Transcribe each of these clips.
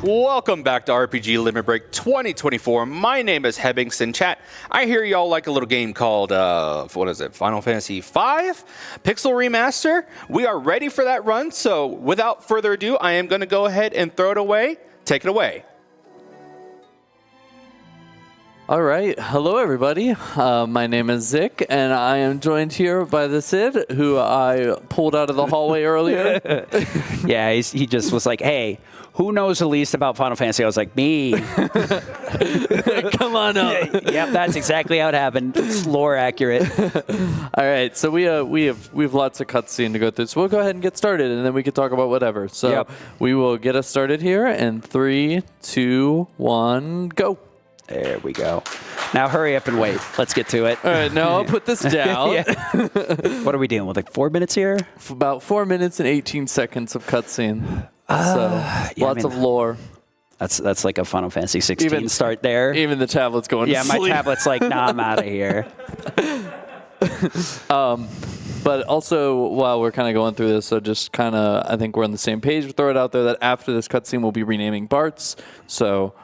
Welcome back to RPG Limit Break 2024. My name is Hebbingson. Chat, I hear y'all like a little game called, what is it, Final Fantasy V? Pixel Remaster? We are ready for that run, so without further ado, I am going to go ahead and throw it away. Take it away. All right. Hello, everybody. My name is Zic, and I am joined here by the Sid, who I pulled out of the hallway earlier. Yeah, he just was like, hey, who knows the least about Final Fantasy? I was like, me. Come on up. Yep, that's exactly how it happened. It's lore accurate. All right. So we have lots of cutscene to go through. So we'll go ahead and get started, and then we can talk about whatever. So we will get us started here in 3, 2, 1, go. There we go. Now hurry up and wait. Let's get to it. All right, now I'll put this down. What are we doing with, like 4 minutes here? About 4 minutes and 18 seconds of cutscene. Lots of lore. That's like a Final Fantasy 16 start there. Even the tablet's going to sleep. My tablet's like, nah, I'm out of here. But also, while we're kind of going through this, so just kind of, I think we're on the same page. We'll throw it out there that after this cutscene, we'll be renaming Barts. So,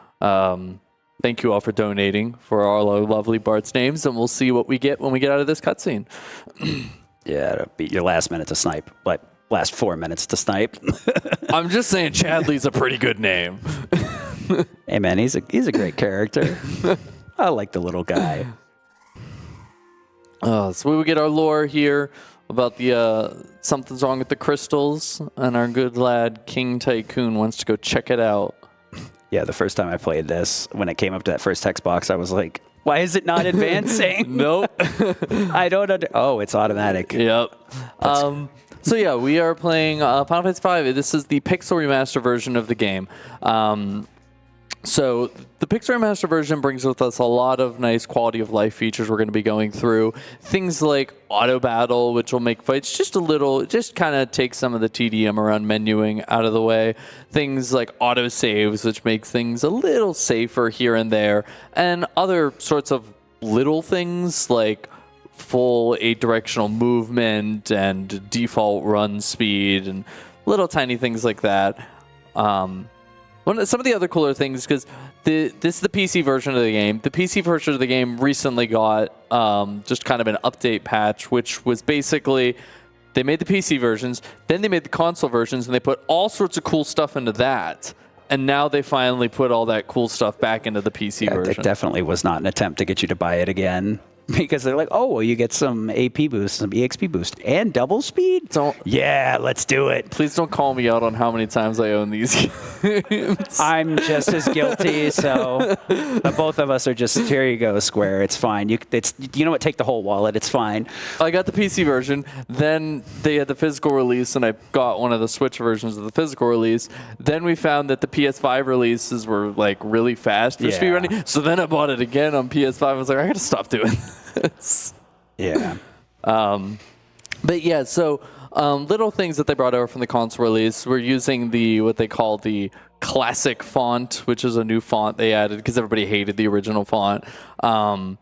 thank you all for donating for all our lovely Bart's names, and we'll see what we get when we get out of this cutscene. Yeah, it'll be your last minute to snipe, but last 4 minutes to snipe. I'm just saying Chadley's a pretty good name. Hey, man, he's a great character. I like the little guy. So we will get our lore here about the something's wrong with the crystals, and our good lad King Tycoon wants to go check it out. Yeah, the first time I played this, when it came up to that first text box, I was like, why is it not advancing? Nope. I don't Oh, it's automatic. Yep. So yeah, we are playing Final Fantasy V. This is the Pixel Remaster version of the game. So the Pixel Remaster version brings with us a lot of nice quality of life features we're going to be going through. Things like auto battle, which will make fights just kind of take some of the TDM around menuing out of the way. Things like auto saves, which make things a little safer here and there. And other sorts of little things like full 8-directional movement and default run speed and little tiny things like that. Some of the other cooler things, because this is the PC version of the game. The PC version of the game recently got just kind of an update patch, which was basically they made the PC versions, then they made the console versions, and they put all sorts of cool stuff into that. And now they finally put all that cool stuff back into the PC version. It definitely was not an attempt to get you to buy it again. Because they're like, oh, well, you get some AP boost, some EXP boost, and double speed? Yeah, let's do it. Please don't call me out on how many times I own these games. I'm just as guilty, so both of us are just, here you go, Square, it's fine. You know what, take the whole wallet, it's fine. I got the PC version, then they had the physical release, and I got one of the Switch versions of the physical release. Then we found that the PS5 releases were like really fast for speedrunning, so then I bought it again on PS5. I was like, I gotta stop doing this. Yeah. But yeah, so little things that they brought over from the console release. We're using what they call the classic font, which is a new font they added because everybody hated the original font. And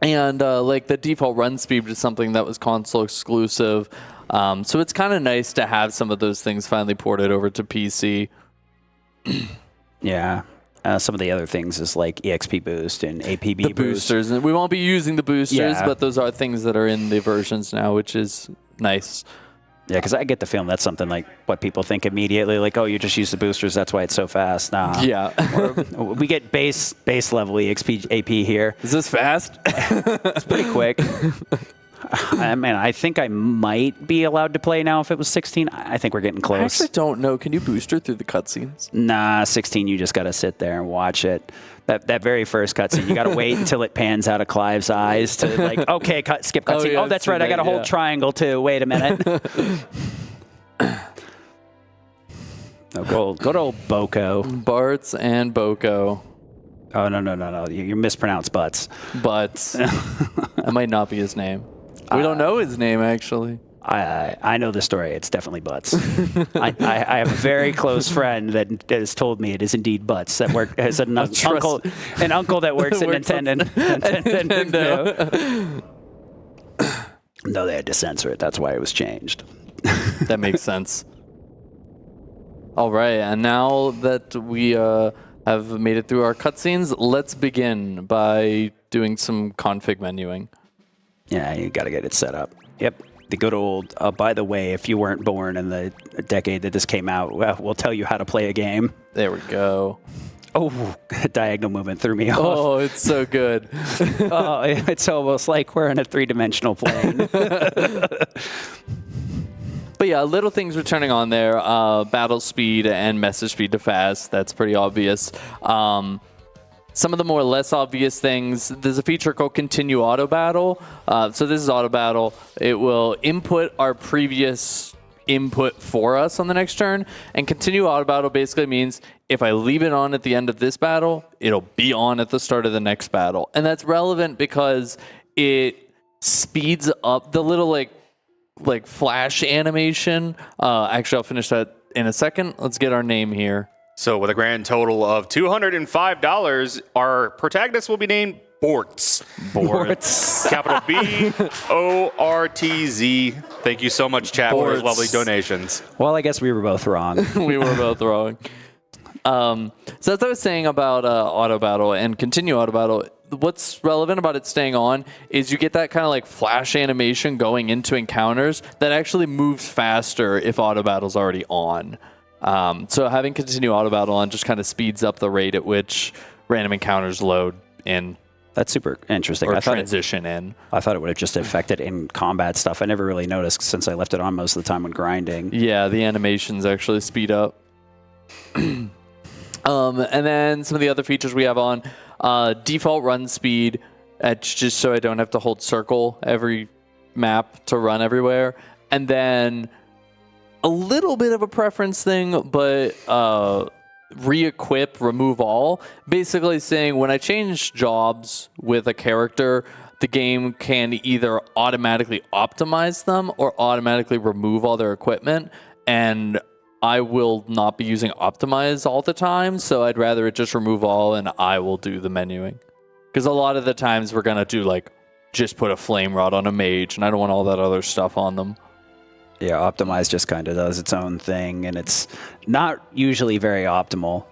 like the default run speed was something that was console exclusive. So it's kind of nice to have some of those things finally ported over to PC. Yeah. Some of the other things is like EXP boost and APB the boosters. And we won't be using the boosters, but those are things that are in the versions now, which is nice. Yeah, because I get the feeling that's something like what people think immediately, like, oh, you just use the boosters, that's why it's so fast. Nah. Yeah. We get base level EXP AP here. Is this fast? It's pretty quick. I mean, I think I might be allowed to play now if it was 16. I think we're getting close. I actually don't know. Can you booster through the cutscenes? Nah, 16, you just got to sit there and watch it. That very first cutscene, you got to wait until it pans out of Clive's eyes to like, okay, skip cutscene. Oh, that's right, I got to hold triangle too. Wait a minute. Go to old Boko. Barts and Boko. Oh, no. You mispronounced Butts. Butts. That might not be his name. We don't know his name, actually. I know the story. It's definitely Butts. I have a very close friend that has told me it is indeed Butts that has an uncle that works at Nintendo. No, they had to censor it. That's why it was changed. That makes sense. All right, and now that we have made it through our cutscenes, let's begin by doing some config menuing. Yeah, you got to get it set up. Yep. The good old, by the way, if you weren't born in the decade that this came out, well, we'll tell you how to play a game. There we go. Oh, diagonal movement threw me off. Oh, it's so good. Oh, it's almost like we're in a three-dimensional plane. But yeah, little things we're turning on there. Battle speed and message speed to fast. That's pretty obvious. Some of the more less obvious things, there's a feature called Continue Auto Battle. So this is Auto Battle. It will input our previous input for us on the next turn. And Continue Auto Battle basically means if I leave it on at the end of this battle, it'll be on at the start of the next battle. And that's relevant because it speeds up the little like flash animation. Actually, I'll finish that in a second. Let's get our name here. So with a grand total of $205, our protagonist will be named Bortz. Bortz. Capital B-O-R-T-Z. Thank you so much, chat, for those lovely donations. Well, I guess we were both wrong. We were both wrong. So as I was saying about Auto Battle and Continue Auto Battle, what's relevant about it staying on is you get that kind of like flash animation going into encounters that actually moves faster if Auto Battle's already on. So having Continue Auto Battle on just kind of speeds up the rate at which random encounters load in. That's super interesting. Or transition in. I thought it would have just affected in combat stuff. I never really noticed since I left it on most of the time when grinding. Yeah, the animations actually speed up. And then some of the other features we have on, default run speed, just so I don't have to hold circle every map to run everywhere. And then a little bit of a preference thing, but re-equip, remove all. Basically saying when I change jobs with a character, the game can either automatically optimize them or automatically remove all their equipment. And I will not be using optimize all the time, so I'd rather it just remove all and I will do the menuing. Because a lot of the times we're going to do like, just put a flame rod on a mage, and I don't want all that other stuff on them. Yeah, Optimize just kind of does its own thing, and it's not usually very optimal.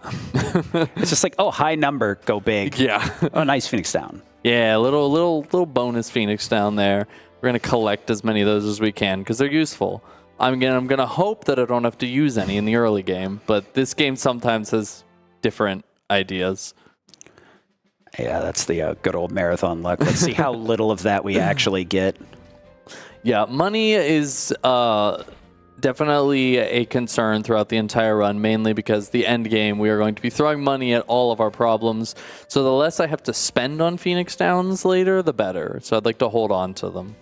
It's just like, oh, high number, go big. Yeah. Oh, nice Phoenix down. Yeah, little bonus Phoenix down there. We're gonna collect as many of those as we can because they're useful. I'm gonna hope that I don't have to use any in the early game, but this game sometimes has different ideas. Yeah, that's the good old marathon luck. Let's see how little of that we actually get. Yeah, money is definitely a concern throughout the entire run, mainly because the end game, we are going to be throwing money at all of our problems. So the less I have to spend on Phoenix Downs later, the better. So I'd like to hold on to them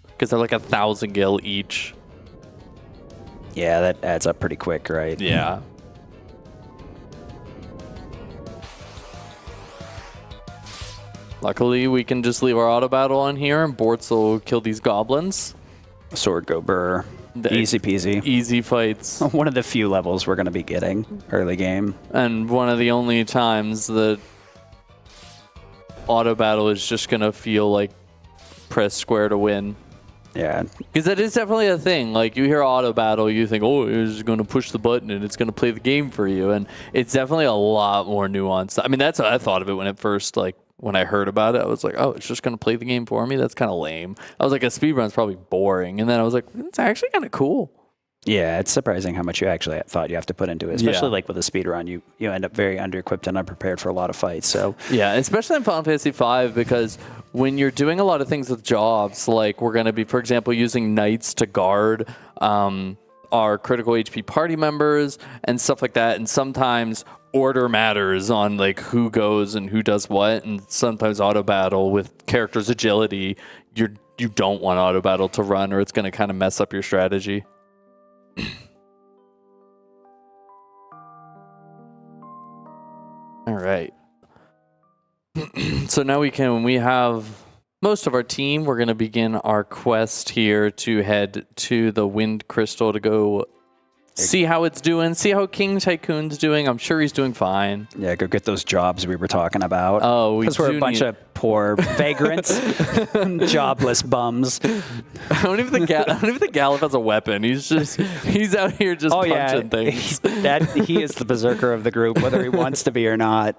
because they're like 1,000 gil each. Yeah, that adds up pretty quick, right? Yeah. Luckily, we can just leave our auto battle on here, and Bortz will kill these goblins. Sword go burr. Easy peasy. Easy fights. One of the few levels we're going to be getting early game. And one of the only times that auto battle is just going to feel like press square to win. Yeah. Because that is definitely a thing. Like, you hear auto battle, you think, oh, it's going to push the button and it's going to play the game for you. And it's definitely a lot more nuanced. I mean, that's how I thought of it when it first, like, when I heard about it. I was like, oh, it's just going to play the game for me? That's kind of lame. I was like, a speedrun's probably boring. And then I was like, it's actually kind of cool. Yeah, it's surprising how much you actually thought you have to put into it. Especially like with a speedrun, you end up very under-equipped and unprepared for a lot of fights. So yeah, especially in Final Fantasy V, because when you're doing a lot of things with jobs, like we're going to be, for example, using knights to guard our critical HP party members and stuff like that. And sometimes order matters on like who goes and who does what. And sometimes auto battle with characters' agility, you don't want auto battle to run, or it's going to kind of mess up your strategy. All right. So now we have most of our team. We're going to begin our quest here to head to the Wind Crystal to go see how it's doing, see how King Tycoon's doing. I'm sure he's doing fine. Yeah, go get those jobs we were talking about. Oh, because we're a bunch of poor vagrants, jobless bums. I don't even think Gallup has a weapon. He's out here just punching things. He is the berserker of the group, whether he wants to be or not.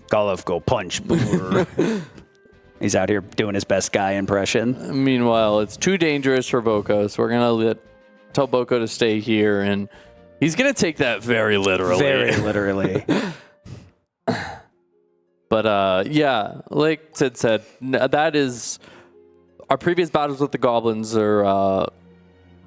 Gallup go punch. He's out here doing his best guy impression. Meanwhile, it's too dangerous for Boko, so we're gonna tell Boko to stay here, and he's gonna take that very literally. Very literally. But yeah, like Sid said, that is our previous battles with the goblins are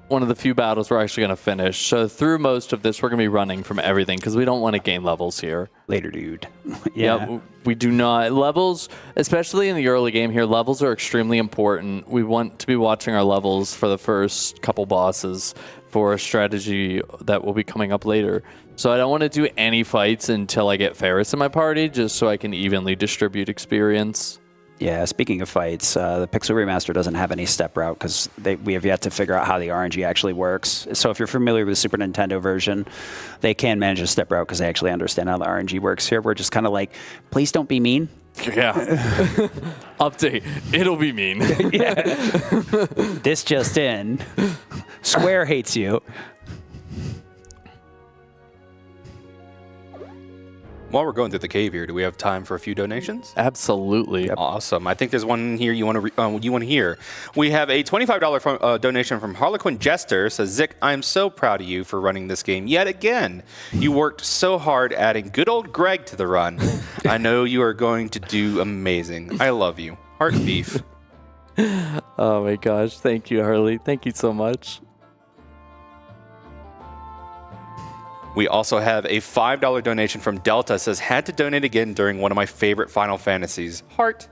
one of the few battles we're actually going to finish. So through most of this, we're going to be running from everything because we don't want to gain levels here. Later, dude. Yeah. We do not. Levels, especially in the early game here, levels are extremely important. We want to be watching our levels for the first couple bosses for a strategy that will be coming up later. So I don't want to do any fights until I get Ferris in my party, just so I can evenly distribute experience. Yeah, speaking of fights, the Pixel Remaster doesn't have any step route because we have yet to figure out how the RNG actually works. So if you're familiar with the Super Nintendo version, they can manage a step route because they actually understand how the RNG works. Here, we're just kind of like, please don't be mean. Yeah. Update. It'll be mean. Yeah. This just in. Square hates you. While we're going through the cave here, do we have time for a few donations? Absolutely. Yep. Awesome. I think there's one here you want to hear. We have a $25 donation from Harlequin Jester. Says, Zic, I'm so proud of you for running this game yet again. You worked so hard adding good old Greg to the run. I know you are going to do amazing. I love you. Heart beef. Oh my gosh. Thank you, Harley. Thank you so much. We also have a $5 donation from Delta. Says, had to donate again during one of my favorite Final Fantasies. Heart.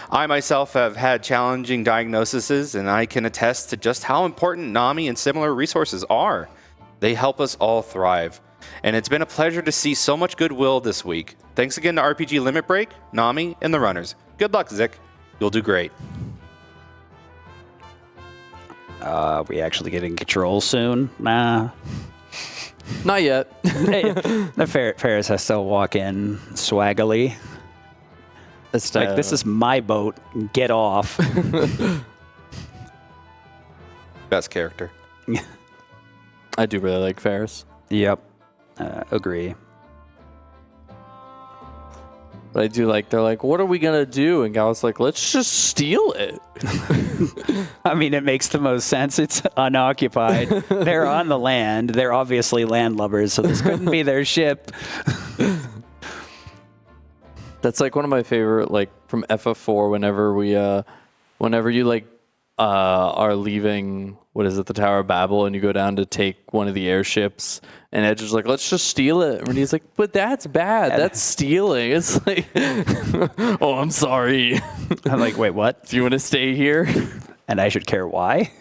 I myself have had challenging diagnoses, and I can attest to just how important NAMI and similar resources are. They help us all thrive. And it's been a pleasure to see so much goodwill this week. Thanks again to RPG Limit Break, NAMI, and the runners. Good luck, Zic. You'll do great. We actually getting control soon? Nah. Not yet. The Ferris has to walk in swaggily. Like, this is my boat. Get off. Best character. I do really like Ferris. Yep. Agree. But I do like, they're like, what are we going to do? And Gal's like, let's just steal it. I mean, it makes the most sense. It's unoccupied. They're on the land. They're obviously landlubbers, so this couldn't be their ship. That's like one of my favorite, like from FF4, whenever you like are leaving, what is it, the Tower of Babel, and you go down to take one of the airships, and Edge is like, let's just steal it. And he's like, but that's bad. That's stealing. It's like, oh, I'm sorry. I'm like, wait, what? Do you want to stay here? And I should care why?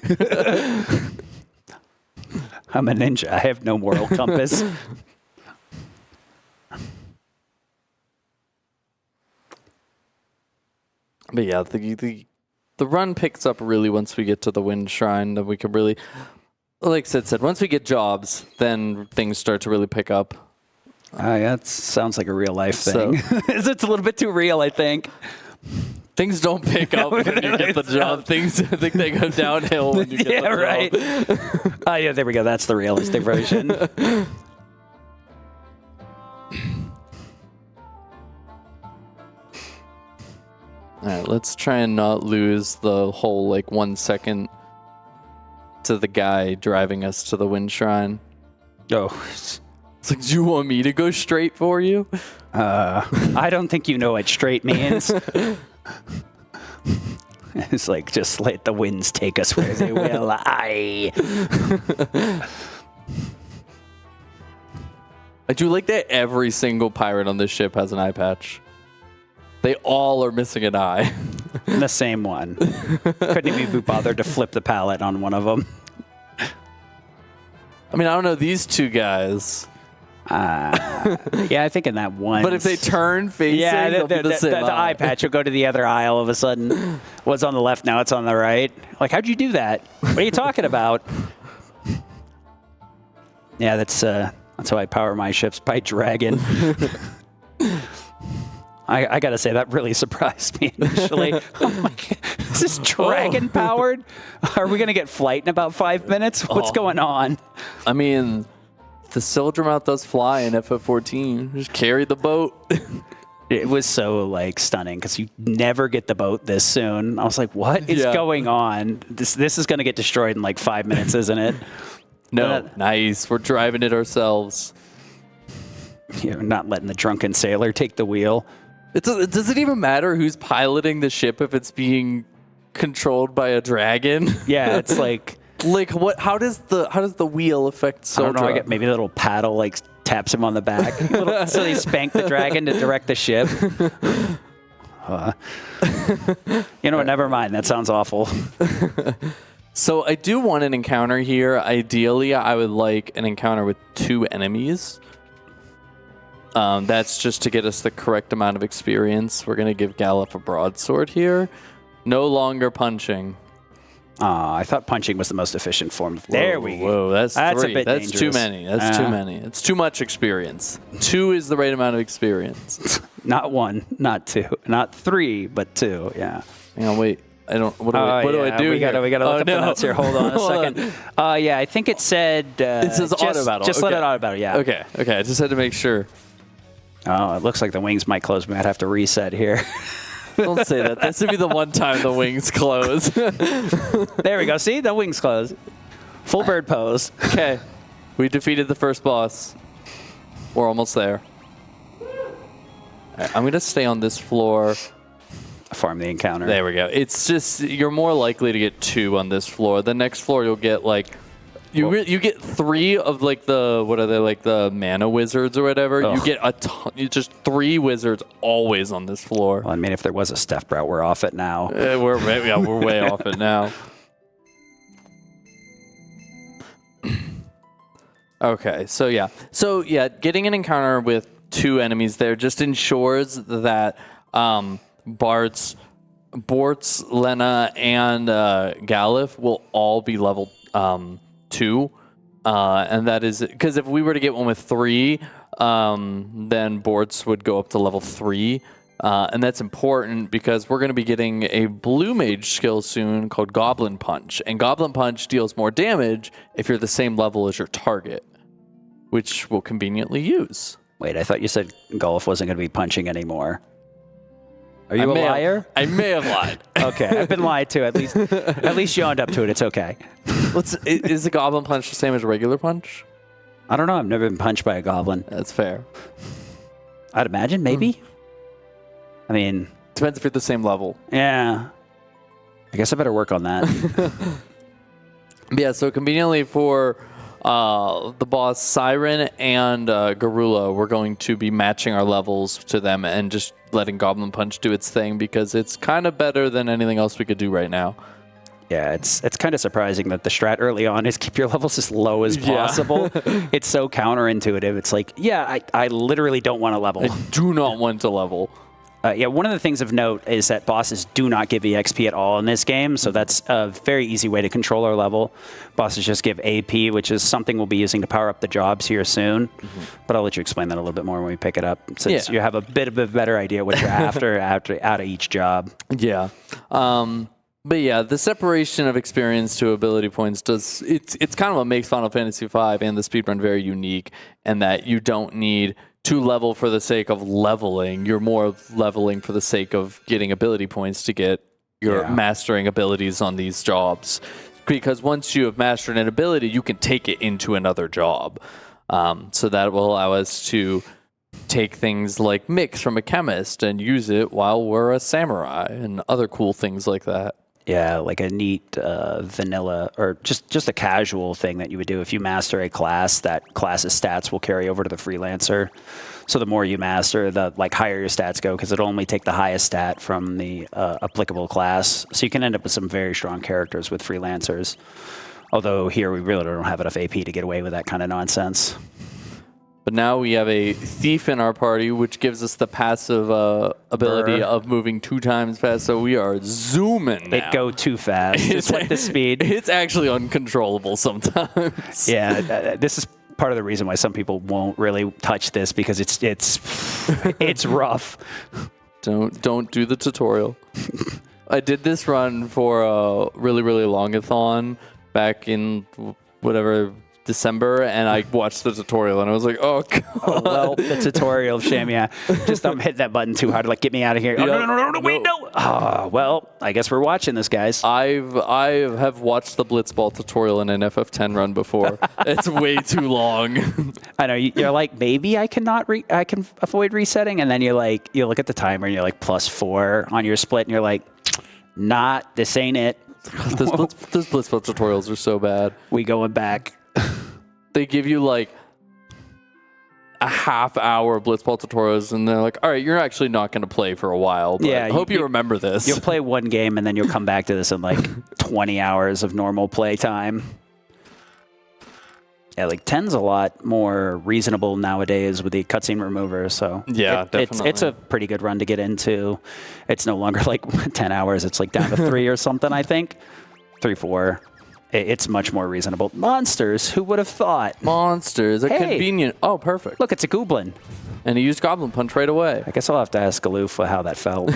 I'm a ninja. I have no moral compass. But yeah, the run picks up really once we get to the Wind Shrine. Then we can really, like Sid said, once we get jobs, then things start to really pick up. Yeah, that sounds like a real life thing. It's a little bit too real, I think. Things don't pick up when you get the job. Things, I think they go downhill when you get the job. Right. Oh, yeah, there we go. That's the realistic version. All right, let's try and not lose the whole, like, 1 second to the guy driving us to the Wind Shrine. Oh. It's like, do you want me to go straight for you? I don't think you know what straight means. It's like, just let the winds take us where they will. I do like that every single pirate on this ship has an eye patch. They all are missing an eye. The same one. Couldn't even be bothered to flip the pallet on one of them. I mean, I don't know, these two guys. Yeah, I think in that one. But if they turn facing, they'll be the same the eye patch will go to the other eye all of a sudden. What's on the left now, it's on the right. Like, how'd you do that? What are you talking about? Yeah, that's how I power my ships, by dragon. I gotta say, that really surprised me initially. I'm like, is this dragon powered? Are we gonna get flight in about 5 minutes? What's going on? I mean, the Sildramouth does fly in FF14. Just carry the boat. It was so like stunning because you never get the boat this soon. I was like, what is going on? This is gonna get destroyed in like 5 minutes, isn't it? No, nice. We're driving it ourselves. You're not letting the drunken sailor take the wheel. Does it even matter who's piloting the ship if it's being controlled by a dragon? Yeah, it's like what? How does the wheel affect Sildra? I don't know. I get maybe a little paddle like taps him on the back, so they spank the dragon to direct the ship. You know what? Never mind. That sounds awful. So I do want an encounter here. Ideally, I would like an encounter with 2 enemies. That's just to get us the correct amount of experience. We're going to give Galuf a broadsword here. No longer punching. I thought punching was the most efficient form. There we go. Whoa, that's 3. A bit That's dangerous. too many. That's too many. It's too much experience. 2 is the right amount of experience. Not 1, not 2, not 3, but 2. Yeah. Hang on, wait. I don't. What do I do? We gotta look up the notes here. Hold on a second. Yeah, I think it said. It says auto battle. Just let it auto battle. Yeah. Okay. I just had to make sure. Oh, it looks like the wings might close. We might have to reset here. Don't say that. This would be the one time the wings close. There we go. See, the wings close. Full bird pose. Okay. We defeated the first boss. We're almost there. Right, I'm going to stay on this floor. Farm the encounter. There we go. It's just, you're more likely to get 2 on this floor. The next floor, you'll get like, you get 3 of like the, what are they, like the mana wizards or whatever. Ugh. You get a ton, just 3 wizards always on this floor. Well, I mean, if there was a step route, we're off it now. We're way off it now. Okay, so yeah, getting an encounter with 2 enemies there just ensures that Bortz, Lena, and Galuf will all be level 2. And that is because if we were to get one with 3, then Bortz would go up to level 3. And that's important because we're going to be getting a blue mage skill soon called Goblin Punch. And Goblin Punch deals more damage if you're the same level as your target, which we'll conveniently use. Wait, I thought you said Golf wasn't going to be punching anymore. Are you a liar? I may have lied. Okay, I've been lied to. At least you owned up to it. It's okay. Is the Goblin Punch the same as a regular punch? I don't know. I've never been punched by a goblin. That's fair. I'd imagine, maybe. I mean... Depends if you're the same level. Yeah. I guess I better work on that. Yeah, so conveniently for the boss Siren and Garula, we're going to be matching our levels to them and just letting Goblin Punch do its thing because it's kind of better than anything else we could do right now. Yeah, it's kind of surprising that the strat early on is keep your levels as low as possible. It's so counterintuitive. It's like, yeah, I literally don't want to level. I do not want to level. Yeah, one of the things of note is that bosses do not give EXP at all in this game, so that's a very easy way to control our level. Bosses just give AP, which is something we'll be using to power up the jobs here soon. But I'll let you explain that a little bit more when we pick it up, since you have a bit of a better idea what you're after out of each job. Yeah. But yeah, the separation of experience to ability points it's kind of what makes Final Fantasy V and the speedrun very unique, and that you don't need to level for the sake of leveling. You're more leveling for the sake of getting ability points to get your mastering abilities on these jobs. Because once you have mastered an ability, you can take it into another job. So that will allow us to take things like Mix from a chemist and use it while we're a samurai and other cool things like that. Yeah, like a neat vanilla or just a casual thing that you would do if you master a class. That class's stats will carry over to the freelancer. So the more you master, the higher your stats go because it'll only take the highest stat from the applicable class. So you can end up with some very strong characters with freelancers. Although here we really don't have enough AP to get away with that kind of nonsense. But now we have a thief in our party, which gives us the passive ability of moving 2 times fast. So we are zooming now. It go too fast. It's like the speed. It's actually uncontrollable sometimes. Yeah, this is part of the reason why some people won't really touch this because it's rough. Don't do the tutorial. I did this run for a really, really long-a-thon back in whatever December, and I watched the tutorial, and I was like, oh, God. Oh, well, the tutorial, shame, yeah. Just hitting that button too hard, like, get me out of here. Oh, no, wait, no. Oh, well, I guess we're watching this, guys. I have watched the Blitzball tutorial in an FF10 run before. It's way too long. I know, you're like, maybe I can avoid resetting, and then you look at the timer, and you're like, +4 on your split, and you're like, this ain't it. Those Blitzball tutorials are so bad. We going back. They give you like a half hour of Blitzball tutorials, and they're like, all right, you're actually not going to play for a while, but I hope you remember this. You'll play one game, and then you'll come back to this in like 20 hours of normal play time. Yeah, like 10's a lot more reasonable nowadays with the cutscene remover, so yeah, definitely. It's a pretty good run to get into. It's no longer like 10 hours. It's like down to 3 or something, I think. 3, 4. It's much more reasonable. Monsters, wwho would have thought? Monsters, convenient. Oh, perfect. Look, it's a goblin. And he used Goblin Punch right away. I guess I'll have to ask Aloof how that felt.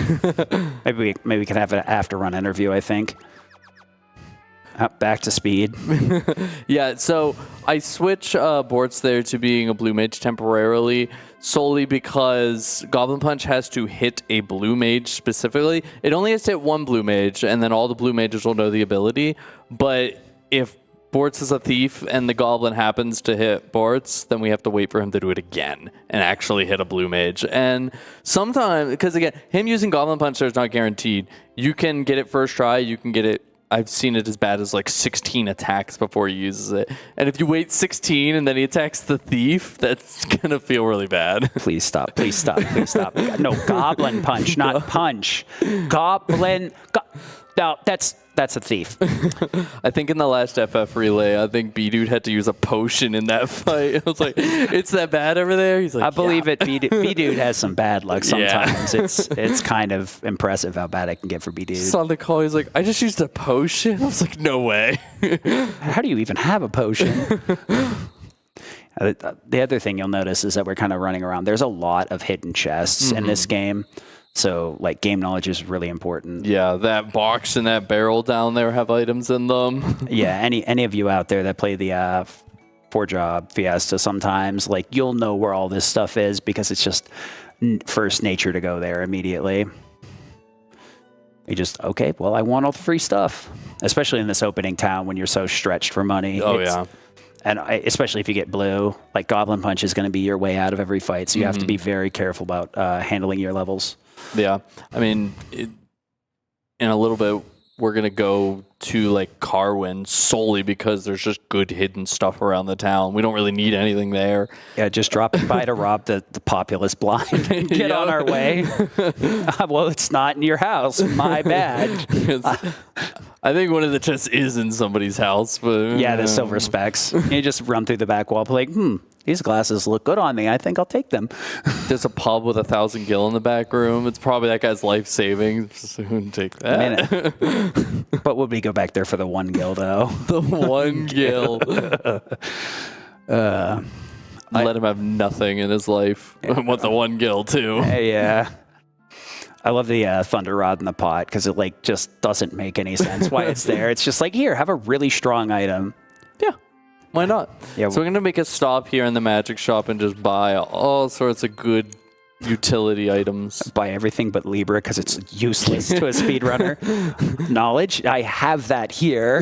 maybe we can have an after-run interview, I think. Back to speed. Yeah, so I switch boards there to being a blue mage temporarily, solely because Goblin Punch has to hit a blue mage specifically. It only has to hit one blue mage, and then all the blue mages will know the ability. But if Bortz is a thief and the goblin happens to hit Bortz, then we have to wait for him to do it again and actually hit a blue mage. And sometimes, because again, him using Goblin Punch there is not guaranteed. You can get it first try, you can get it, I've seen it as bad as like 16 attacks before he uses it. And if you wait 16 and then he attacks the thief, that's going to feel really bad. Please stop. Please stop. Please stop. No, Goblin Punch, not punch. Goblin. No, that's a thief. I think in the last FF relay, I think B-Dude had to use a potion in that fight. I was like, it's that bad over there? He's like, I believe it. B-Dude has some bad luck sometimes. Yeah. It's kind of impressive how bad it can get for B-Dude. Just on the call, he's like, I just used a potion? I was like, no way. How do you even have a potion? The other thing you'll notice is that we're kind of running around. There's a lot of hidden chests in this game. So, like, game knowledge is really important. Yeah, that box and that barrel down there have items in them. Yeah, any of you out there that play the 4-job Fiesta sometimes, like, you'll know where all this stuff is because it's just first nature to go there immediately. You just, okay, well, I want all the free stuff. Especially in this opening town when you're so stretched for money. Oh, yeah. And especially if you get blue, like, Goblin Punch is going to be your way out of every fight. So you have to be very careful about handling your levels. Yeah, I mean, in a little bit, we're going to go to, like, Carwin solely because there's just good hidden stuff around the town. We don't really need anything there. Yeah, just dropping by to rob the populace blind and get on our way. Well, it's not in your house. My bad. I think one of the chests is in somebody's house. But yeah, the silver specks. You just run through the back wall, like, these glasses look good on me. I think I'll take them. There's a pub with 1,000 gil in the back room. It's probably that guy's life savings. Who wouldn't take that? But would we go back there for the 1 gil, though? The 1 gil. Let him have nothing in his life. I want the 1 gil, too. Yeah. I love the thunder rod in the pot because it, like, just doesn't make any sense why it's there. It's just like, here, have a really strong item. Yeah. Why not? Yeah. So we're going to make a stop here in the magic shop and just buy all sorts of good utility items. Buy everything but Libra because it's useless to a speedrunner. Knowledge? I have that here.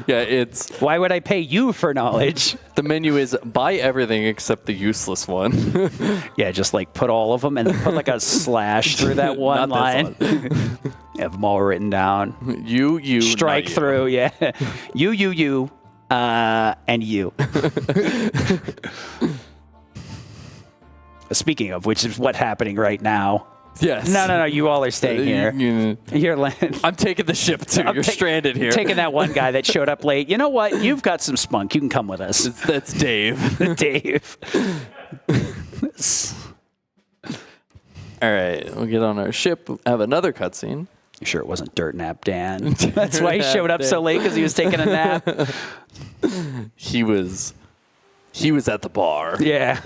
Yeah, it's... Why would I pay you for knowledge? The menu is buy everything except the useless one. Yeah, just like put all of them and then put like a slash through that one line. Have them all written down. You. Strike through, yeah. You, and you. Speaking of, which is what's happening right now. Yes. No. You all are staying here. I'm taking the ship too. You're stranded here. Taking that one guy that showed up late. You know what? You've got some spunk. You can come with us. That's Dave. Dave. All right. We'll get on our ship. Have another cutscene. You sure it wasn't Dirt Nap Dan? That's why he showed up so late, because he was taking a nap. He was He was at the bar. Yeah.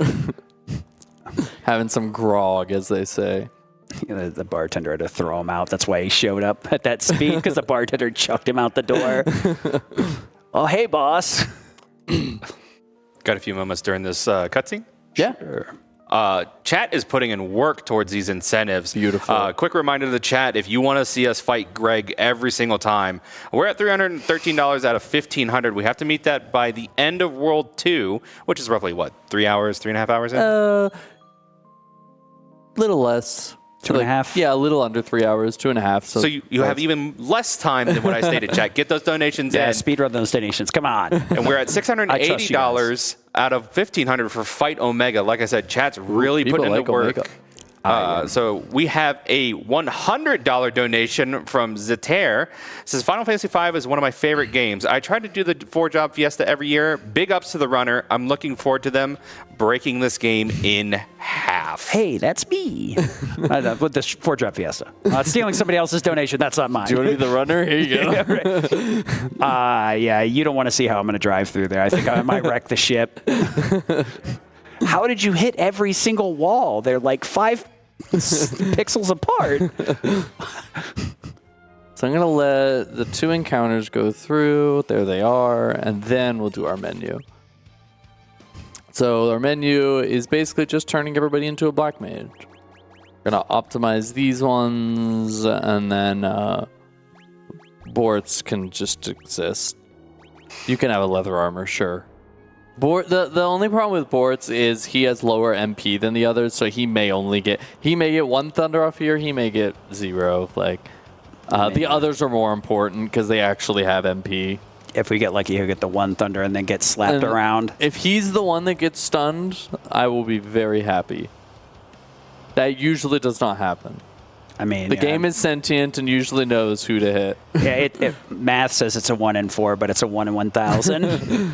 Having some grog, as they say. The bartender had to throw him out. That's why he showed up at that speed, because the bartender chucked him out the door. Oh, hey, boss. Got a few moments during this cutscene? Yeah. Sure. Chat is putting in work towards these incentives. Beautiful. Quick reminder to the chat, if you want to see us fight Greg every single time, we're at $313 out of $1,500. We have to meet that by the end of World 2, which is roughly, what, 3 hours, 3.5 hours in? Little less. 2.5? Yeah, a little under 3 hours, 2.5. So you have even less time than what I stated, chat. Get those donations Yeah, in. speedrun those donations. Come on. And we're at trust you $680 out of $1,500 for Fight Omega. Like I said, chat's really people putting in the like work. Omega. So we have a $100 donation from Zic3. It says, Final Fantasy V is one of my favorite games. I try to do the 4-job fiesta every year. Big ups to the runner. I'm looking forward to them breaking this game in half. Hey, that's me. With the 4-drop fiesta. Stealing somebody else's donation, that's not mine. Do you want to be the runner? Here you go. Yeah, you don't want to see how I'm going to drive through there. I think I might wreck the ship. How did you hit every single wall? They're like 5 pixels apart. So I'm going to let the 2 encounters go through. There they are. And then we'll do our menu. So our menu is basically just turning everybody into a black mage. We're going to optimize these ones. And then Borts can just exist. You can have a leather armor, sure. The only problem with Borts is he has lower MP than the others, so he may get 1 thunder off here, he may get 0. Like the others are more important because they actually have MP. If we get lucky, he'll get the 1 thunder and then get slapped around. If he's the one that gets stunned, I will be very happy. That usually does not happen. I mean, The game is sentient and usually knows who to hit. Yeah, math says it's a 1 in 4, but it's a 1 in 1,000.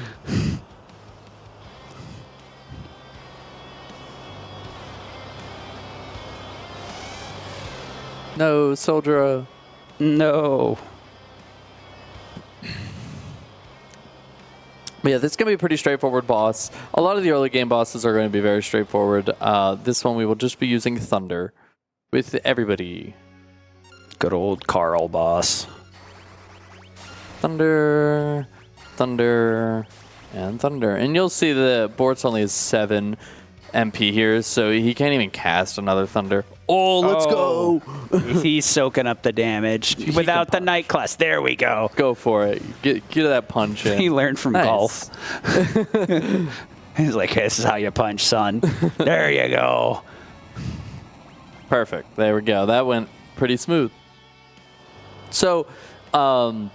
No, soldier. No. But yeah, this is going to be a pretty straightforward boss. A lot of the early game bosses are going to be very straightforward. This one we will just be using Thunder with everybody. Good old Carl boss. Thunder, Thunder, and Thunder. And you'll see the Bort's only has 7 MP here, so he can't even cast another Thunder. Oh, let's go! He's soaking up the damage without the night class. There we go. Go for it. Get that punch in. He learned from Nice. golf. He's like, this is how you punch, son. There you go. Perfect. There we go. That went pretty smooth. So, something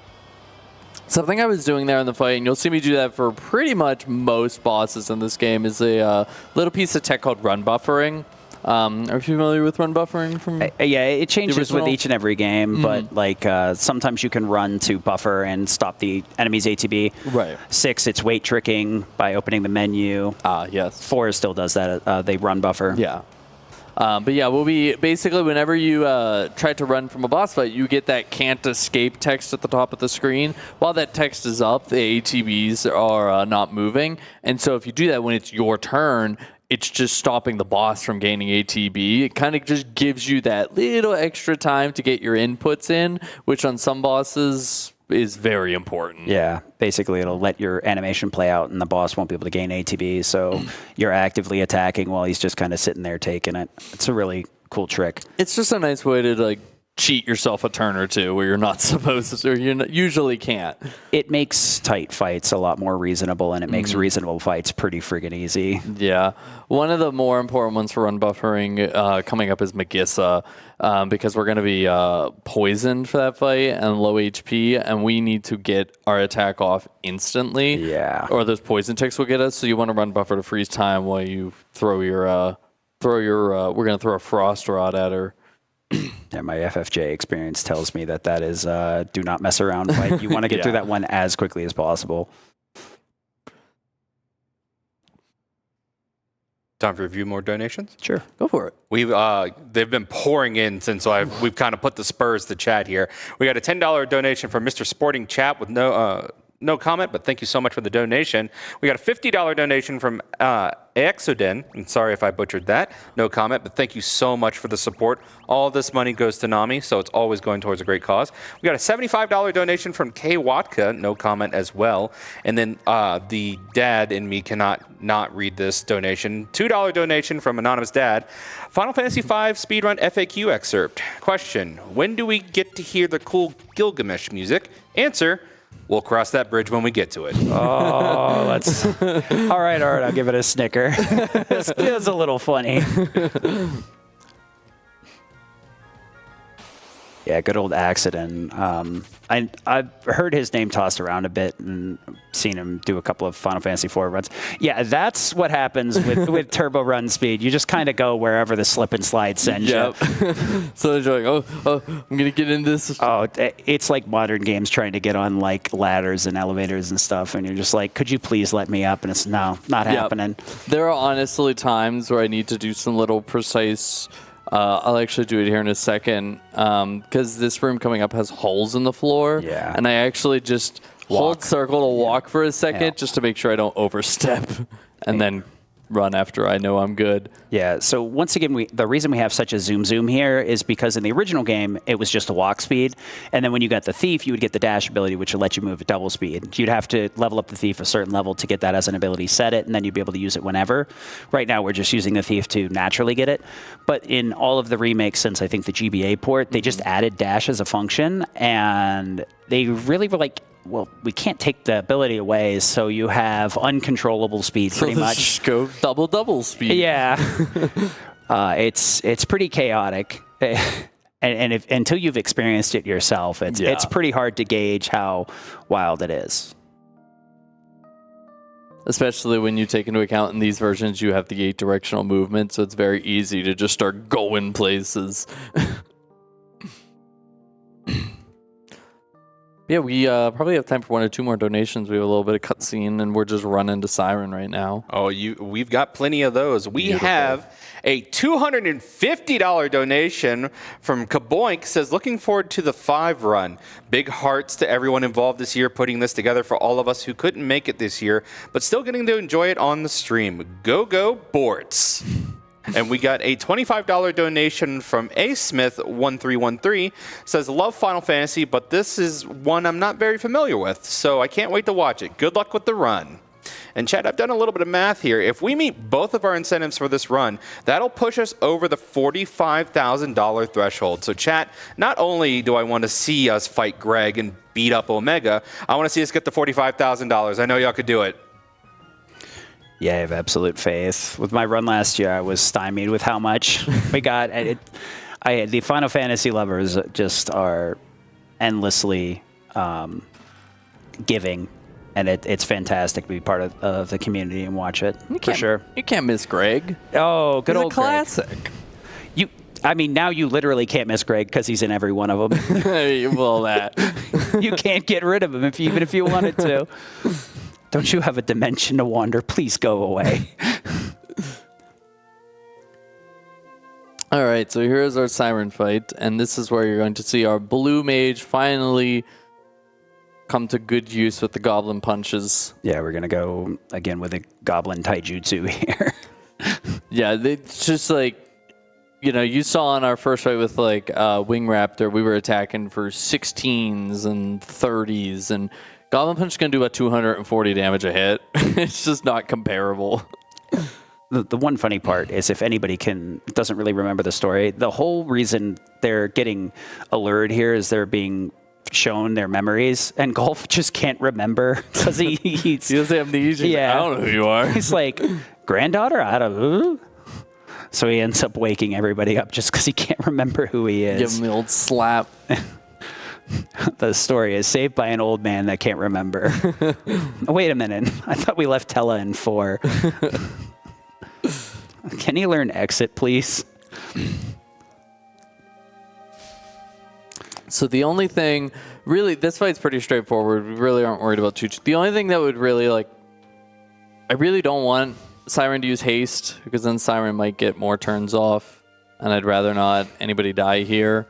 I was doing there in the fight, and you'll see me do that for pretty much most bosses in this game, is a little piece of tech called run buffering. Are you familiar with run buffering? From Yeah, it changes with original? each and every game, but like sometimes you can run to buffer and stop the enemy's ATB. Right. 6, it's weight tricking by opening the menu. Yes. 4 still does that. They run buffer. Yeah. But yeah, we'll be basically whenever you try to run from a boss fight, you get that can't escape text at the top of the screen. While that text is up, the ATBs are not moving. And so if you do that when it's your turn, it's just stopping the boss from gaining ATB. It kind of just gives you that little extra time to get your inputs in, which on some bosses is very important. Yeah, basically it'll let your animation play out and the boss won't be able to gain ATB, so you're actively attacking while he's just kind of sitting there taking it. It's a really cool trick. It's just a nice way to like cheat yourself a turn or two where you're not supposed to, or you usually can't. It makes tight fights a lot more reasonable, and it makes reasonable fights pretty friggin' easy. Yeah. One of the more important ones for run buffering coming up is Magissa, because we're going to be poisoned for that fight and low HP, and we need to get our attack off instantly. Yeah. Or those poison ticks will get us, so you want to run buffer to freeze time while you throw your, we're going to throw a frost rod at her. Yeah, my FFJ experience tells me that is do not mess around fight. You want to get through that one as quickly as possible. Time for a few more donations? Sure. Go for it. They've been pouring in since we've kind of put the spurs to chat here. We got a $10 donation from Mr. Sporting Chap with no no comment, but thank you so much for the donation. We got a $50 donation from Exoden. I'm sorry if I butchered that. No comment, but thank you so much for the support. All this money goes to NAMI, so it's always going towards a great cause. We got a $75 donation from K Watka. No comment as well. And then the dad in me cannot not read this donation. $2 donation from Anonymous Dad. Final Fantasy V Speedrun FAQ excerpt. Question: when do we get to hear the cool Gilgamesh music? Answer: we'll cross that bridge when we get to it. Oh, that's all right. I'll give it a snicker. It's a little funny. Yeah, good old accident. I've heard his name tossed around a bit and seen him do a couple of Final Fantasy IV runs. Yeah, that's what happens with turbo run speed. You just kind of go wherever the slip and slide sends you. So they're like, oh, I'm going to get in this. Oh, it's like modern games trying to get on like ladders and elevators and stuff. And you're just like, could you please let me up? And it's no, not happening. There are honestly times where I need to do some little precise... I'll actually do it here in a second because this room coming up has holes in the floor. Yeah. And I actually just hold circle to walk for a second just to make sure I don't overstep and then run after I know I'm good. Yeah, so once again, the reason we have such a zoom here is because in the original game, it was just a walk speed. And then when you got the Thief, you would get the dash ability, which would let you move at double speed. You'd have to level up the Thief a certain level to get that as an ability, set it, and then you'd be able to use it whenever. Right now, we're just using the Thief to naturally get it. But in all of the remakes since, I think, the GBA port, they just added dash as a function, and they really were like, well, we can't take the ability away, so you have uncontrollable speed pretty much. Just go double speed. Yeah. It's pretty chaotic. And until you've experienced it yourself, it's pretty hard to gauge how wild it is. Especially when you take into account in these versions, you have the 8 directional movement, so it's very easy to just start going places. Yeah, we probably have time for 1 or 2 more donations. We have a little bit of cutscene, and we're just running to Siren right now. Oh, we've got plenty of those. We have a $250 donation from Kaboink. Says, looking forward to the 5 run. Big hearts to everyone involved this year, putting this together for all of us who couldn't make it this year, but still getting to enjoy it on the stream. Go Borts. And we got a $25 donation from ASmith1313. Says, love Final Fantasy, but this is one I'm not very familiar with, so I can't wait to watch it. Good luck with the run. And Chad, I've done a little bit of math here. If we meet both of our incentives for this run, that'll push us over the $45,000 threshold. So chat, not only do I want to see us fight Greg and beat up Omega, I want to see us get the $45,000. I know y'all could do it. Yeah, I have absolute faith. With my run last year, I was stymied with how much we got. The Final Fantasy lovers just are endlessly giving, and it's fantastic to be part of the community and watch it, for sure. You can't miss Greg. Oh, good old classic. Greg. I mean, now you literally can't miss Greg because he's in every one of them. Well, that. You can't get rid of him even if you wanted to. Don't you have a dimension to wander? Please go away. All right, so here's our Siren fight, and this is where you're going to see our blue mage finally come to good use with the goblin punches. Yeah, we're going to go again with a goblin taijutsu here. Yeah, it's just like, you know, you saw in our first fight with like Wing Raptor, we were attacking for 16s and 30s, and Goblin Punch is going to do about 240 damage a hit. It's just not comparable. The one funny part is if anybody doesn't really remember the story, the whole reason they're getting allured here is they're being shown their memories, and Golf just can't remember because he has amnesia. Yeah. I don't know who you are. He's like, granddaughter? I don't know. So he ends up waking everybody up just because he can't remember who he is. Give him the old slap. The story is saved by an old man that can't remember. Wait a minute. I thought we left Tella in 4. Can he learn exit, please? So the only thing, really, this fight's pretty straightforward. We really aren't worried about Choo-Choo. The only thing that would really, like, I really don't want Siren to use haste, because then Siren might get more turns off, and I'd rather not anybody die here.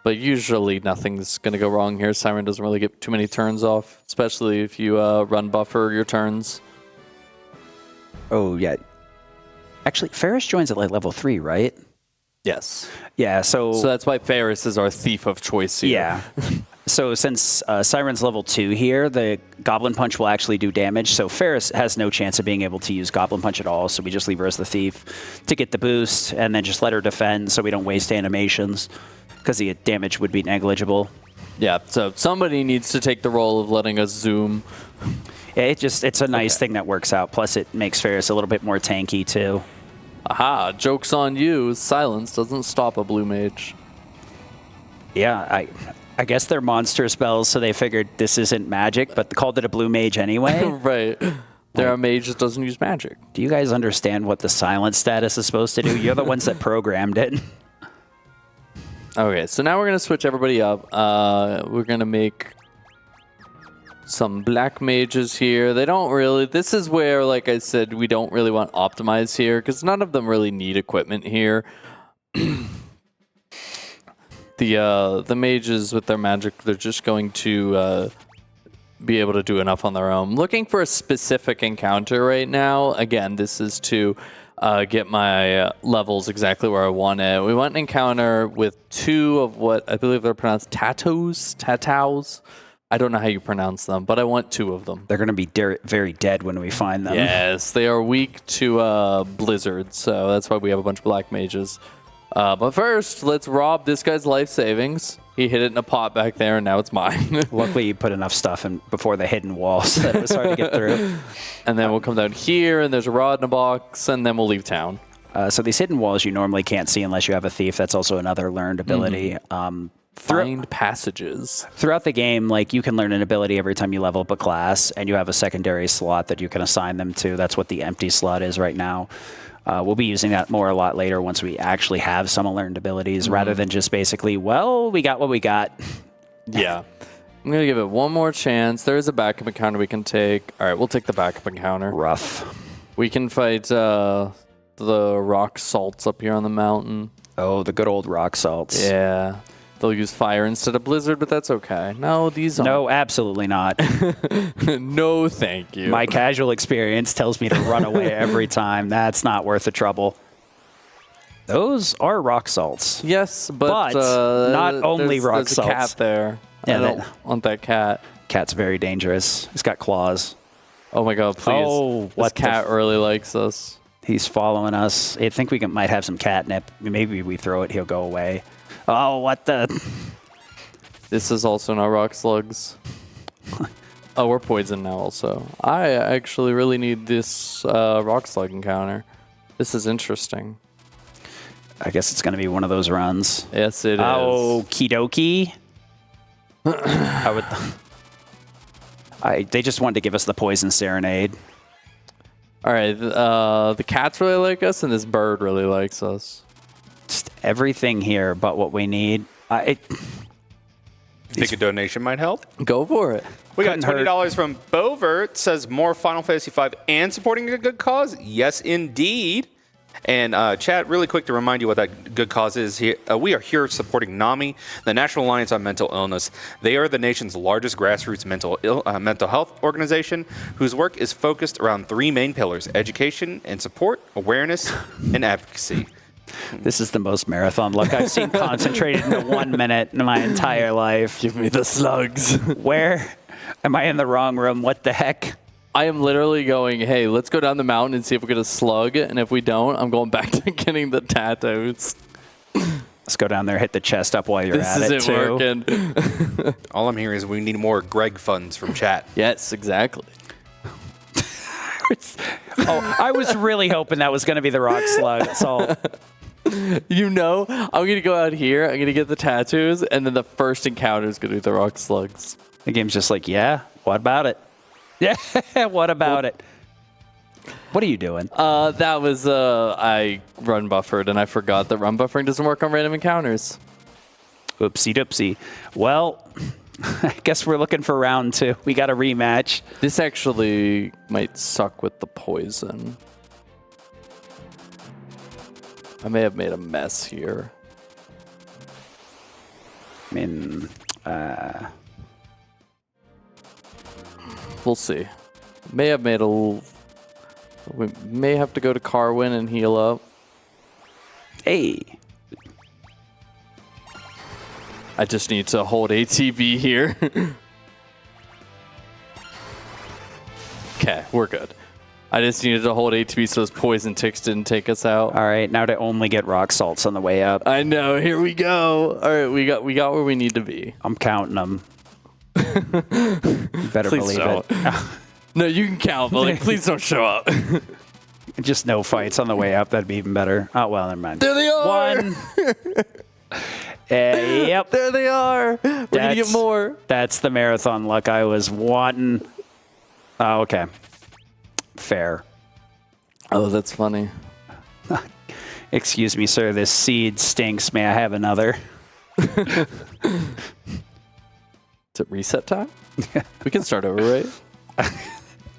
But usually nothing's going to go wrong here. Siren doesn't really get too many turns off, especially if you run buffer your turns. Oh, yeah. Actually, Ferris joins at like level 3, right? Yes. Yeah, so that's why Ferris is our thief of choice here. Yeah. So since Siren's level 2 here, the Goblin Punch will actually do damage. So Ferris has no chance of being able to use Goblin Punch at all. So we just leave her as the thief to get the boost and then just let her defend so we don't waste animations because the damage would be negligible. Yeah, so somebody needs to take the role of letting us zoom. Yeah, it's a nice thing that works out. Plus it makes Ferris a little bit more tanky too. Aha, joke's on you. Silence doesn't stop a blue mage. Yeah, I guess they're monster spells, so they figured this isn't magic, but they called it a blue mage anyway. Right. They're a mage that doesn't use magic. Do you guys understand what the silence status is supposed to do? You're the ones that programmed it. Okay, so now we're going to switch everybody up. We're going to make some black mages here. They don't really... This is where, like I said, we don't really want optimize here, because none of them really need equipment here. The mages with their magic, they're just going to be able to do enough on their own. Looking for a specific encounter right now. Again, this is to get my levels exactly where I want it. We want an encounter with 2 of what I believe they're pronounced tataus. I don't know how you pronounce them, but I want 2 of them. They're going to be very dead when we find them. Yes, they are weak to blizzard, so that's why we have a bunch of black mages. But first, let's rob this guy's life savings. He hid it in a pot back there, and now it's mine. Luckily, you put enough stuff in before the hidden wall, so that it was hard to get through. And then we'll come down here, and there's a rod in a box, and then we'll leave town. So these hidden walls you normally can't see unless you have a thief. That's also another learned ability. Find passages. Throughout the game, like you can learn an ability every time you level up a class, and you have a secondary slot that you can assign them to. That's what the empty slot is right now. We'll be using that more a lot later once we actually have some learned abilities, rather than just basically, well, we got what we got. Yeah. I'm going to give it one more chance. There is a backup encounter we can take. All right, we'll take the backup encounter. Rough. We can fight the rock salts up here on the mountain. Oh, the good old rock salts. Yeah. They'll use fire instead of blizzard, but that's okay. No, these aren't. No, absolutely not. No, thank you. My casual experience tells me to run away every time. That's not worth the trouble. Those are rock salts. Yes, but not only rock there's salts. A cat there. Yeah, I don't want that cat. Cat's very dangerous. He's got claws. Oh my god, please. Oh, this cat really likes us. He's following us. I think we might have some catnip. Maybe we throw it, he'll go away. Oh, what the? This is also not rock slugs. Oh, we're poisoned now also. I actually really need this rock slug encounter. This is interesting. I guess it's going to be one of those runs. Yes, it is. Okie dokie. They just wanted to give us the poison serenade. All right, the cats really like us, and this bird really likes us. Just everything here but what we need. Think a donation might help? Go for it. We got $20 from Bovert. Says more Final Fantasy V and supporting a good cause. Yes, indeed. And chat, really quick to remind you what that good cause is. Here, we are here supporting NAMI, the National Alliance on Mental Illness. They are the nation's largest grassroots mental health organization whose work is focused around 3 main pillars: education and support, awareness, and advocacy. This is the most marathon luck I've seen concentrated into 1 minute in my entire life. Give me the slugs. Where? Am I in the wrong room? What the heck? I am literally going, hey, let's go down the mountain and see if we get a slug. And if we don't, I'm going back to getting the tattoos. Let's go down there, hit the chest up while you're at it, This isn't working. All I'm hearing is we need more Greg funds from chat. Yes, exactly. I was really hoping that was going to be the rock slug. That's all. You know, I'm going to go out here, I'm going to get the tattoos, and then the first encounter is going to be the rock slugs. The game's just like, yeah, what about it? Yeah, what about it? What are you doing? That was, I run buffered, and I forgot that run buffering doesn't work on random encounters. Oopsie doopsie. Well, I guess we're looking for round 2. We got a rematch. This actually might suck with the poison. I may have made a mess here. I mean, We'll see. May have made a little... We may have to go to Carwin and heal up. hey. I just need to hold ATB here. Okay, we're good. I just needed to hold ATB so those poison ticks didn't take us out. All right, now to only get rock salts on the way up. I know. Here we go. All right, we got where we need to be. I'm counting them. You better Please believe don't. it. No, you can count, but like, please don't show up. Just no fights on the way up. That'd be even better. Oh, well, never mind. There they are. One. Yep. There they are. We're gonna get more. That's the marathon luck I was wanting. Oh, okay. Fair. Oh, that's funny. Excuse me, sir. This seed stinks. May I have another? Is it reset time? We can start over, right?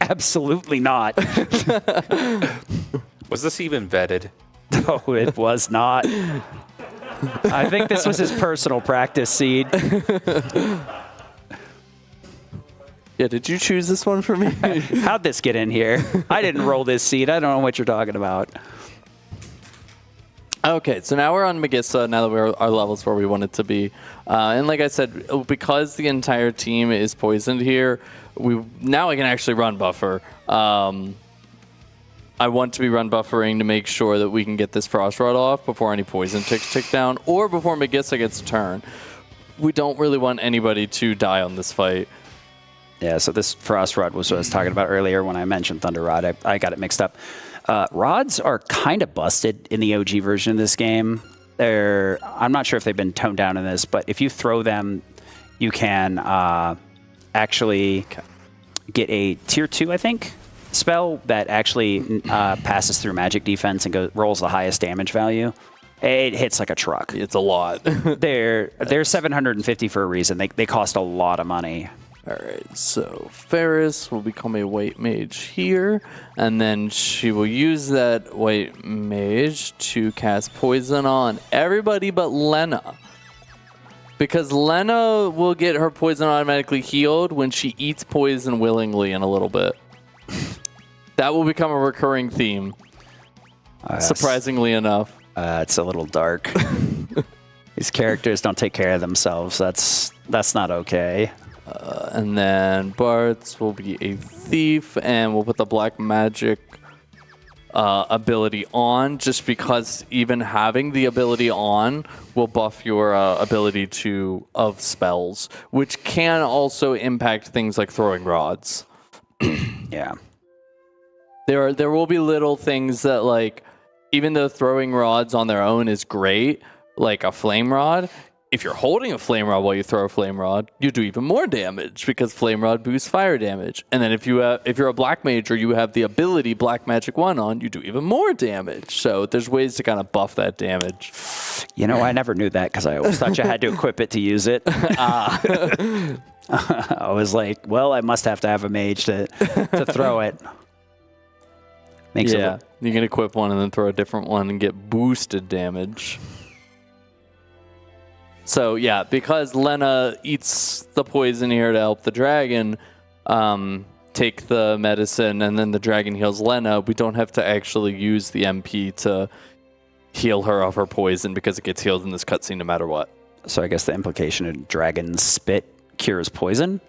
Absolutely not. Was this even vetted? No, it was not. I think this was his personal practice seed. Yeah, did you choose this one for me? How'd this get in here? I didn't roll this seed. I don't know what you're talking about. Okay, so now we're on Magissa, now that we're our levels where we want it to be. And like I said, because the entire team is poisoned here, now I can actually run buffer. I want to be run buffering to make sure that we can get this Frost Rod off before any poison ticks tick down, or before Magissa gets a turn. We don't really want anybody to die on this fight. Yeah, so this Frost Rod was what I was talking about earlier when I mentioned Thunder Rod. I got it mixed up. Rods are kind of busted in the OG version of this game. I'm not sure if they've been toned down in this, but if you throw them, you can actually get a tier 2, I think, spell that actually passes through magic defense and rolls the highest damage value. It hits like a truck. It's a lot. They're 750 for a reason. They cost a lot of money. All right, so Ferris will become a white mage here, and then she will use that white mage to cast poison on everybody but Lena. Because Lena will get her poison automatically healed when she eats poison willingly in a little bit. That will become a recurring theme, surprisingly enough. It's a little dark. These characters don't take care of themselves. That's not okay. And then Bart's will be a thief, and we'll put the black magic ability on, just because even having the ability on will buff your ability of spells, which can also impact things like throwing rods. Yeah. There will be little things that, like, even though throwing rods on their own is great, like a flame rod, if you're holding a flame rod while you throw a flame rod, you do even more damage because flame rod boosts fire damage. And then if you're a black mage or you have the ability Black Magic 1 on, you do even more damage. So there's ways to kind of buff that damage. You know, I never knew that because I always thought you had to equip it to use it. I was like, well, I must have to have a mage to throw it. Makes yeah, you can equip one and then throw a different one and get boosted damage. So yeah, because Lena eats the poison here to help the dragon take the medicine, and then the dragon heals Lena, we don't have to actually use the MP to heal her of her poison because it gets healed in this cutscene no matter what. So I guess the implication of dragon spit cures poison?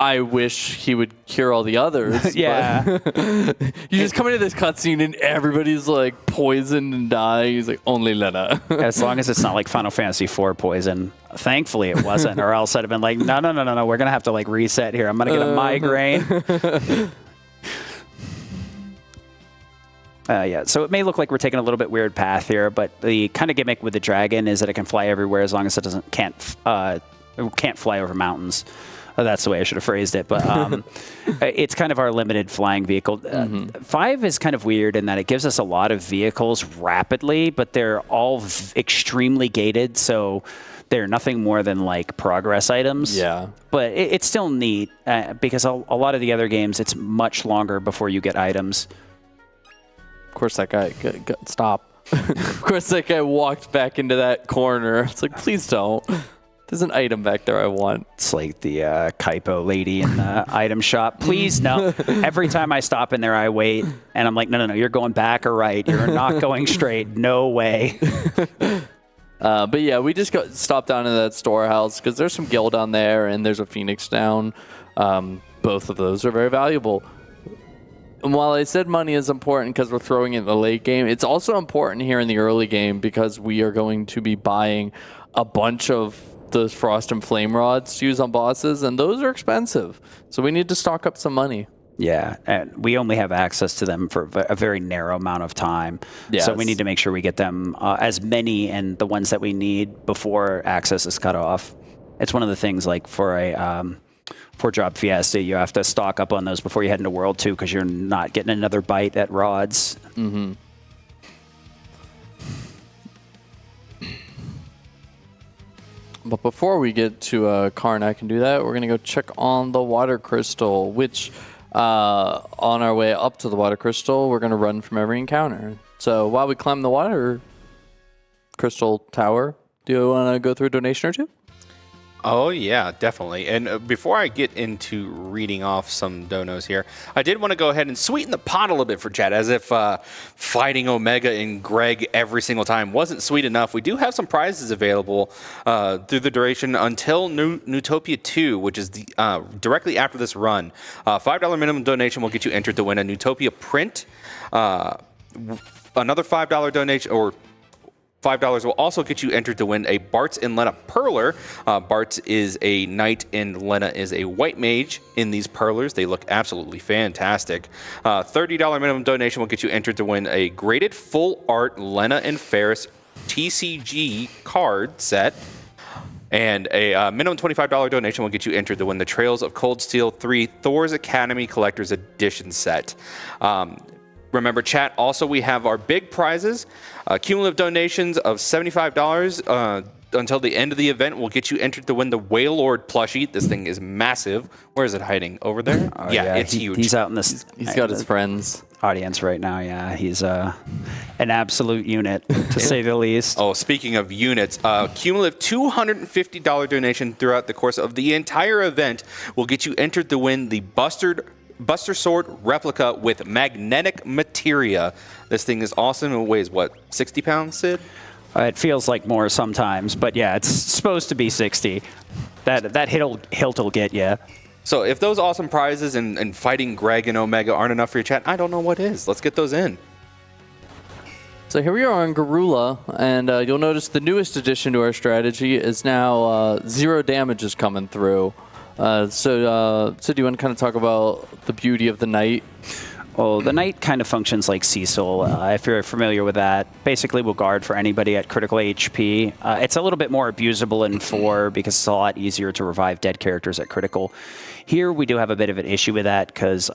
I wish he would cure all the others. Yeah. You just come into this cutscene and everybody's like poisoned and dying. He's like, only Lena. As long as it's not like Final Fantasy IV poison. Thankfully it wasn't, or else I'd have been like, no, we're going to have to like reset here. I'm going to get a migraine. Yeah, so it may look like we're taking a little bit weird path here, but the kind of gimmick with the dragon is that it can fly everywhere as long as it can't fly over mountains. That's the way I should have phrased it, but it's kind of our limited flying vehicle. 5 is kind of weird in that it gives us a lot of vehicles rapidly, but they're all extremely gated, so they're nothing more than like progress items. Yeah. But it's still neat because a lot of the other games, it's much longer before you get items. Of course, that guy, stop. Of course, that guy walked back into that corner. It's like, please don't. There's an item back there I want. It's like the Kaipo lady in the item shop. Please, no. Every time I stop in there, I wait, and I'm like, no, you're going back or right. You're not going straight. No way. But yeah, we just stopped down in that storehouse because there's some gil down there, and there's a phoenix down. Both of those are very valuable. And while I said money is important because we're throwing it in the late game, it's also important here in the early game because we are going to be buying a bunch of those frost and flame rods to use on bosses, and those are expensive. So we need to stock up some money. Yeah, and we only have access to them for a very narrow amount of time. Yes. So we need to make sure we get them as many and the ones that we need before access is cut off. It's one of the things like for a four-drop Fiesta, you have to stock up on those before you head into World 2 because you're not getting another bite at rods. Mm-hmm. But before we get to Karnak and do that, we're going to go check on the water crystal, which on our way up to the water crystal, we're going to run from every encounter. So while we climb the water crystal tower, do you want to go through a donation or two? Oh, yeah, definitely. And before I get into reading off some donos here, I did want to go ahead and sweeten the pot a little bit for chat, as if fighting Omega and Greg every single time wasn't sweet enough. We do have some prizes available through the duration until Newtopia 2, which is directly after this run. $5 minimum donation will get you entered to win a Newtopia print. Another $5 donation, or $5 will also get you entered to win a Bartz and Lena Perler. Bartz is a knight and Lena is a white mage in these Perlers. They look absolutely fantastic. $30 minimum donation will get you entered to win a graded full art Lena and Ferris TCG card set. And a minimum $25 donation will get you entered to win the Trails of Cold Steel 3 Thor's Academy Collector's Edition set. Remember, chat, also we have our big prizes. Cumulative donations of $75 until the end of the event will get you entered to win the Wailord plushie. This thing is massive. Where is it hiding? Over there? Yeah, it's huge. He's out in this. He's got his friends. Audience right now, yeah. He's an absolute unit, to say the least. Oh, speaking of units, cumulative $250 donation throughout the course of the entire event will get you entered to win the Buster Sword replica with magnetic materia. This thing is awesome. It weighs, what, 60 pounds, Sid? It feels like more sometimes, but yeah, it's supposed to be 60. That hilt will get you. So if those awesome prizes and fighting Greg and Omega aren't enough for your chat, I don't know what is. Let's get those in. So here we are on Garula, and you'll notice the newest addition to our strategy is now 0 damage is coming through. So do you want to kind of talk about the beauty of the Knight? Well, the Knight kind of functions like Cecil, if you're familiar with that. Basically, will guard for anybody at critical HP. It's a little bit more abusable in 4 because it's a lot easier to revive dead characters at critical. Here, we do have a bit of an issue with that because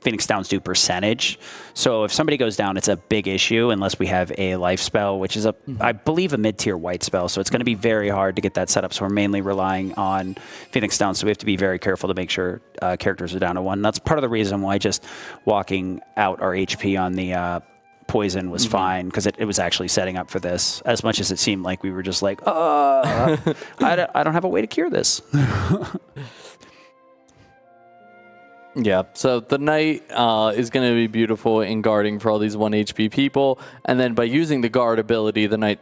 Phoenix Downs do percentage. So if somebody goes down, it's a big issue unless we have a life spell, which is, I believe, a mid-tier white spell. So it's going to be very hard to get that set up. So we're mainly relying on Phoenix Downs. So we have to be very careful to make sure characters are down to 1. That's part of the reason why just walking out our HP on the poison was fine, because it was actually setting up for this, as much as it seemed like we were just like, I don't have a way to cure this. Yeah, so the Knight is going to be beautiful in guarding for all these 1 HP people, and then by using the guard ability, the Knight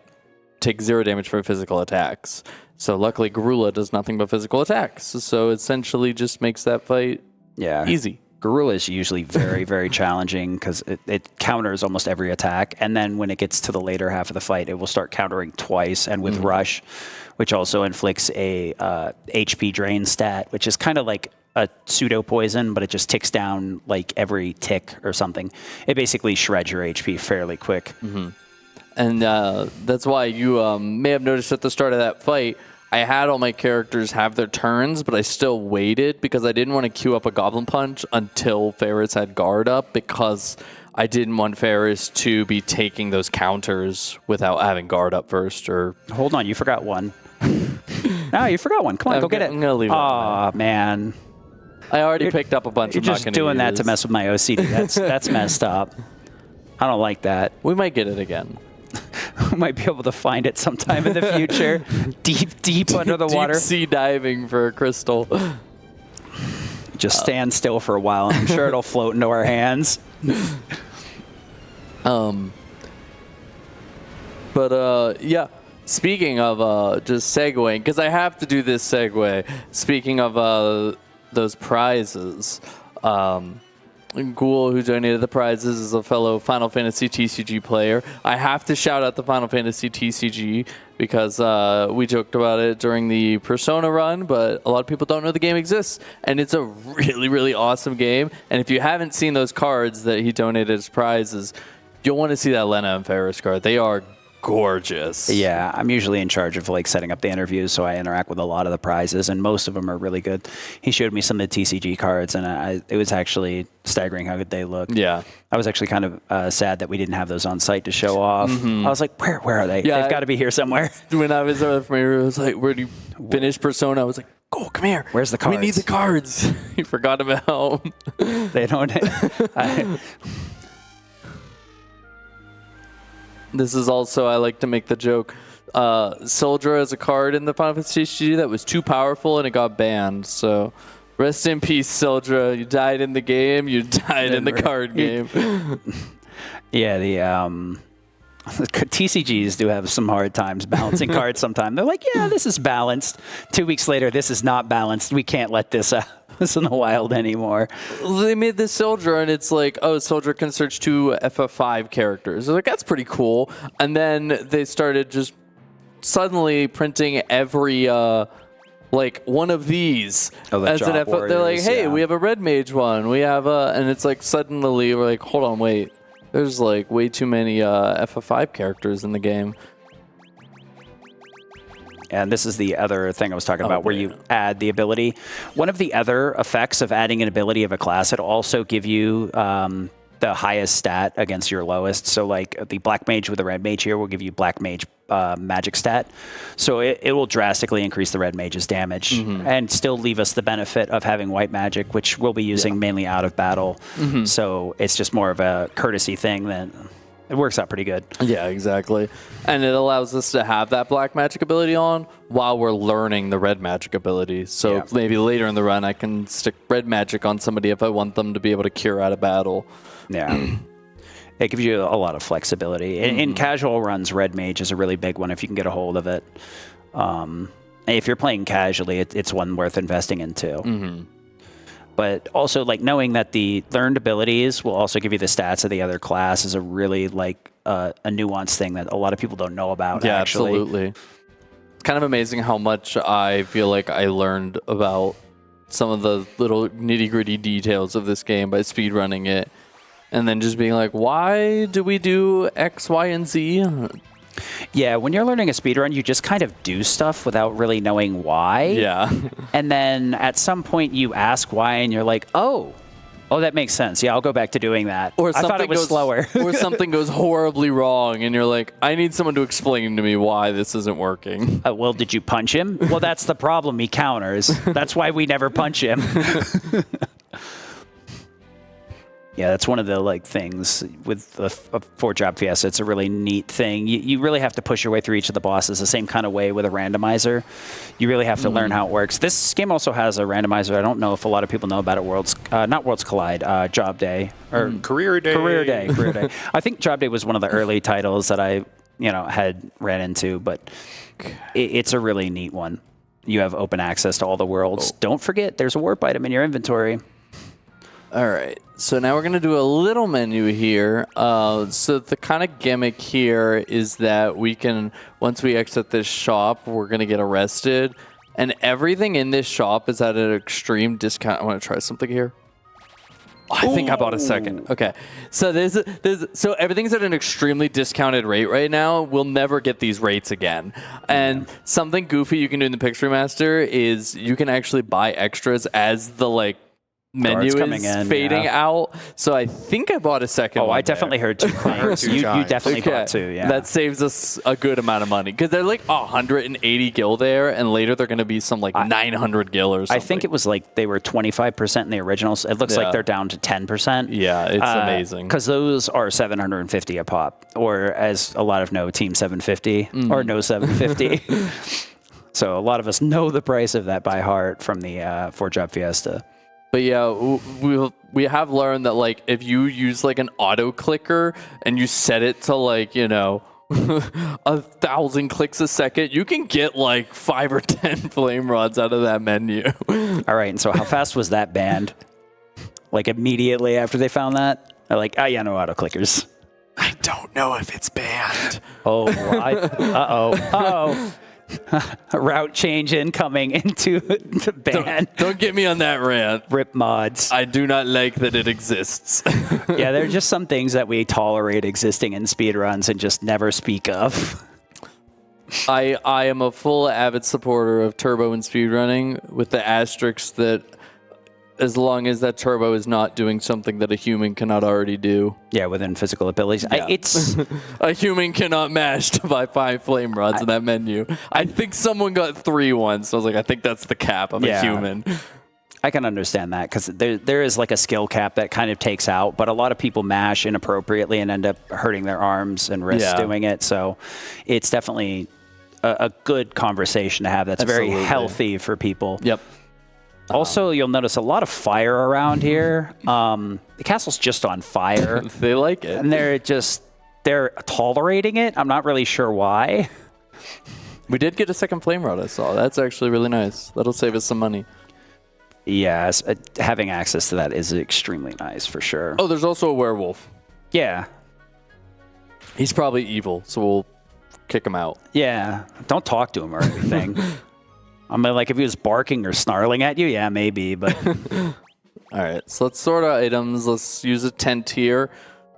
takes 0 damage for physical attacks. So luckily, Garula does nothing but physical attacks, so essentially just makes that fight easy. Garula is usually very, very challenging because it counters almost every attack, and then when it gets to the later half of the fight, it will start countering twice, and with Rush, which also inflicts a HP drain stat, which is kind of like a pseudo poison, but it just ticks down like every tick or something. It basically shreds your HP fairly quick. And that's why you may have noticed at the start of that fight, I had all my characters have their turns, but I still waited because I didn't want to queue up a Goblin Punch until Ferris had guard up, because I didn't want Ferris to be taking those counters without having guard up first. Or hold on, you forgot one. No, you forgot one. Come on, go get it. I'm gonna leave it. Oh man, I already picked up a bunch. You're just doing that to mess with my OCD. That's messed up. I don't like that. We might get it again. We might be able to find it sometime in the future, deep under the water. Deep sea diving for a crystal. Just stand still for a while, and I'm sure it'll float into our hands. Yeah. Speaking of just segueing, because I have to do this segue. Speaking of those prizes, Ghoul, who donated the prizes, is a fellow Final Fantasy TCG player. I have to shout out the Final Fantasy TCG because we joked about it during the Persona run, but a lot of people don't know the game exists. And it's a really, really awesome game. And if you haven't seen those cards that he donated as prizes, you'll want to see that Lena and Ferris card. They are gorgeous. Yeah, I'm usually in charge of like setting up the interviews, so I interact with a lot of the prizes, and most of them are really good. He showed me some of the TCG cards, and it was actually staggering how good they look. Yeah. I was actually kind of sad that we didn't have those on site to show off. I was like, where are they? Yeah, They've got to be here somewhere. When I was over from here, I was like, where do you finish Persona? I was like, go, come here. Where's the cards? We need the cards. He forgot about They don't. This is also, I like to make the joke, Soldier has a card in the Final Fantasy TCG that was too powerful and it got banned. So rest in peace, Soldier. You died in the game. You died in the card game. Yeah, the TCGs do have some hard times balancing cards sometimes. They're like, yeah, this is balanced. 2 weeks later, this is not balanced. We can't let this this in the wild anymore. They made this Soldier, and it's like, oh, Soldier can search 2 FF5 characters. They're like, that's pretty cool. And then they started just suddenly printing every like one of these as an FF. They're like, hey, we have a Red Mage one. We have and it's like suddenly we're like, hold on, wait. There's like way too many FF5 characters in the game. And this is the other thing I was talking about, where you add the ability. One of the other effects of adding an ability of a class, it'll also give you the highest stat against your lowest. So like the Black Mage with the Red Mage here will give you Black Mage magic stat. So it will drastically increase the Red Mage's damage and still leave us the benefit of having White Magic, which we'll be using mainly out of battle. So it's just more of a courtesy thing than... It works out pretty good. Yeah, exactly. And it allows us to have that Black Magic ability on while we're learning the Red Magic ability. So maybe later in the run, I can stick Red Magic on somebody if I want them to be able to cure out of battle. Yeah. It gives you a lot of flexibility. In casual runs, Red Mage is a really big one if you can get a hold of it. If you're playing casually, it's one worth investing in too. But also, like, knowing that the learned abilities will also give you the stats of the other class is a really, like, a nuanced thing that a lot of people don't know about, yeah, actually. Absolutely. It's kind of amazing how much I feel like I learned about some of the little nitty-gritty details of this game by speedrunning it. And then just being like, why do we do X, Y, and Z? Yeah, when you're learning a speedrun, you just kind of do stuff without really knowing why. Yeah. And then at some point you ask why, and you're like, oh, that makes sense. Yeah, I'll go back to doing that. Or I thought it was slower. Or something goes horribly wrong, and you're like, I need someone to explain to me why this isn't working. Well, did you punch him? Well, that's the problem. He counters. That's why we never punch him. Yeah, that's one of the like things with the 4-Job Fiesta. It's a really neat thing. You really have to push your way through each of the bosses the same kind of way with a randomizer. You really have to learn how it works. This game also has a randomizer. I don't know if a lot of people know about it. Not Worlds Collide, Job Day. Or Career Day. Career Day. I think Job Day was one of the early titles that I had ran into, but it's a really neat one. You have open access to all the worlds. Don't forget, there's a warp item in your inventory. All right, so now we're going to do a little menu here. So the kind of gimmick here is that we can, once we exit this shop, we're going to get arrested. And everything in this shop is at an extreme discount. I want to try something here. I think I bought a second. Okay, so so everything's at an extremely discounted rate right now. We'll never get these rates again. And something goofy you can do in the Pixel Remaster is you can actually buy extras as the menu is coming in, fading yeah. out. So I think I bought a second Oh, one I definitely there. heard 2 claims. you definitely bought 2, yeah. That saves us a good amount of money because they're like 180 gil there, and later they're going to be some like 900 gil or something. I think it was like they were 25% in the originals. It looks like they're down to 10%. Yeah, it's amazing. Because those are 750 a pop, or as a lot of know, Team 750 or no 750. So a lot of us know the price of that by heart from the Ford Job Fiesta. But yeah, we have learned that like if you use like an auto clicker and you set it to like 1,000 clicks a second, you can get like 5 or 10 flame rods out of that menu. All right, and so how fast was that banned? Like immediately after they found that, they're like, oh yeah, no auto clickers. I don't know if it's banned. Oh, uh-oh. A route change incoming into the ban. Don't get me on that rant. Rip mods. I do not like that it exists. Yeah, there are just some things that we tolerate existing in speedruns and just never speak of. I am a full avid supporter of turbo and speedrunning with the asterisk that as long as that turbo is not doing something that a human cannot already do. Yeah, within physical abilities. Yeah. It's a human cannot mash to buy 5 flame rods in that menu. I think someone got 3 once. So I was like, I think that's the cap of a human. I can understand that because there is like a skill cap that kind of takes out, but a lot of people mash inappropriately and end up hurting their arms and wrists doing it. So it's definitely a good conversation to have. That's very healthy for people. Yep. Also, you'll notice a lot of fire around here. The castle's just on fire. They like it. And they're tolerating it. I'm not really sure why. We did get a second flame rod, I saw. That's actually really nice. That'll save us some money. Yes, having access to that is extremely nice for sure. Oh, there's also a werewolf. Yeah. He's probably evil, so we'll kick him out. Yeah. Don't talk to him or anything. I mean, like, if he was barking or snarling at you, yeah, maybe, but... All right, so let's sort our items. Let's use a tent here.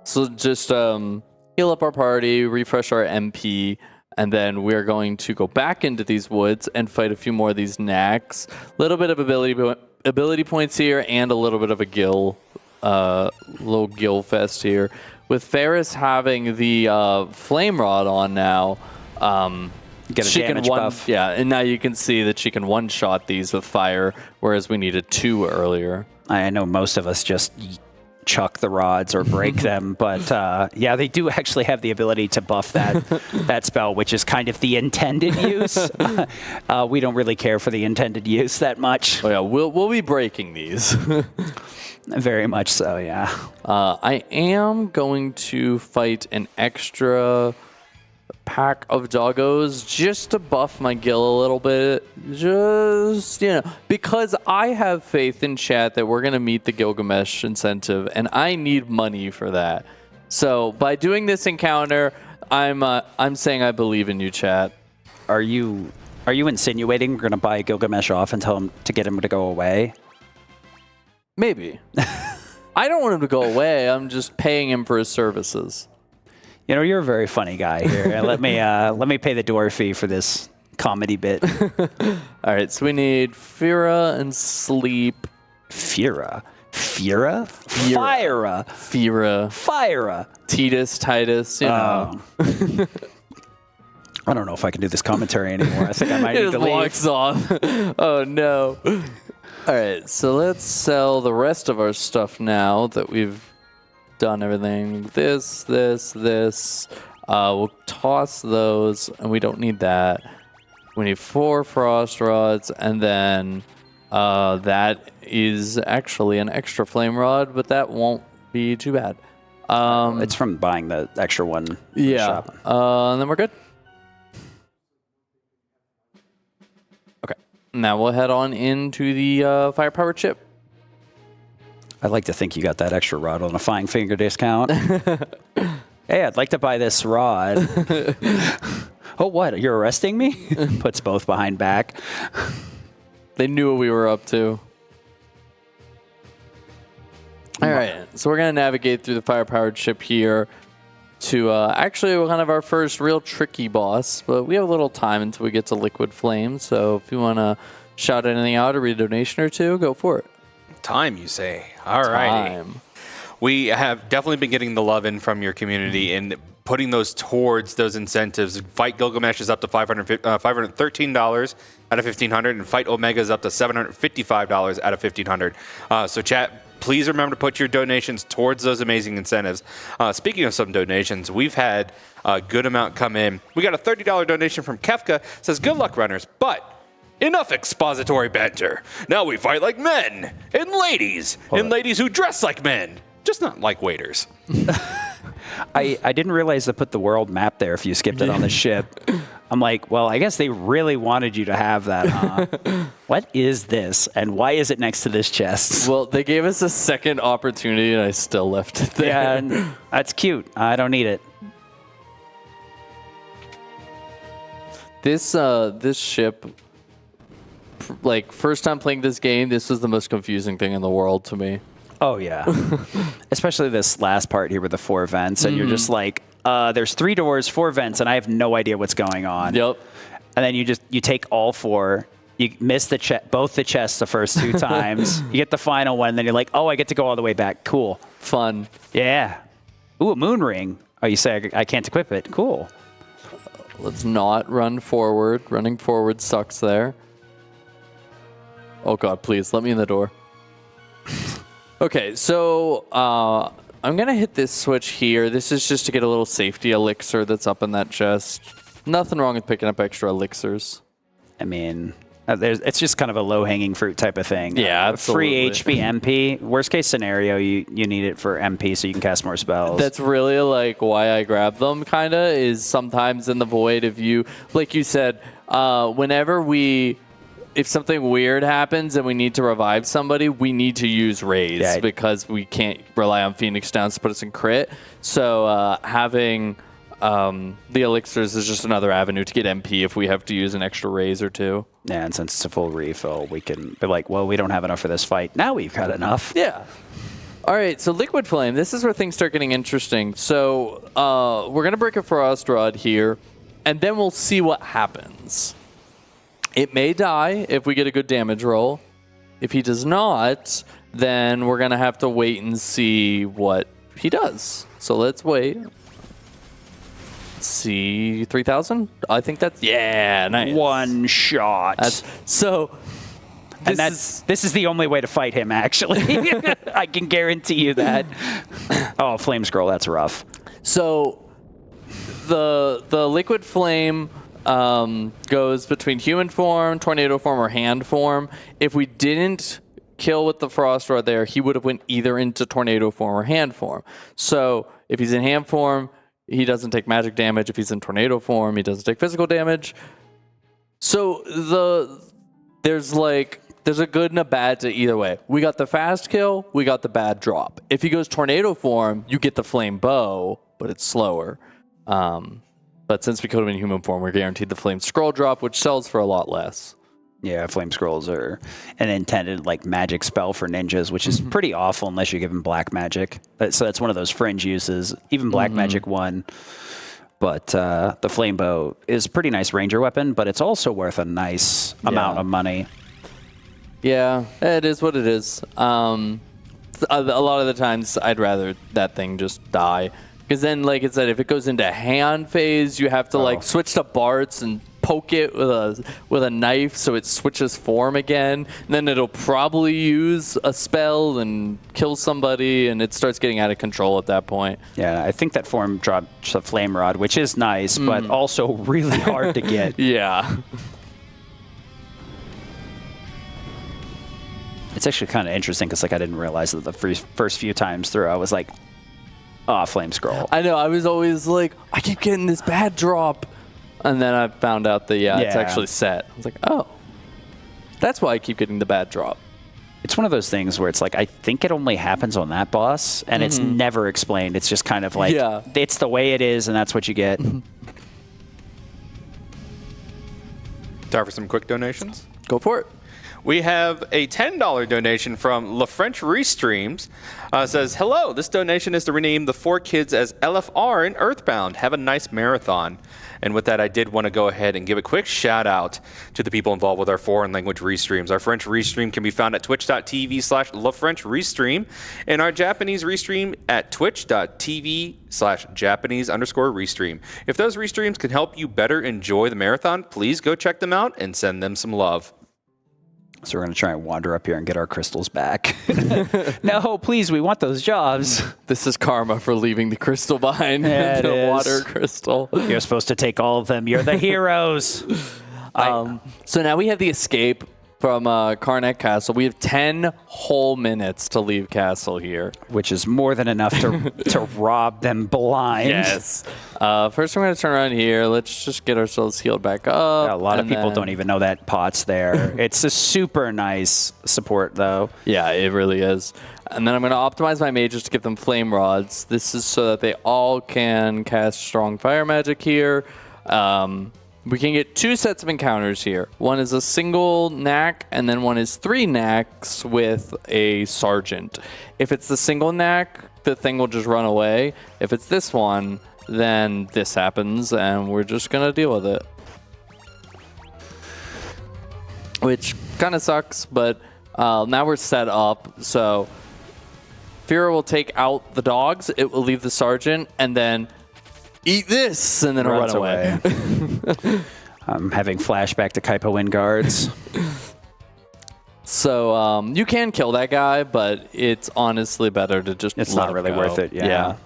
So just heal up our party, refresh our MP, and then we're going to go back into these woods and fight a few more of these knacks. A little bit of ability points here and a little bit of a little gill fest here. With Ferris having the flame rod on now... Get a damage buff. Yeah, and now you can see that she can one-shot these with fire, whereas we needed 2 earlier. I know most of us just chuck the rods or break them, but yeah, they do actually have the ability to buff that spell, which is kind of the intended use. We don't really care for the intended use that much. Oh yeah, we'll be breaking these. Very much so, yeah. I am going to fight an extra pack of doggos just to buff my gill a little bit, just because I have faith in chat that we're gonna meet the Gilgamesh incentive and I need money for that. So by doing this encounter, I'm saying I believe in you, chat. Are you insinuating we're gonna buy Gilgamesh off and tell him to get him to go away? Maybe. I don't want him to go away. I'm just paying him for his services. You know, you're a very funny guy here. Let me pay the door fee for this comedy bit. All right, so we need Fira and Sleep. Fira? Fira? Titus, you know. I don't know if I can do this commentary anymore. I think I might need to leave. It walks off. Oh, no. All right, so let's sell the rest of our stuff now that we've done everything. This. We'll toss those, and we don't need that. We need 4 frost rods, and then that is actually an extra flame rod, but that won't be too bad. It's from buying the extra one. Yeah, and then we're good. Okay, now we'll head on into the firepower chip. I'd like to think you got that extra rod on a fine finger discount. Hey, I'd like to buy this rod. Oh, what? You're arresting me? Puts both behind back. They knew what we were up to. All right, so we're going to navigate through the fire-powered ship here to actually kind of our first real tricky boss, but we have a little time until we get to Liquid Flame, so if you want to shout anything out or read a donation or two, go for it. time, you say. All righty. We have definitely been getting the love in from your community and putting those towards those incentives. Fight Gilgamesh is up to $513 out of $1,500, and Fight Omega is up to $755 out of $1,500. So chat, please remember to put your donations towards those amazing incentives. Speaking of some donations, we've had a good amount come in. We got a $30 donation from Kefka. Says, good luck, runners, but enough expository banter. Now we fight like men and ladies, and ladies who dress like men, just not like waiters. I didn't realize they put the world map there if you skipped it on the ship. I'm like, well, I guess they really wanted you to have that, huh? What is this, and why is it next to this chest? Well, they gave us a second opportunity, and I still left it there. Yeah, and that's cute. I don't need it. This ship, like, first time playing this game, this was the most confusing thing in the world to me. Oh, yeah. Especially this last part here with the 4 vents, and you're just like, there's 3 doors, 4 vents, and I have no idea what's going on. Yep. And then you take all 4. You miss both the chests the first 2 times. You get the final one, and then you're like, oh, I get to go all the way back. Cool. Fun. Yeah. Ooh, a moon ring. Oh, you say I can't equip it. Cool. Let's not run forward. Running forward sucks there. Oh, God, please, let me in the door. Okay, so I'm going to hit this switch here. This is just to get a little safety elixir that's up in that chest. Nothing wrong with picking up extra elixirs. I mean, it's just kind of a low-hanging fruit type of thing. Yeah, absolutely. Free HP, MP. Worst case scenario, you need it for MP so you can cast more spells. That's really like why I grab them, kind of, is sometimes in the void if you, like you said, if something weird happens and we need to revive somebody, we need to use Raise because we can't rely on Phoenix Downs to put us in crit. So having the elixirs is just another avenue to get MP if we have to use an extra Raise or 2. Yeah, and since it's a full refill, we can be like, well, we don't have enough for this fight. Now we've got enough. Yeah. All right, so Liquid Flame, this is where things start getting interesting. So we're going to break a Frost Rod here, and then we'll see what happens. It may die if we get a good damage roll. If he does not, then we're going to have to wait and see what he does. So let's wait. See, 3,000? I think that's, yeah, nice. One shot. This is the only way to fight him, actually. I can guarantee you that. Oh, Flame Scroll, that's rough. So the Liquid Flame goes between human form, tornado form, or hand form. If we didn't kill with the Frost Rod there, he would have went either into tornado form or hand form. So if he's in hand form, he doesn't take magic damage. If he's in tornado form, he doesn't take physical damage. So there's a good and a bad to either way. We got the fast kill, we got the bad drop. If he goes tornado form, you get the flame bow, but it's slower. But since we killed him in human form, we're guaranteed the flame scroll drop, which sells for a lot less. Yeah, Flame Scrolls are an intended magic spell for ninjas, which is pretty awful unless you give them black magic. So that's one of those fringe uses. Even black magic won. But the flame bow is a pretty nice ranger weapon, but it's also worth a nice amount of money. Yeah, it is what it is. A lot of the times, I'd rather that thing just die. Because then, like I said, if it goes into hand phase, you have to switch to Bart's and poke it with a knife so it switches form again. And then it'll probably use a spell and kill somebody, and it starts getting out of control at that point. Yeah, I think that form drops a Flame Rod, which is nice, but also really hard to get. Yeah. It's actually kind of interesting because I didn't realize that the first few times through, I was like, oh, Flame Scroll. I know. I was always like, I keep getting this bad drop. And then I found out that, it's actually set. I was like, oh, that's why I keep getting the bad drop. It's one of those things where it's like, I think it only happens on that boss, and it's never explained. It's just kind of like, it's the way it is, and that's what you get. Time for some quick donations? Go for it. We have a $10 donation from La French Restreams. Says, hello, this donation is to rename the 4 kids as LFR in Earthbound. Have a nice marathon. And with that, I did want to go ahead and give a quick shout out to the people involved with our foreign language restreams. Our French restream can be found at twitch.tv/LaFrenchRestream and our Japanese restream at twitch.tv/Japanese_restream. If those restreams can help you better enjoy the marathon, please go check them out and send them some love. So we're going to try and wander up here and get our crystals back. No, please, we want those jobs. This is karma for leaving the crystal behind. Yeah, The water crystal. You're supposed to take all of them. You're the heroes. So now we have the escape from Karnak Castle. We have 10 whole minutes to leave Castle here. Which is more than enough to rob them blind. Yes. First, I'm going to turn around here. Let's just get ourselves healed back up. Yeah, a lot of people don't even know that pot's there. It's a super nice support, though. Yeah, it really is. And then I'm going to optimize my mages to give them flame rods. This is so that they all can cast strong fire magic here. We can get 2 sets of encounters here. One is a single knack, and then one is 3 knacks with a sergeant. If it's the single knack, the thing will just run away. If it's this one, then this happens, and we're just going to deal with it. Which kind of sucks, but now we're set up. So Fira will take out the dogs, it will leave the sergeant, and then eat this, and then it'll run away. I'm having flashback to Kaipa Wind Guards. So you can kill that guy, but it's honestly better to just It's let not really him worth go. it, yeah.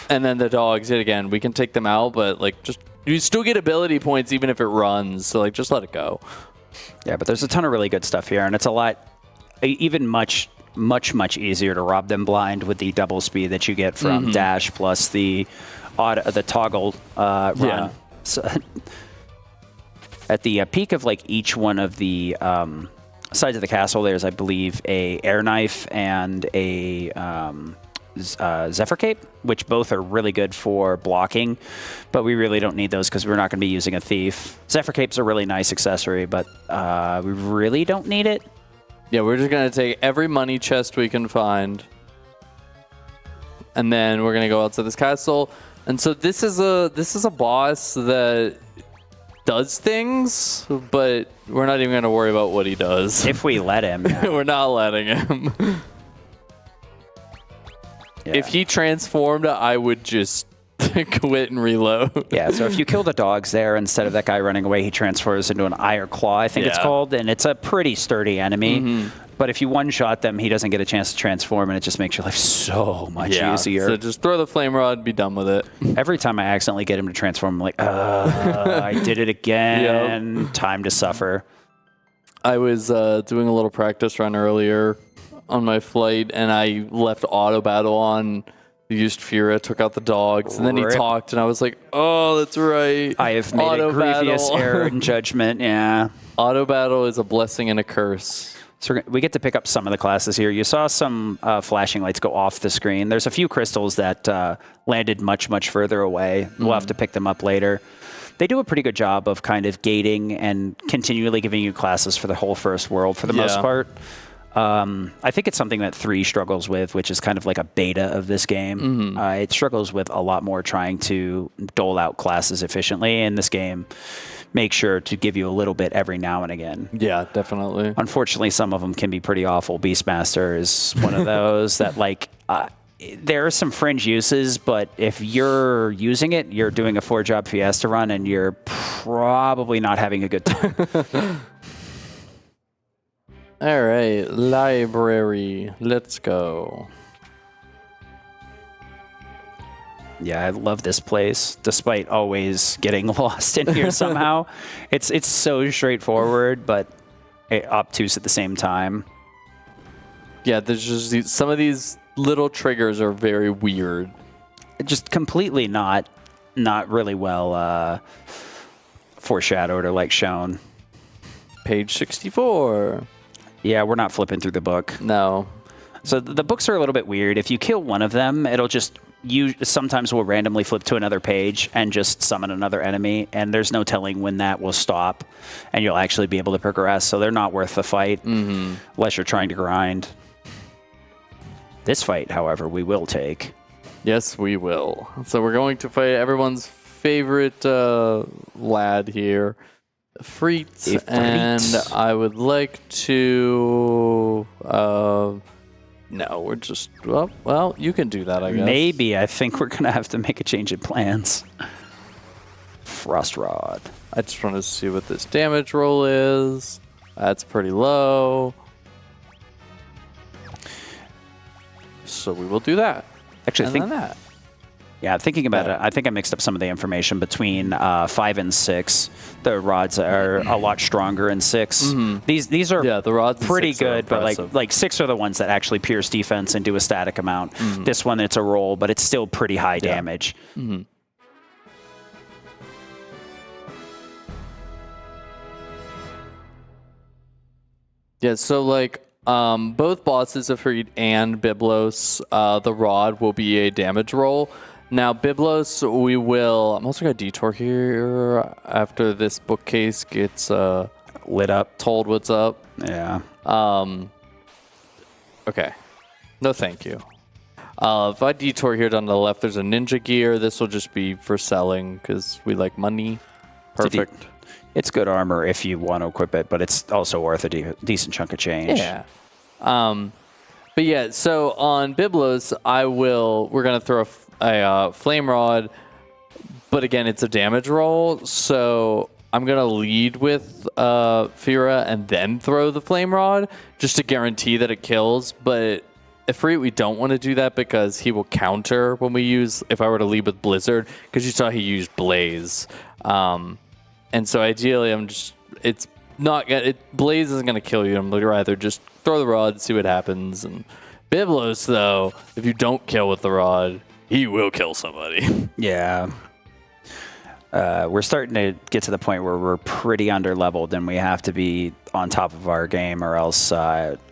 And then the dogs, again, we can take them out, but like just you still get ability points even if it runs. So like just let it go. Yeah, but there's a ton of really good stuff here, and it's a lot, even much easier to rob them blind with the double speed that you get from dash plus the toggle run. Yeah. So, at the peak of like each one of the sides of the castle, there's, I believe, a air knife and a Zephyr Cape, which both are really good for blocking, but we really don't need those because we're not going to be using a thief. Zephyr Cape's a really nice accessory, but we really don't need it. Yeah, we're just going to take every money chest we can find. And then we're going to go outside this castle. And so this is a boss that does things, but we're not even going to worry about what he does. If we let him. Yeah. We're not letting him. Yeah. If he transformed, I would just quit and reload. Yeah, so if you kill the dogs there, instead of that guy running away, he transfers into an eye or claw, I think it's called, and it's a pretty sturdy enemy. But if you one-shot them, he doesn't get a chance to transform, and it just makes your life so much easier. So just throw the flame rod and be done with it. Every time I accidentally get him to transform, I'm like, I did it again. Yep. Time to suffer. I was doing a little practice run earlier on my flight, and I left auto battle on. Used Fira, took out the dogs, and then he talked, and I was like, oh, that's right. I have made a grievous error in judgment, yeah. Auto battle is a blessing and a curse. So we get to pick up some of the classes here. You saw some flashing lights go off the screen. There's a few crystals that landed much further away. We'll have to pick them up later. They do a pretty good job of kind of gating and continually giving you classes for the whole first world for the most part. I think it's something that 3 struggles with, which is kind of like a beta of this game. It struggles with a lot more trying to dole out classes efficiently, and this game makes sure to give you a little bit every now and again. Yeah, definitely. Unfortunately, some of them can be pretty awful. Beastmaster is one of those that, like, there are some fringe uses, but if you're using it, you're doing a 4-job Fiesta run, and you're probably not having a good time. All right, library. Let's go. Yeah, I love this place, despite always getting lost in here somehow. It's so straightforward, but obtuse at the same time. Yeah, there's just some of these little triggers are very weird. Just completely not really well foreshadowed or like shown. Page 64. Yeah, we're not flipping through the book. No. So the books are a little bit weird. If you kill one of them, it'll just you sometimes will randomly flip to another page and just summon another enemy, and there's no telling when that will stop, and you'll actually be able to progress. So they're not worth the fight unless you're trying to grind. This fight, however, we will take. Yes, we will. So we're going to fight everyone's favorite lad here, Freet, and I would like to. No, we're just well. You can do that, I guess. Maybe I think we're gonna have to make a change in plans. Frost Rod. I just want to see what this damage roll is. That's pretty low. So we will do that. Actually, I think that. Yeah, thinking about it, I think I mixed up some of the information between 5 and 6. The rods are a lot stronger in 6. These are the rods pretty good, but like 6 are the ones that actually pierce defense and do a static amount. This one, it's a roll, but it's still pretty high damage. Yeah, so like both bosses, Ifrit and Byblos, the rod will be a damage roll. Now, Byblos, we will... I'm also going to detour here after this bookcase gets lit up. Told what's up. Yeah. Okay. No, thank you. If I detour here down to the left, there's a ninja gear. This will just be for selling because we like money. Perfect. It's good armor if you want to equip it, but it's also worth a decent chunk of change. Yeah. But yeah, so on Byblos, we're going to throw a flame rod, but again, it's a damage roll, so I'm going to lead with Fira and then throw the flame rod just to guarantee that it kills, but Ifrit, we don't want to do that because he will counter when we use, if I were to lead with Blizzard, because you saw he used Blaze. And so ideally, Blaze isn't going to kill you. I'm going to rather just throw the rod, see what happens. And Byblos, though, if you don't kill with the rod, he will kill somebody. Yeah. We're starting to get to the point where we're pretty under-leveled and we have to be on top of our game or else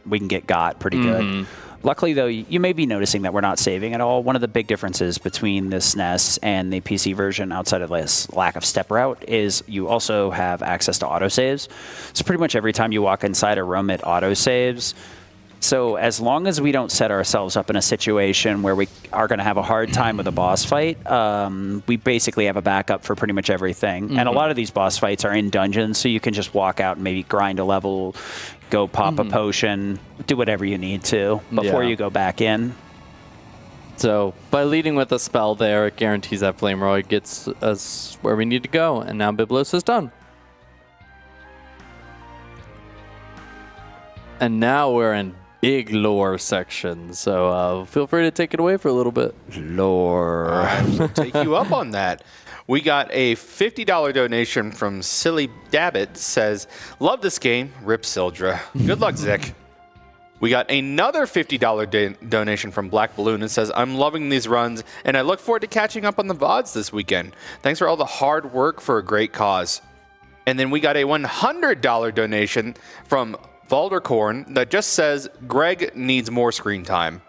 we can get got pretty good. Luckily, though, you may be noticing that we're not saving at all. One of the big differences between the SNES and the PC version, outside of this lack of step route, is you also have access to autosaves. So pretty much every time you walk inside a room, it autosaves. So as long as we don't set ourselves up in a situation where we are going to have a hard time with a boss fight, we basically have a backup for pretty much everything. And a lot of these boss fights are in dungeons, so you can just walk out and maybe grind a level, go pop a potion, do whatever you need to before you go back in. So by leading with a spell there, it guarantees that Flame Rod gets us where we need to go. And now Byblos is done. And now we're in big lore section, so feel free to take it away for a little bit. Lore. I will take you up on that. We got a $50 donation from Silly Dabbit. Says, love this game. Rip Sildra. Good luck, Zic. We got another $50 donation from Black Balloon. It says, I'm loving these runs, and I look forward to catching up on the VODs this weekend. Thanks for all the hard work for a great cause. And then we got a $100 donation from Valdercorn that just says Greg needs more screen time.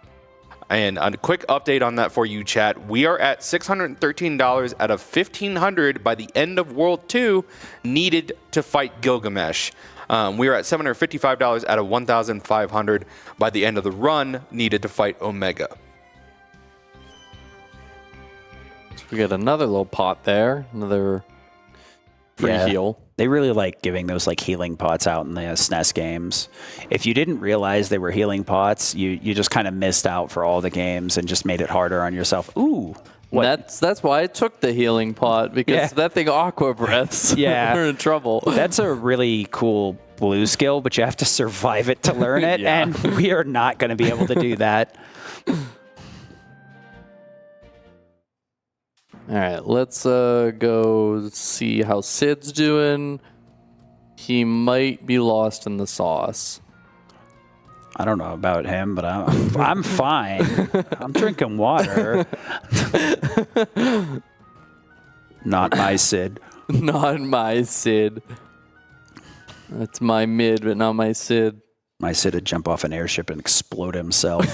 And a quick update on that for you, chat. We are at $613 out of $1,500 by the end of World 2 needed to fight Gilgamesh. We are at $755 out of $1,500 by the end of the run needed to fight Omega. So we got another little pot there, another free heal. They really like giving those like healing pots out in the SNES games. If you didn't realize they were healing pots, you just kind of missed out for all the games and just made it harder on yourself. Ooh. What? That's why I took the healing pot, because that thing aqua breaths. We're in trouble. That's a really cool blue skill, but you have to survive it to learn it, and we are not going to be able to do that. All right, let's go see how Sid's doing. He might be lost in the sauce. I don't know about him, but I'm fine. I'm drinking water. Not my Sid. Not my Sid. That's my mid, but not my Sid. My Sid would jump off an airship and explode himself.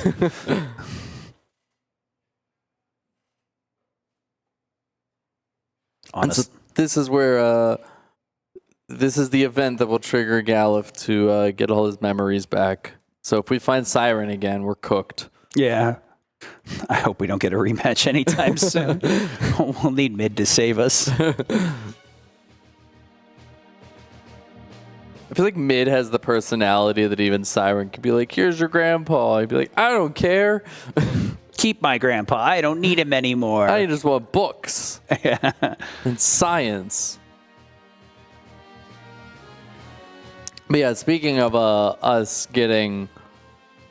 honest. So this is where this is the event that will trigger Galif to get all his memories back. So if we find Siren again, we're cooked. Yeah. I hope we don't get a rematch anytime soon. We'll need mid to save us. I feel like mid has the personality that even Siren could be like, here's your grandpa. He'd be like, I don't care. Keep my grandpa. I don't need him anymore. I just want books and science. But yeah, speaking of us getting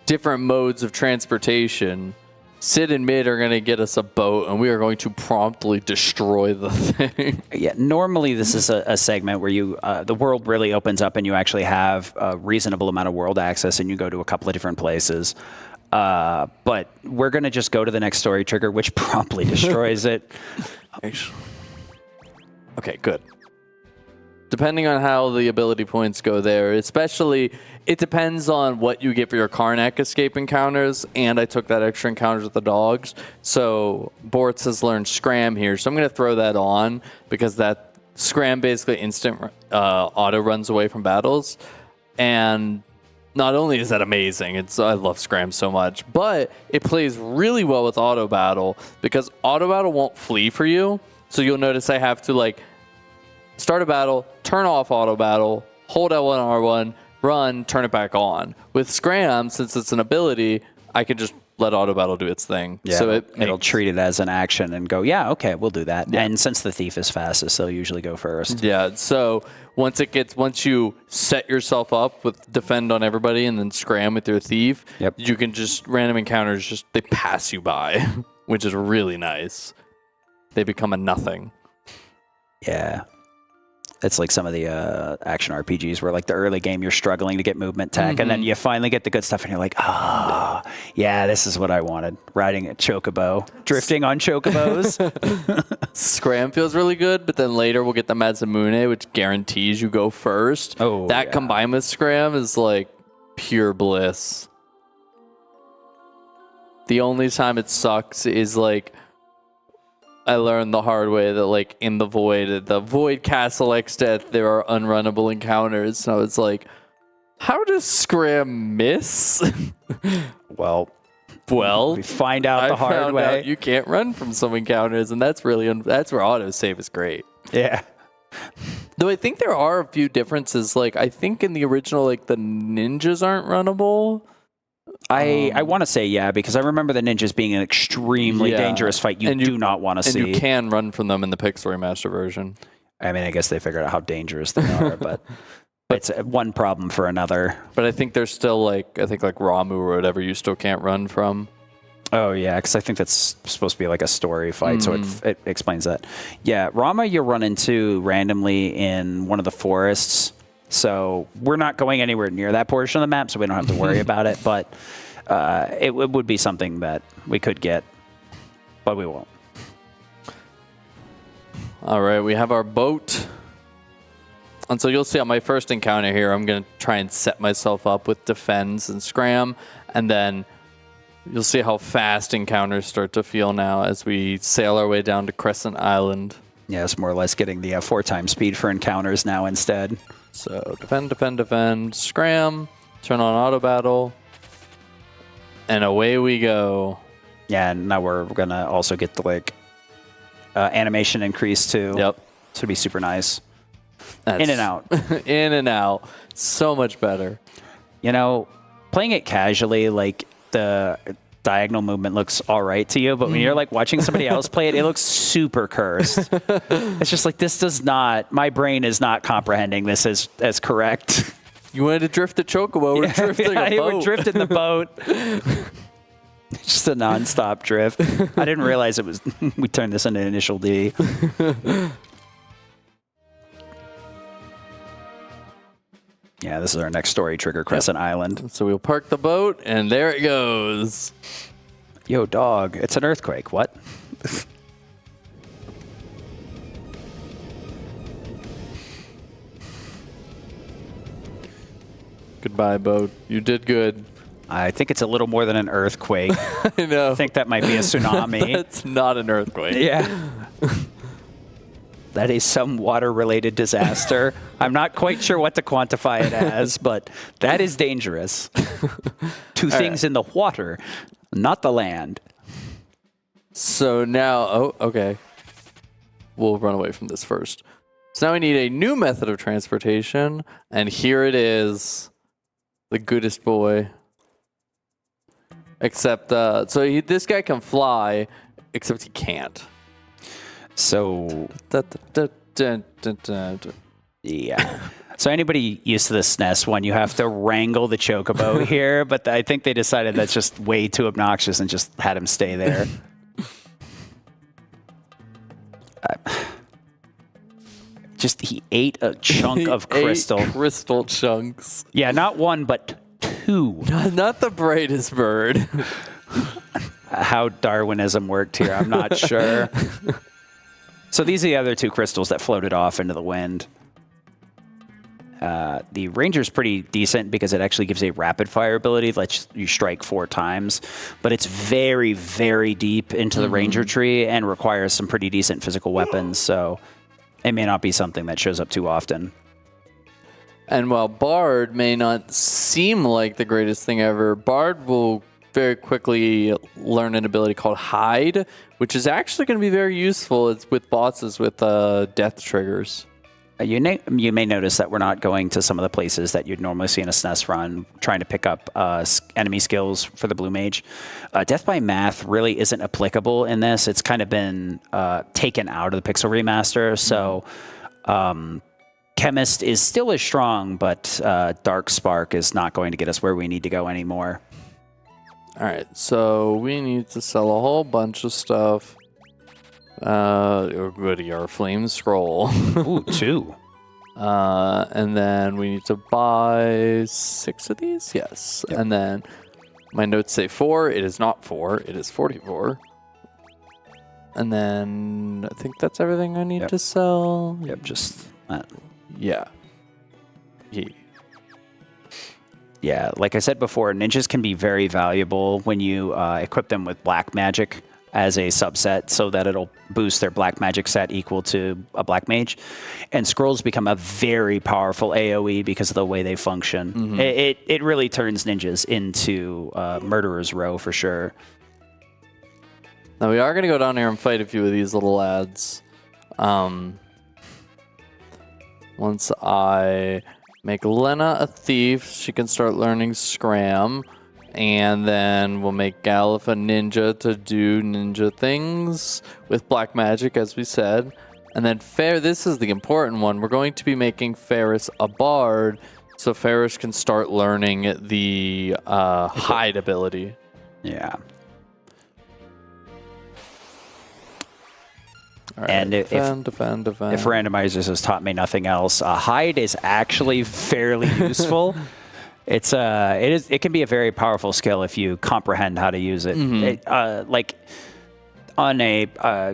different modes of transportation, Sid and Mid are going to get us a boat, and we are going to promptly destroy the thing. Yeah, normally this is a segment where you the world really opens up and you actually have a reasonable amount of world access and you go to a couple of different places. But we're going to just go to the next story trigger, which promptly destroys it. Okay, good. Depending on how the ability points go there, especially, it depends on what you get for your Karnak escape encounters, and I took that extra encounters with the dogs. So Bortz has learned Scram here, so I'm going to throw that on because that Scram basically instant auto runs away from battles. And not only is that amazing, I love Scram so much, but it plays really well with auto battle because auto battle won't flee for you. So you'll notice I have to like start a battle, turn off auto battle, hold L1, R1, run, turn it back on. With Scram, since it's an ability, I can just let auto battle do its thing. Yeah, so it'll treat it as an action and go, yeah, okay, we'll do that. Yeah. And since the thief is fastest, they'll usually go first. Yeah, so once you set yourself up with defend on everybody and then Scram with your thief, you can just, random encounters, they pass you by, which is really nice. They become a nothing. Yeah. It's like some of the action RPGs where like the early game you're struggling to get movement tech and then you finally get the good stuff and you're like, yeah, this is what I wanted. Riding a chocobo, drifting on chocobos. Scram feels really good, but then later we'll get the Masamune, which guarantees you go first. Oh, that combined with Scram is like pure bliss. The only time it sucks is like I learned the hard way that, like, in the Void Castle X Death, there are unrunnable encounters. So it's like, how does Scram miss? Well, we find out the hard way. You can't run from some encounters, and that's really that's where autosave is great. Yeah. Though I think there are a few differences. Like, I think in the original, like, the ninjas aren't runnable. I want to say because I remember the ninjas being an extremely dangerous fight you do not want to see. And you can run from them in the Pixel Remaster version. I mean, I guess they figured out how dangerous they are, but it's one problem for another. But I think there's still like Ramu or whatever you still can't run from. Oh, yeah, because I think that's supposed to be like a story fight, so it explains that. Yeah, Rama you run into randomly in one of the forests. So we're not going anywhere near that portion of the map, so we don't have to worry about it. But it would be something that we could get, but we won't. All right, we have our boat. And so you'll see on my first encounter here, I'm going to try and set myself up with Defense and Scram. And then you'll see how fast encounters start to feel now as we sail our way down to Crescent Island. Yeah, it's more or less getting the 4x speed for encounters now instead. So defend, Scram, turn on auto battle, and away we go. Yeah, and now we're gonna also get the animation increase too. Yep, so it'd be super nice. In and out, in and out, so much better. You know, playing it casually, like the diagonal movement looks all right to you, but when you're like watching somebody else play it, it looks super cursed. It's just like, this does not, my brain is not comprehending this as correct. You wanted to drift the chocobo, we're drifting a boat. We're drifting the boat. It's just a non-stop drift. I didn't realize it was, we turned this into Initial D. Yeah, this is our next story trigger, Crescent Island. So we'll park the boat, and there it goes. Yo, dog, it's an earthquake. What? Goodbye, boat. You did good. I think it's a little more than an earthquake. I know. I think that might be a tsunami. That's not an earthquake. Yeah. That is some water-related disaster. I'm not quite sure what to quantify it as, but that is dangerous. Two things in the water, not the land. So now, okay. We'll run away from this first. So now we need a new method of transportation, and here it is, the goodest boy. Except, this guy can fly, except he can't. So, yeah. So anybody used to the SNES one, you have to wrangle the chocobo here, but I think they decided that's just way too obnoxious and just had him stay there. He ate a chunk of crystal. 8 crystal chunks. Yeah, not one, but 2. Not the brightest bird. How Darwinism worked here, I'm not sure. So these are the other 2 crystals that floated off into the wind. The Ranger's pretty decent because it actually gives a rapid fire ability, lets you strike 4 times, but it's very, very deep into the Ranger tree and requires some pretty decent physical weapons, so it may not be something that shows up too often. And while Bard may not seem like the greatest thing ever, Bard will very quickly learn an ability called Hide, which is actually going to be very useful. It's with bosses with death triggers. You may notice that we're not going to some of the places that you'd normally see in a SNES run, trying to pick up enemy skills for the Blue Mage. Death by Math really isn't applicable in this. It's kind of been taken out of the Pixel Remaster, so Chemist is still as strong, but Dark Spark is not going to get us where we need to go anymore. All right, so we need to sell a whole bunch of stuff. Goody, our flame scroll. Ooh, 2. And then we need to buy 6 of these. Yes. Yep. And then my notes say 4. It is not 4. It is 44. And then I think that's everything I need to sell. Yep, just that. Yeah. Yeah, like I said before, ninjas can be very valuable when you equip them with black magic as a subset so that it'll boost their black magic set equal to a black mage. And scrolls become a very powerful AoE because of the way they function. It really turns ninjas into murderer's row for sure. Now we are going to go down here and fight a few of these little lads. Once I make Lena a thief, she can start learning Scram. And then we'll make Galif a ninja to do ninja things with black magic, as we said. And then this is the important one. We're going to be making Ferris a bard, so Ferris can start learning the hide ability. Yeah. Right, and if randomizers has taught me nothing else, hide is actually fairly useful. It can be a very powerful skill if you comprehend how to use it. Like on a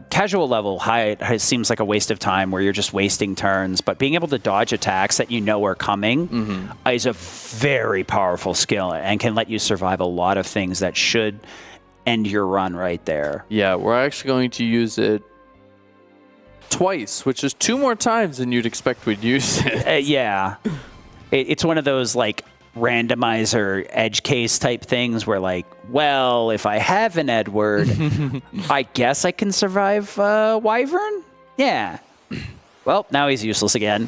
casual level, hide seems like a waste of time where you're just wasting turns. But being able to dodge attacks that you know are coming is a very powerful skill and can let you survive a lot of things that should end your run right there. Yeah, we're actually going to use it twice, which is 2 more times than you'd expect we'd use it. Yeah. It's one of those like randomizer edge case type things where like, well, if I have an Edward, I guess I can survive Wyvern? Yeah. Well, now he's useless again.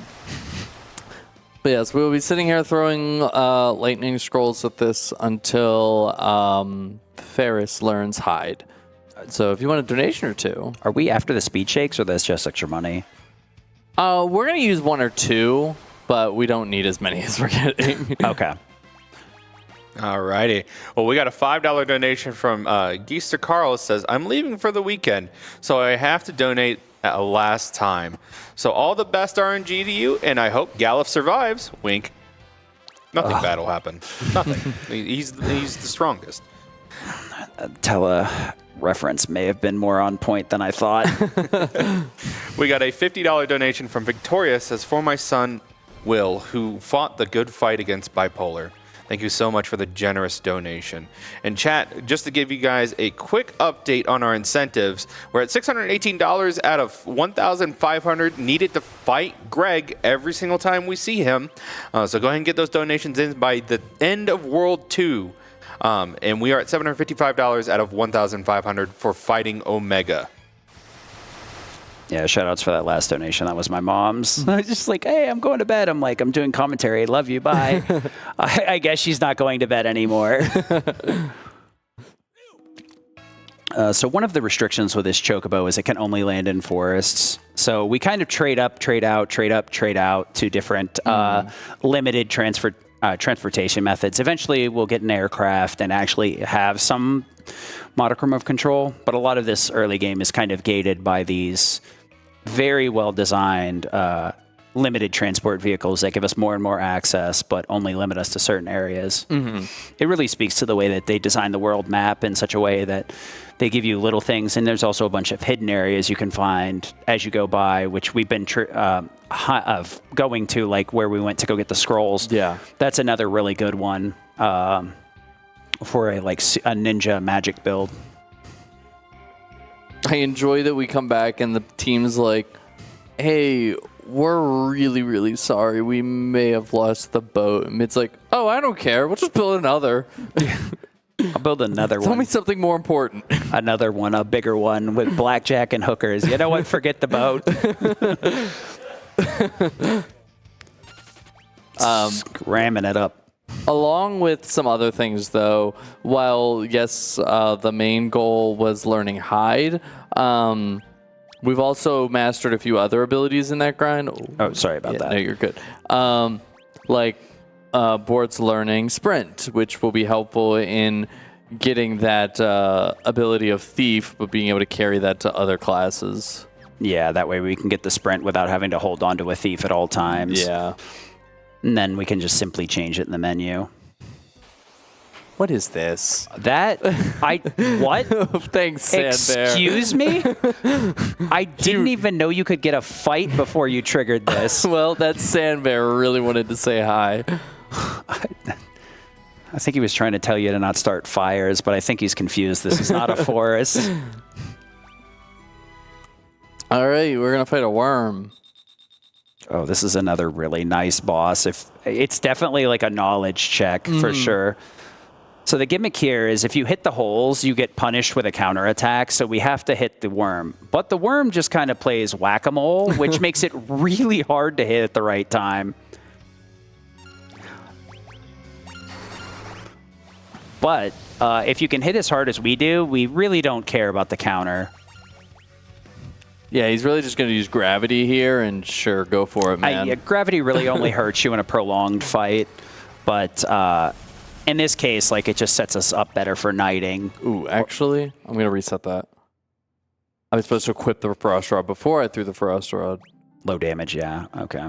But yes, we'll be sitting here throwing lightning scrolls at this until Ferris learns hide. So if you want a donation or 2. Are we after the speed shakes or that's just extra money? We're going to use 1 or 2, but we don't need as many as we're getting. Okay. Alrighty. Well, we got a $5 donation from Geister Carl. It says, I'm leaving for the weekend, so I have to donate at a last time. So all the best RNG to you, and I hope Galif survives. Wink. Nothing bad will happen. Nothing. He's the strongest. Reference may have been more on point than I thought. We got a $50 donation from Victoria. It says, for my son, Will, who fought the good fight against bipolar. Thank you so much for the generous donation. And chat, just to give you guys a quick update on our incentives, we're at $618 out of 1,500 needed to fight Greg every single time we see him. So go ahead and get those donations in by the end of World 2. And we are at $755 out of 1,500 for fighting Omega. Yeah, shout outs for that last donation. That was my mom's. I was just like, hey, I'm going to bed. I'm like, I'm doing commentary. Love you. Bye. I guess she's not going to bed anymore. So one of the restrictions with this Chocobo is it can only land in forests. So we kind of trade up, trade out, trade up, trade out to different limited transportation methods. Eventually, we'll get an aircraft and actually have some modicum of control. But a lot of this early game is kind of gated by these very well-designed limited transport vehicles that give us more and more access, but only limit us to certain areas. It really speaks to the way that they design the world map in such a way that they give you little things, and there's also a bunch of hidden areas you can find as you go by, which we've been going to, like where we went to go get the scrolls. Yeah, that's another really good one for a ninja magic build. I enjoy that we come back and the team's like, hey, we're really, really sorry. We may have lost the boat. And it's like, oh, I don't care. We'll just build another. I'll build another one. Tell me something more important. Another one, a bigger one with blackjack and hookers. You know what? Forget the boat. Ramming it up. Along with some other things, though, while, yes, the main goal was learning Hide, we've also mastered a few other abilities in that grind. Oh, sorry about that. No, you're good. Bort's learning Sprint, which will be helpful in getting that ability of Thief, but being able to carry that to other classes. Yeah, that way we can get the Sprint without having to hold on to a Thief at all times. Yeah. And then we can just simply change it in the menu. What is this? What? Thanks, Sandbear. Excuse me? I didn't even know you could get a fight before you triggered this. Well, that Sandbear really wanted to say hi. I think he was trying to tell you to not start fires, but I think he's confused. This is not a forest. All right, we're going to fight a worm. Oh, this is another really nice boss. It's definitely like a knowledge check for sure. So the gimmick here is if you hit the holes, you get punished with a counterattack. So we have to hit the worm. But the worm just kind of plays whack-a-mole, which makes it really hard to hit at the right time. But if you can hit as hard as we do, we really don't care about the counter. Yeah, he's really just going to use gravity here, and sure, go for it, man. Yeah, gravity really only hurts you in a prolonged fight. But in this case, like, it just sets us up better for knighting. Ooh, actually, I'm going to reset that. I was supposed to equip the Frost Rod before I threw the Frost Rod. Low damage, yeah. Okay.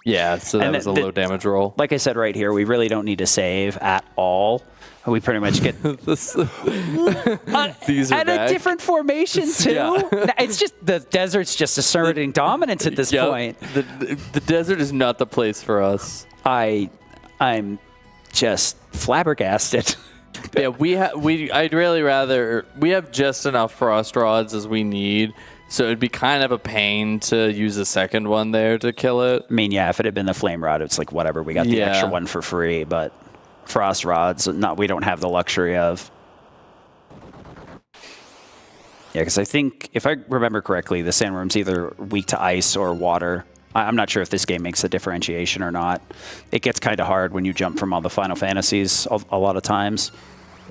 Yeah, so that was a low damage roll. Like I said right here, we really don't need to save at all. We pretty much get these are at back. A different formation too. Yeah. It's just the desert's just asserting dominance at this point. The desert is not the place for us. I'm just flabbergasted. Yeah, I'd really rather we have just enough Frost Rods as we need. So it'd be kind of a pain to use a second one there to kill it. I mean, yeah, if it had been the Flame Rod, it's like whatever. We got the extra one for free, but Frost Rods, we don't have the luxury of. Yeah, because I think, if I remember correctly, the Sandworm's either weak to ice or water. I'm not sure if this game makes a differentiation or not. It gets kind of hard when you jump from all the Final Fantasies a lot of times.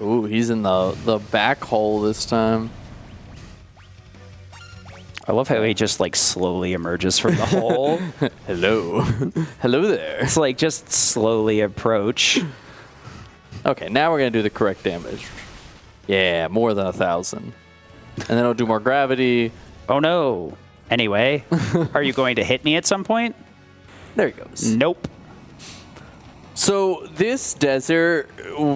Ooh, he's in the back hole this time. I love how he just like slowly emerges from the hole. Hello. Hello there. It's like just slowly approach. Okay, now we're going to do the correct damage. Yeah, more than 1,000. And then I'll do more gravity. Oh no. Anyway, are you going to hit me at some point? There he goes. Nope. So this desert,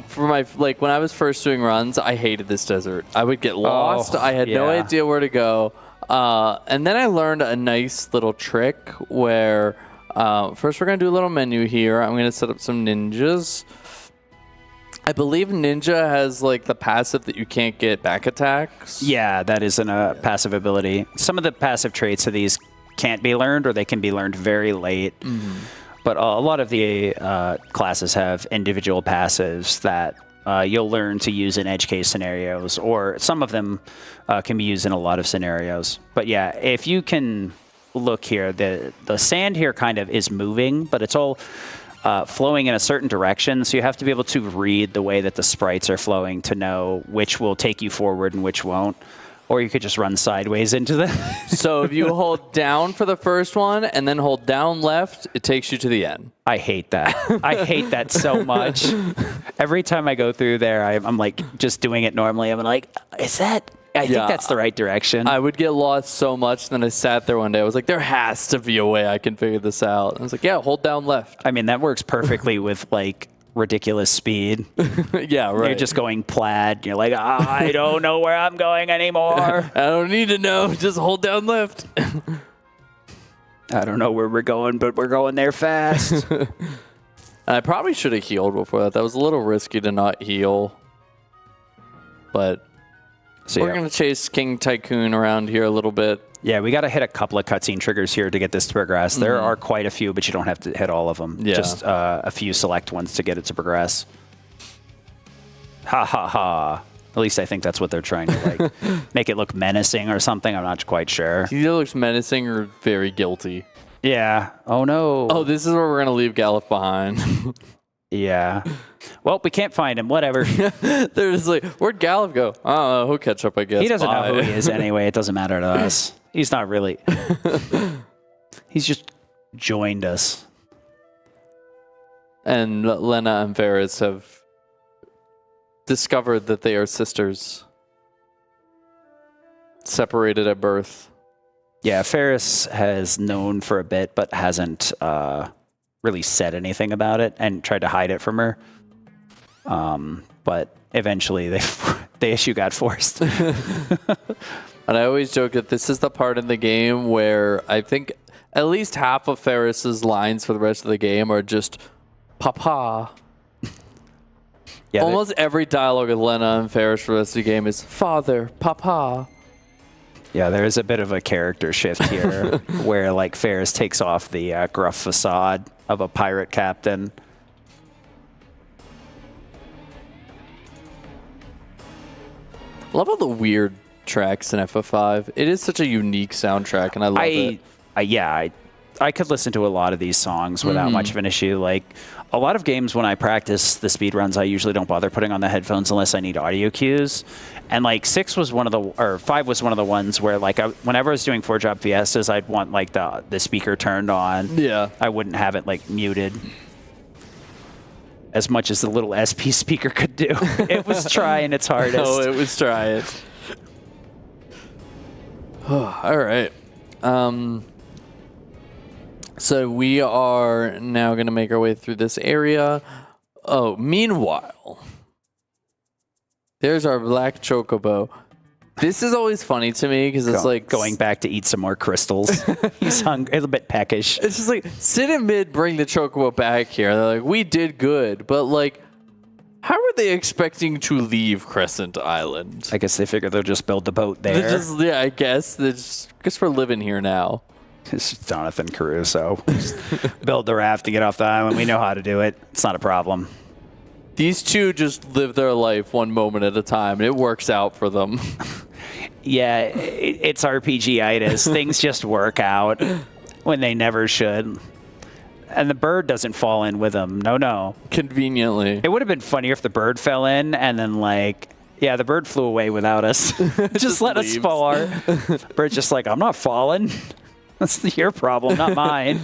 for my when I was first doing runs, I hated this desert. I would get lost. I had no idea where to go. And then I learned a nice little trick where first we're going to do a little menu here. I'm going to set up some ninjas. I believe Ninja has like the passive that you can't get back attacks. Yeah, that isn't a passive ability. Some of the passive traits of these can't be learned, or they can be learned very late. But a lot of the classes have individual passives that you'll learn to use in edge case scenarios, or some of them can be used in a lot of scenarios. But yeah, if you can look here, the sand here kind of is moving, but it's all flowing in a certain direction, so you have to be able to read the way that the sprites are flowing to know which will take you forward and which won't. Or you could just run sideways into them. So if you hold down for the first one and then hold down left, it takes you to the end. I hate that. I hate that so much. Every time I go through there, I'm like just doing it normally. I'm like, is that... I think that's the right direction. I would get lost so much, then I sat there one day. I was like, there has to be a way I can figure this out. And I was like, yeah, hold down left. I mean, that works perfectly with like ridiculous speed. Yeah, right. You're just going plaid. You're like, I don't know where I'm going anymore. I don't need to know. Just hold down left. I don't know where we're going, but we're going there fast. I probably should have healed before that. That was a little risky to not heal. But... So we're going to chase King Tycoon around here a little bit. Yeah, we got to hit a couple of cutscene triggers here to get this to progress. There are quite a few, but you don't have to hit all of them. Yeah. Just a few select ones to get it to progress. Ha ha ha. At least I think that's what they're trying to like make it look menacing or something. I'm not quite sure. Either looks menacing or very guilty. Yeah. Oh no. Oh, this is where we're going to leave Galuf behind. Yeah. Well, we can't find him. Whatever. They're just like, where'd Galuf go? I don't know. He'll catch up, I guess. He doesn't Bye. know who he is anyway. It doesn't matter to us. He's not really. He's just joined us. And Lena and Varys have discovered that they are sisters. Separated at birth. Yeah, Ferris has known for a bit, but hasn't really said anything about it and tried to hide it from her. But eventually the issue got forced. And I always joke that this is the part in the game where I think at least half of Ferris's lines for the rest of the game are just Papa. Yeah, Almost every dialogue with Lena and Ferris for the rest of the game is Father, Papa. Yeah, there is a bit of a character shift here where like Ferris takes off the gruff facade of a pirate captain. I love all the weird tracks in FF5. It is such a unique soundtrack, and I love it. I could listen to a lot of these songs without much of an issue. Like a lot of games when I practice the speed runs, I usually don't bother putting on the headphones unless I need audio cues. And like 5 was one of the ones where like whenever I was doing 4-drop Fiestas, I'd want like the speaker turned on. Yeah. I wouldn't have it like muted. As much as the little SP speaker could do. It was trying its hardest. Oh, it was trying. All right. So we are now going to make our way through this area. Oh, meanwhile, there's our black chocobo. This is always funny to me because it's like going back to eat some more crystals. He's hungry, a bit peckish. It's just like sit in mid, bring the chocobo back here. They're like, we did good, but like, how are they expecting to leave Crescent Island? I guess they figure they'll just build the boat there. I guess we're living here now. It's Jonathan Caruso. Just build the raft to get off the island. We know how to do it. It's not a problem. These two just live their life one moment at a time, and it works out for them. Yeah, it's RPG-itis. Things just work out when they never should. And the bird doesn't fall in with them. No. Conveniently. It would have been funnier if the bird fell in and then like, yeah, the bird flew away without us. just let us spar. Bird's just like, I'm not falling. That's your problem, not mine.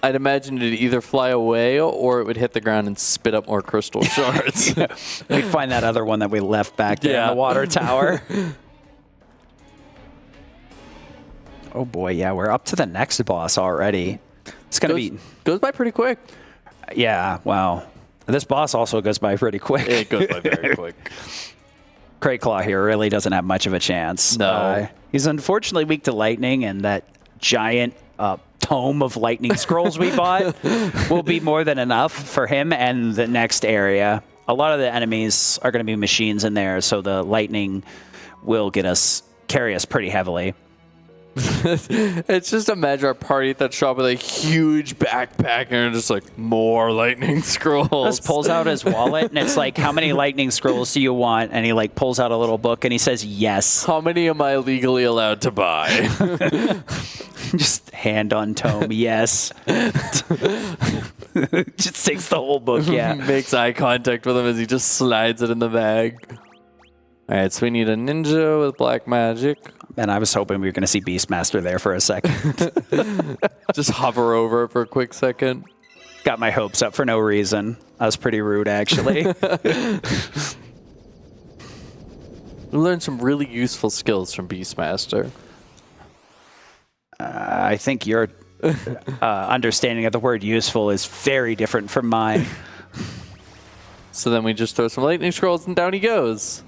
I'd imagine it'd either fly away or it would hit the ground and spit up more crystal shards. Yeah. We'd find that other one that we left back there in the water tower. Oh boy, yeah, we're up to the next boss already. It's going to goes by pretty quick. Yeah, wow. This boss also goes by pretty quick. It goes by very quick. Crayclaw here really doesn't have much of a chance. No. He's unfortunately weak to lightning and that giant tome of lightning scrolls we bought will be more than enough for him and the next area. A lot of the enemies are going to be machines in there, so the lightning will carry us pretty heavily. It's just imagine our party at that shop with a huge backpack and just like more lightning scrolls. Just pulls out his wallet and it's like, how many lightning scrolls do you want? And he like pulls out a little book and he says, yes. How many am I legally allowed to buy? Just hand on tome, yes. Just takes the whole book, yeah. Makes eye contact with him as he just slides it in the bag. All right, so we need a ninja with black magic. And I was hoping we were going to see Beastmaster there for a second. Just hover over it for a quick second. Got my hopes up for no reason. That was pretty rude, actually. We learned some really useful skills from Beastmaster. I think your understanding of the word useful is very different from mine. So then we just throw some lightning scrolls and down he goes.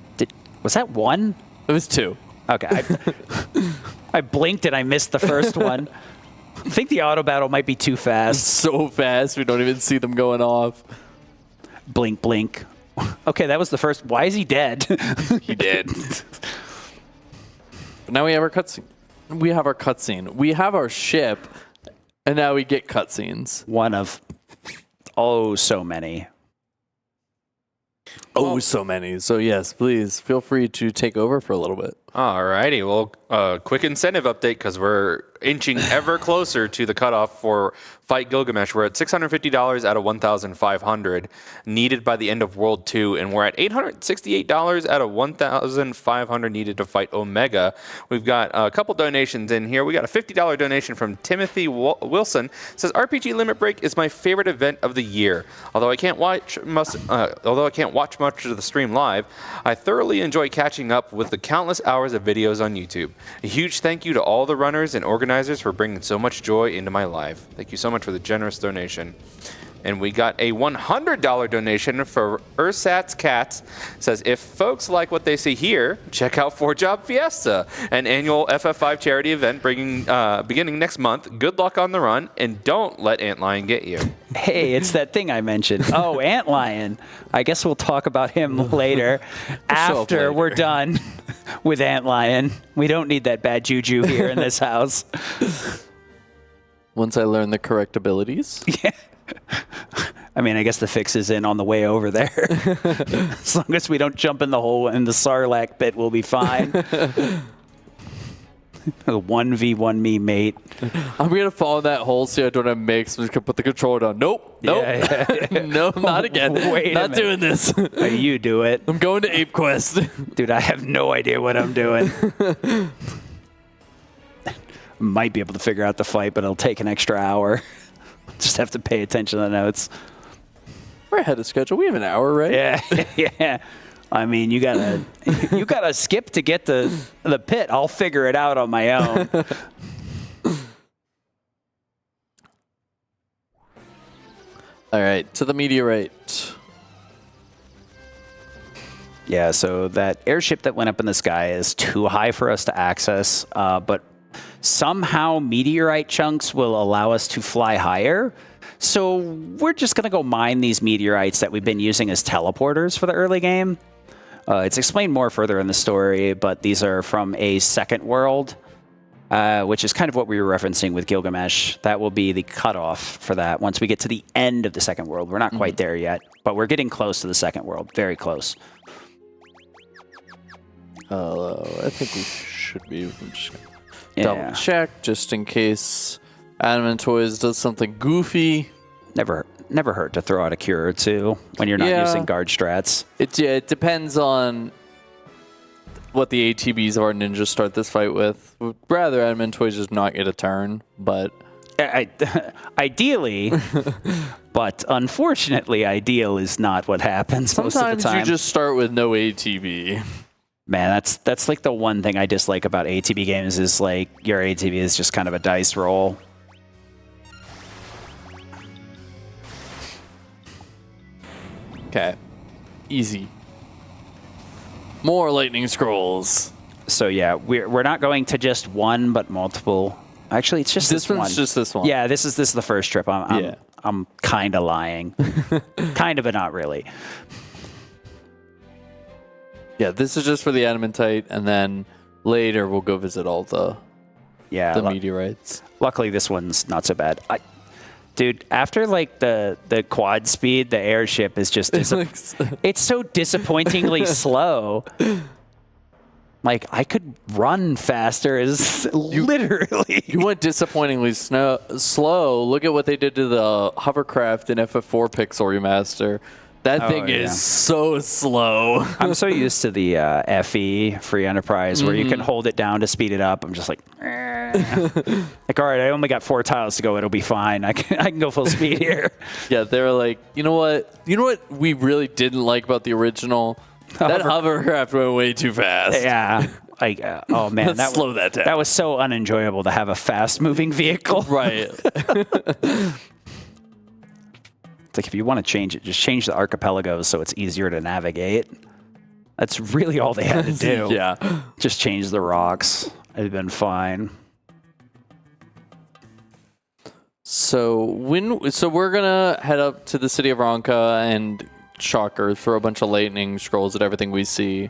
Was that one? It was 2. Okay. I blinked and I missed the first one. I think the auto battle might be too fast. So fast, we don't even see them going off. Blink, blink. Okay, that was the first. Why is he dead? He did. But now we have our cutscene. We have our cutscene. We have our ship, and now we get cutscenes. One of so many. Oh, so many. So yes, please feel free to take over for a little bit. Alrighty, well, quick incentive update because we're inching ever closer to the cutoff for Fight Gilgamesh. We're at $650 out of $1,500 needed by the end of World 2, and we're at $868 out of $1,500 needed to fight Omega. We've got a couple donations in here. We got a $50 donation from Timothy Wilson. It says, RPG Limit Break is my favorite event of the year. Although I can't watch much of the stream live, I thoroughly enjoy catching up with the countless hours of videos on YouTube. A huge thank you to all the runners and organizers for bringing so much joy into my life. Thank you so much for the generous donation. And we got a $100 donation for Ursat's Cats. It says, if folks like what they see here, check out 4-Job Fiesta, an annual FF5 charity event beginning next month. Good luck on the run, and don't let Antlion get you. Hey, it's that thing I mentioned. Oh, Antlion. I guess we'll talk about him later after we're done with Antlion. We don't need that bad juju here in this house. Once I learn the correct abilities. Yeah. I mean, I guess the fix is in on the way over there. As long as we don't jump in the hole in the Sarlacc pit, we'll be fine. 1v1 me, mate. I'm going to fall in that hole so I don't have mix. I'm just going to put the controller down. Nope. Yeah. No, not again. Wait not doing this. You do it. I'm going to Ape Quest. Dude, I have no idea what I'm doing. Might be able to figure out the fight, but it'll take an extra hour. Just have to pay attention to the notes. We're ahead of schedule. We have an hour, right? Yeah, yeah. I mean, you gotta skip to get the pit. I'll figure it out on my own. All right, to the meteorite. Yeah, so that airship that went up in the sky is too high for us to access, but somehow meteorite chunks will allow us to fly higher. So we're just going to go mine these meteorites that we've been using as teleporters for the early game. It's explained more further in the story, but these are from a second world, which is kind of what we were referencing with Gilgamesh. That will be the cutoff for that once we get to the end of the second world. We're not quite there yet, but we're getting close to the second world. Very close. I think we should be. I'm just gonna double check just in case Adamant Toys does something goofy. Never hurt to throw out a cure or two when you're not using guard strats. It depends on what the ATBs of our ninjas start this fight with. Would rather Adamant Toys just not get a turn, but ideally, but unfortunately, ideal is not what happens most of the time. Sometimes you just start with no ATB. Man, that's like the one thing I dislike about ATB games is like your ATB is just kind of a dice roll. Okay. Easy. More lightning scrolls. So yeah, we're not going to just one, but multiple Actually, it's just this one. This one's just this one. Yeah, this is the first trip. I'm kind of lying. Kind of, but not really. Yeah, this is just for the adamantite, and then later we'll go visit all the meteorites. Luckily, this one's not so bad. Dude, after like the quad speed, the airship is just it's so disappointingly slow. Like, I could run faster literally. You went disappointingly slow. Look at what they did to the hovercraft in FF4 Pixel Remaster. That thing is so slow. I'm so used to the FE Free Enterprise where you can hold it down to speed it up. I'm just like, like, all right, I only got 4 tiles to go. It'll be fine. I can go full speed here. Yeah, they were like, you know what? You know what we really didn't like about the original? That hovercraft went way too fast. Yeah. Like, oh man, Let's slow that down. That was so unenjoyable to have a fast-moving vehicle. Right. It's like, if you want to change it, just change the archipelagos so it's easier to navigate. That's really all they had to do. Yeah. Just change the rocks. It'd been fine. So we're gonna head up to the city of Ronka and shocker, throw a bunch of lightning scrolls at everything we see.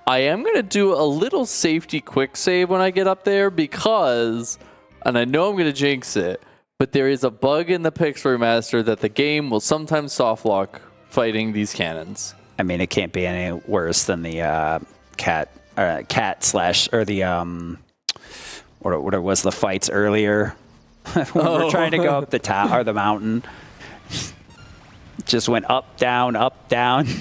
I am gonna do a little safety quick save when I get up there because, and I know I'm gonna jinx it, but there is a bug in the Pixel Remaster that the game will sometimes softlock fighting these cannons. I mean, it can't be any worse than the cat slash, or the what it was, the fights earlier when we were trying to go up the tower or the mountain. Just went up, down,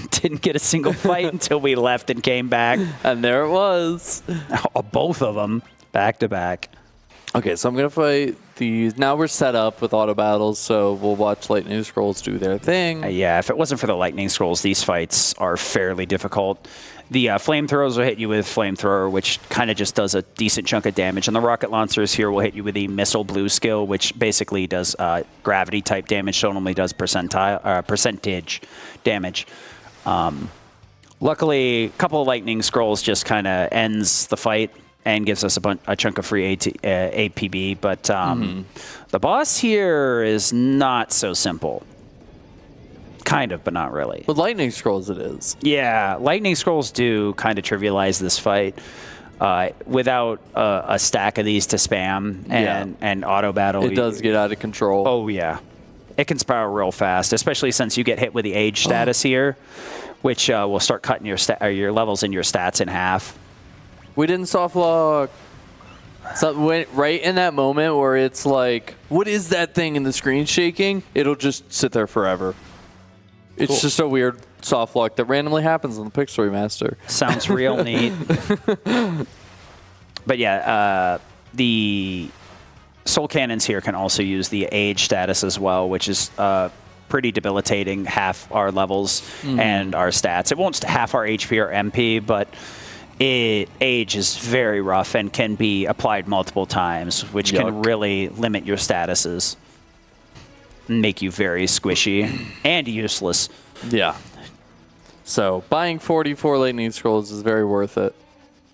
didn't get a single fight until we left and came back. And there it was. Both of them, back to back. Okay, so I'm going to fight these. Now we're set up with auto battles, so we'll watch Lightning Scrolls do their thing. Yeah, if it wasn't for the Lightning Scrolls, these fights are fairly difficult. The flamethrowers will hit you with flamethrower, which kind of just does a decent chunk of damage. And the rocket launchers here will hit you with the missile blue skill, which basically does gravity type damage, so it only does percentage damage. Luckily, a couple of Lightning Scrolls just kind of ends the fight and gives us a chunk of free APB. But the boss here is not so simple. Kind of, but not really. With Lightning Scrolls, it is. Yeah, Lightning Scrolls do kind of trivialize this fight. Without a stack of these to spam and auto battle, it does get out of control. Oh yeah, it can spiral real fast, especially since you get hit with the age status here, which will start cutting your levels and your stats in half. We didn't soft lock. So when, right in that moment where it's like, what is that thing in the screen shaking? It'll just sit there forever. It's just a weird soft lock that randomly happens on the Pixel Remaster. Sounds real neat. But yeah, the soul cannons here can also use the age status as well, which is pretty debilitating, half our levels and our stats. It won't half our HP or MP, but age is very rough and can be applied multiple times, which can really limit your statuses. Make you very squishy and useless. Yeah. So buying 44 Lightning Scrolls is very worth it.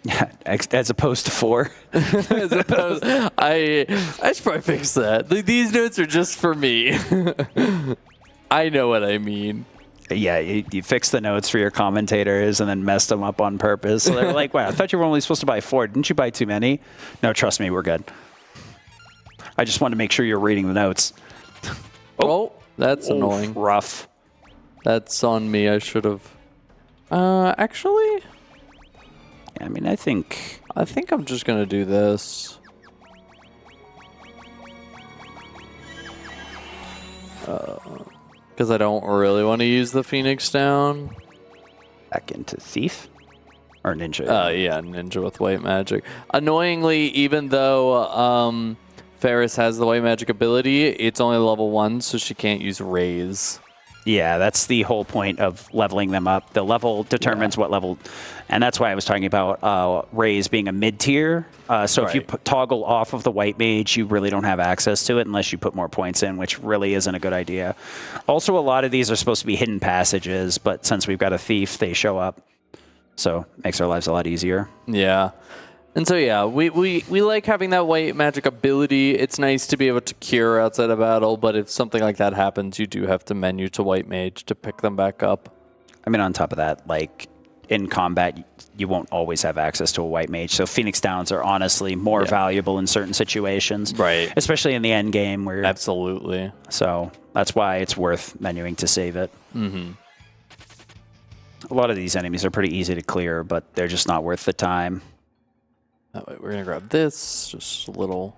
Yeah, as opposed to 4. As opposed, I should probably fix that. These notes are just for me. I know what I mean. Yeah, you fix the notes for your commentators and then messed them up on purpose. So they're like, wow, I thought you were only supposed to buy 4. Didn't you buy too many? No, trust me, we're good. I just wanted to make sure you're reading the notes. Oh, that's annoying. Rough. That's on me. I should have. Actually, I mean, I think I'm just gonna do this. Because I don't really want to use the Phoenix down. Back into Thief or Ninja. Yeah, Ninja with white magic. Annoyingly, even though Ferris has the white magic ability, it's only level 1, so she can't use Raise. Yeah, that's the whole point of leveling them up. The level determines what level, and that's why I was talking about Raise being a mid-tier. So if you toggle off of the white mage, you really don't have access to it unless you put more points in, which really isn't a good idea. Also, a lot of these are supposed to be hidden passages, but since we've got a thief, they show up. So it makes our lives a lot easier. Yeah. And so, yeah, we like having that white magic ability. It's nice to be able to cure outside of battle, but if something like that happens, you do have to menu to white mage to pick them back up. I mean, on top of that, like in combat, you won't always have access to a white mage. So Phoenix Downs are honestly more valuable in certain situations. Right. Especially in the end game where... Absolutely. So that's why it's worth menuing to save it. Mm-hmm. A lot of these enemies are pretty easy to clear, but they're just not worth the time. That way, we're going to grab this. Just a little...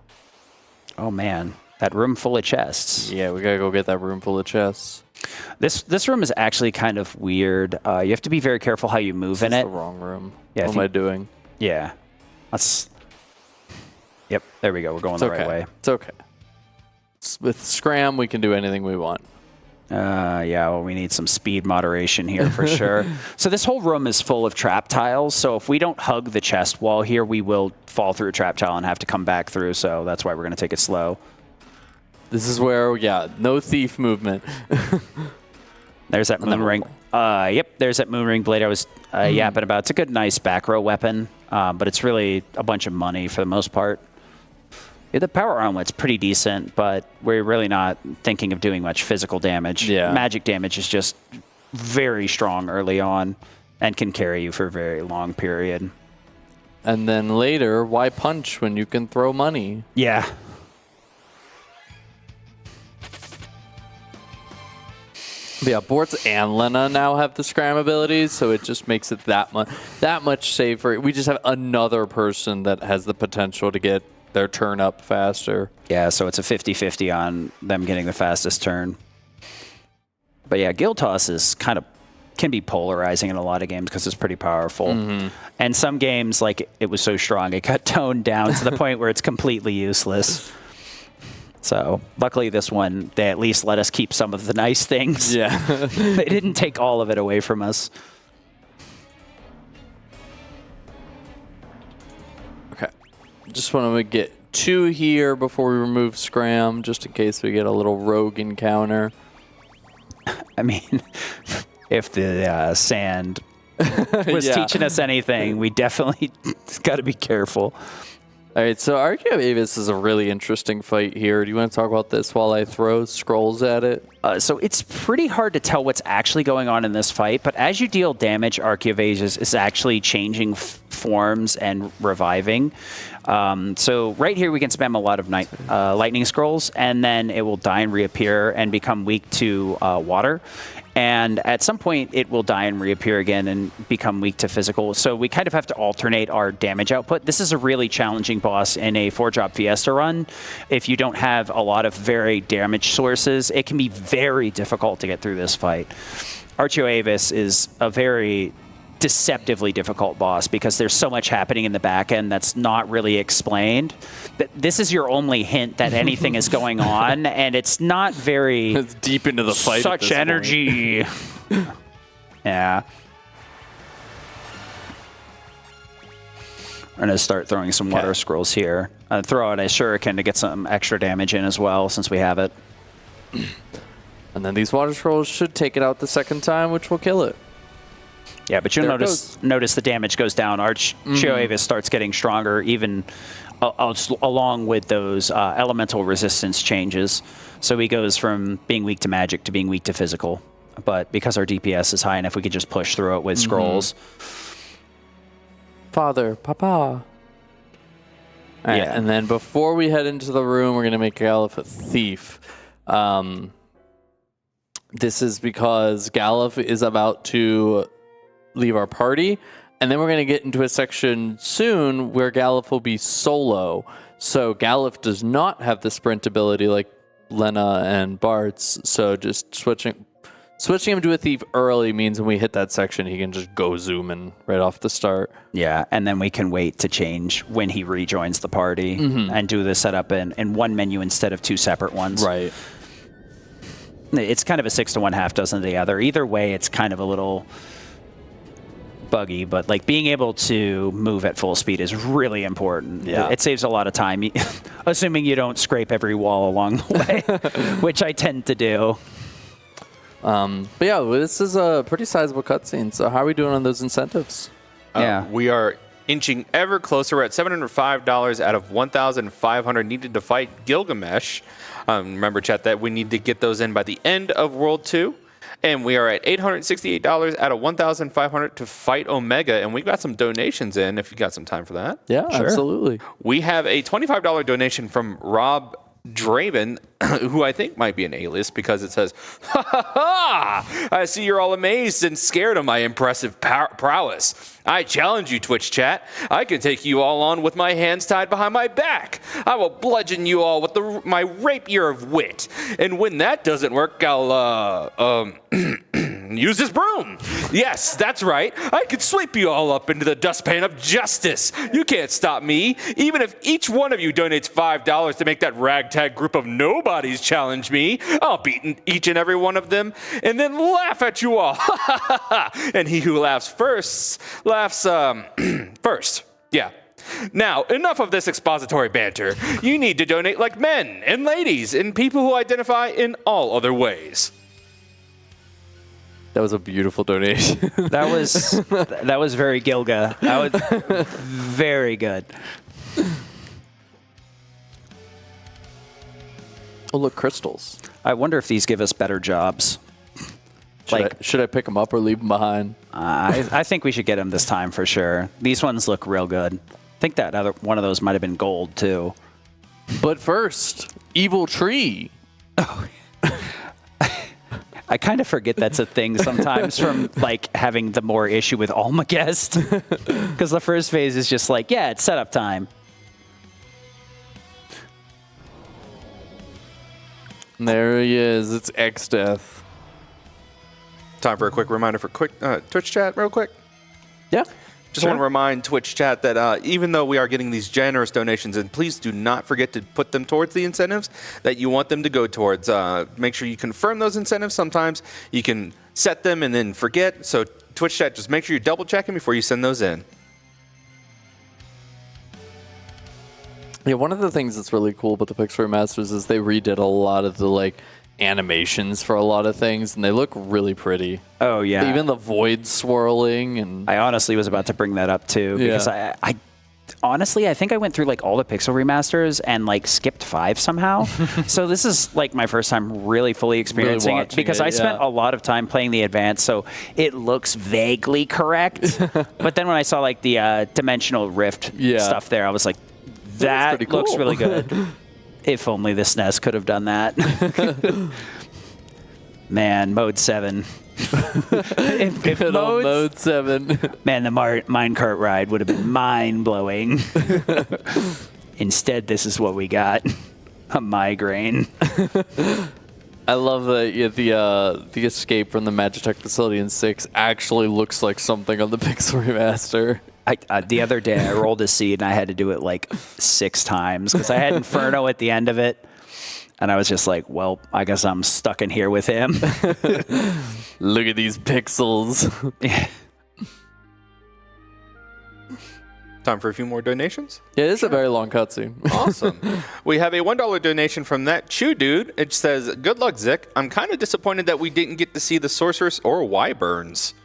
Oh, man. That room full of chests. Yeah, we got to go get that room full of chests. This room is actually kind of weird. You have to be very careful how you move in it. This is the wrong room. Yeah, what am I doing? Yeah. Yep, there we go. We're going the right way. It's okay. With Scram, we can do anything we want. Yeah, well, we need some speed moderation here for sure. So this whole room is full of trap tiles. So if we don't hug the chest wall here, we will fall through a trap tile and have to come back through. So that's why we're going to take it slow. This is where, no thief movement. There's that moon ring. Yep, there's that moon ring blade I was yapping about. It's a good, nice back row weapon, but it's really a bunch of money for the most part. Yeah, the power armlet's pretty decent, but we're really not thinking of doing much physical damage. Yeah. Magic damage is just very strong early on and can carry you for a very long period. And then later, why punch when you can throw money? Yeah. But yeah, Bortz and Lena now have the Scram abilities, so it just makes it that much safer. We just have another person that has the potential to get their turn up faster. Yeah, so it's a 50-50 on them getting the fastest turn. But yeah, Guild Toss is can be polarizing in a lot of games because it's pretty powerful. And some games, like it was so strong, it got toned down to the point where it's completely useless. So luckily this one, they at least let us keep some of the nice things. Yeah. They didn't take all of it away from us. Okay. Just want to get 2 here before we remove Scram, just in case we get a little rogue encounter. I mean, if the sand was teaching us anything, we definitely got to be careful. All right, so Archeo Avis is a really interesting fight here. Do you want to talk about this while I throw scrolls at it? So it's pretty hard to tell what's actually going on in this fight, but as you deal damage, Archeo Avis is actually changing forms and reviving. So right here we can spam a lot of lightning scrolls, and then it will die and reappear and become weak to water. And at some point, it will die and reappear again and become weak to physical. So we kind of have to alternate our damage output. This is a really challenging boss in a 4-drop Fiesta run. If you don't have a lot of varied damage sources, it can be very difficult to get through this fight. Archeo Avis is a very deceptively difficult boss because there's so much happening in the back end that's not really explained. This is your only hint that anything is going on, and it's not very... It's deep into the fight. Such energy. Yeah. I'm going to start throwing some water scrolls here. Throw out a shuriken to get some extra damage in as well, since we have it. And then these water scrolls should take it out the second time, which will kill it. Yeah, but you'll notice the damage goes down. Archeo Avis starts getting stronger, even along with those elemental resistance changes. So he goes from being weak to magic to being weak to physical. But because our DPS is high enough, we could just push through it with scrolls. Father, Papa. All right, Yeah. and then before we head into the room, we're going to make Galuf a thief. This is because Galuf is about to leave our party, and then we're going to get into a section soon where Galuf will be solo. So Galuf does not have the sprint ability like Lena and Bart's, so just switching him to a thief early means when we hit that section, he can just go zooming right off the start. Yeah, and then we can wait to change when he rejoins the party and do the setup in one menu instead of 2 separate ones. Right. It's kind of a 6-to-1, half dozen to the other. Either way, it's kind of a little buggy, but like being able to move at full speed is really important. Yeah. It saves a lot of time, assuming you don't scrape every wall along the way, which I tend to do. But yeah, this is a pretty sizable cutscene. So how are we doing on those incentives? Yeah. We are inching ever closer. We're at $705 out of 1,500 needed to fight Gilgamesh. Remember, chat, that we need to get those in by the end of World 2. And we are at $868 out of 1,500 to fight Omega. And we got some donations in if you got some time for that. Yeah, sure. Absolutely. We have a $25 donation from Rob Draven, who I think might be an alias because it says, "Ha ha ha! I see you're all amazed and scared of my impressive prowess. I challenge you, Twitch chat. I can take you all on with my hands tied behind my back. I will bludgeon you all with my rapier of wit. And when that doesn't work, I'll use this broom. Yes, that's right. I could sweep you all up into the dustpan of justice. You can't stop me. Even if each one of you donates $5 to make that ragtag group of nobodies challenge me, I'll beat each and every one of them and then laugh at you all. And he who laughs first laughs first. Yeah. Now, enough of this expository banter. You need to donate like men and ladies and people who identify in all other ways." That was a beautiful donation. That was very Gilga. That was very good. Oh, look, crystals. I wonder if these give us better jobs. Should I pick them up or leave them behind? I think we should get them this time for sure. These ones look real good. I think that other one of those might have been gold too. But first, Evil Tree. Oh. I kind of forget that's a thing sometimes from like having the more issue with Almagest. Because the first phase is just like, yeah, it's setup time. There he is. It's X-Death. Time for a quick reminder for Twitch chat real quick. Yeah. Just want to remind Twitch chat that even though we are getting these generous donations, and please do not forget to put them towards the incentives that you want them to go towards. Make sure you confirm those incentives. Sometimes you can set them and then forget. So Twitch chat, just make sure you're double checking before you send those in. Yeah, one of the things that's really cool about the Pixel Remasters is they redid a lot of the animations for a lot of things, and they look really pretty. Oh yeah, even the void swirling. And I honestly was about to bring that up too, because I honestly I think I went through all the Pixel Remasters and skipped 5 somehow. So this is my first time really fully experiencing it, because I spent a lot of time playing the Advance, so it looks vaguely correct. But then when I saw the Dimensional Rift stuff there, I was like, that looks really good. If only the SNES could have done that. Man, Mode 7. if Mode 7. Man, the minecart ride would have been mind-blowing. Instead, this is what we got. A migraine. I love that the escape from the Magitech facility in 6 actually looks like something on the Pixel Remaster. The other day, I rolled a seed, and I had to do it 6 times, because I had Inferno at the end of it. And I was just like, well, I guess I'm stuck in here with him. Look at these pixels. Time for a few more donations? Yeah, it is a very long cutscene. Awesome. We have a $1 donation from that Chew Dude. It says, "Good luck, Zic. I'm kind of disappointed that we didn't get to see the Sorceress or Wyverns."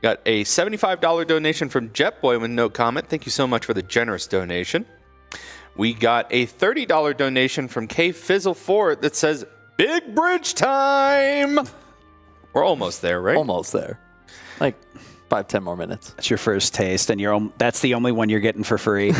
Got a $75 donation from Jetboy with no comment. Thank you so much for the generous donation. We got a $30 donation from K-Fizzle4 that says, "Big bridge time!" We're almost there, right? Almost there. 5-10 more minutes. That's your first taste, and that's the only one you're getting for free.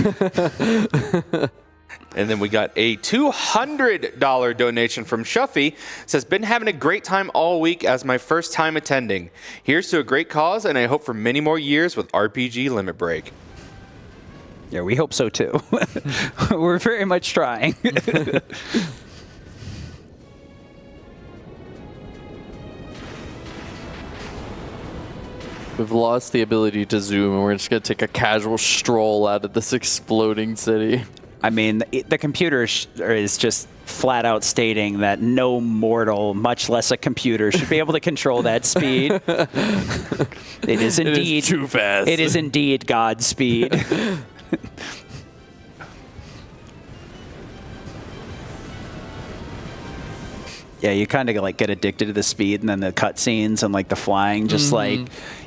And then we got a $200 donation from Shuffy. It says, "Been having a great time all week as my first time attending. Here's to a great cause, and I hope for many more years with RPG Limit Break." Yeah, we hope so too. We're very much trying. We've lost the ability to zoom, and we're just going to take a casual stroll out of this exploding city. I mean, the computer is just flat out stating that no mortal, much less a computer, should be able to control that speed. It is indeed it is too fast. It is indeed Godspeed. Yeah, you kind of like get addicted to the speed, and then the cutscenes and like the flying, just like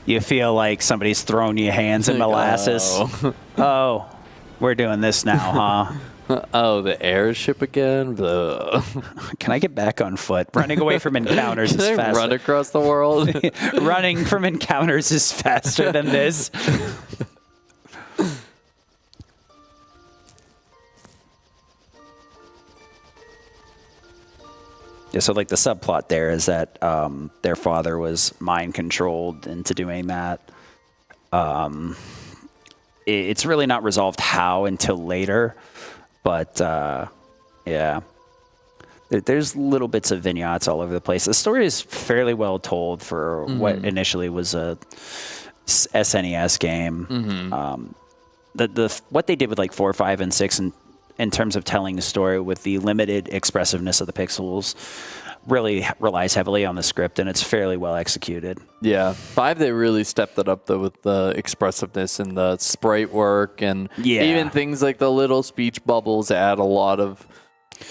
you feel like somebody's throwing you hands in molasses. Oh, we're doing this now, huh? Oh, the airship again? Can I get back on foot? Running away from encounters is Can I faster. run across the world? Running from encounters is faster than this. Yeah, so like the subplot there is that their father was mind controlled into doing that. It's really not resolved how until later, but yeah. There's little bits of vignettes all over the place. The story is fairly well told for what initially was a SNES game. What they did with like 4, 5, and 6 in terms of telling the story with the limited expressiveness of the pixels really relies heavily on the script, and it's fairly well executed. Yeah. 5, they really stepped it up, though, with the expressiveness and the sprite work, and even things like the little speech bubbles add a lot of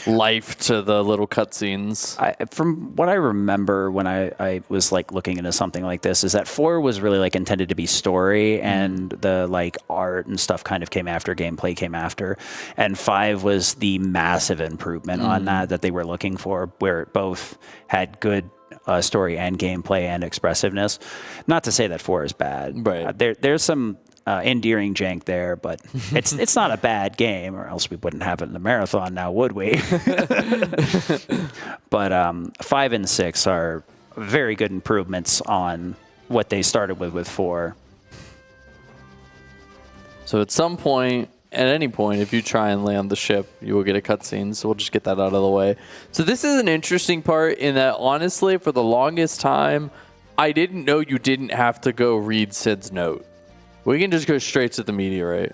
life to the little cutscenes. From what I remember when I was like looking into something like this, is that 4 was really like intended to be story, and the like art and stuff kind of came after, gameplay came after, and 5 was the massive improvement on that they were looking for, where it both had good story and gameplay and expressiveness. Not to say that 4 is bad. Right. There's some endearing jank there, but it's not a bad game, or else we wouldn't have it in the marathon now, would we? But 5 and 6 are very good improvements on what they started with 4. So at some point, at any point, if you try and land the ship, you will get a cutscene, so we'll just get that out of the way. So this is an interesting part in that, honestly, for the longest time, I didn't know you didn't have to go read Sid's note. We can just go straight to the meteorite.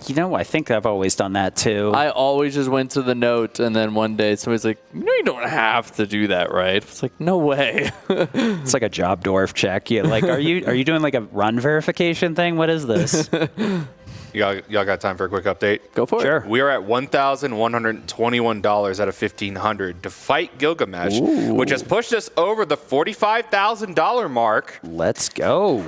You know, I think I've always done that too. I always just went to the note, and then one day somebody's like, you don't have to do that, right? It's like, no way. It's like a job dwarf check. You like, are you doing like a run verification thing? What is this? Y'all got time for a quick update? Go for Sure. it. We are at $1,121 out of $1,500 to fight Gilgamesh, which has pushed us over the $45,000 mark. Let's go.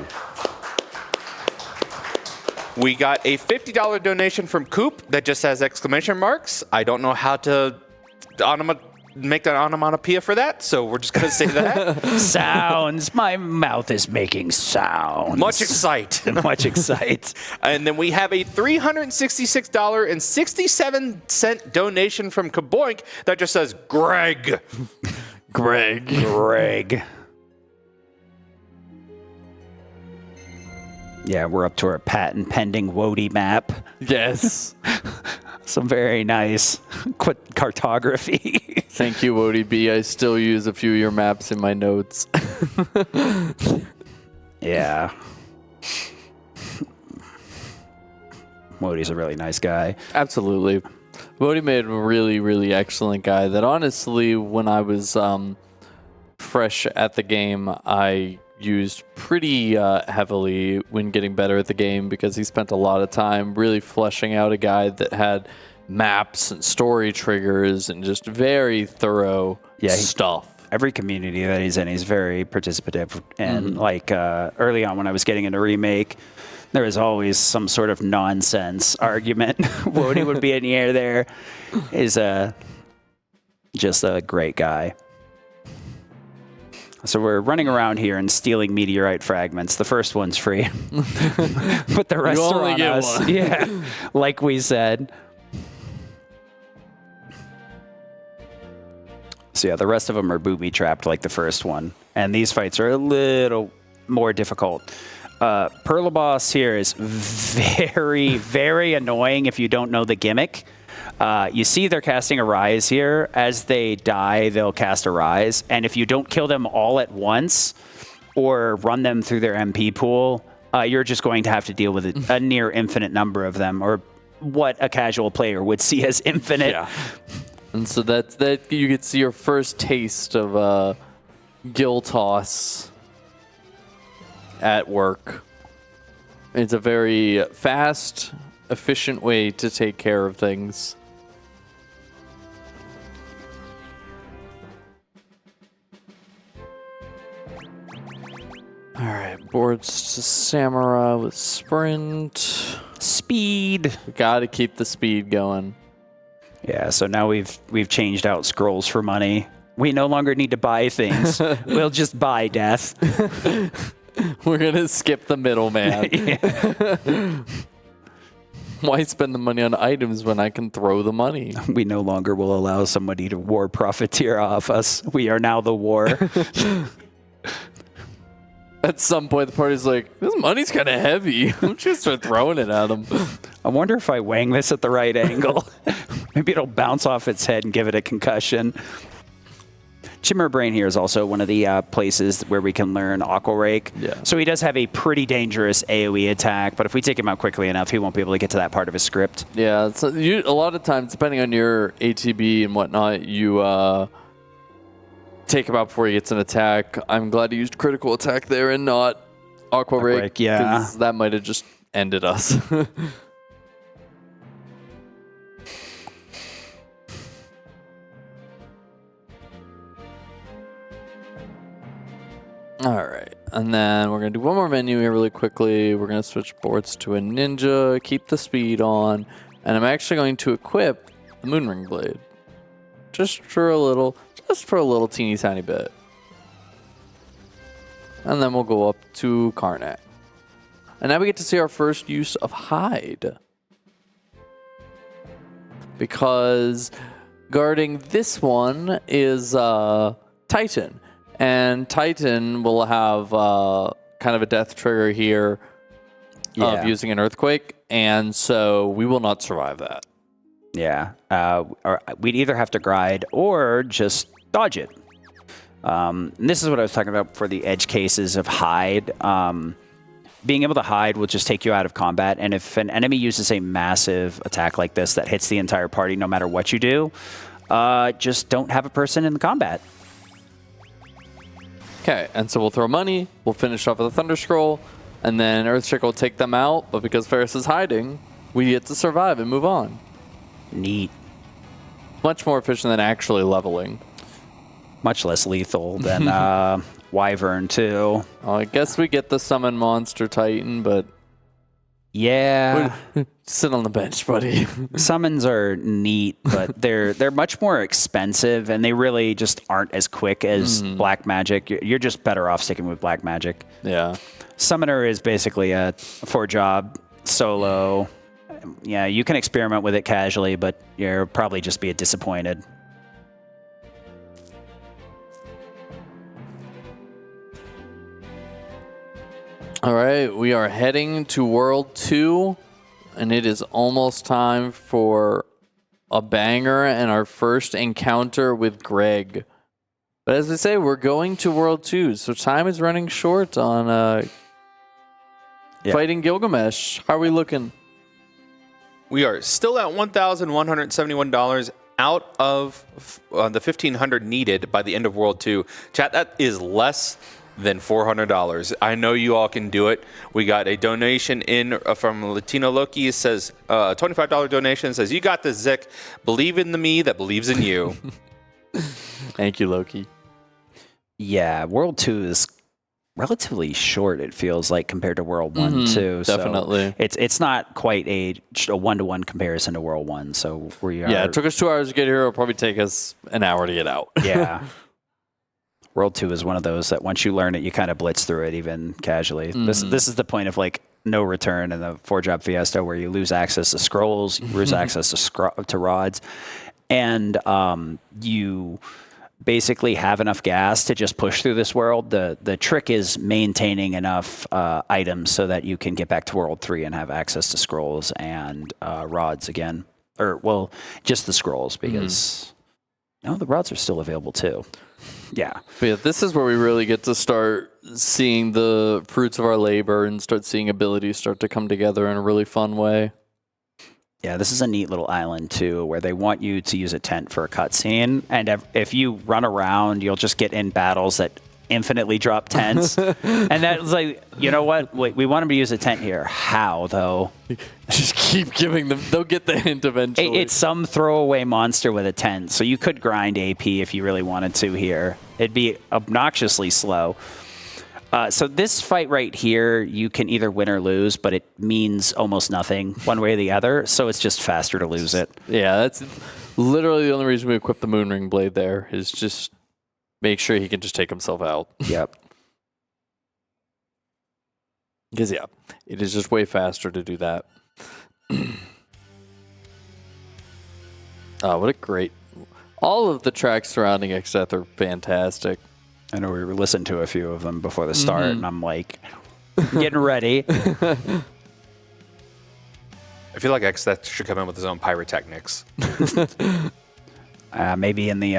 We got a $50 donation from Coop that just has exclamation marks. I don't know how to make an onomatopoeia for that, so we're just going to say that. Sounds. My mouth is making sounds. Much excite. Much excite. And then we have a $366.67 donation from Kaboink that just says Greg. Greg. Yeah, we're up to our patent pending Wody map. Yes. Some very nice cartography. Thank you, Wody B. I still use a few of your maps in my notes. Yeah. Wody's a really nice guy. Absolutely. Wody made a really, really excellent guy that, honestly, when I was fresh at the game, I used pretty heavily when getting better at the game, because he spent a lot of time really fleshing out a guide that had maps and story triggers and just very thorough stuff. Every community that he's in, he's very participative. And like early on when I was getting into Remake, there was always some sort of nonsense argument. Wody would be in the air there. He's just a great guy. So we're running around here and stealing meteorite fragments. The first one's free. But the rest are on us. One. Yeah, like we said. So yeah, the rest of them are booby-trapped like the first one. And these fights are a little more difficult. Perlaboss here is very, very annoying if you don't know the gimmick. You see they're casting a Rise here. As they die, they'll cast a Rise. And if you don't kill them all at once or run them through their MP pool, you're just going to have to deal with a near infinite number of them, or what a casual player would see as infinite. Yeah. And so that you could see your first taste of Gil Toss at work. It's a very fast, efficient way to take care of things. Boards to Samurai with sprint. Speed. We gotta keep the speed going. Yeah, so now we've changed out scrolls for money. We no longer need to buy things. We'll just buy death. We're gonna skip the middleman. Why spend the money on items when I can throw the money? We no longer will allow somebody to war profiteer off us. We are now the war. At some point, the party's like, this money's kind of heavy. I'm just start throwing it at them. I wonder if I wang this at the right angle. Maybe it'll bounce off its head and give it a concussion. Chimera Brain here is also one of the places where we can learn Aqua Rake. Yeah. So he does have a pretty dangerous AoE attack, but if we take him out quickly enough, he won't be able to get to that part of his script. Yeah, so a lot of times, depending on your ATB and whatnot, you take him out before he gets an attack. I'm glad he used critical attack there and not Aqua Rake. Yeah. 'Cause that might have just ended us. All right, and then we're going to do one more menu here really quickly. We're going to switch boards to a ninja, keep the speed on, and I'm actually going to equip the Moonring Blade. Just for a little teeny tiny bit. And then we'll go up to Karnak. And now we get to see our first use of Hide. Because guarding this one is Titan. And Titan will have kind of a death trigger here of using an earthquake. And so we will not survive that. Yeah. Or we'd either have to grind or just dodge it. And this is what I was talking about for the edge cases of Hide. Being able to hide will just take you out of combat. And if an enemy uses a massive attack like this that hits the entire party no matter what you do, just don't have a person in the combat. Okay, and so we'll throw money, we'll finish off with a Thunder Scroll, and then Earthshake will take them out, but because Ferris is hiding, we get to survive and move on. Neat. Much more efficient than actually leveling. Much less lethal than Wyvern, too. Oh, I guess we get the Summon Monster Titan, but... Yeah. Sit on the bench, buddy. Summons are neat, but they're much more expensive, and they really just aren't as quick as Black Magic. You're just better off sticking with Black Magic. Yeah. Summoner is basically a 4-job solo. Yeah, you can experiment with it casually, but you'll probably just be disappointed. All right, we are heading to World 2, and it is almost time for a banger and our first encounter with Greg. But as I say, we're going to World 2, so time is running short on fighting Gilgamesh. How are we looking? We are still at $1,171 out of the $1,500 needed by the end of World 2. Chat, that is less than $400. I know you all can do it. We got a donation in from Latino Loki. It says $25 donation. Says, you got this, Zic. Believe in the me that believes in you. Thank you, Loki. Yeah, World 2 is relatively short, it feels like, compared to World 1, too. Definitely. So it's not quite a one-to-one comparison to World 1. So we are... Yeah, it took us 2 hours to get here. It'll probably take us an hour to get out. Yeah. World 2 is one of those that once you learn it, you kind of blitz through it even casually. This is the point of like no return in the 4-job Fiesta where you lose access to scrolls, you lose access to rods, and you basically have enough gas to just push through this world. The trick is maintaining enough items so that you can get back to World 3 and have access to scrolls and rods again. Or, well, just the scrolls because no, the rods are still available too. Yeah. But yeah, this is where we really get to start seeing the fruits of our labor and start seeing abilities start to come together in a really fun way. Yeah, this is a neat little island, too, where they want you to use a tent for a cutscene. And if you run around, you'll just get in battles that infinitely drop tents. And that's like, you know what? We want them to use a tent here. How, though? Just keep giving them. They'll get the hint eventually. It's some throwaway monster with a tent. So you could grind AP if you really wanted to here. It'd be obnoxiously slow. So this fight right here, you can either win or lose, but it means almost nothing one way or the other. So it's just faster to lose it. Yeah, that's literally the only reason we equip the Moonring Blade there is just make sure he can just take himself out. Yep. Because, yeah, it is just way faster to do that. Oh, what a great... All of the tracks surrounding Xdeath are fantastic. I know we were listening to a few of them before the start, and I'm like, getting ready. I feel like Xdeath should come in with his own pyrotechnics. Maybe in the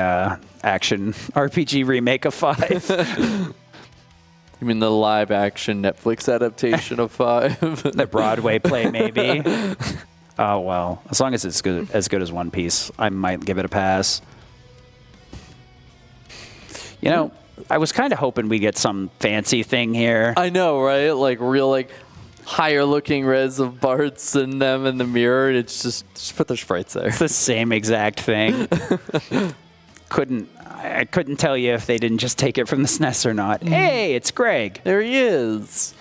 action RPG remake of 5. You mean the live-action Netflix adaptation of 5? The Broadway play, maybe. Oh, well, as long as it's as good as One Piece, I might give it a pass. You know, I was kind of hoping we get some fancy thing here. I know, right? Like real, like higher-looking res of Bart's and them in the mirror. And it's just put their sprites there. It's the same exact thing. I couldn't tell you if they didn't just take it from the SNES or not. Hey, it's Greg. There he is.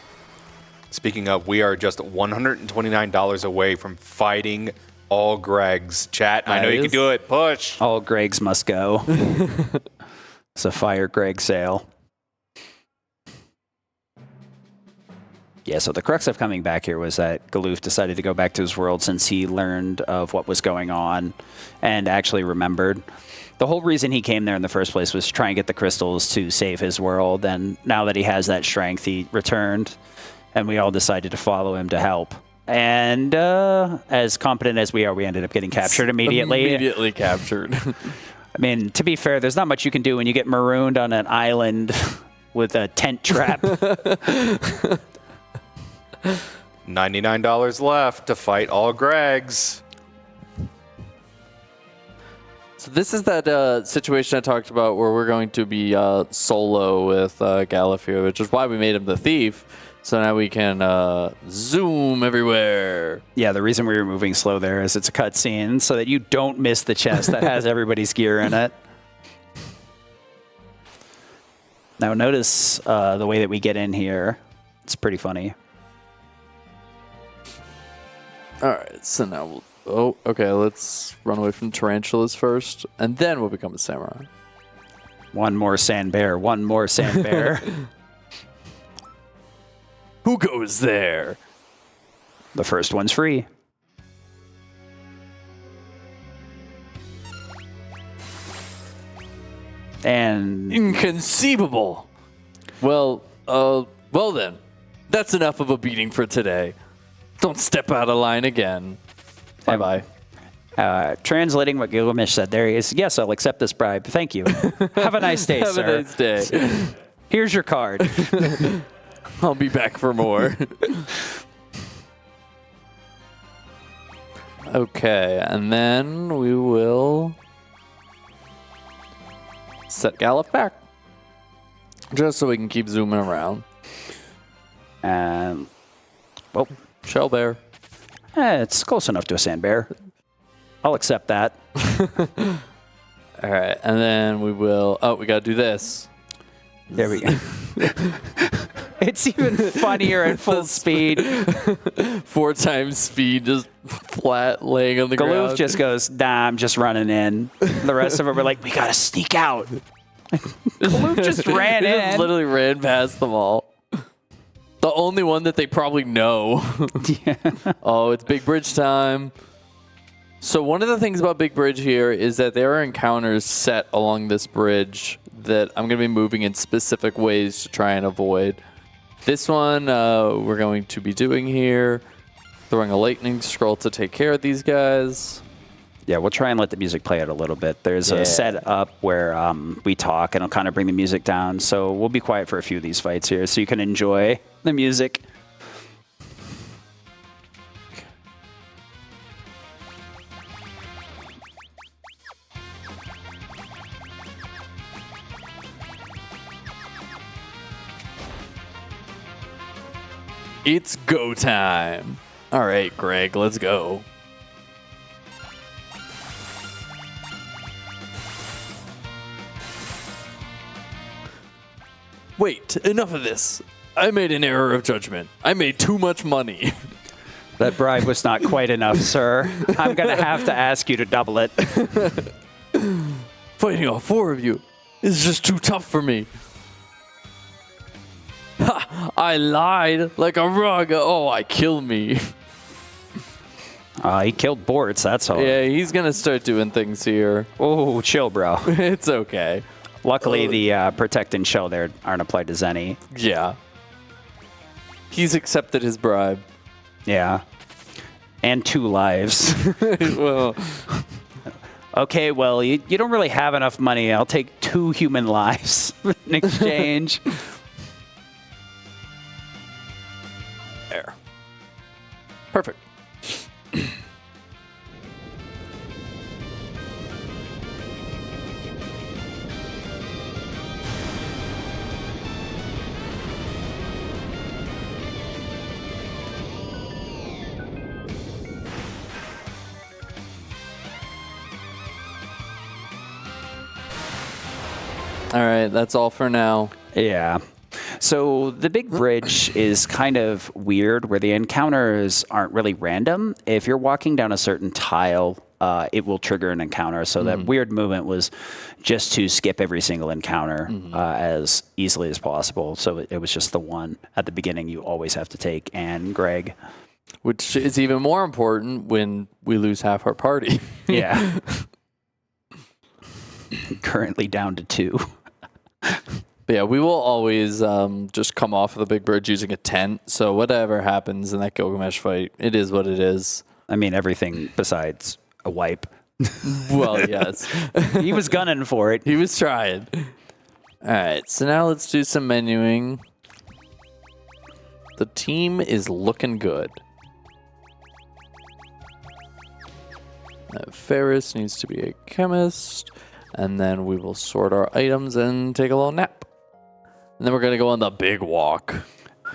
Speaking of, we are just $129 away from fighting all Gregs. Chat, I know you can do it. Push. All Gregs must go. It's a Fire Greg sale. Yeah, so the crux of coming back here was that Galoof decided to go back to his world since he learned of what was going on and actually remembered. The whole reason he came there in the first place was to try and get the crystals to save his world, and now that he has that strength, he returned, and we all decided to follow him to help. And as competent as we are, we ended up getting captured immediately. Immediately captured. I mean, to be fair, there's not much you can do when you get marooned on an island with a tent trap. $99 left to fight all Gregs. So this is that situation I talked about where we're going to be solo with Gallifrey, which is why we made him the thief. So now we can zoom everywhere. Yeah, the reason we were moving slow there is it's a cutscene so that you don't miss the chest that has everybody's gear in it. Now notice the way that we get in here. It's pretty funny. All right, so now we'll... Oh, okay, let's run away from tarantulas first, and then we'll become a samurai. One more sand bear, one more sand bear. Who goes there? The first one's free. And Inconceivable. Well then, that's enough of a beating for today. Don't step out of line again. Bye-bye. Translating what Gilgamesh said there is, yes, I'll accept this bribe. Thank you. Have a nice day, sir. Have a nice day. Here's your card. I'll be back for more. Okay, and then we will set Gallop back. Just so we can keep zooming around. And, well, Shell bear. it's close enough to a sand bear. I'll accept that. All right, and then we will... Oh, we got to do this. There we go. It's even funnier at full speed. 4 times speed, just flat laying on the ground. Galoof just goes, nah, I'm just running in. The rest of them were like, we gotta sneak out. Galoof just ran He in. just literally ran past them all. The only one that they probably know. Yeah. Oh, it's Big Bridge time. So one of the things about Big Bridge here is that there are encounters set along this bridge that I'm going to be moving in specific ways to try and avoid. This one we're going to be doing here, throwing a lightning scroll to take care of these guys. Yeah, we'll try and let the music play out a little bit. There's a setup where we talk and it'll kind of bring the music down. So we'll be quiet for a few of these fights here so you can enjoy the music. It's go time. All right, Greg, let's go. Wait, enough of this. I made an error of judgment. I made too much money. That bribe was not quite enough, sir. I'm going to have to ask you to double it. Fighting all 4 of you is just too tough for me. Ha! I lied like a rug. Oh, kill me. He killed Bortz, that's all. Yeah, he's going to start doing things here. Oh, chill, bro. It's okay. Luckily, the Protect and Shell there aren't applied to Zenny. Yeah. He's accepted his bribe. Yeah. And 2 lives. Well, okay, well, you don't really have enough money. I'll take 2 human lives in exchange. there. Perfect. All right, that's all for now. Yeah. So the big bridge is kind of weird where the encounters aren't really random. If you're walking down a certain tile, it will trigger an encounter. So that weird movement was just to skip every single encounter as easily as possible. So it was just the one at the beginning you always have to take. And Greg. Which is even more important when we lose half our party. Yeah. Currently down to 2. But yeah, we will always just come off of the big bridge using a tent. So whatever happens in that Gilgamesh fight, it is what it is. I mean, everything besides a wipe. Well, yes. He was gunning for it. He was trying. All right, so now let's do some menuing. The team is looking good. Ferris needs to be a chemist. And then we will sort our items and take a little nap. And then we're going to go on the big walk.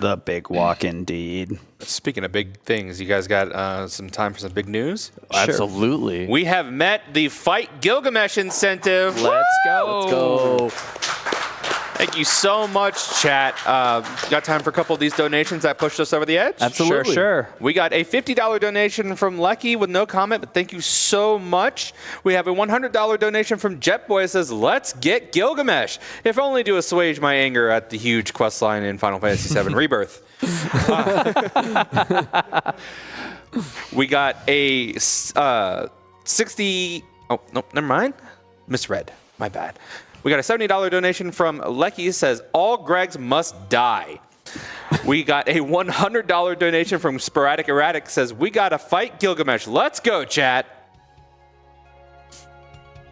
The big walk, indeed. Speaking of big things, you guys got some time for some big news? Sure. Absolutely. We have met the Fight Gilgamesh incentive. Let's go. Let's go. Thank you so much, chat. Got time for a couple of these donations that pushed us over the edge? Absolutely. Sure. We got a $50 donation from Lecky with no comment, but thank you so much. We have a $100 donation from Jetboy that says, let's get Gilgamesh, if only to assuage my anger at the huge quest line in Final Fantasy VII Rebirth. We got a 60... Oh, no, never mind. Misread. My bad. We got a $70 donation from Lecky, says, all Gregs must die. We got a $100 donation from Sporadic Erratic, says, we got to fight Gilgamesh. Let's go, chat.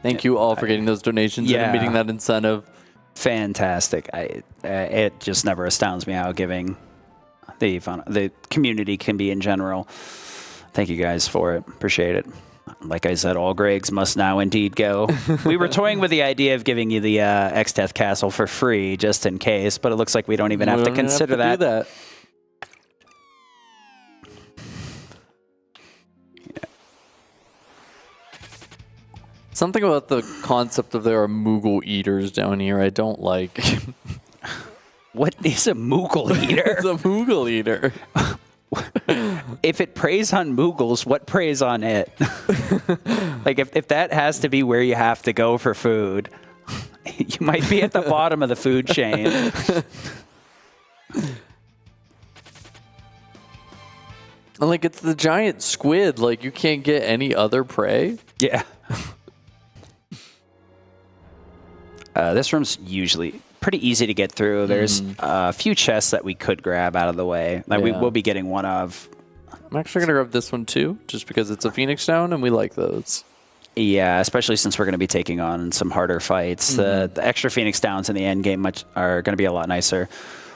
Thank you all for getting those donations and meeting that incentive. Fantastic. It just never astounds me how giving the community can be in general. Thank you guys for it. Appreciate it. Like I said, all Gregs must now indeed go. We were toying with the idea of giving you the Exteth Castle for free, just in case, but it looks like we don't even have to consider that. Do that. Yeah. Something about the concept of there are Moogle eaters down here I don't like. What is a Moogle eater? It's a Moogle eater. If it preys on Moogles, what preys on it? Like, if that has to be where you have to go for food, you might be at the bottom of the food chain. And like, it's the giant squid. Like, you can't get any other prey. Yeah. This room's usually pretty easy to get through. There's a few chests that we could grab out of the way. Like we will be getting one of. I'm actually going to grab this one too, just because it's a Phoenix Stone and we like those. Yeah, especially since we're going to be taking on some harder fights. The extra Phoenix Downs in the end game are going to be a lot nicer.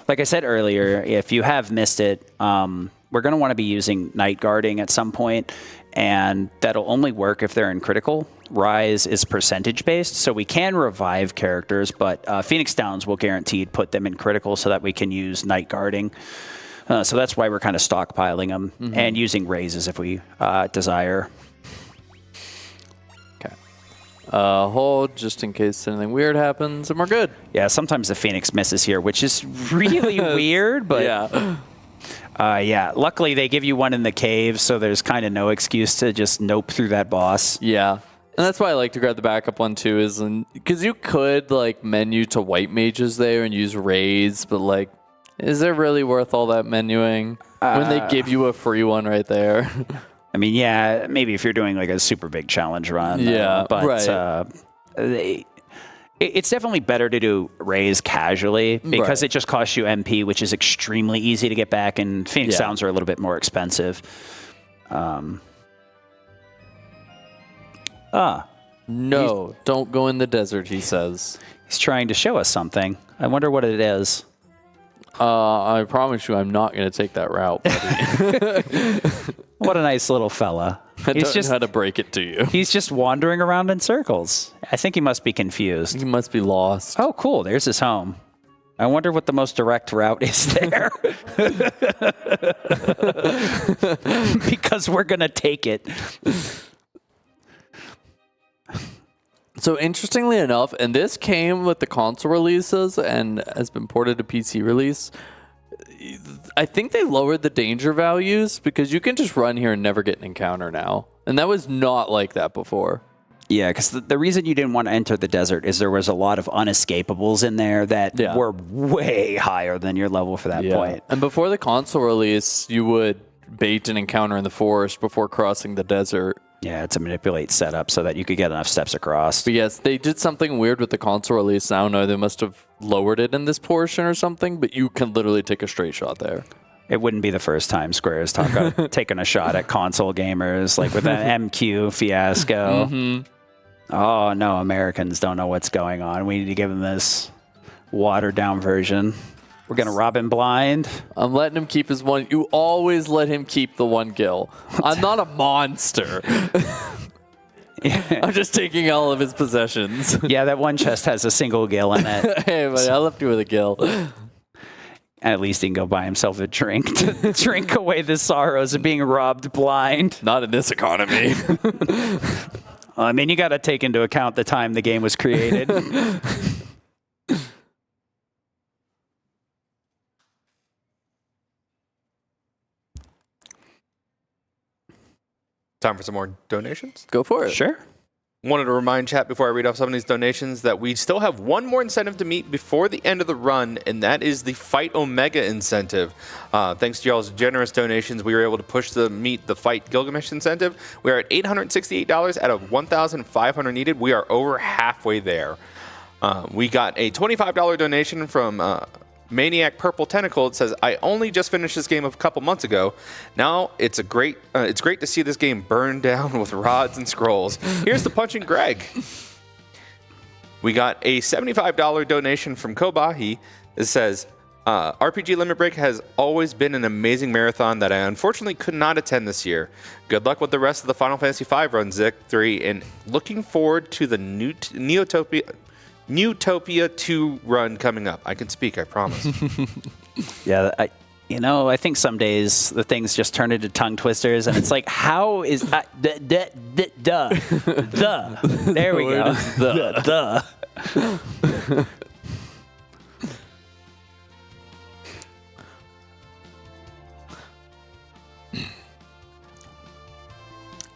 Like I said earlier, if you have missed it, we're going to want to be using Night Guarding at some point, and that'll only work if they're in critical. Rise is percentage based, so we can revive characters, but Phoenix Downs will guaranteed put them in critical so that we can use Night Guarding. So that's why we're kind of stockpiling them and using raises if we desire. Okay. Hold just in case anything weird happens, and we're good. Yeah, sometimes the Phoenix misses here, which is really weird, but yeah. Luckily, they give you one in the cave, so there's kind of no excuse to just nope through that boss. Yeah. And that's why I like to grab the backup one too, is because you could like menu to white mages there and use raids, but like, is it really worth all that menuing when they give you a free one right there? I mean, yeah, maybe if you're doing like a super big challenge run. Yeah, but right. It's definitely better to do Rays casually because it just costs you MP, which is extremely easy to get back, and Phoenix Sounds are a little bit more expensive. No, don't go in the desert, he says. He's trying to show us something. I wonder what it is. I promise you I'm not going to take that route, buddy. What a nice little fella. I don't know how to break it to you. He's just wandering around in circles. I think he must be confused. He must be lost. Oh, cool. There's his home. I wonder what the most direct route is there. Because we're going to take it. So interestingly enough, and this came with the console releases and has been ported to PC release, I think they lowered the danger values because you can just run here and never get an encounter now. And that was not like that before. Yeah, because the reason you didn't want to enter the desert is there was a lot of unescapables in there that were way higher than your level for that point. And before the console release, you would bait an encounter in the forest before crossing the desert. Yeah, to manipulate setup so that you could get enough steps across. But yes, they did something weird with the console release. I don't know, they must have lowered it in this portion or something, but you can literally take a straight shot there. It wouldn't be the first time Square has taken a shot at console gamers, like with an MQ fiasco. Oh, no, Americans don't know what's going on. We need to give them this watered-down version. We're going to rob him blind. I'm letting him keep his one. You always let him keep the one kill. I'm not a monster. I'm just taking all of his possessions. Yeah, that one chest has a single gill in it. Hey, buddy, I left you with a gill. At least he can go buy himself a drink to drink away the sorrows of being robbed blind. Not in this economy. I mean, you got to take into account the time the game was created. Time for some more donations? Go for it. Sure. Wanted to remind chat before I read off some of these donations that we still have one more incentive to meet before the end of the run, and that is the Fight Omega incentive. Thanks to y'all's generous donations, we were able to meet the Fight Gilgamesh incentive. We are at $868 out of 1,500 needed. We are over halfway there. We got a $25 donation from Maniac Purple Tentacle. It says, I only just finished this game a couple months ago. Now it's great to see this game burn down with rods and scrolls. Here's the punching Greg. We got a $75 donation from Kobahi. It says, RPG Limit Break has always been an amazing marathon that I unfortunately could not attend this year. Good luck with the rest of the Final Fantasy V run, Zic3, and looking forward to the Newtopia 2 run coming up. I can speak, I promise. Yeah, I think some days the things just turn into tongue twisters, and it's like, how is there we go.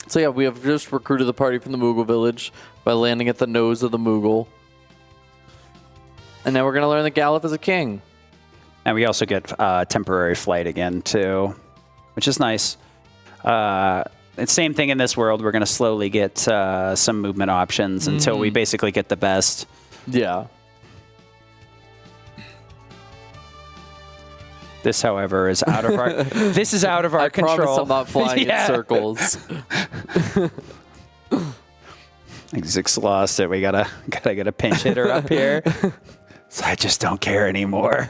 So yeah, we have just recruited the party from the Moogle village by landing at the nose of the Moogle. And now we're going to learn that Galuf is a king. And we also get temporary flight again, too, which is nice. It's same thing in this world. We're going to slowly get some movement options until we basically get the best. Yeah. This, however, is out of our control. I promise I'm not flying in circles. Zic's lost it. We gotta get a pinch hitter up here. So I just don't care anymore.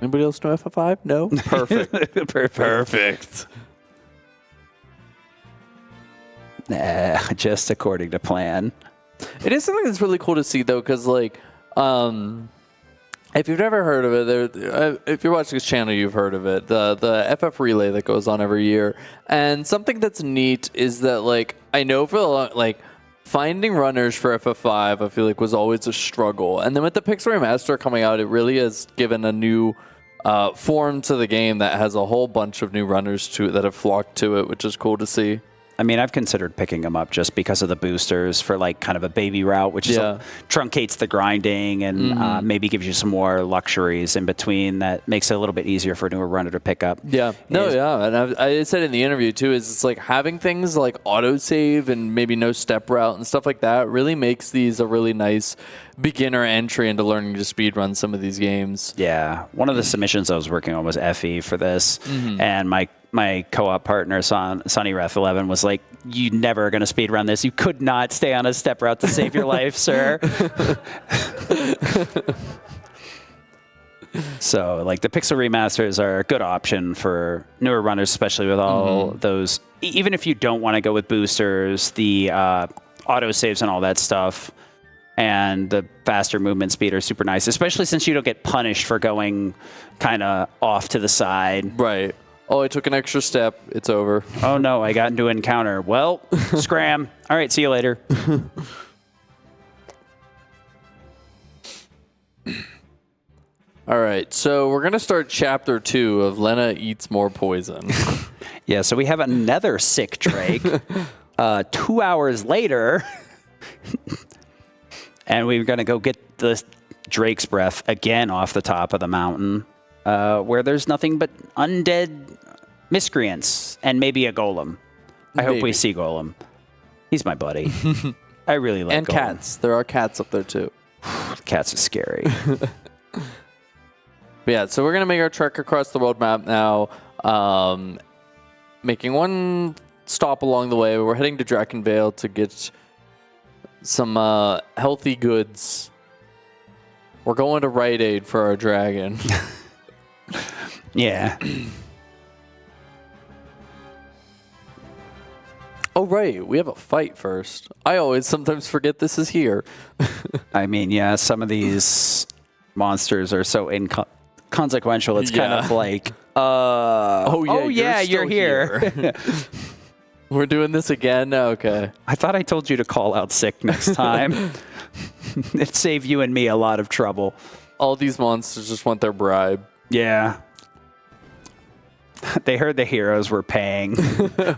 Anybody else know FF5? No? Perfect. Perfect. Nah, just according to plan. It is something that's really cool to see, though, because, like, If you've never heard of it, if you're watching this channel, you've heard of it. The FF relay that goes on every year, and something that's neat is that like I know for like finding runners for FF5, I feel like was always a struggle, and then with the Pixel Remaster coming out, it really has given a new form to the game that has a whole bunch of new runners to that have flocked to it, which is cool to see. I mean, I've considered picking them up just because of the boosters for like kind of a baby route, which is truncates the grinding and maybe gives you some more luxuries in between that makes it a little bit easier for a newer runner to pick up. Yeah, and I said in the interview too, is it's like having things like autosave and maybe no step route and stuff like that really makes these a really nice beginner entry into learning to speedrun some of these games. Yeah, one of the submissions I was working on was FE for this, and my co-op partner, Sonny Reth 11, was like, "You never are going to speedrun this. You could not stay on a step route to save your life, sir." So, like, the Pixel Remasters are a good option for newer runners, especially with all those. Even if you don't want to go with boosters, the autosaves and all that stuff, and the faster movement speed are super nice, especially since you don't get punished for going kind of off to the side. Right. Oh, I took an extra step. It's over. Oh, no, I got into an encounter. Well, scram. All right, see you later. All right, so we're going to start Chapter 2 of Lena Eats More Poison. Yeah, so we have another sick Drake 2 hours later. And we're going to go get the Drake's breath again off the top of the mountain. Where there's nothing but undead miscreants and maybe a golem. I hope we see Golem. He's my buddy. I really like and Golem. cats. There are cats up there too. Cats are scary. But yeah, so we're going to make our trek across the world map now, making one stop along the way. We're heading to Drakenvale to get some healthy goods. We're going to Rite Aid for our dragon. Yeah. Oh, right. We have a fight first. I always sometimes forget this is here. I mean, yeah, some of these monsters are so inconsequential. It's kind of like, oh yeah, you're here. We're doing this again? Okay. I thought I told you to call out sick next time. It'd save you and me a lot of trouble. All these monsters just want their bribe. Yeah. They heard the heroes were paying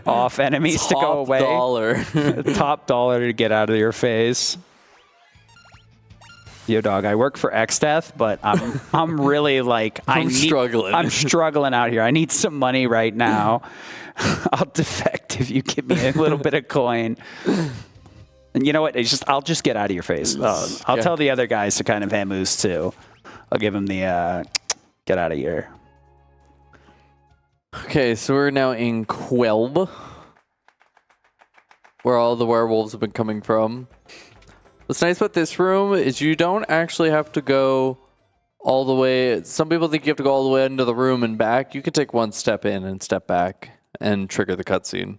off enemies to go away. Top dollar to get out of your face. Yo, dog, I work for X-Death, but I'm really like... I'm struggling out here. I need some money right now. I'll defect if you give me a little bit of coin. And you know what? I'll just get out of your face. I'll tell the other guys to kind of vamoose too. I'll give them the get out of here. Okay, so we're now in Quelb, where all the werewolves have been coming from. What's nice about this room is you don't actually have to go all the way. Some people think you have to go all the way into the room and back. You can take one step in and step back and trigger the cutscene.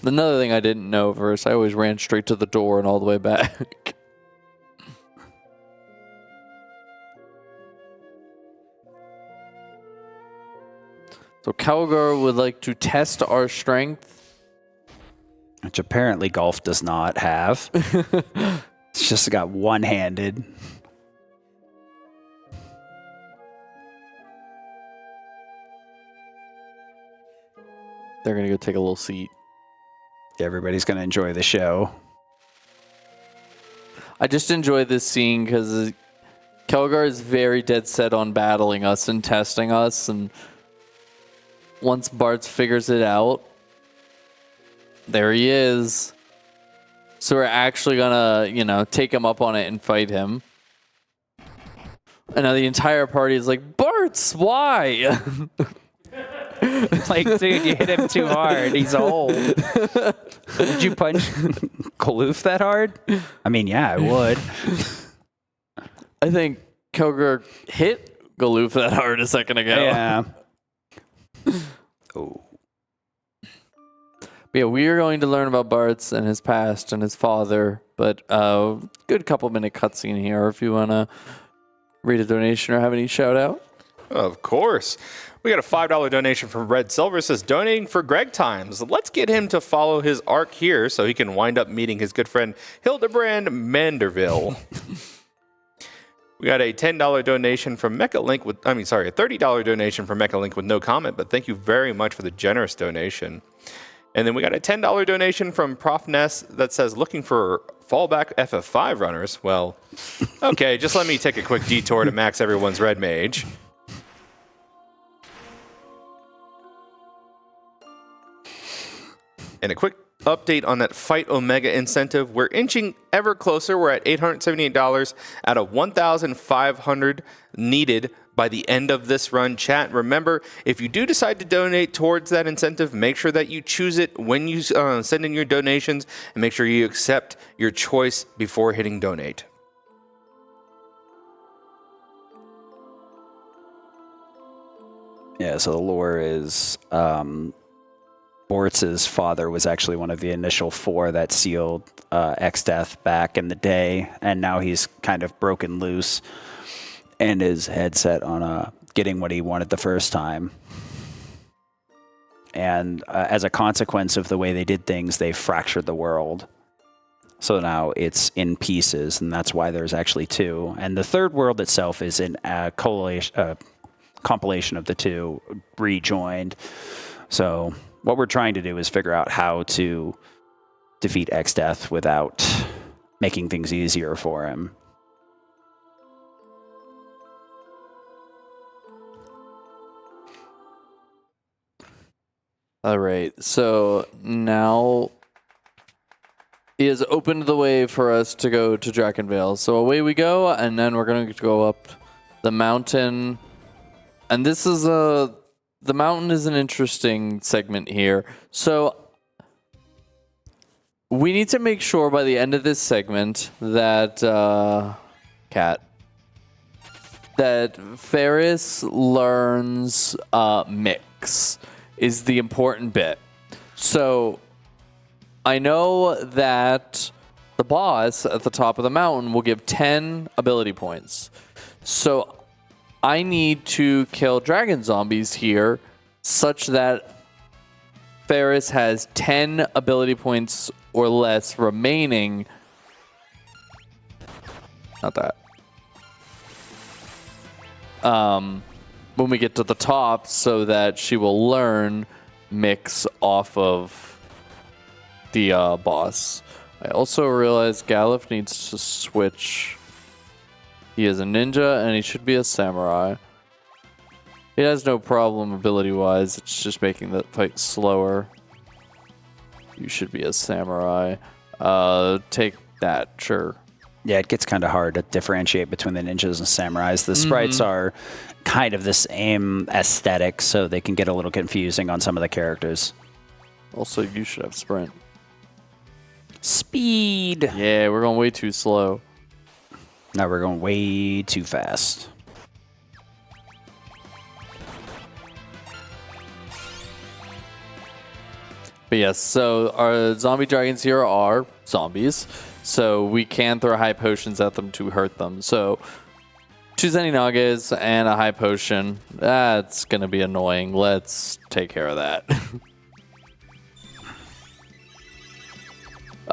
Another thing I didn't know first, I always ran straight to the door and all the way back. So Calgar would like to test our strength. Which apparently golf does not have. It's just got one-handed. They're going to go take a little seat. Everybody's going to enjoy the show. I just enjoy this scene because Calgar is very dead set on battling us and testing us, and once Bartz figures it out, there he is. So we're actually gonna, take him up on it and fight him. And now the entire party is like, Bartz, why? Like, dude, you hit him too hard. He's old. Did you punch Kaloof that hard? I mean, yeah, I would. I think Calgar hit Galoof that hard a second ago. Yeah. Oh. Yeah, we are going to learn about Bart's and his past and his father, but good couple minute cutscene here if you want to read a donation or have any shout out. Of course. We got a $5 donation from Red Silver. Says, donating for Greg Times. Let's get him to follow his arc here so he can wind up meeting his good friend Hildebrand Manderville. We got a $10 donation from MechaLink with, a $30 donation from MechaLink with no comment, but thank you very much for the generous donation. And then we got a $10 donation from Prof Ness that says, looking for fallback FF5 runners. Well, okay, just let me take a quick detour to max everyone's red mage. And a quick update on that Fight Omega incentive. We're inching ever closer. We're at $878 out of 1,500 needed by the end of this run. Chat, remember, if you do decide to donate towards that incentive, make sure that you choose it when you send in your donations, and make sure you accept your choice before hitting donate. Yeah, so the lore is Bortz's father was actually one of the initial 4 that sealed X-Death back in the day, and now he's kind of broken loose and is head set on getting what he wanted the first time. And as a consequence of the way they did things, they fractured the world. So now it's in pieces, and that's why there's actually 2. And the third world itself is in a compilation of the 2 rejoined. So what we're trying to do is figure out how to defeat X-Death without making things easier for him. All right, so now he has opened the way for us to go to Drakenvale. So away we go, and then we're going to go up the mountain. And this is the mountain is an interesting segment here. So we need to make sure by the end of this segment that that Ferris learns mix is the important bit. So I know that the boss at the top of the mountain will give 10 ability points. So I need to kill dragon zombies here such that Ferris has 10 ability points or less remaining. Not that. When we get to the top, so that she will learn mix off of the boss. I also realized Galif needs to switch. He is a ninja, and he should be a samurai. He has no problem ability-wise. It's just making the fight slower. You should be a samurai. Take that, sure. Yeah, it gets kind of hard to differentiate between the ninjas and samurais. The sprites are kind of the same aesthetic, so they can get a little confusing on some of the characters. Also, you should have sprint. Speed! Yeah, we're going way too slow. Now we're going way too fast. But yes, so our zombie dragons here are zombies. So we can throw high potions at them to hurt them. So 2 Zeninages and a high potion. That's going to be annoying. Let's take care of that.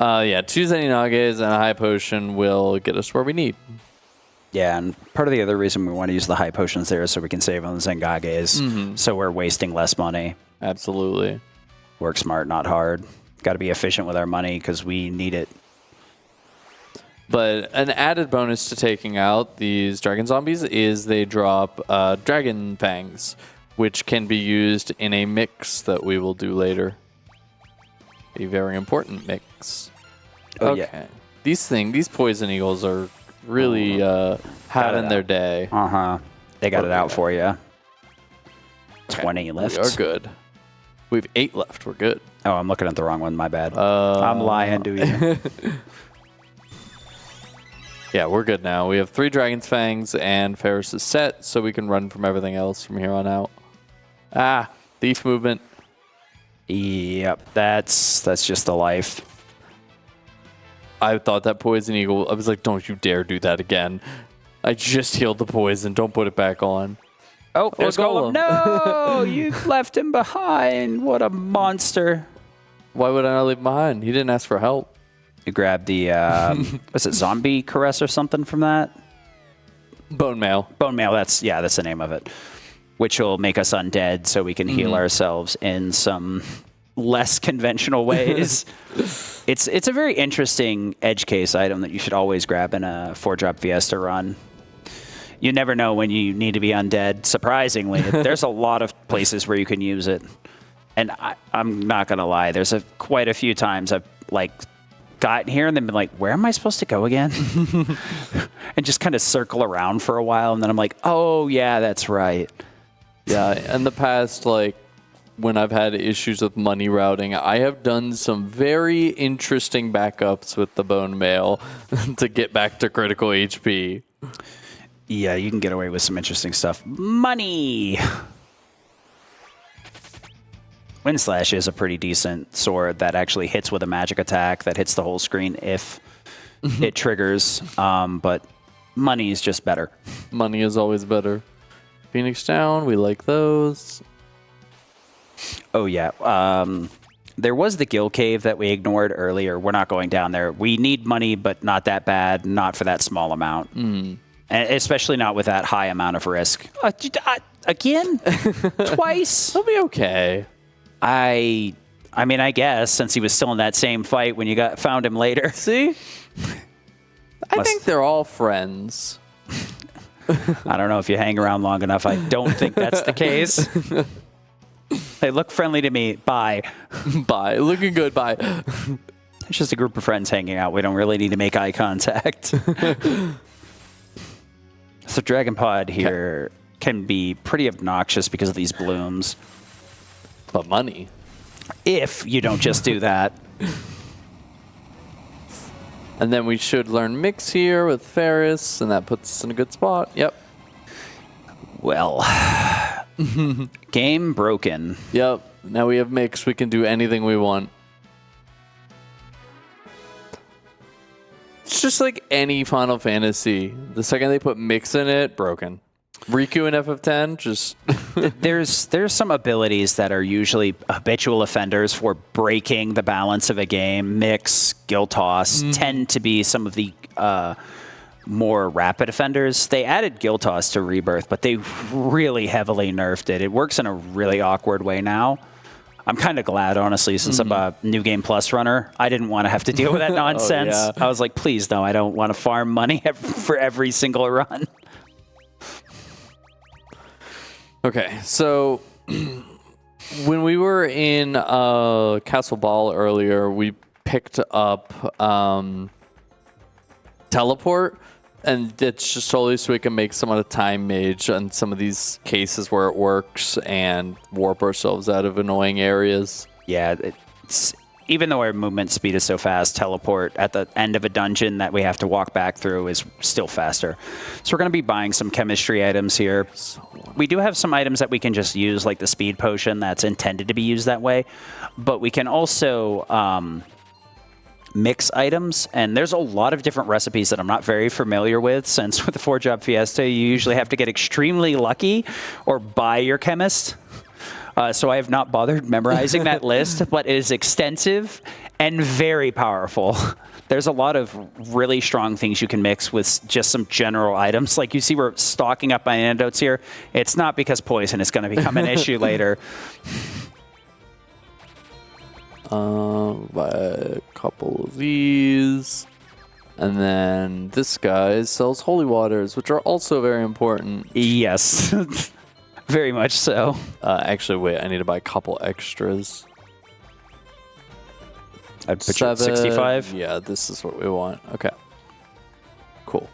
Yeah, 2 Zeninages and a high potion will get us where we need. Yeah, and part of the other reason we want to use the high potions there is so we can save on the Zengages. So we're wasting less money. Absolutely. Work smart, not hard. Got to be efficient with our money because we need it. But an added bonus to taking out these dragon zombies is they drop dragon fangs, which can be used in a mix that we will do later. A very important mix. Oh, okay. yeah. These poison eagles are really having their day. They got it out for you. 20 left. We are good. We have 8 left. We're good. Oh, I'm looking at the wrong one. My bad. I'm lying to you. Yeah, we're good now. We have 3 Dragon's Fangs, and Ferris is set, so we can run from everything else from here on out. Ah, thief movement. Yep, that's just the life. I thought that poison eagle, I was like, don't you dare do that again. I just healed the poison. Don't put it back on. Oh, There's Golem. No, you left him behind. What a monster. Why would I not leave him behind? He didn't ask for help. You grabbed the, was it zombie caress or something from that? Bone mail. Bone mail, that's the name of it. Which will make us undead so we can heal ourselves in some less conventional ways. It's a very interesting edge case item that you should always grab in a 4-drop Fiesta run. You never know when you need to be undead. Surprisingly, there's a lot of places where you can use it. And I'm not going to lie, there's quite a few times I've gotten here and then been like, where am I supposed to go again? And just kind of circle around for a while. And then I'm like, oh, yeah, that's right. Yeah, in the past, when I've had issues with money routing, I have done some very interesting backups with the bone mail to get back to critical HP. Yeah, you can get away with some interesting stuff. Money! Wind Slash is a pretty decent sword that actually hits with a magic attack that hits the whole screen if it triggers, but money is just better. Money is always better. Phoenix down, we like those. Oh, yeah. There was the Gill Cave that we ignored earlier. We're not going down there. We need money, but not that bad, not for that small amount. And especially not with that high amount of risk. Again? Twice? It'll be okay. I mean, I guess, since he was still in that same fight when you found him later. See? I think they're all friends. I don't know if you hang around long enough. I don't think that's the case. They look friendly to me. Bye. Bye. Looking good. Bye. It's just a group of friends hanging out. We don't really need to make eye contact. So Dragon Pod here can be pretty obnoxious because of these blooms. But money. If you don't just do that. And then we should learn Mix here with Ferris, and that puts us in a good spot. Yep. Well, game broken. Yep. Now we have Mix. We can do anything we want. It's just like any Final Fantasy. The second they put Mix in it, broken. Riku in FF10, just... There's some abilities that are usually habitual offenders for breaking the balance of a game. Mix, Gill Toss tend to be some of the more rapid offenders. They added Gill Toss to Rebirth, but they really heavily nerfed it. It works in a really awkward way now. I'm kind of glad, honestly, since I'm a New Game Plus runner. I didn't want to have to deal with that nonsense. Oh, yeah. I was like, please, no, I don't want to farm money for every single run. Okay, so when we were in Castle Ball earlier, we picked up Teleport, and it's just solely so we can make some of the Time Mage on some of these cases where it works and warp ourselves out of annoying areas. Yeah, even though our movement speed is so fast, Teleport at the end of a dungeon that we have to walk back through is still faster. So we're going to be buying some chemistry items here. We do have some items that we can just use, like the speed potion that's intended to be used that way. But we can also mix items, and there's a lot of different recipes that I'm not very familiar with, since with the 4-Job Fiesta, you usually have to get extremely lucky or buy your chemist. So I have not bothered memorizing that list, but it is extensive and very powerful. There's a lot of really strong things you can mix with just some general items. Like you see we're stocking up my antidotes here. It's not because poison is going to become an issue later. Buy a couple of these. And then this guy sells holy waters, which are also very important. Yes. Very much so. Actually, wait, I need to buy a couple extras. I'd put you at 65. Yeah, this is what we want. Okay. Cool.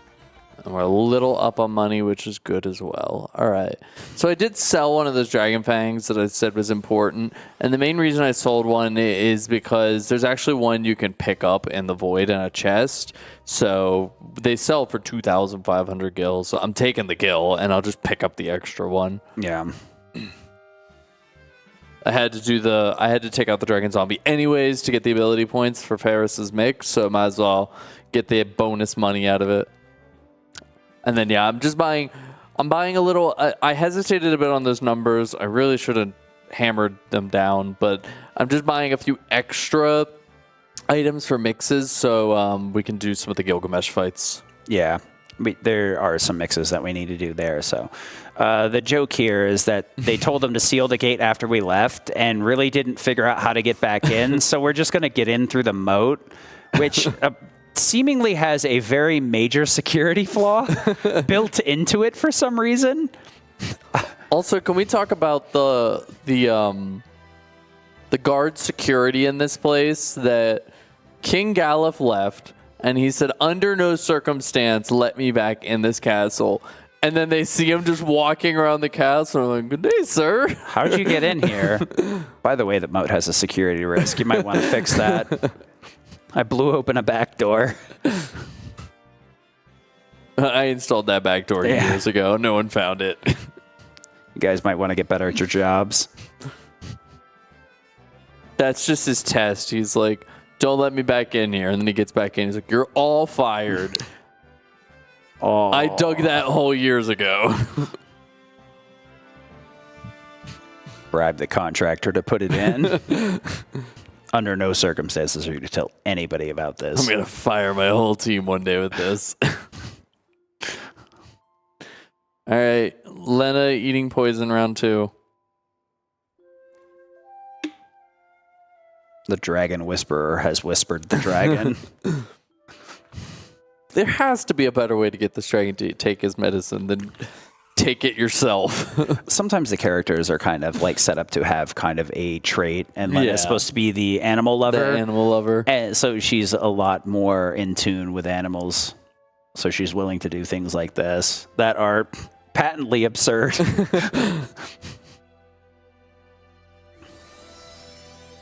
And we're a little up on money, which is good as well. All right. So I did sell one of those Dragon Fangs that I said was important. And the main reason I sold one is because there's actually one you can pick up in the Void in a chest. So they sell for 2,500 gil. So I'm taking the gil, and I'll just pick up the extra one. Yeah. I had to take out the Dragon Zombie anyways to get the ability points for Ferris's mix, so I might as well get the bonus money out of it. And then I'm buying a little. I hesitated a bit on those numbers. I really should have hammered them down, but I'm just buying a few extra items for mixes so we can do some of the Gilgamesh fights. Yeah. There are some mixes that we need to do there. So the joke here is that they told them to seal the gate after we left and really didn't figure out how to get back in. So we're just going to get in through the moat, which seemingly has a very major security flaw built into it for some reason. Also, can we talk about the guard security in this place? That King Galuf left, and he said, under no circumstance, let me back in this castle. And then they see him just walking around the castle. I'm like, good day, sir. How did you get in here? By the way, the moat has a security risk. You might want to fix that. I blew open a back door. I installed that back door years ago. No one found it. You guys might want to get better at your jobs. That's just his test. He's like, don't let me back in here. And then he gets back in. He's like, you're all fired. Oh, I dug that hole years ago. Bribe the contractor to put it in. Under no circumstances are you to tell anybody about this. I'm going to fire my whole team one day with this. All right. Lena eating poison round 2. The Dragon Whisperer has whispered the dragon. There has to be a better way to get this dragon to take his medicine than take it yourself. Sometimes the characters are kind of like set up to have kind of a trait, and Lena's supposed to be the animal lover. The animal lover. And so she's a lot more in tune with animals. So she's willing to do things like this that are patently absurd.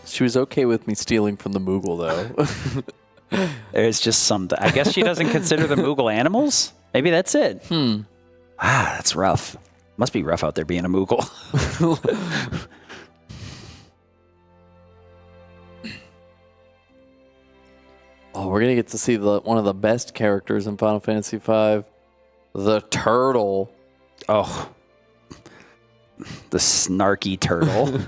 She was okay with me stealing from the Moogle, though. There's just something. I guess she doesn't consider the Moogle animals? Maybe that's it. That's rough. Must be rough out there being a Moogle. Oh, we're going to get to see one of the best characters in Final Fantasy V. The turtle. Oh. The snarky turtle.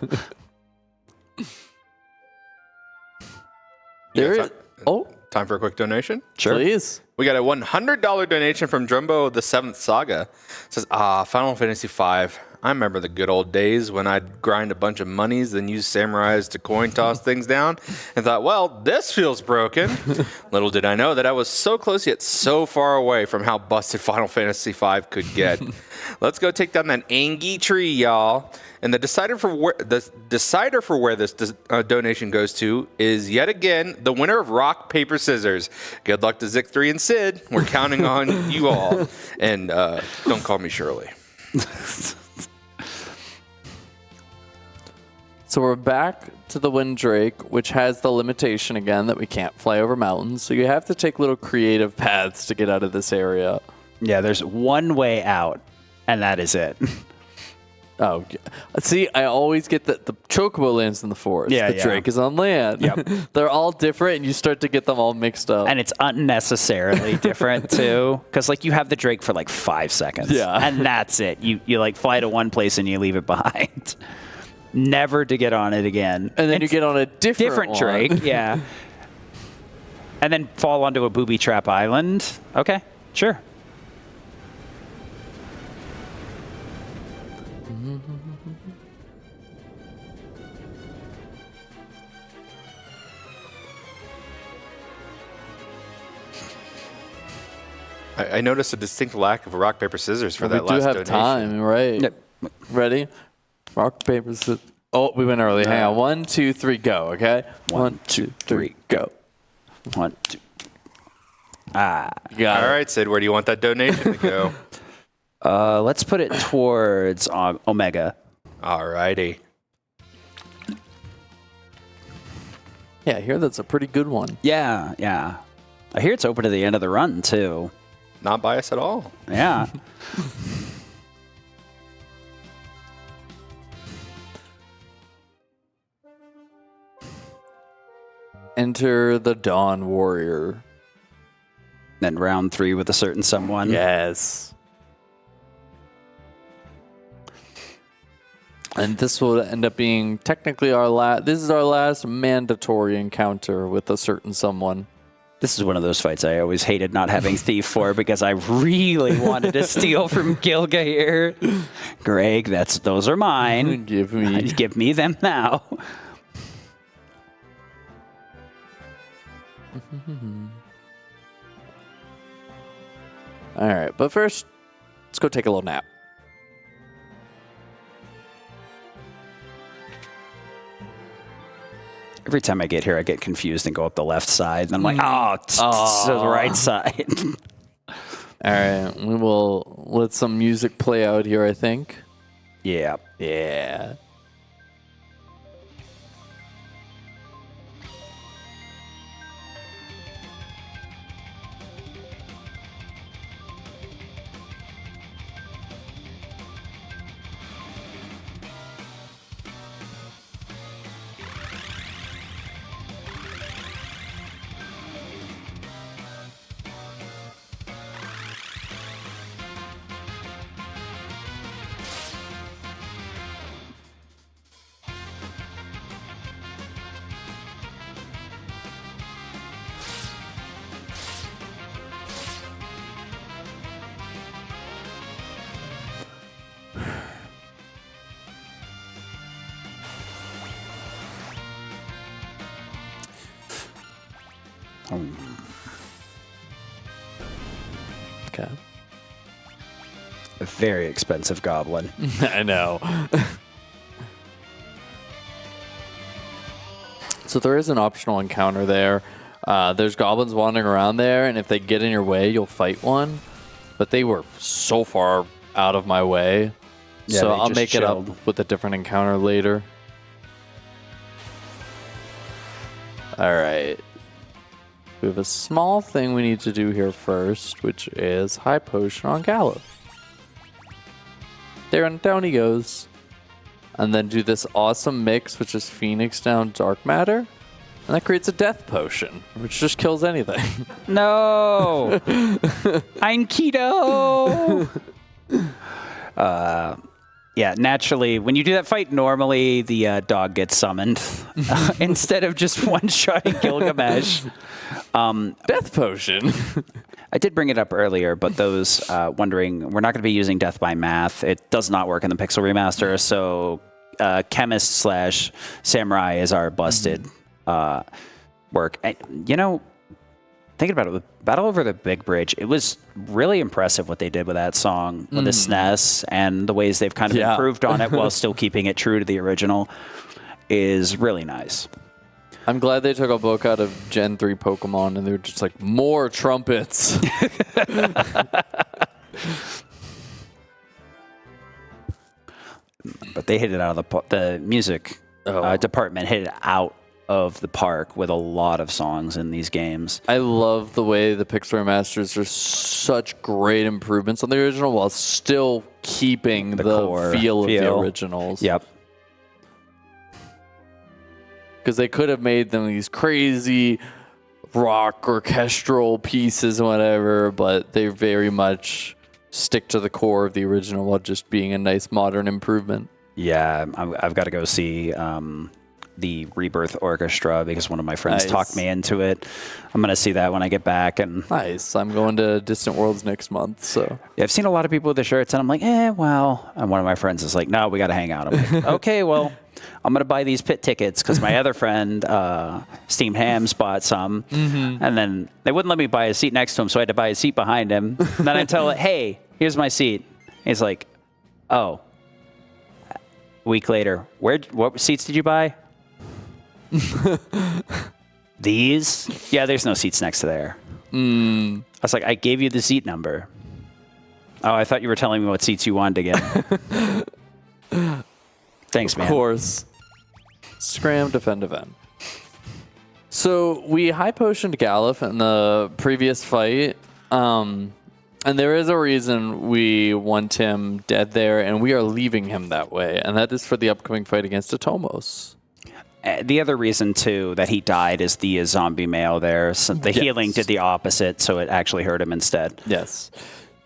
Time for a quick donation? Sure. Please. We got a $100 donation from Drumbo the 7th Saga. It says, Final Fantasy V. I remember the good old days when I'd grind a bunch of monies, then use samurais to coin toss things down, and thought, well, this feels broken. Little did I know that I was so close yet so far away from how busted Final Fantasy V could get. Let's go take down that Angie tree, y'all. And the decider for where this donation goes to is yet again the winner of Rock, Paper, Scissors. Good luck to Zic3 and Sid. We're counting on you all. And don't call me Shirley. So we're back to the Windrake, which has the limitation again that we can't fly over mountains. So you have to take little creative paths to get out of this area. Yeah, there's one way out, and that is it. Oh, see, I always get the Chocobo lands in the forest. Yeah, the Drake is on land. Yep. They're all different, and you start to get them all mixed up. And it's unnecessarily different, too. Because, like, you have the Drake for, like, 5 seconds. Yeah. And that's it. You like, fly to one place and you leave it behind. Never to get on it again. And then you get on a different one. Drake, yeah. And then fall onto a booby trap island. Okay, sure. I noticed a distinct lack of rock, paper, scissors for that we do last have donation. time, right? Yep. Ready? Rock, paper, scissors. Oh, we went early. Hang on. 1, 2, 3, go, okay? 1, 2, 3, go. 1, 2. You got All it. right, Sid, where do you want that donation to go? Let's put it towards Omega. All righty. Yeah, I hear that's a pretty good one. Yeah, yeah. I hear it's open to the end of the run, too. Not biased at all. Yeah. Enter the Dawn Warrior. Then round 3 with a certain someone. Yes. And this will end up being technically our last. This is our last mandatory encounter with a certain someone. This is one of those fights I always hated not having Thief for because I really wanted to steal from Gilga here. Greg, those are mine. Give me them now. All right, but first, let's go take a little nap. Every time I get here, I get confused and go up the left side. And I'm like, to the right side. All right, we will let some music play out here, I think. Yeah. Yeah. Okay. A very expensive goblin. I know. So there is an optional encounter there. There's goblins wandering around there, and if they get in your way, you'll fight one. But they were so far out of my way. Yeah, so they I'll just make chilled. it up with a different encounter later. All right. We have a small thing we need to do here first, which is high potion on Gallo. There and down he goes. And then do this awesome mix, which is Phoenix down Dark Matter. And that creates a death potion, which just kills anything. No! I'm keto! Yeah, naturally, when you do that fight, normally the dog gets summoned instead of just one-shotting Gilgamesh. Death potion. I did bring it up earlier, but those wondering, we're not going to be using Death by Math. It does not work in the Pixel Remaster, so Chemist / Samurai is our busted work. And, you know, thinking about it, with Battle Over the Big Bridge, it was really impressive what they did with that song, with the SNES, and the ways they've kind of improved on it while still keeping it true to the original is really nice. I'm glad they took a book out of Gen 3 Pokemon and they were just like, more trumpets. But they hit it out of the music department hit it out of the park with a lot of songs in these games. I love the way the Pixel Remasters are such great improvements on the original while still keeping the core feel of the originals. Yep. Because they could have made them these crazy rock orchestral pieces and whatever, but they very much stick to the core of the original while just being a nice modern improvement. Yeah, I've got to go see the Rebirth Orchestra because one of my friends talked me into it. I'm going to see that when I get back. And nice. I'm going to Distant Worlds next month. So yeah, I've seen a lot of people with the shirts, and I'm like, well. And one of my friends is like, no, we got to hang out. I'm like, okay, well, I'm going to buy these pit tickets because my other friend, Steam Hams, bought some. And then they wouldn't let me buy a seat next to him, so I had to buy a seat behind him. And then I tell it, hey, here's my seat. He's like, oh. A week later, what seats did you buy? These? Yeah, there's no seats next to there. I was like, I gave you the seat number. Oh, I thought you were telling me what seats you wanted to get. Thanks, man. Of course. Scram, defend, event. So we high potioned Galuf in the previous fight. And there is a reason we want him dead there, and we are leaving him that way. And that is for the upcoming fight against Atomos. The other reason, too, that he died is the zombie male there. So the healing did the opposite, so it actually hurt him instead. Yes.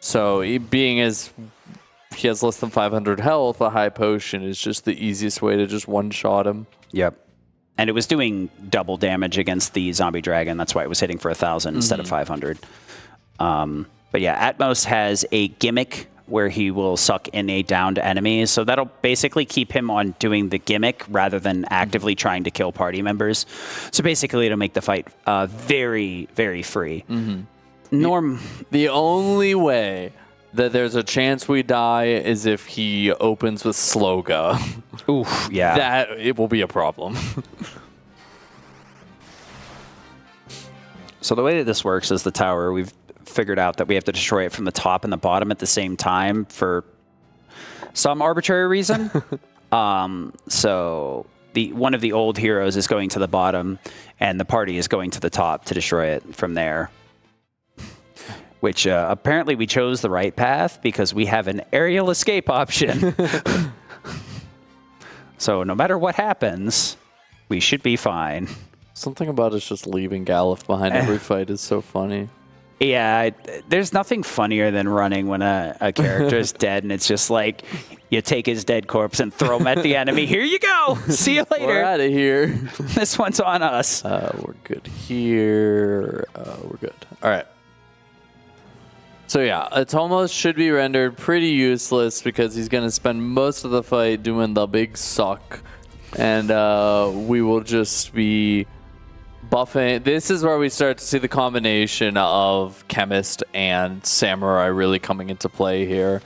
So he has less than 500 health, a high potion is just the easiest way to just one-shot him. Yep. And it was doing double damage against the zombie dragon. That's why it was hitting for 1,000 instead of 500. But yeah, Atmos has a gimmick where he will suck in a downed enemy. So that'll basically keep him on doing the gimmick rather than actively trying to kill party members. So basically it'll make the fight very, very free. The only way that there's a chance we die is if he opens with Sloga. Oof, yeah. That it will be a problem. So the way that this works is the tower, we've figured out that we have to destroy it from the top and the bottom at the same time for some arbitrary reason. So one of the old heroes is going to the bottom, and the party is going to the top to destroy it from there. Which apparently we chose the right path because we have an aerial escape option. So no matter what happens, we should be fine. Something about us just leaving Galuf behind every fight is so funny. Yeah, there's nothing funnier than running when a character is dead, and it's just like you take his dead corpse and throw him at the enemy. Here you go. See you later. We're out of here. This one's on us. We're good here. We're good. All right. So yeah, Atomos should be rendered pretty useless because he's going to spend most of the fight doing the big suck. And we will just be buffing. This is where we start to see the combination of Chemist and Samurai really coming into play here.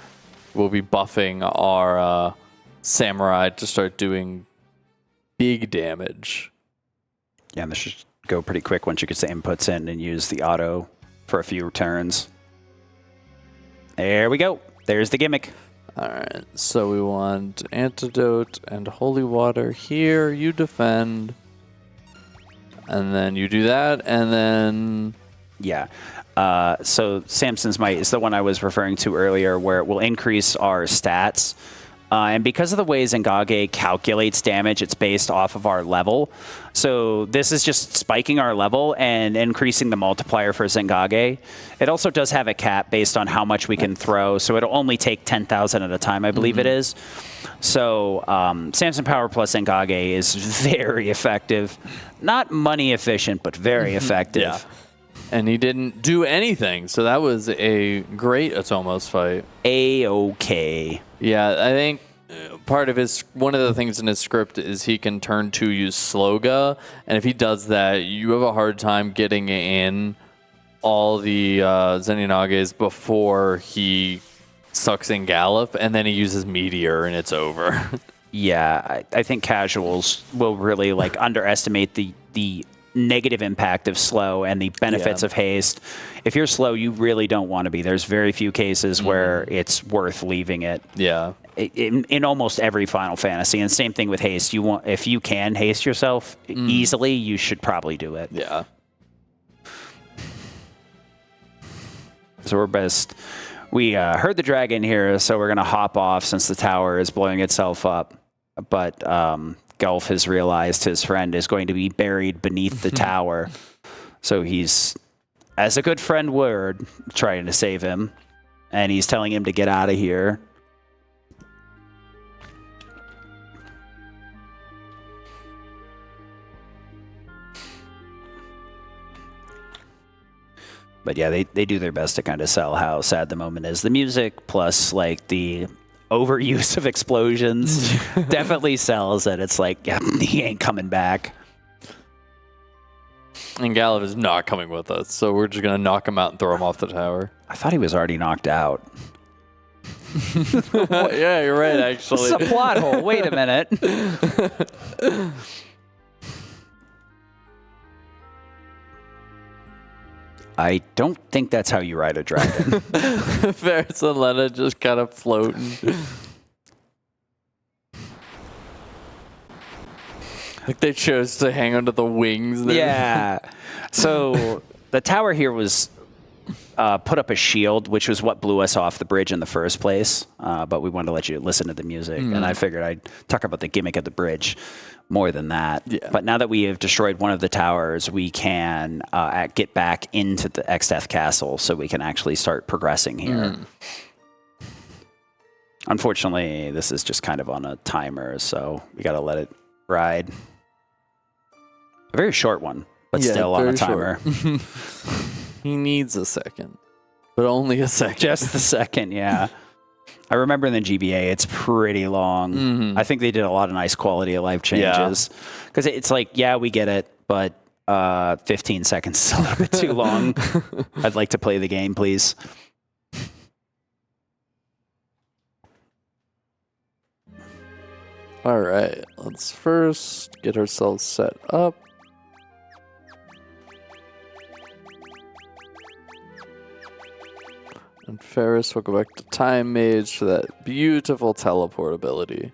We'll be buffing our Samurai to start doing big damage. Yeah, and this should go pretty quick once you get the inputs in and use the auto for a few turns. There we go. There's the gimmick. All right, so we want Antidote and Holy Water here. You defend. And then you do that, and then... Yeah. So Samson's Might is the one I was referring to earlier, where it will increase our stats. And because of the way Zengage calculates damage, it's based off of our level. So this is just spiking our level and increasing the multiplier for Zengage. It also does have a cap based on how much we can throw. So it'll only take 10,000 at a time, I believe it is. So Samson Power plus Zengage is very effective. Not money efficient, but very effective. Yeah. And he didn't do anything, so that was a great Atomos fight. A-okay. Yeah, I think one of the things in his script is he can turn to use Sloga, and if he does that, you have a hard time getting in all the Zeninages before he sucks in Galuf, and then he uses Meteor, and it's over. Yeah, I think casuals will really underestimate the negative impact of slow and the benefits of haste. If you're slow, you really don't want to be. There's very few cases where it's worth leaving it. Yeah. In almost every Final Fantasy, and same thing with haste. If you can haste yourself easily, you should probably do it. Yeah. So we're best. We heard the dragon here, so we're gonna hop off since the tower is blowing itself up. But Gulf has realized his friend is going to be buried beneath the tower. So he's, as a good friend would, trying to save him. And he's telling him to get out of here. But yeah, they do their best to kind of sell how sad the moment is. The music plus the overuse of explosions definitely sells it. It's like, yeah, he ain't coming back. And Galuf is not coming with us, so we're just going to knock him out and throw him off the tower. I thought he was already knocked out. Yeah, you're right, actually. It's a plot hole. Wait a minute. I don't think that's how you ride a dragon. Ferris and Lena just kind of floating. Like they chose to hang onto the wings there. Yeah. So the tower here was put up a shield, which was what blew us off the bridge in the first place. But we wanted to let you listen to the music. And I figured I'd talk about the gimmick of the bridge. more than that. Yeah. But now that we have destroyed one of the towers, we can get back into the Exdeath Castle, so we can actually start progressing here. Unfortunately, this is just kind of on a timer, so we got to let it ride. A very short one, but still on a timer. He needs a second, but only a second. Just a second, yeah. I remember in the GBA, it's pretty long. I think they did a lot of nice quality of life changes. Because it's like, yeah, we get it, but 15 seconds is a little bit too long. I'd like to play the game, please. All right, let's first get ourselves set up. And Ferris will go back to Time Mage for that beautiful teleportability.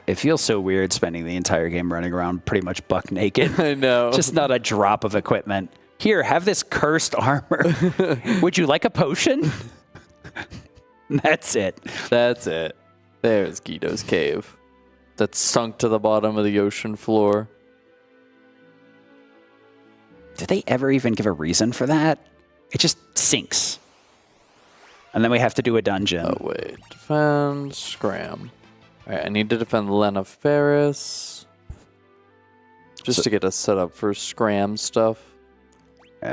It feels so weird spending the entire game running around pretty much buck naked. I know. Just not a drop of equipment. Here, have this cursed armor. Would you like a potion? That's it. That's it. There's Guido's cave. That's sunk to the bottom of the ocean floor. Did they ever even give a reason for that? It just sinks. And then we have to do a dungeon. Oh, wait. Defend, scram. All right, I need to defend Lena Ferris. Just to get us set up for scram stuff.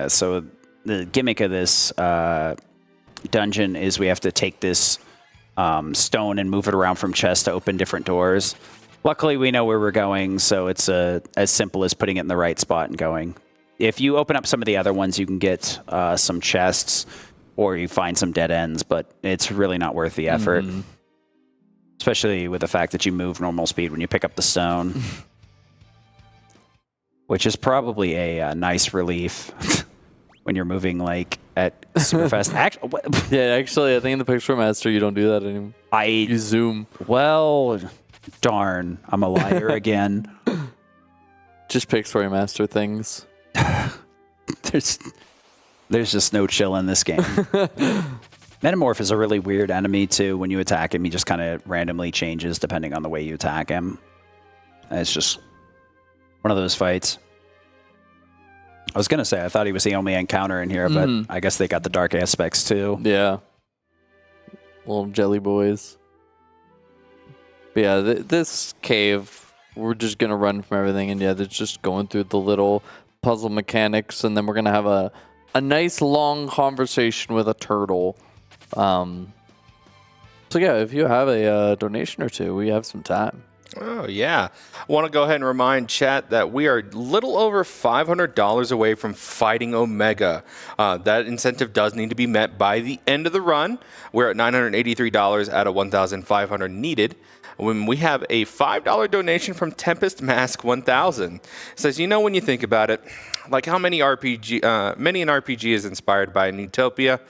So the gimmick of this dungeon is we have to take this stone and move it around from chests to open different doors. Luckily, we know where we're going, so it's as simple as putting it in the right spot and going. If you open up some of the other ones, you can get some chests, or you find some dead ends, but it's really not worth the effort. Especially with the fact that you move normal speed when you pick up the stone. Which is probably a nice relief when you're moving like at super fast. Yeah, actually, I think in the Pixel Remaster, you don't do that anymore. You zoom. Well, darn, I'm a liar again. Just Pixel Remaster things. There's just no chill in this game. Metamorph is a really weird enemy, too. When you attack him, he just kind of randomly changes depending on the way you attack him. And it's just one of those fights. I was going to say, I thought he was the only encounter in here, but I guess they got the dark aspects, too. Yeah. Little jelly boys. But yeah, this cave, we're just going to run from everything. And yeah, they're just going through the little puzzle mechanics. And then we're going to have a nice long conversation with a turtle. So yeah, if you have a donation or two, we have some time. Oh, yeah. I want to go ahead and remind chat that we are a little over $500 away from fighting Omega. That incentive does need to be met by the end of the run. We're at $983 out of $1,500 needed. When we have a $5 donation from Tempest Mask 1000. It says, you know, when you think about it, like how many an RPG is inspired by an utopia,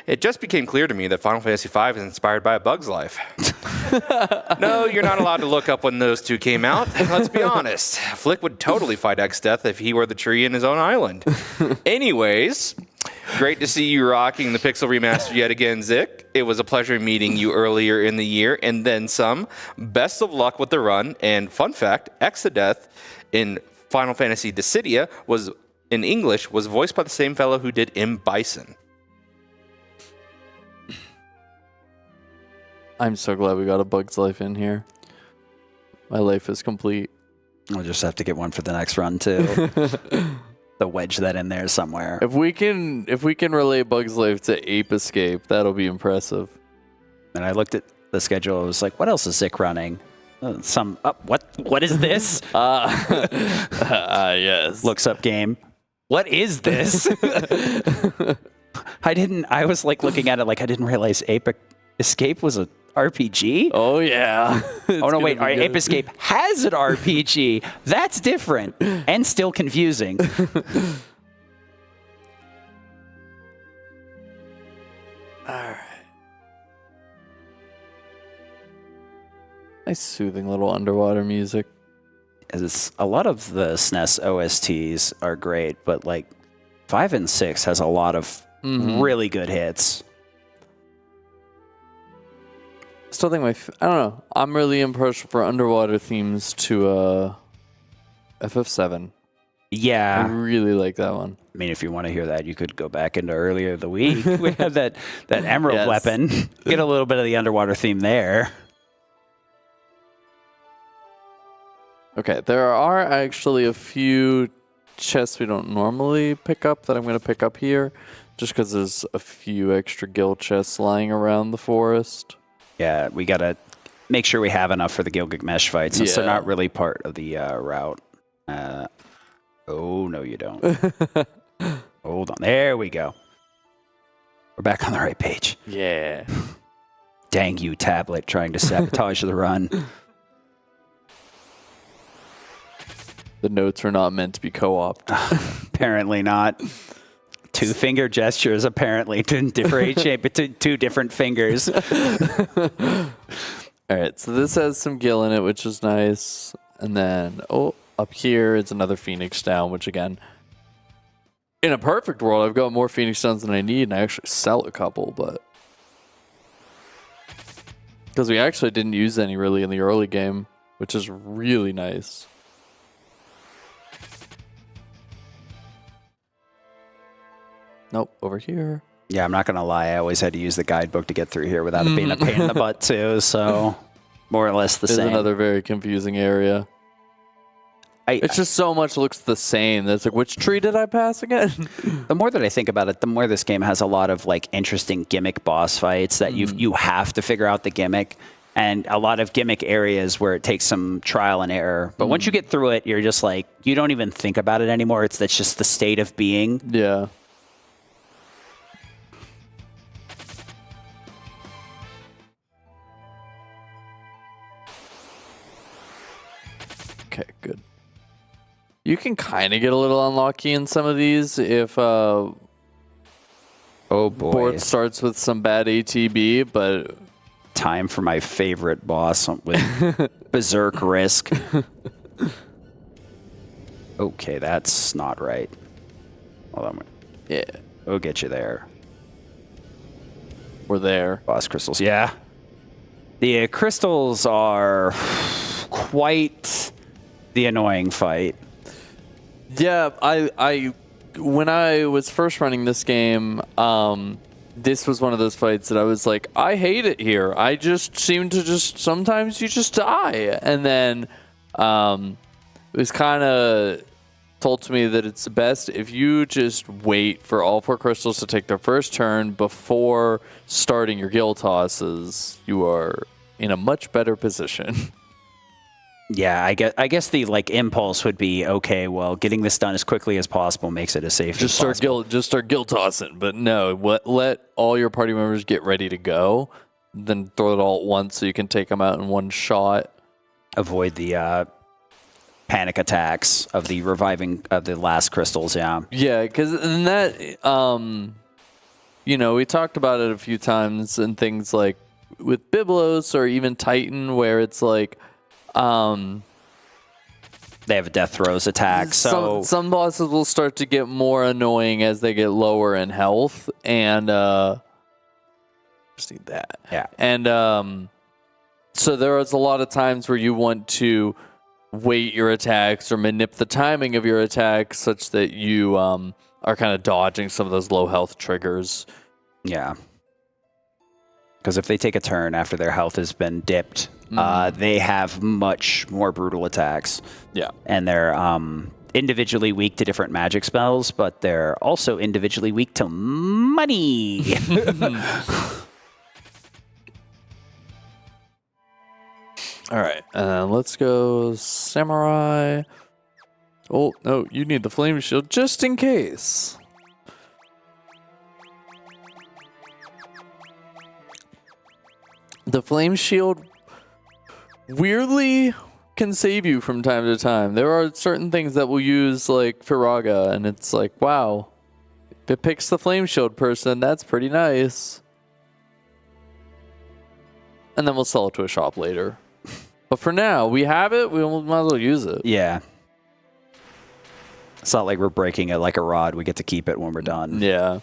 it just became clear to me that Final Fantasy V is inspired by A Bug's Life. No, you're not allowed to look up when those two came out. Let's be honest. Flick would totally fight Exdeath if he were the tree in his own island. Anyways, great to see you rocking the Pixel Remaster yet again, Zic. It was a pleasure meeting you earlier in the year, and then some. Best of luck with the run. And fun fact, Exdeath in Final Fantasy Dissidia was, in English, was voiced by the same fellow who did M. Bison. I'm so glad we got A Bug's Life in here. My life is complete. We'll just have to get one for the next run, too. To wedge that in there somewhere. If we can relate Bug's Life to Ape Escape, that'll be impressive. And I looked at the schedule. I was like, what else is Zic running? What is this? Yes. Looks up game. What is this? I was like looking at it like I didn't realize Ape Escape was a RPG? Oh, yeah. Oh, no, wait. Ape Escape has an RPG. That's different and still confusing. All right. Nice soothing little underwater music. A lot of the SNES OSTs are great, but like 5 and 6 has a lot of really good hits. Still think I don't know. I'm really impressed for underwater themes to FF7. I Yeah. really like that one. I mean, if you want to hear that, you could go back into earlier the week. We had that emerald Yes. weapon. Get a little bit of the underwater theme there. Okay, there are actually a few chests we don't normally pick up that I'm going to pick up here, just because there's a few extra guild chests lying around the forest. Yeah, we got to make sure we have enough for the Gilgamesh fight, since they're Yeah. not really part of the route. Oh, no, you don't. Hold on. There we go. We're back on the right page. Yeah. Dang you, tablet, trying to sabotage the run. The notes are not meant to be co-opted. Apparently not. Two-finger gestures apparently didn't differentiate between two different fingers. All right, so this has some gil in it, which is nice. And then, up here is another Phoenix down, which again, in a perfect world, I've got more Phoenix Downs than I need, and I actually sell a couple, but... Because we actually didn't use any really in the early game, which is really nice. Nope, over here. Yeah, I'm not going to lie. I always had to use the guidebook to get through here without it being a pain in the butt, too. So, more or less the There's same. another very confusing area. It's just so much looks the same. That's like, which tree did I pass again? The more that I think about it, the more this game has a lot of like interesting gimmick boss fights that you have to figure out the gimmick, and a lot of gimmick areas where it takes some trial and error. But once you get through it, you're just like, you don't even think about it anymore. That's just the state of being. Yeah. Okay, good. You can kind of get a little unlucky in some of these if Oh boy. board starts with some bad ATB, but Time for my favorite boss with Berserk Risk. Okay, that's not right. Hold on. yeah, We'll get you there. we're there. Boss crystals, yeah. The crystals are quite the annoying fight. Yeah, I when I was first running this game, this was one of those fights that I was like, I hate it here. I just seem to sometimes you just die. And then it was kind of told to me that it's best if you just wait for all 4 crystals to take their first turn before starting your guild tosses. You are in a much better position. Yeah, I guess the like impulse would be, okay, well, getting this done as quickly as possible makes it as safe as possible. Just start guild tossing. But no, let all your party members get ready to go, then throw it all at once so you can take them out in one shot. Avoid the panic attacks of the reviving of the last crystals, yeah. Yeah, because that, we talked about it a few times and things like with Biblos or even Titan, where it's like, They have a death throws attack, so some bosses will start to get more annoying as they get lower in health, and just need that. yeah. And so there is a lot of times where you want to wait your attacks or manip the timing of your attacks such that you are kind of dodging some of those low health triggers. Yeah. Because if they take a turn after their health has been dipped, they have much more brutal attacks. Yeah. And they're individually weak to different magic spells, but they're also individually weak to money. All right. Let's go Samurai. Oh, no, you need the flame shield just in case. The flame shield weirdly can save you from time to time. There are certain things that will use like Firaga, and it's like, wow, if it picks the flame shield person, that's pretty nice. And then we'll sell it to a shop later. But for now, we have it, we might as well use it. Yeah. It's not like we're breaking it like a rod. We get to keep it when we're done. Yeah.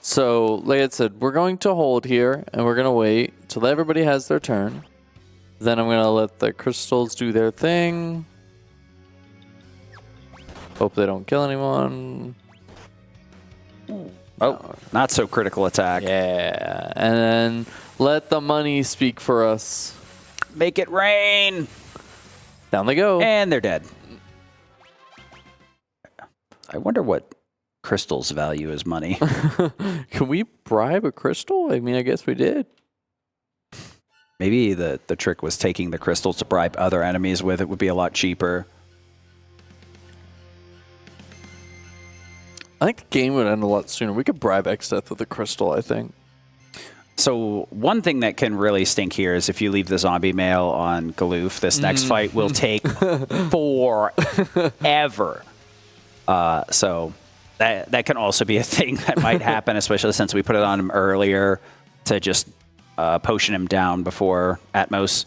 So, like I said, we're going to hold here, and we're going to wait till everybody has their turn. Then I'm going to let the crystals do their thing. Hope they don't kill anyone. Oh, not so critical attack. Yeah, and then let the money speak for us. Make it rain. Down they go. And they're dead. I wonder what crystal's value is money. Can we bribe a crystal? I mean, I guess we did. Maybe the trick was taking the crystals to bribe other enemies with. It would be a lot cheaper. I think the game would end a lot sooner. We could bribe Xdeath with a crystal, I think. So one thing that can really stink here is if you leave the zombie male on Galoof, this next fight will take forever. So that can also be a thing that might happen, especially since we put it on him earlier to just potion him down before Atmos.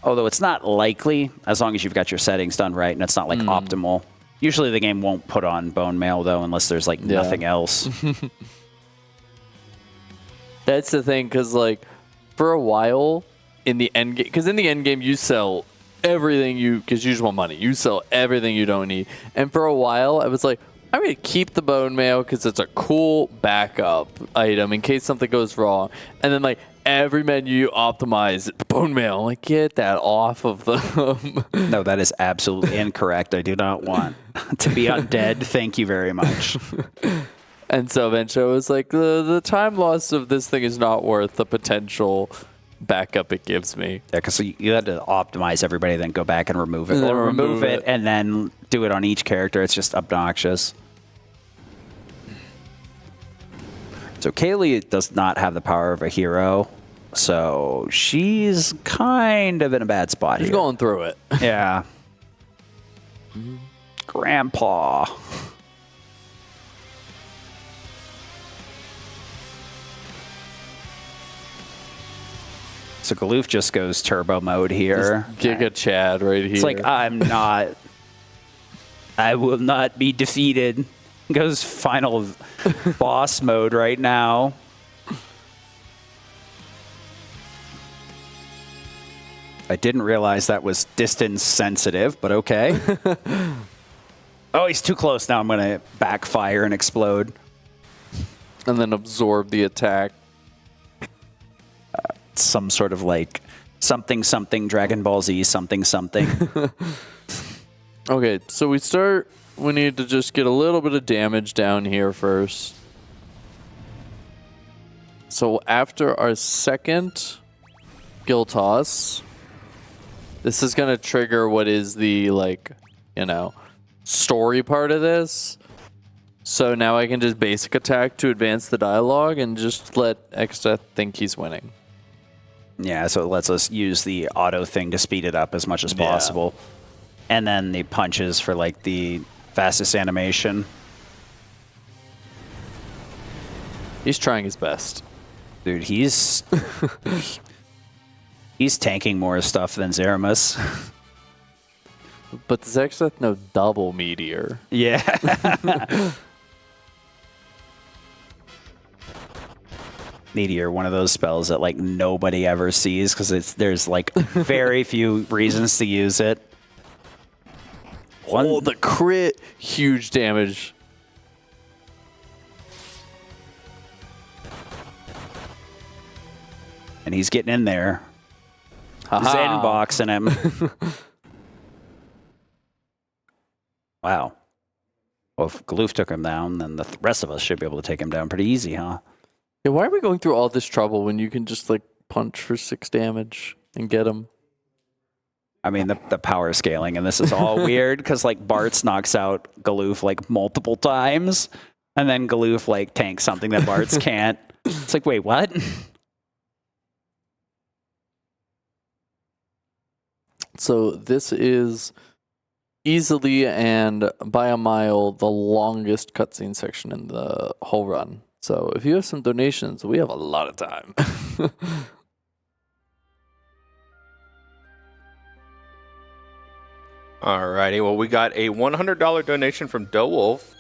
Although it's not likely, as long as you've got your settings done right and it's not like optimal. Usually the game won't put on bone mail though, unless there's like nothing else. That's the thing, because like for a while in the end game, because in the end game you sell everything because you just want money. You sell everything you don't need. And for a while I was like, I'm going to keep the bone mail because it's a cool backup item in case something goes wrong. And then like every menu optimize bone mail. I'm like, get that off of them. No, that is absolutely incorrect. I do not want to be undead. Thank you very much. And so eventually I was like, the time loss of this thing is not worth the potential backup it gives me. Yeah, because you had to optimize everybody, then go back and remove it. And then Or remove remove it and then do it on each character. It's just obnoxious. So Kaylee does not have the power of a hero. So she's kind of in a bad spot She's here. going through it. Yeah. Grandpa. So Galoof just goes turbo mode here. Giga Chad right here. It's like, I will not be defeated. Goes final boss mode right now. I didn't realize that was distance sensitive, but okay. Oh, he's too close now. I'm going to backfire and explode. And then absorb the attack. Some sort of like something Dragon Ball Z something. Okay, so we need to just get a little bit of damage down here first. So after our second Gill Toss, this is going to trigger what is the, like, story part of this. So now I can just basic attack to advance the dialogue and just let Xdeath think he's winning. Yeah, so it lets us use the auto thing to speed it up as much as possible. And then the punches for like the fastest animation. He's trying his best. Dude, he's tanking more stuff than Zeramus. But does Xdeath no double meteor? Yeah. Meteor, one of those spells that like nobody ever sees because there's like very few reasons to use it. Oh, the crit, huge damage. And he's getting in there. Ha-ha. Zen boxing him. Wow. Well, if Galoof took him down, then the rest of us should be able to take him down pretty easy, huh? Yeah, why are we going through all this trouble when you can just like punch for 6 damage and get him? I mean, the power scaling, and this is all weird because like Bartz knocks out Galoof like multiple times, and then Galoof like tanks something that Bartz can't. It's like, wait, what? So this is easily and by a mile the longest cutscene section in the whole run. So if you have some donations, we have a lot of time. Alrighty, well, we got a $100 donation from Doe Wolf.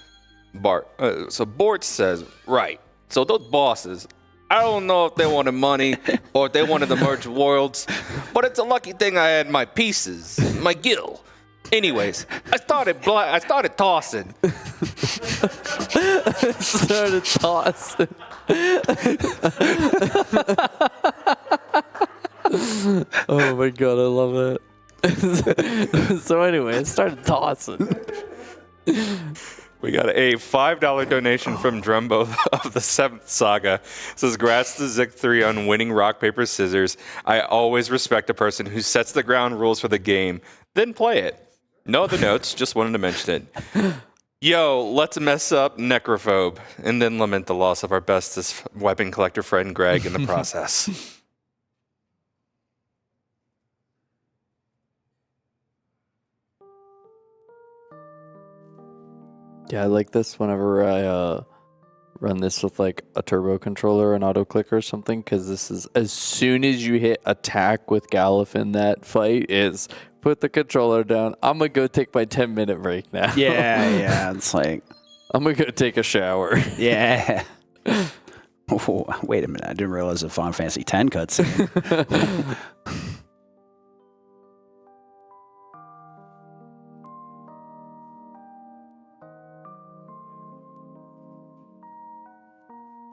So Bort says, right, so those bosses, I don't know if they wanted money or if they wanted to merge worlds, but it's a lucky thing I had my pieces, my gill. Anyways, I started tossing. Started tossing. Oh my god, I love it. So anyway, it started tossing. We got a $5 donation from Drumbo of the 7th Saga. It says, "Grats to Zic3 on winning rock, paper, scissors. I always respect a person who sets the ground rules for the game, then play it. No other notes, just wanted to mention it. Yo, let's mess up Necrophobe and then lament the loss of our bestest weapon collector friend Greg in the process." Yeah, I like this whenever I run this with like a turbo controller, an auto clicker or something, because this is as soon as you hit attack with Galif in that fight is put the controller down. I'm gonna go take my 10-minute break now. Yeah, it's like, I'm gonna go take a shower. yeah. Oh, wait a minute, I didn't realize the Final Fantasy X cutscene.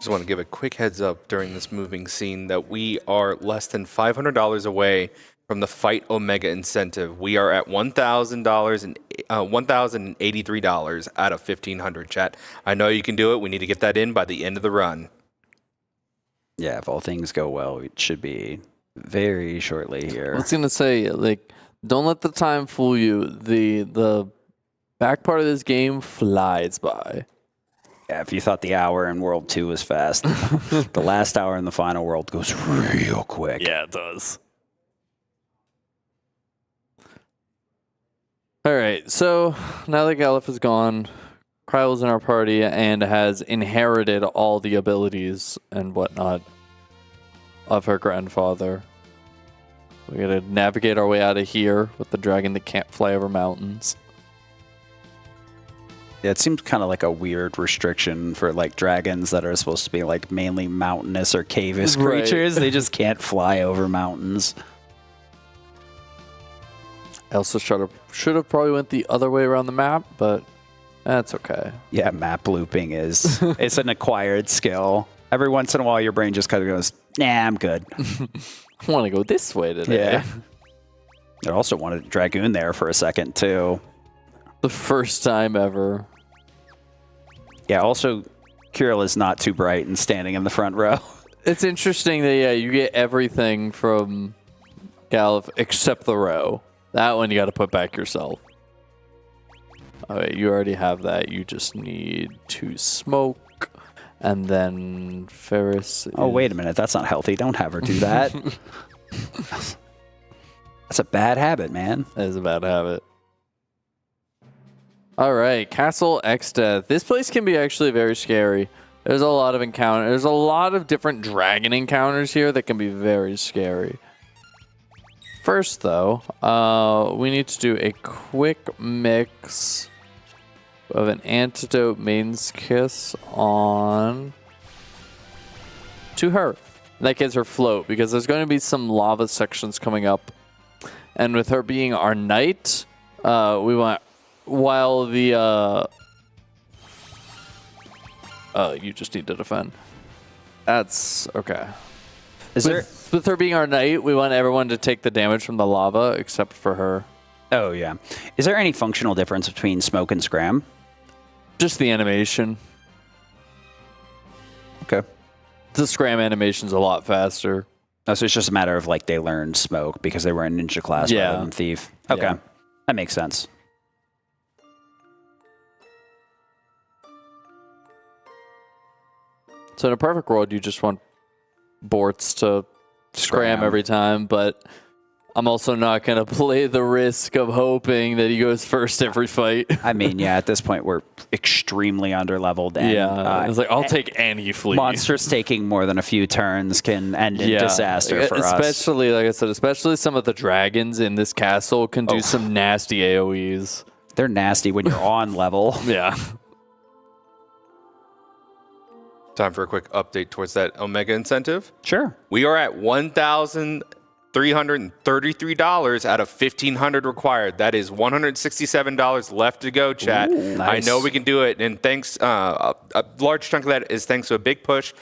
Just want to give a quick heads up during this moving scene that we are less than $500 away from the Fight Omega incentive. We are at $1,000 and $1,083 out of $1,500. Chat, I know you can do it. We need to get that in by the end of the run. Yeah, if all things go well, it should be very shortly here. I was gonna say, like, don't let the time fool you. The back part of this game flies by. Yeah, if you thought the hour in World 2 was fast, the last hour in the final world goes real quick. Yeah, it does. All right, so now that Galif is gone, Kryle's in our party and has inherited all the abilities and whatnot of her grandfather. We gotta navigate our way out of here with the dragon that can't fly over mountains. Yeah, it seems kind of like a weird restriction for like dragons that are supposed to be like mainly mountainous or caveous Right. creatures. They just can't fly over mountains. I also should have probably went the other way around the map, but that's okay. Yeah, map looping is it's an acquired skill. Every once in a while, your brain just kind of goes, "Nah, I'm good." I want to go this way today. Yeah. I also wanted a dragoon there for a second too. The first time ever. Yeah. Also, Kirill is not too bright and standing in the front row. It's interesting that, yeah, you get everything from Galif except the row. That one you got to put back yourself. All right, you already have that. You just need to smoke. And then Ferris. Oh, wait a minute. That's not healthy. Don't have her do that. That's a bad habit, man. That is a bad habit. All right, Castle Exdeath. This place can be actually very scary. There's a lot of encounters. There's a lot of different dragon encounters here that can be very scary. First, though, we need to do a quick mix of an antidote Maiden's Kiss on to her. That gets her float because there's going to be some lava sections coming up. And with her being our knight, we want, while the, you just need to defend. That's okay. With her being our knight, we want everyone to take the damage from the lava except for her. Oh, yeah. Is there any functional difference between smoke and scram? Just the animation. Okay. The scram animation's a lot faster. Oh, so it's just a matter of like they learned smoke because they were in ninja class rather than thief. Okay. Yeah. That makes sense. So in a perfect world, you just want Bortz to scram every time, but I'm also not going to play the risk of hoping that he goes first every fight. I mean, yeah, at this point, we're extremely underleveled. And, yeah, it's like, I'll take any fleet. Monsters taking more than a few turns can end in disaster for us. Especially, like I said, especially some of the dragons in this castle can do some nasty AoEs. They're nasty when you're on level. Yeah. Time for a quick update towards that Omega incentive. Sure. We are at $1,000 $333 out of $1,500 required. That is $167 left to go, chat. Ooh, nice. I know we can do it, and thanks. A large chunk of that is thanks to a big push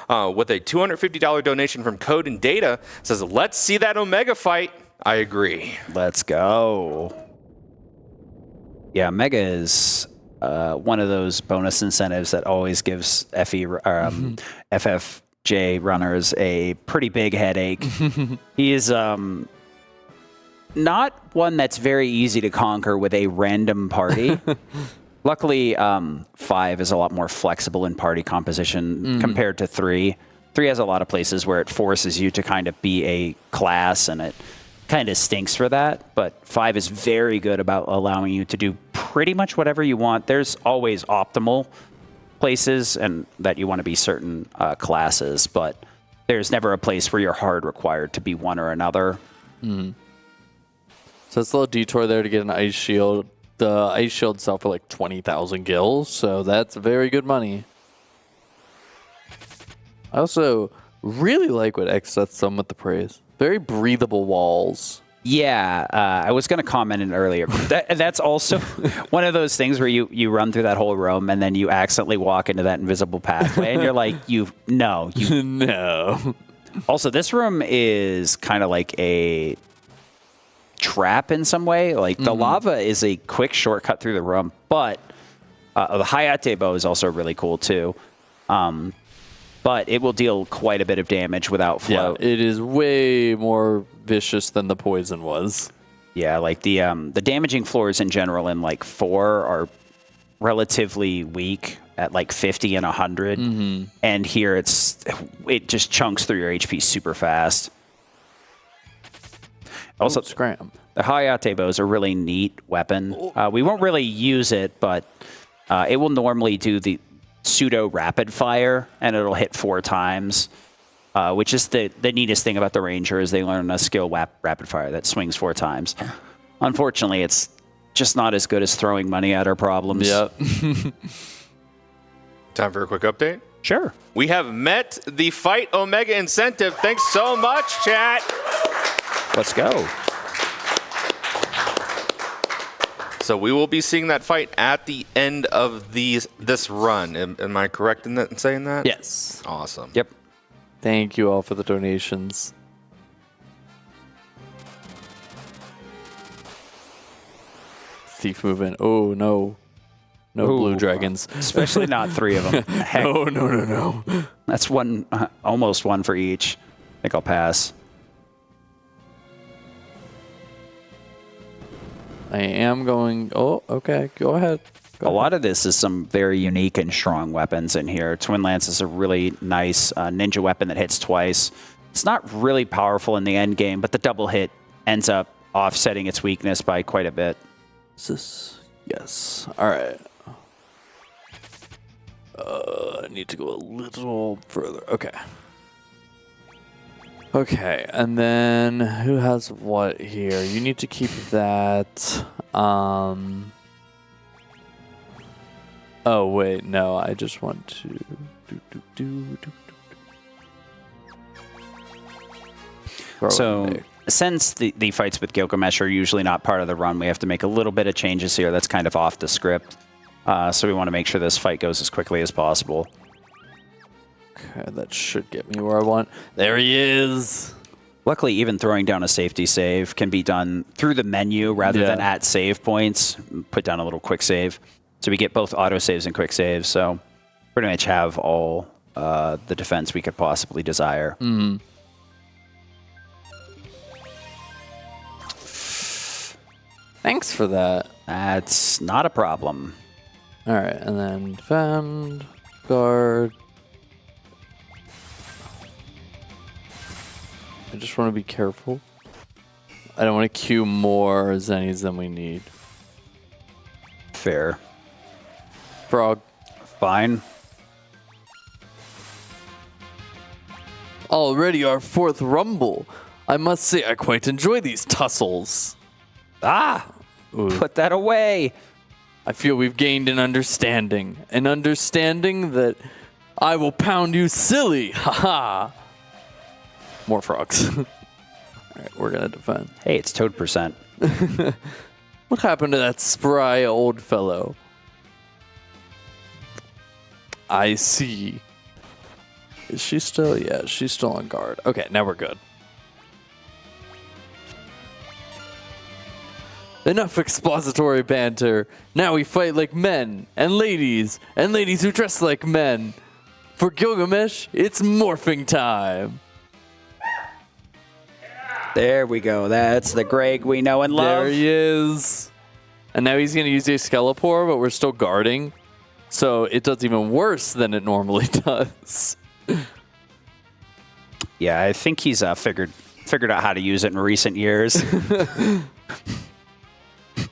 with a $250 donation from Code and Data. Says, let's see that Omega fight. I agree. Let's go. Yeah, Omega is one of those bonus incentives that always gives FFJ runners a pretty big headache. He is not one that's very easy to conquer with a random party. Luckily, 5 is a lot more flexible in party composition compared to 3. 3 has a lot of places where it forces you to kind of be a class, and it kind of stinks for that. But 5 is very good about allowing you to do pretty much whatever you want. There's always optimal places and that you want to be certain classes, but there's never a place where you're hard required to be one or another. So it's a little detour there to get an ice shield. The ice shield sells for like 20,000 gills, so that's very good money. I also really like what X sets them with the praise. Very breathable walls. Yeah, I was going to comment in earlier. That's also one of those things where you run through that whole room and then you accidentally walk into that invisible pathway and you're like, no. No. Also, this room is kind of like a trap in some way. Like the lava is a quick shortcut through the room, but the Hayate bow is also really cool too. But it will deal quite a bit of damage without float. Yeah, it is way more vicious than the poison was. Yeah, like the damaging floors in general in like 4 are relatively weak at like 50 and 100. And here it just chunks through your HP super fast. Also, scram. The Hayate bow is a really neat weapon. We won't really use it, but it will normally do the pseudo rapid fire, and it'll hit 4 times, which is the neatest thing about the Ranger is they learn a skill rapid fire that swings 4 times. Unfortunately, it's just not as good as throwing money at our problems. Yep. Time for a quick update. Sure. We have met the Fight Omega incentive. Thanks so much, chat. Let's go. So we will be seeing that fight at the end of this run. Am I correct in saying that? Yes. Awesome. Yep. Thank you all for the donations. Thief movement. Oh, no. No blue dragons. Especially not 3 of them. Heck, No. that's one, almost one for each. I think I'll pass. I am going... Oh, okay. Go ahead. A lot of this is some very unique and strong weapons in here. Twin Lance is a really nice ninja weapon that hits twice. It's not really powerful in the end game, but the double hit ends up offsetting its weakness by quite a bit. Is this... Yes. All right. I need to go a little further. Okay. Okay, and then who has what here? You need to keep that. Oh, wait, no, I just want to So, since the fights with Gilgamesh are usually not part of the run, we have to make a little bit of changes here. That's kind of off the script. So we want to make sure this fight goes as quickly as possible. Okay, that should get me where I want. There he is. Luckily, even throwing down a safety save can be done through the menu rather than at save points. Put down a little quick save. So we get both auto saves and quick saves. So pretty much have all the defense we could possibly desire. Thanks for that. That's not a problem. All right, and then defend, guard. I just want to be careful. I don't want to queue more Zennies than we need. Fair. Frog. Fine. Already our 4th Rumble. I must say I quite enjoy these tussles. Ah! Ooh. Put that away! I feel we've gained an understanding. An understanding that I will pound you silly. Haha. More frogs. All right, we're going to defend. Hey, it's Toad percent. What happened to that spry old fellow? I see. Is she still? Yeah, she's still on guard. Okay, now we're good. Enough expository banter. Now we fight like men and ladies who dress like men. For Gilgamesh, it's morphing time. There we go. That's the Greg we know and love. There he is. And now he's going to use the Excalibur, but we're still guarding. So it does even worse than it normally does. Yeah, I think he's figured out how to use it in recent years.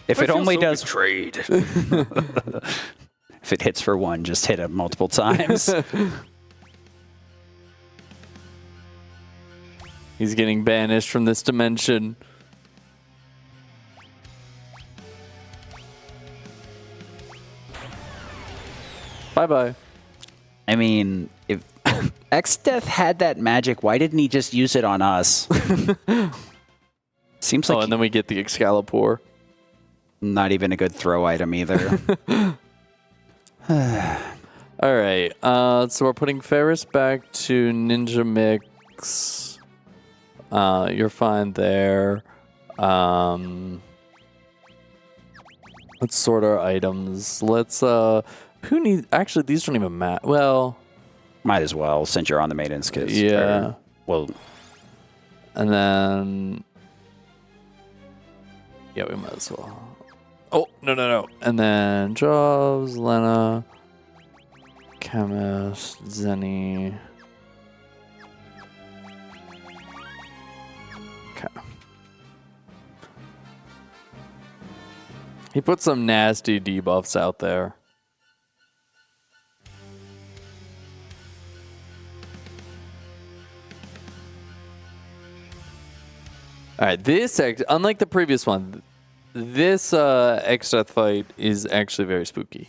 If it only does trade. If it hits for one, just hit him multiple times. He's getting banished from this dimension. Bye-bye. I mean, if X-Death had that magic, why didn't he just use it on us? Seems like and then we get the Excalibur. not even a good throw item either. All right. So we're putting Ferris back to Ninja Mix. You're fine there. Let's sort our items. Let's who needs actually these don't even matter. Well, Might as well, since you're on the maintenance kit. yeah. Well, And then yeah, we might as well. Oh, no. And then Jobs, Lena, Chemist, Zenny. Okay. He put some nasty debuffs out there. All right, this, unlike the previous one, this X-Death fight is actually very spooky.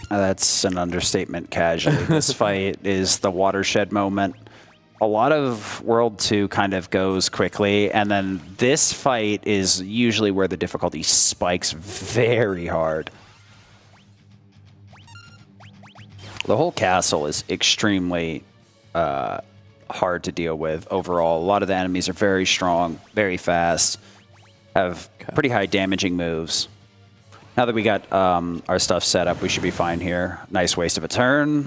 that's an understatement, casually. This fight is the watershed moment. A lot of World 2 kind of goes quickly, and then this fight is usually where the difficulty spikes very hard. The whole castle is extremely hard to deal with overall. A lot of the enemies are very strong, very fast, have pretty high damaging moves. Now that we got our stuff set up, we should be fine here. Nice waste of a turn.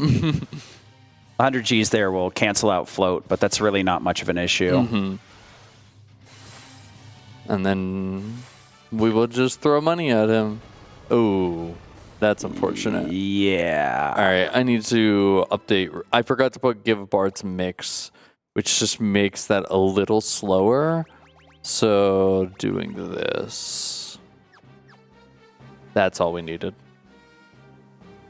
100 Gs there will cancel out float, but that's really not much of an issue. Mm-hmm. And then we will just throw money at him. Oh, that's unfortunate. Yeah. All right, I need to update. I forgot to put give Bart's mix, which just makes that a little slower. So doing this. That's all we needed.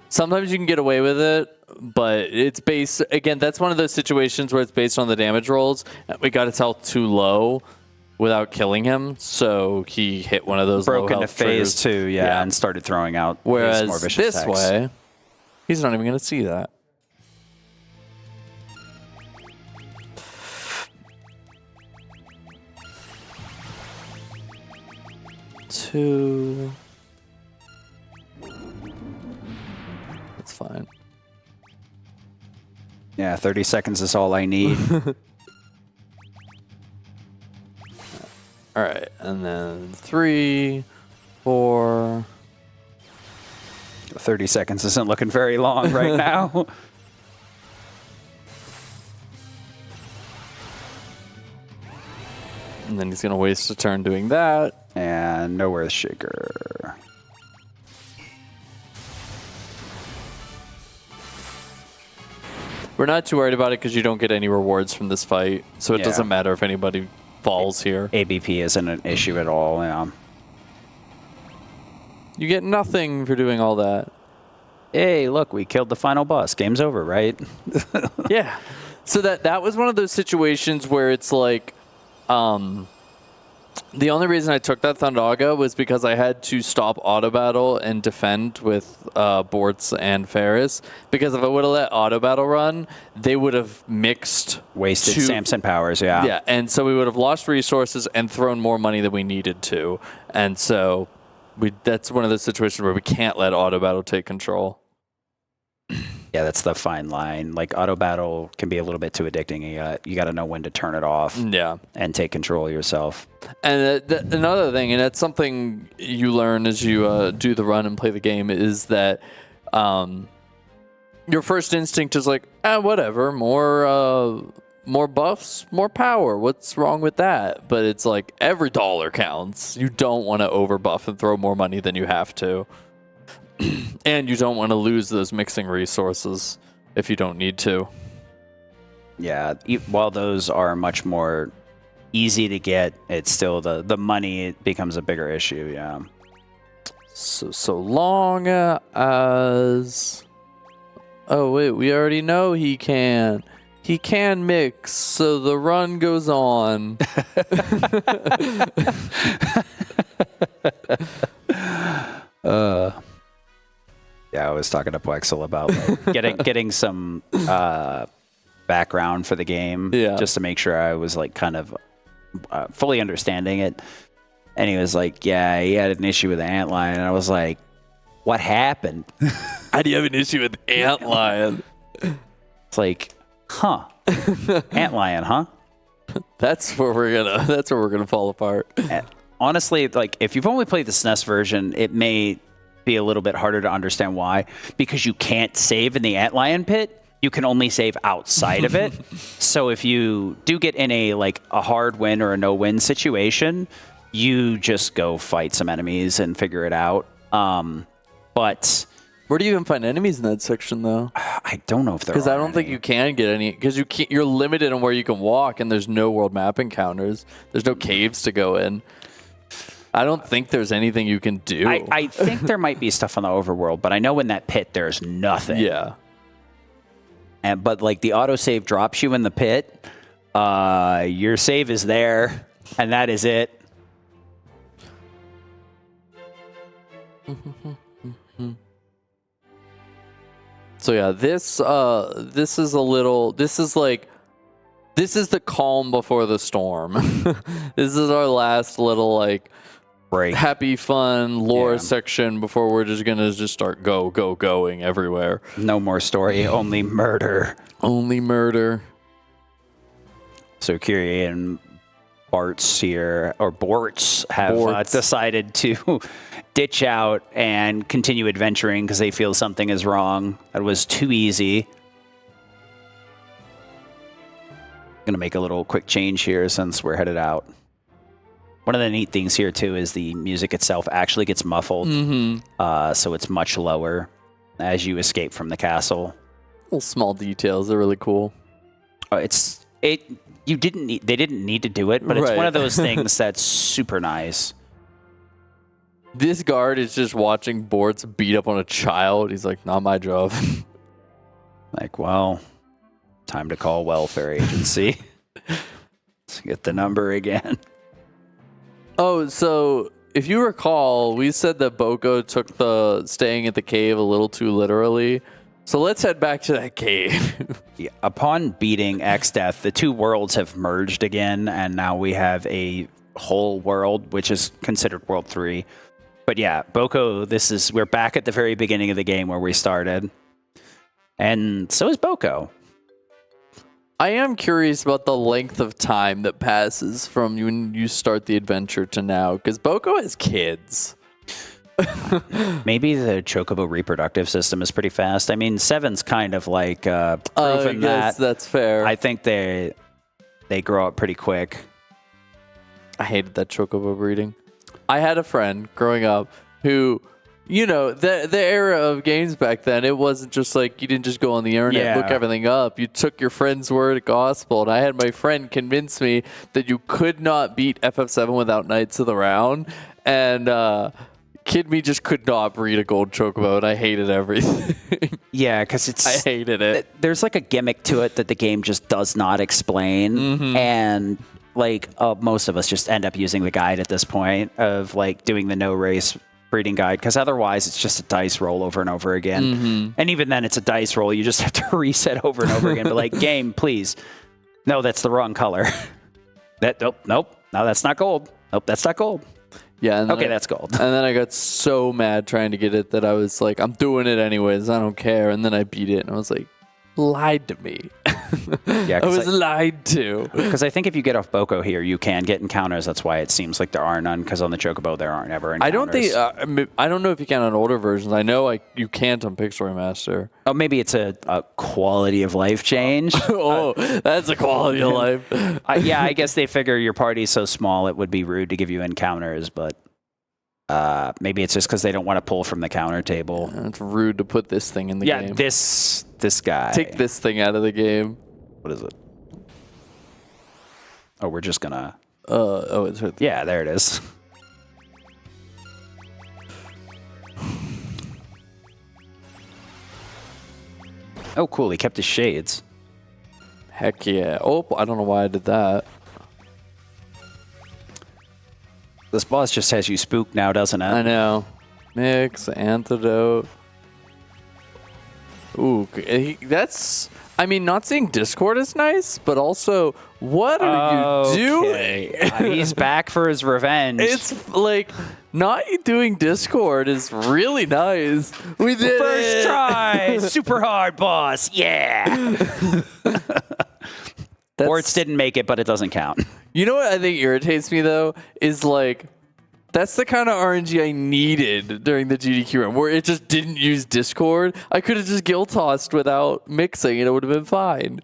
Sometimes you can get away with it, but it's based, again, that's one of those situations where it's based on the damage rolls. We got his health too low without killing him, so he hit one of those Broke low into health phase triggers. 2, yeah, and started throwing out his Whereas more vicious this attacks. way, he's not even going to see that. Two. That's fine. Yeah, 30 seconds is all I need. All right, and then 3, 4. 30 seconds isn't looking very long right now. And then he's going to waste a turn doing that. And nowhere's Shaker. We're not too worried about it because you don't get any rewards from this fight, so it Yeah. doesn't matter if anybody falls here. ABP isn't an issue at all. Yeah. You get nothing for doing all that. Hey, look, we killed the final boss. Game's over, right? Yeah. So that was one of those situations where it's like, The only reason I took that Thundaga was because I had to stop auto battle and defend with Bortz and Ferris. Because if I would have let auto battle run, they would have wasted Samson powers. Yeah. Yeah, and so we would have lost resources and thrown more money than we needed to. And so that's one of those situations where we can't let auto battle take control. Yeah, that's the fine line. Like auto battle can be a little bit too addicting. You got to know when to turn it off. Yeah, and take control of yourself. And another thing, and that's something you learn as you do the run and play the game, is that your first instinct is like, whatever, more buffs, more power. What's wrong with that? But it's like every dollar counts. You don't want to overbuff and throw more money than you have to. And you don't want to lose those mixing resources if you don't need to. Yeah, while those are much more easy to get, it's still the money becomes a bigger issue, yeah. So long as... Oh, wait, we already know he can. He can mix, so the run goes on. Yeah, I was talking to Plexel about like, getting some background for the game, just to make sure I was like kind of fully understanding it. And he was like, "Yeah, he had an issue with Antlion," and I was like, "What happened? How do you have an issue with Antlion?" It's like, huh? Antlion, huh? That's where we're gonna fall apart. And honestly, like if you've only played the SNES version, it may be a little bit harder to understand why, because you can't save in the Antlion pit. You can only save outside of it. So if you do get in a hard win or a no win situation, you just go fight some enemies and figure it out. But where do you even find enemies in that section, though? I don't know if there are. Because I don't think you can get any. Because you're limited on where you can walk, and there's no world map encounters. There's no caves to go in. I don't think there's anything you can do. I think there might be stuff on the overworld, but I know in that pit there's nothing. Yeah. But like the autosave drops you in the pit, your save is there, and that is it. So yeah, this is the calm before the storm. This is our last little break, happy fun lore section before we're just gonna start going everywhere. No more story, only murder. Only murder. So Kyrie and Bortz have decided to ditch out and continue adventuring because they feel something is wrong. That was too easy. Going to make a little quick change here since we're headed out. One of the neat things here too is the music itself actually gets muffled, so it's much lower as you escape from the castle. Little small details, they're really cool. They didn't need to do it, but it's one of those things that's super nice. This guard is just watching Bortz beat up on a child. He's like, not my job. Like, well, time to call welfare agency. Let's get the number again. Oh, so if you recall, we said that Boko took the staying at the cave a little too literally. So let's head back to that cave. Yeah, upon beating X-Death, the two worlds have merged again, and now we have a whole world, which is considered World 3. But yeah, Boko, we're back at the very beginning of the game where we started. And so is Boko. I am curious about the length of time that passes from when you start the adventure to now, because Boko has kids. Maybe the Chocobo reproductive system is pretty fast. I mean, 7's kind of like proven that. That's fair. I think they grow up pretty quick. I hated that Chocobo breeding. I had a friend growing up who, the era of games back then, it wasn't just like you didn't just go on the internet and look everything up. You took your friend's word at gospel, and I had my friend convince me that you could not beat FF7 without Knights of the Round, and Kid Me just could not breed a gold Chocobo, and I hated everything. Yeah, because I hated it. There's like a gimmick to it that the game just does not explain, and like most of us just end up using the guide at this point of like doing the no race breeding guide, because otherwise it's just a dice roll over and over again. And even then it's a dice roll. You just have to reset over and over again. But like, game, please. No, that's the wrong color. Nope. No, that's not gold. Nope, that's not gold. Yeah. And okay, that's gold. And then I got so mad trying to get it that I was like, I'm doing it anyways. I don't care. And then I beat it, and I was like, lied to me. Yeah, I was lied to. Because I think if you get off Boko here, you can get encounters. That's why it seems like there are none. Because on the Chocobo, there aren't ever encounters. I don't know if you can on older versions. I know you can't on Pixel Remaster. Oh, maybe it's a quality of life change. Oh, that's a quality of life. Yeah, I guess they figure your party's so small it would be rude to give you encounters, but maybe it's just because they don't want to pull from the counter table. It's rude to put this thing in the game. Yeah, this guy. Take this thing out of the game. What is it? Oh, we're just gonna... it's right there. Yeah, there it is. Oh, cool. He kept his shades. Heck yeah. Oh, I don't know why I did that. This boss just has you spooked now, doesn't it? I know. Mix, antidote. Ooh, that's... I mean, not seeing Discord is nice, but also, what are you doing? He's back for his revenge. It's like, not doing Discord is really nice. We did First try! Super hard, boss! Yeah! Ports didn't make it, but it doesn't count. You know what I think irritates me, though, is like, that's the kind of RNG I needed during the GDQ run, where it just didn't use Discord. I could have just guild tossed without mixing, and it would have been fine.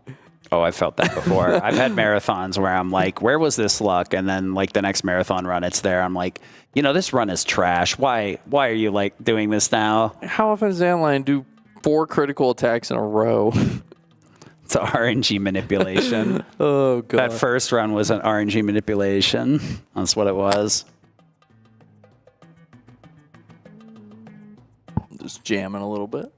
Oh, I've felt that before. I've had marathons where I'm like, where was this luck? And then like the next marathon run, it's there. I'm like, this run is trash. Why are you like doing this now? How often does Antlion do 4 critical attacks in a row? It's RNG manipulation. Oh, God. That first run was an RNG manipulation. That's what it was. Just jamming a little bit.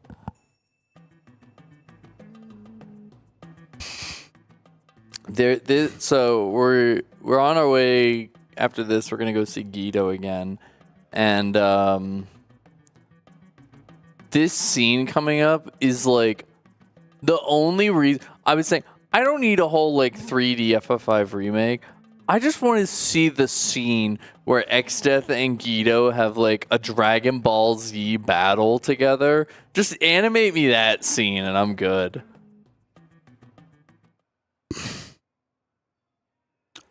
So we're on our way. After this, we're gonna go see Guido again, and this scene coming up is like the only reason I was saying I don't need a whole like 3D FF5 remake. I just want to see the scene where Xdeath and Guido have like a Dragon Ball Z battle together. Just animate me that scene and I'm good.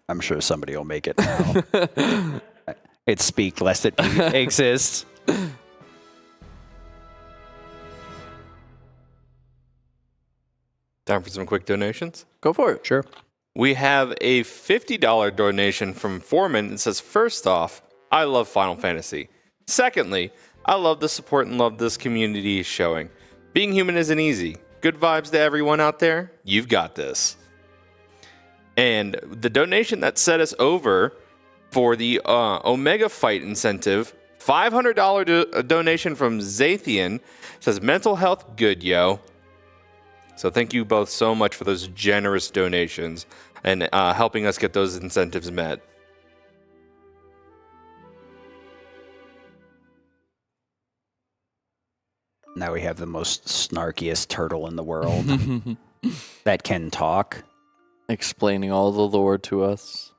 I'm sure somebody will make it now. It's speak lest it exists. Time for some quick donations. Go for it. Sure. We have a $50 donation from Foreman that says, first off, I love Final Fantasy. Secondly, I love the support and love this community is showing. Being human isn't easy. Good vibes to everyone out there. You've got this. And the donation that set us over for the Omega Fight incentive, $500 donation from Zathian, says, mental health good, yo. So thank you both so much for those generous donations and helping us get those incentives met. Now we have the most snarkiest turtle in the world that can talk. Explaining all the lore to us.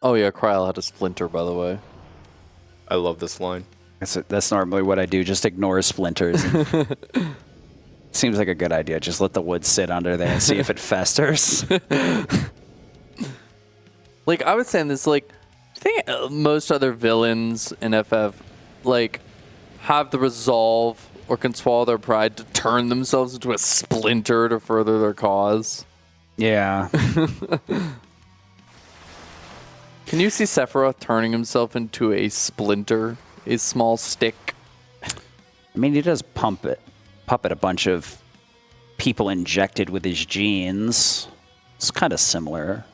Oh yeah, Kryl had a splinter, by the way. I love this line. That's normally what I do, just ignore splinters. Seems like a good idea. Just let the wood sit under there and see if it festers. Like, I was saying this, like, I think most other villains in FF, like, have the resolve or can swallow their pride to turn themselves into a splinter to further their cause. Yeah. Can you see Sephiroth turning himself into a splinter? A small stick? I mean, he does puppet a bunch of people injected with his genes. It's kind of similar.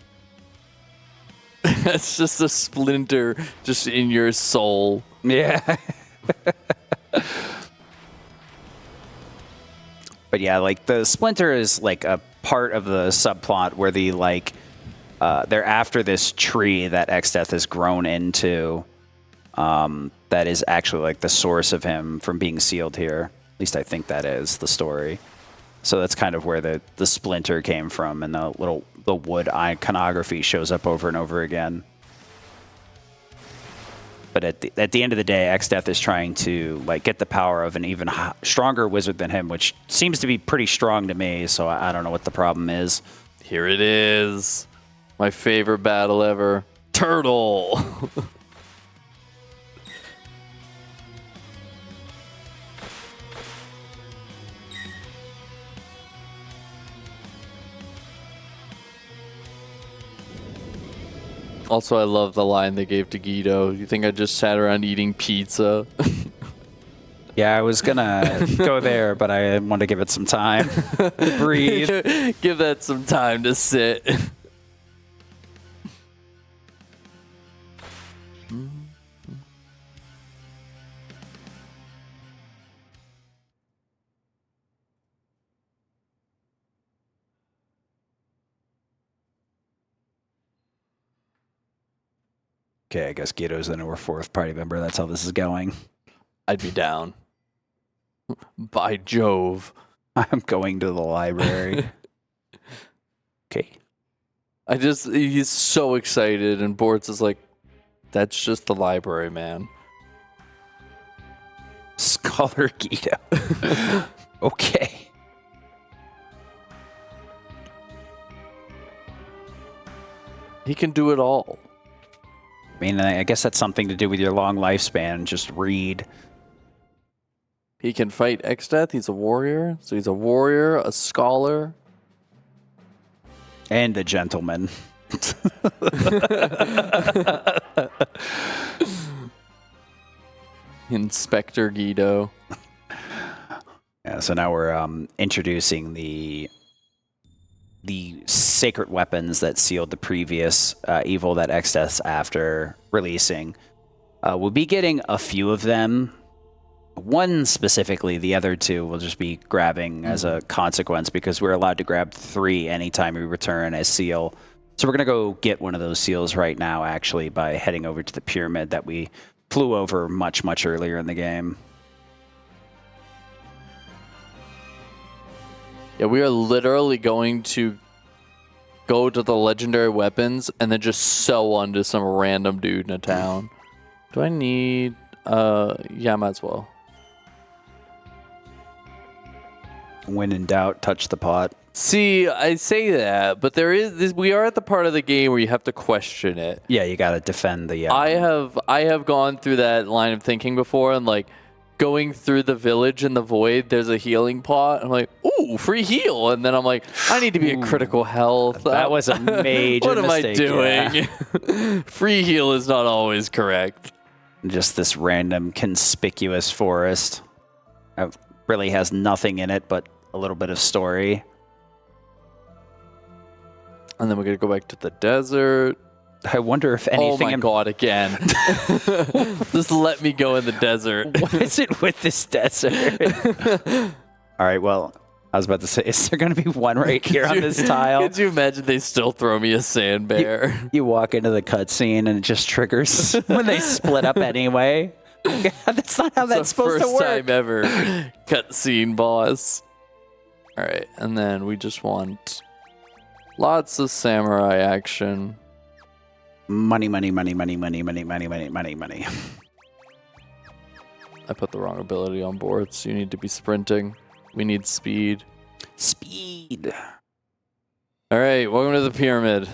That's just a splinter just in your soul. Yeah. But yeah, like the splinter is like a part of the subplot where the like they're after this tree that Xdeath has grown into. That is actually like the source of him from being sealed here. At least I think that is the story. So that's kind of where the splinter came from, and the wood iconography shows up over and over again. But at the end of the day, Xdeath is trying to like get the power of an even stronger wizard than him, which seems to be pretty strong to me. So I don't know what the problem is. Here it is. My favorite battle ever. Turtle. Also, I love the line they gave to Guido. You think I just sat around eating pizza? Yeah, I was gonna go there, but I want to give it some time to breathe. Give that some time to sit. Okay, I guess Guido's the newer fourth party member. That's how this is going. I'd be down. By Jove. I'm going to the library. Okay. He's so excited, and Bortz is like, that's just the library, man. Scholar Guido. Okay. He can do it all. I mean, I guess that's something to do with your long lifespan. Just read. He can fight Xdeath. He's a warrior. So he's a warrior, a scholar. And a gentleman. Inspector Guido. Yeah, so now we're introducing the sacred weapons that sealed the previous evil that Xdeath's after releasing. We'll be getting a few of them. One specifically, the other two we'll just be grabbing as a consequence because we're allowed to grab 3 anytime we return as seal. So we're going to go get one of those seals right now, actually, by heading over to the pyramid that we flew over much, much earlier in the game. Yeah, we are literally going to go to the legendary weapons and then just sew one to some random dude in a town. Do I need... yeah, I might as well. When in doubt, touch the pot. See, I say that, but there is this, we are at the part of the game where you have to question it. Yeah, you got to defend the... I have gone through that line of thinking before, and like going through the village in the void, there's a healing pot. I'm like, ooh, free heal, and then I'm like, I need to be at critical health. That was a major what mistake. What am I doing? Yeah. Free heal is not always correct. Just this random conspicuous forest. It really has nothing in it but a little bit of story. And then we're going to go back to the desert. I wonder if anything... Oh my god, again. Just let me go in the desert. What is it with this desert? All right, well, I was about to say, is there going to be one right here on this tile? Could you imagine they still throw me a sand bear? You walk into the cutscene and it just triggers when they split up anyway. God, that's not how that's supposed to work. First time ever cutscene boss. All right, and then we just want lots of samurai action. Money, money, money, money, money, money, money, money, money, money. I put the wrong ability on board, so you need to be sprinting. We need speed. Speed. All right, welcome to the pyramid.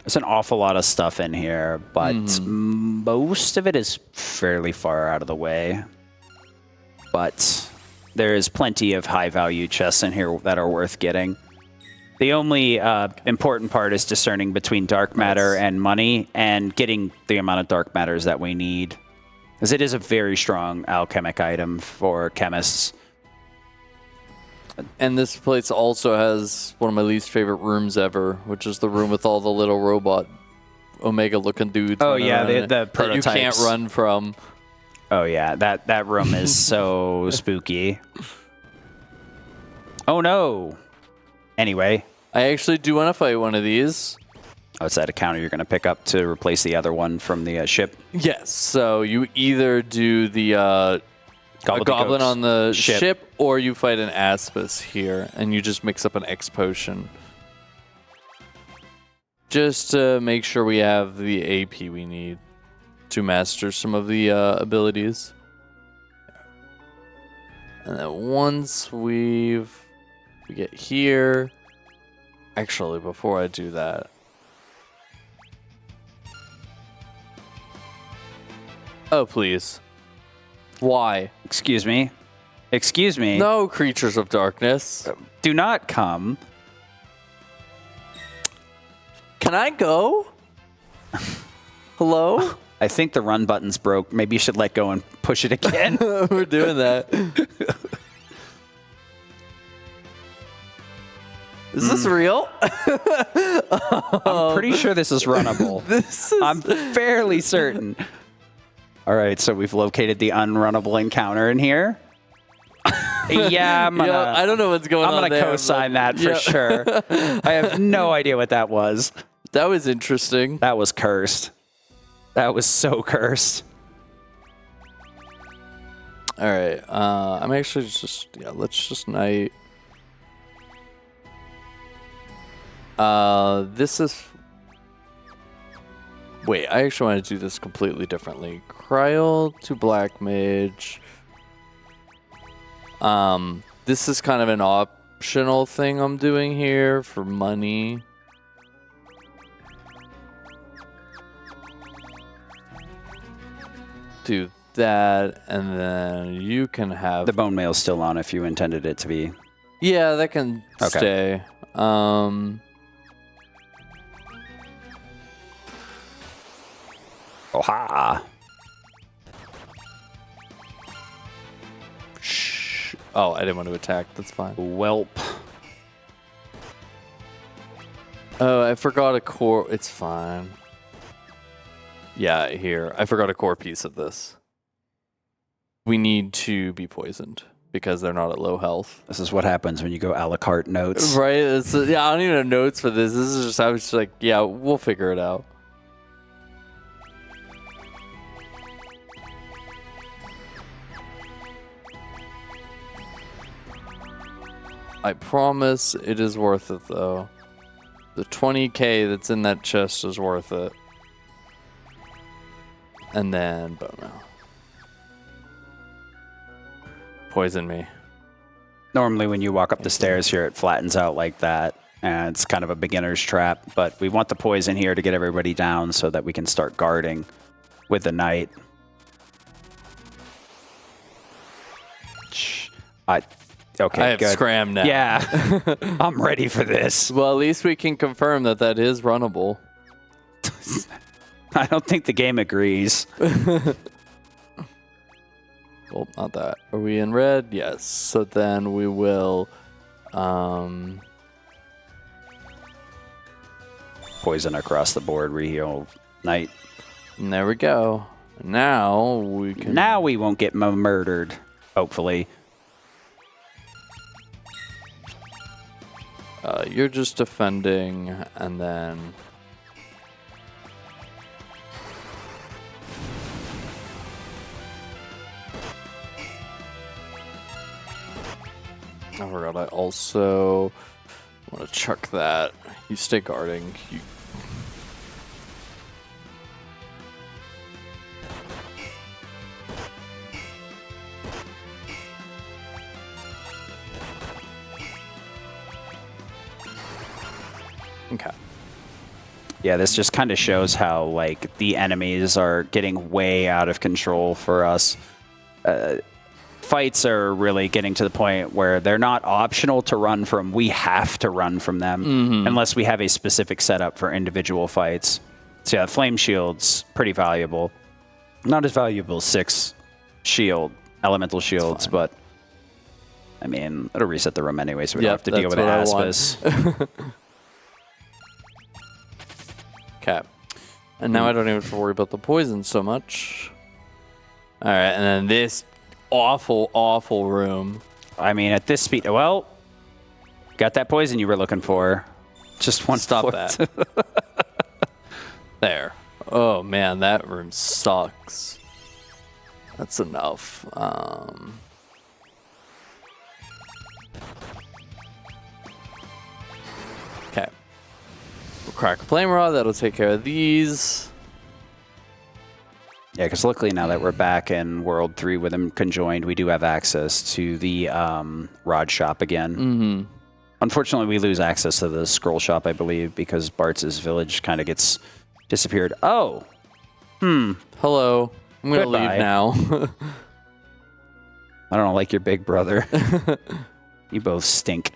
There's an awful lot of stuff in here, but most of it is fairly far out of the way. But there is plenty of high-value chests in here that are worth getting. The only important part is discerning between dark matter and money and getting the amount of dark matters that we need. Because it is a very strong alchemic item for chemists. And this place also has one of my least favorite rooms ever, which is the room with all the little robot Omega-looking dudes. Oh, yeah, the prototypes. That you can't run from. Oh, yeah, that room is so spooky. Oh, no. anyway. I actually do want to fight one of these. Oh, is that a counter you're going to pick up to replace the other one from the ship? Yes. So you either do the a goblin on the ship, or you fight an Aspis here, and you just mix up an X potion. Just to make sure we have the AP we need to master some of the abilities. And then once we get here... Actually, before I do that... Oh, please. Why? Excuse me. Excuse me. No, creatures of darkness. Do not come. Can I go? Hello? I think the run button's broke. Maybe you should let go and push it again. We're doing that. Is this real? I'm pretty sure this is runnable. I'm fairly certain. All right, so we've located the unrunnable encounter in here. Yeah, I don't know what's going on. I'm gonna co-sign that for sure. I have no idea what that was. That was interesting. That was cursed. That was so cursed. All right, I'm actually let's just night. This is... Wait, I actually want to do this completely differently. Cryo to Black Mage. This is kind of an optional thing I'm doing here for money. Do that, and then you can have... The bone mail's still on if you intended it to be. Yeah, that can stay. Oha! Shh. Oh, I didn't want to attack. That's fine. Welp. Oh, I forgot a core. It's fine. Yeah, here. I forgot a core piece of this. We need to be poisoned because they're not at low health. This is what happens when you go a la carte notes. Right? Yeah, I don't even have notes for this. This is just, I was just like, yeah, we'll figure it out. I promise it is worth it, though. The 20k that's in that chest is worth it. And then, bone mail. Poison me. Normally when you walk up the stairs here, it flattens out like that. And it's kind of a beginner's trap. But we want the poison here to get everybody down so that we can start guarding with the knight. Okay, I have good. scram now. Yeah, I'm ready for this. Well, at least we can confirm that that is runnable. I don't think the game agrees. Well, not that. Are we in red? Yes. So then we will... Poison across the board, reheal knight. And there we go. Now we can... Now we won't get murdered, hopefully. You're just defending, and then... I forgot I also want to chuck that. You stay guarding. Okay. Yeah, this just kind of shows how, like, the enemies are getting way out of control for us. Fights are really getting to the point where they're not optional to run from. We have to run from them unless we have a specific setup for individual fights. So yeah, Flame Shield's pretty valuable. Not as valuable as 6 shield, elemental shields, but I mean, it'll reset the room anyway, so we don't have to deal with Aspis. Okay. And now I don't even have to worry about the poison so much. All right, and then this awful, awful room. I mean, at this speed, well, Got that poison you were looking for. Just one Stop foot. that. There. Oh, man, that room sucks. That's enough. Okay. We'll crack a flame rod. That'll take care of these. Yeah, because luckily now that we're back in World 3 with them conjoined, we do have access to the rod shop again. Mm-hmm. Unfortunately, we lose access to the scroll shop, I believe, because Bart's village kind of gets disappeared. Oh! Hello. I'm going to leave Goodbye. now. I don't like your big brother. You both stink.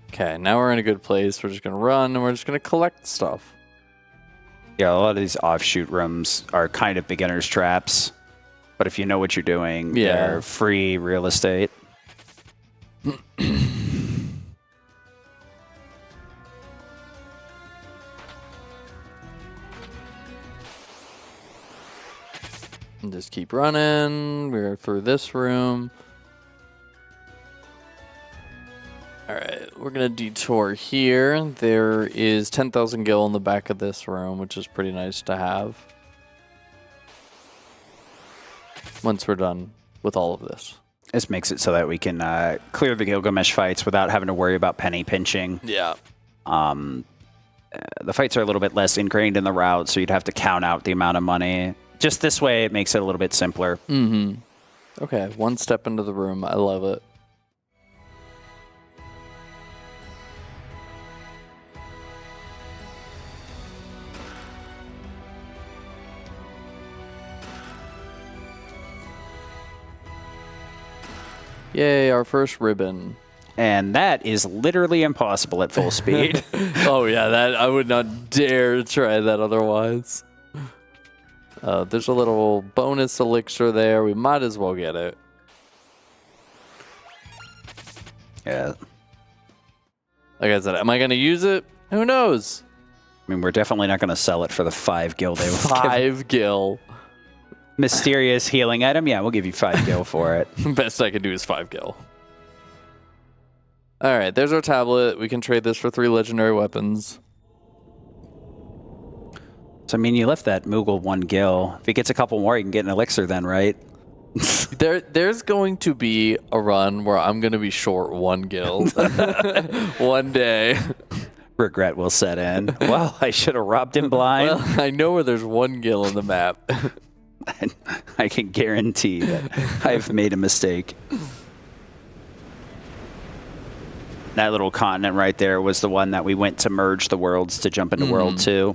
Okay, now we're in a good place. We're just going to run, and we're just going to collect stuff. Yeah, a lot of these offshoot rooms are kind of beginner's traps. But if you know what you're doing, Yeah. they're free real estate. And just keep running. We're through this room. All right, we're going to detour here. There is 10,000 gil in the back of this room, which is pretty nice to have. Once we're done with all of this. This makes it so that we can clear the Gilgamesh fights without having to worry about penny pinching. Yeah. The fights are a little bit less ingrained in the route, so you'd have to count out the amount of money. Just this way, it makes it a little bit simpler. Mm-hmm. Okay, one step into the room. I love it. Yay, our first ribbon. And that is literally impossible at full speed. Oh yeah, that I would not dare try that otherwise. There's a little bonus elixir there. We might as well get it. Yeah. Like I said, am I going to use it? Who knows? I mean, we're definitely not going to sell it for the 5 gil they will give. 5 gil. Mysterious healing item? Yeah, we'll give you 5 gil for it. Best I can do is 5 gil. All right, there's our tablet. We can trade this for 3 legendary weapons. So, I mean, you left that Moogle 1 gil. If he gets a couple more, you can get an elixir then, right? There's going to be a run where I'm going to be short 1 gil. One day. Regret will set in. Well, I should have robbed him blind. Well, I know where there's 1 gil in the map. I can guarantee that I've made a mistake. That little continent right there was the one that we went to merge the worlds to jump into World 2.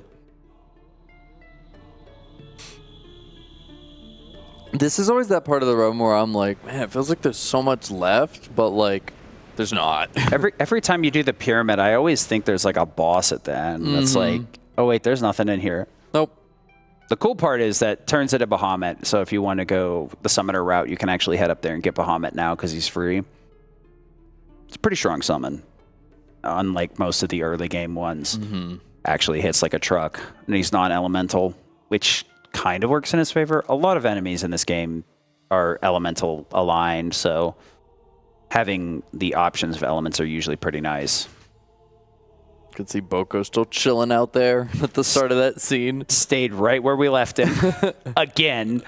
This is always that part of the room where I'm like, man, it feels like there's so much left, but like, there's not. Every time you do the pyramid, I always think there's like a boss at the end. That's like, oh wait, there's nothing in here. Nope. The cool part is that turns into Bahamut. So if you want to go the summoner route, you can actually head up there and get Bahamut now because he's free. It's a pretty strong summon. Unlike most of the early game ones. Actually hits like a truck. And he's non-elemental, which kind of works in his favor. A lot of enemies in this game are elemental aligned, so having the options of elements are usually pretty nice. Could see Boko still chilling out there at the start of that scene. Stayed right where we left him. Again.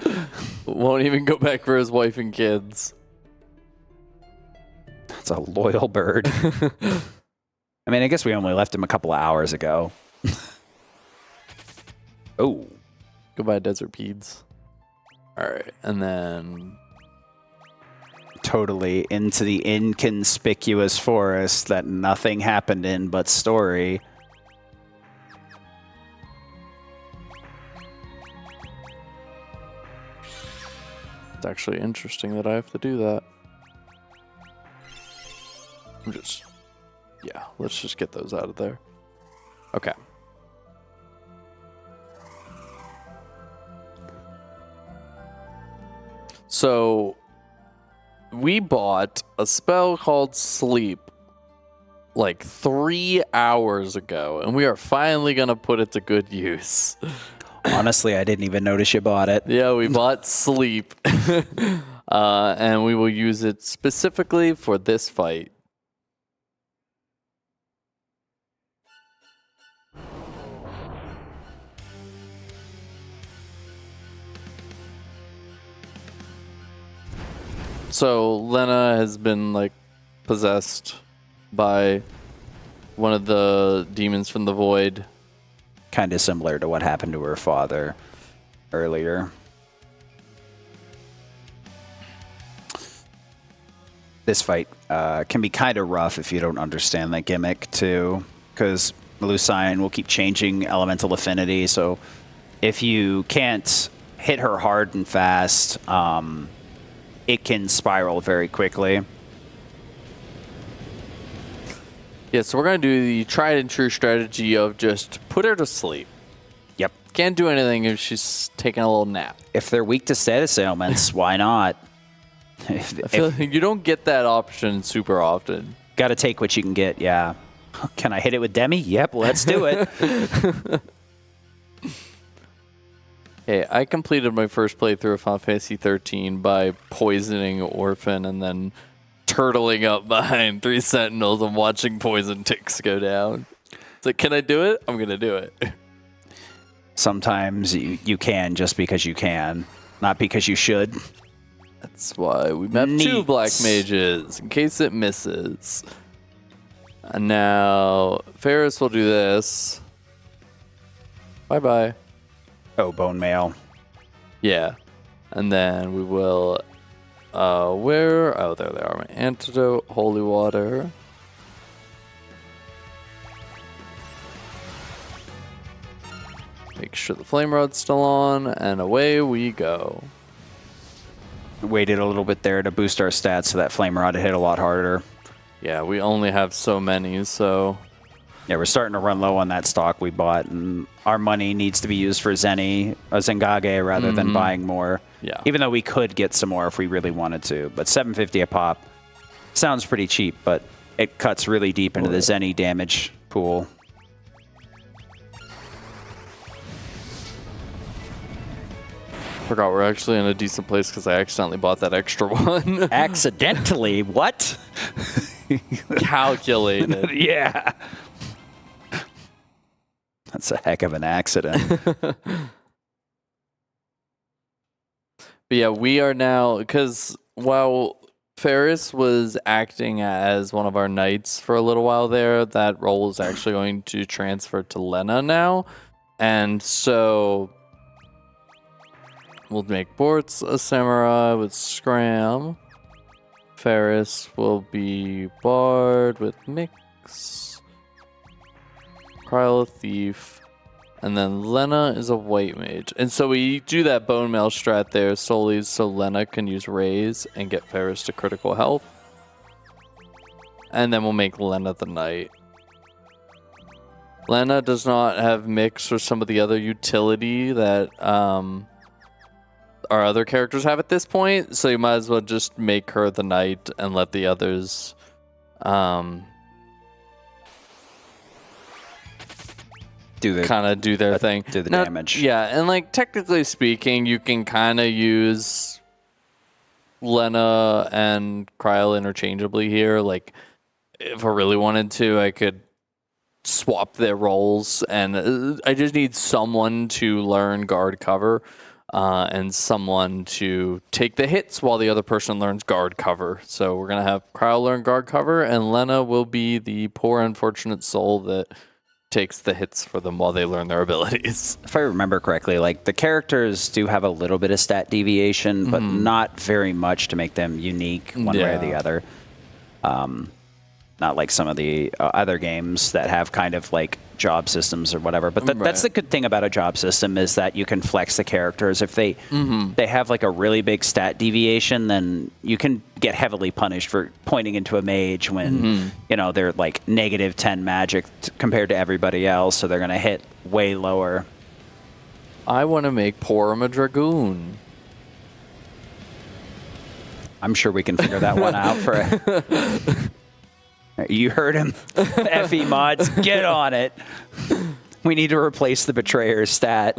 Won't even go back for his wife and kids. That's a loyal bird. I mean, I guess we only left him a couple of hours ago. Oh. Goodbye, Desert Peds. All right, and then... Totally into the inconspicuous forest that nothing happened in but story. It's actually interesting that I have to do that. Yeah, let's just get those out of there. Okay. So, we bought a spell called Sleep like 3 hours ago, and we are finally going to put it to good use. Honestly, I didn't even notice you bought it. Yeah, we bought Sleep. and we will use it specifically for this fight. So Lena has been like possessed by one of the demons from the void. Kind of similar to what happened to her father earlier. This fight can be kind of rough if you don't understand that gimmick too, because Lucine will keep changing elemental affinity. So if you can't hit her hard and fast, it can spiral very quickly. Yeah, so we're going to do the tried and true strategy of just put her to sleep. Yep. Can't do anything if she's taking a little nap. If they're weak to status ailments, why not? I feel like you don't get that option super often. Got to take what you can get, yeah. Can I hit it with Demi? Yep, let's do it. Hey, I completed my first playthrough of Final Fantasy 13 by poisoning Orphan and then turtling up behind 3 sentinels and watching poison ticks go down. It's like, can I do it? I'm going to do it. Sometimes you can just because you can, not because you should. That's why we have 2 black mages, in case it misses. And now, Ferris will do this. Bye-bye. Oh, bone mail. Yeah. And then we will... where? Oh, there they are. My antidote, holy water. Make sure the flame rod's still on, and away we go. Waited a little bit there to boost our stats so that flame rod hit a lot harder. Yeah, we only have so many, so... Yeah, we're starting to run low on that stock we bought, and our money needs to be used for Zengage rather than buying more. Yeah. Even though we could get some more if we really wanted to. But $750 a pop sounds pretty cheap, but it cuts really deep into the Zenny damage pool. Forgot we're actually in a decent place because I accidentally bought that extra one. Accidentally? What? Calculated. Yeah. That's a heck of an accident. But yeah, we are now, because while Ferris was acting as one of our knights for a little while there, that role is actually going to transfer to Lena now. And so we'll make Bortz a samurai with Scram. Ferris will be Bard with Mix. Cryle a thief, and then Lena is a white mage. And so we do that bone mail strat there solely so Lena can use raise and get Ferris to critical health. And then we'll make Lena the knight. Lena does not have mix or some of the other utility that our other characters have at this point, so you might as well just make her the knight and let the others kind of do their thing. Do the damage. Yeah, and like technically speaking, you can kind of use Lena and Cryle interchangeably here. Like, if I really wanted to, I could swap their roles, and I just need someone to learn guard cover and someone to take the hits while the other person learns guard cover. So we're going to have Cryle learn guard cover, and Lena will be the poor unfortunate soul that takes the hits for them while they learn their abilities. If I remember correctly, like the characters do have a little bit of stat deviation, but not very much to make them unique one way or the other. Not like some of the other games that have kind of like job systems or whatever. But that's the good thing about a job system is that you can flex the characters. If they have like a really big stat deviation, then you can get heavily punished for pointing into a mage when you know they're like -10 magic compared to everybody else, so they're gonna hit way lower. I want to make Porum a Dragoon. I'm sure we can figure that one out for. You heard him. FE mods, get on it. We need to replace the Betrayer's stat.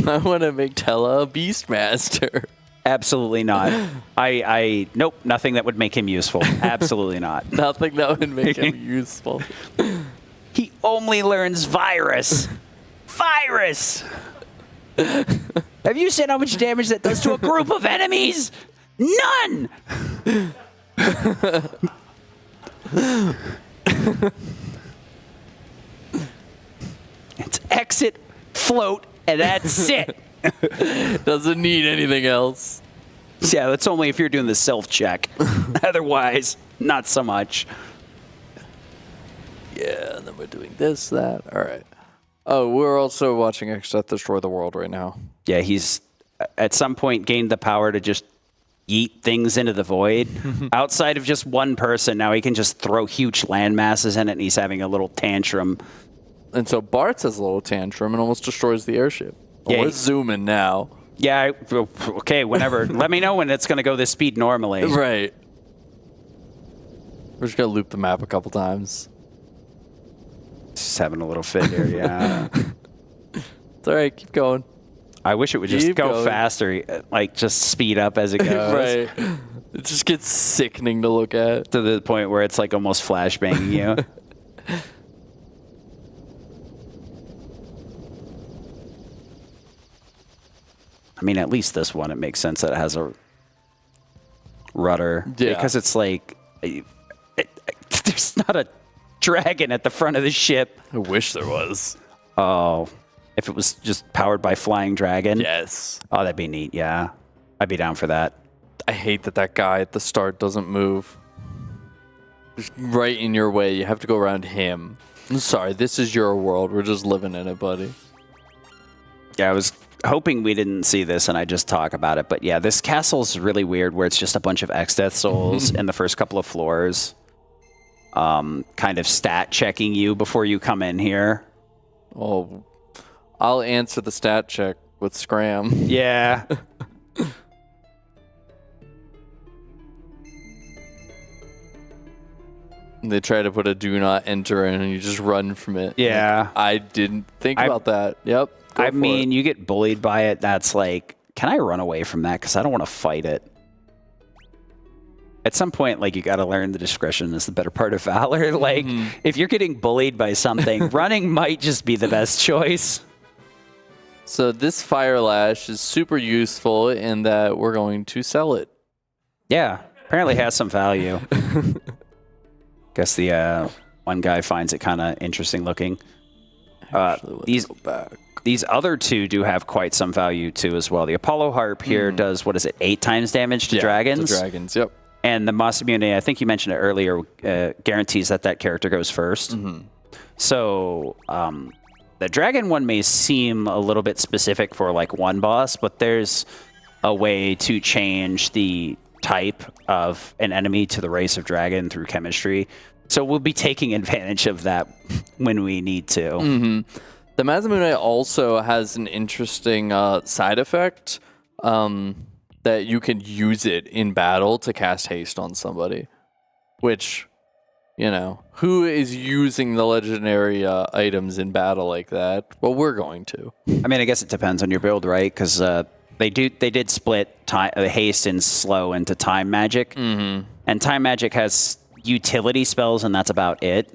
I want to make Tella a Beastmaster. Absolutely not. Nope, nothing that would make him useful. Absolutely not. Nothing that would make him useful. He only learns virus. Virus! Have you seen how much damage that does to a group of enemies? None! It's exit, float, and that's it. Doesn't need anything else. Yeah, that's only if you're doing the self-check. Otherwise, not so much. Yeah, and then we're doing this, that. All right. Oh, we're also watching Xdeath destroy the world right now. Yeah, he's at some point gained the power to just yeet things into the void. Outside of just one person, now he can just throw huge land masses in it, and he's having a little tantrum. And so Bartz has a little tantrum and almost destroys the airship. Yeah, We're zooming now. Yeah, okay, whenever. Let me know when it's going to go this speed normally. Right. We're just going to loop the map a couple times. Just having a little fit here, yeah. It's all right. Keep going. I wish it would just Keep go going. faster, like just speed up as it goes. Right. It just gets sickening to look at. To the point where it's like almost flashbanging you. I mean, at least this one, it makes sense that it has a rudder. Yeah. Because it's like, there's not a dragon at the front of the ship. I wish there was. Oh, if it was just powered by flying dragon. Yes. Oh, that'd be neat, yeah. I'd be down for that. I hate that that guy at the start doesn't move. Just right in your way. You have to go around him. I'm sorry, this is your world. We're just living in it, buddy. Yeah, I was hoping we didn't see this and I just talk about it. But yeah, this castle's really weird where it's just a bunch of Xdeath souls in the first couple of floors. Kind of stat checking you before you come in here. Oh, I'll answer the stat check with Scram. Yeah. They try to put a do not enter in and you just run from it. Yeah. Like, I didn't think about that. Yep. I mean, you get bullied by it. That's like, can I run away from that? Because I don't want to fight it. At some point, like, you got to learn the discretion is the better part of valor. Like, if you're getting bullied by something, running might just be the best choice. So this Fire Lash is super useful in that we're going to sell it. Yeah, apparently has some value. Guess the one guy finds it kind of interesting looking. These other two do have quite some value too as well. The Apollo Harp here does, what is it, 8 times damage to dragons? To dragons, yep. And the Moss Immunity, I think you mentioned it earlier, guarantees that that character goes first. So the dragon one may seem a little bit specific for like one boss, but there's a way to change the type of an enemy to the race of dragon through chemistry. So we'll be taking advantage of that when we need to. The Mazamune also has an interesting side effect that you can use it in battle to cast haste on somebody. Which, you know, who is using the legendary items in battle like that? Well, we're going to. I mean, I guess it depends on your build, right? Because they did split haste and slow into time magic. And time magic has utility spells, and that's about it.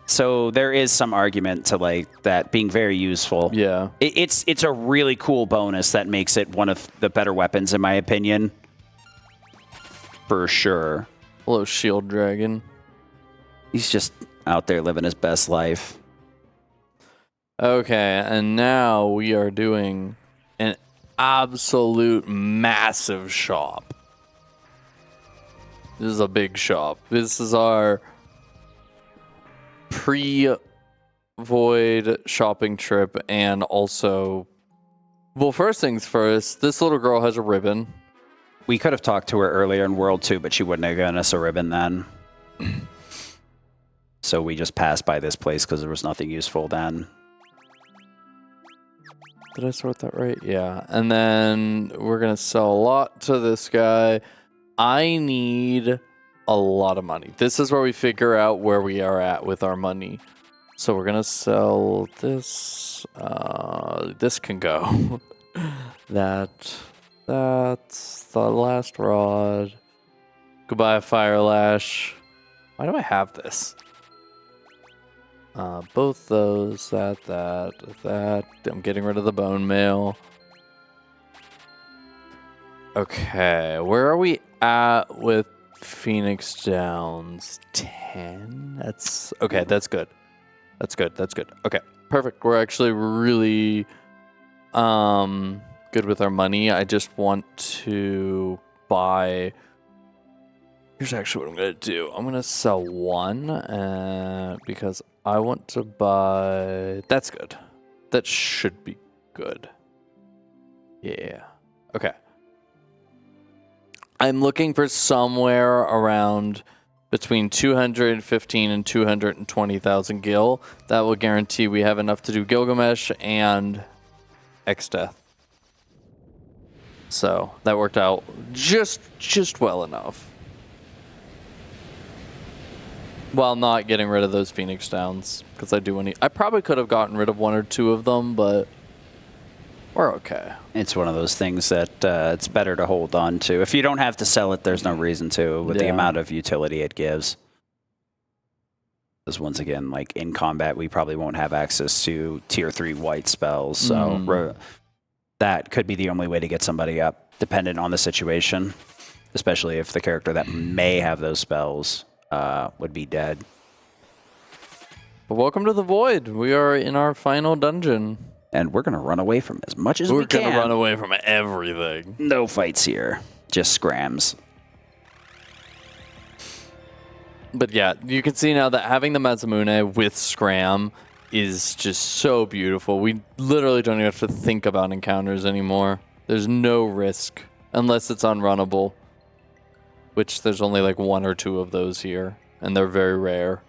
So there is some argument to like that being very useful. Yeah. It's a really cool bonus that makes it one of the better weapons, in my opinion. For sure. Hello, Shield Dragon. He's just out there living his best life. Okay, and now we are doing an absolute massive shop. This is a big shop. This is our pre-void shopping trip, and also, well, first things first, this little girl has a ribbon. We could have talked to her earlier in World 2, but she wouldn't have given us a ribbon then. So we just passed by this place because there was nothing useful then. Did I sort that right? Yeah. And then we're going to sell a lot to this guy. I need a lot of money. This is where we figure out where we are at with our money. So we're going to sell this. This can go. That That's the last rod. Goodbye, Fire Lash. Why do I have this? Both those, that. I'm getting rid of the bone mail. Okay, where are we at with Phoenix Downs? 10? That's okay, that's good. That's good. Okay, perfect. We're actually really good with our money. I just want to buy. Here's actually what I'm gonna do. I'm gonna sell one because I want to buy. That's good. That should be good. Yeah. Okay. I'm looking for somewhere around between 215 and 220,000 gil. That will guarantee we have enough to do Gilgamesh and X-Death. So that worked out just well enough. While not getting rid of those Phoenix Downs, because I do want to. I probably could have gotten rid of one or two of them, but we're okay. It's one of those things that it's better to hold on to. If you don't have to sell it, there's no reason to, with the amount of utility it gives. Because once again, like in combat, we probably won't have access to tier 3 white spells, so that could be the only way to get somebody up, dependent on the situation, especially if the character that may have those spells would be dead. But welcome to the Void. We are in our final dungeon. And we're going to run away from as much as we can. We're going to run away from everything. No fights here. Just scrams. But yeah, you can see now that having the Mazamune with Scram is just so beautiful. We literally don't even have to think about encounters anymore. There's no risk unless it's unrunnable, which there's only like 1 or 2 of those here, and they're very rare.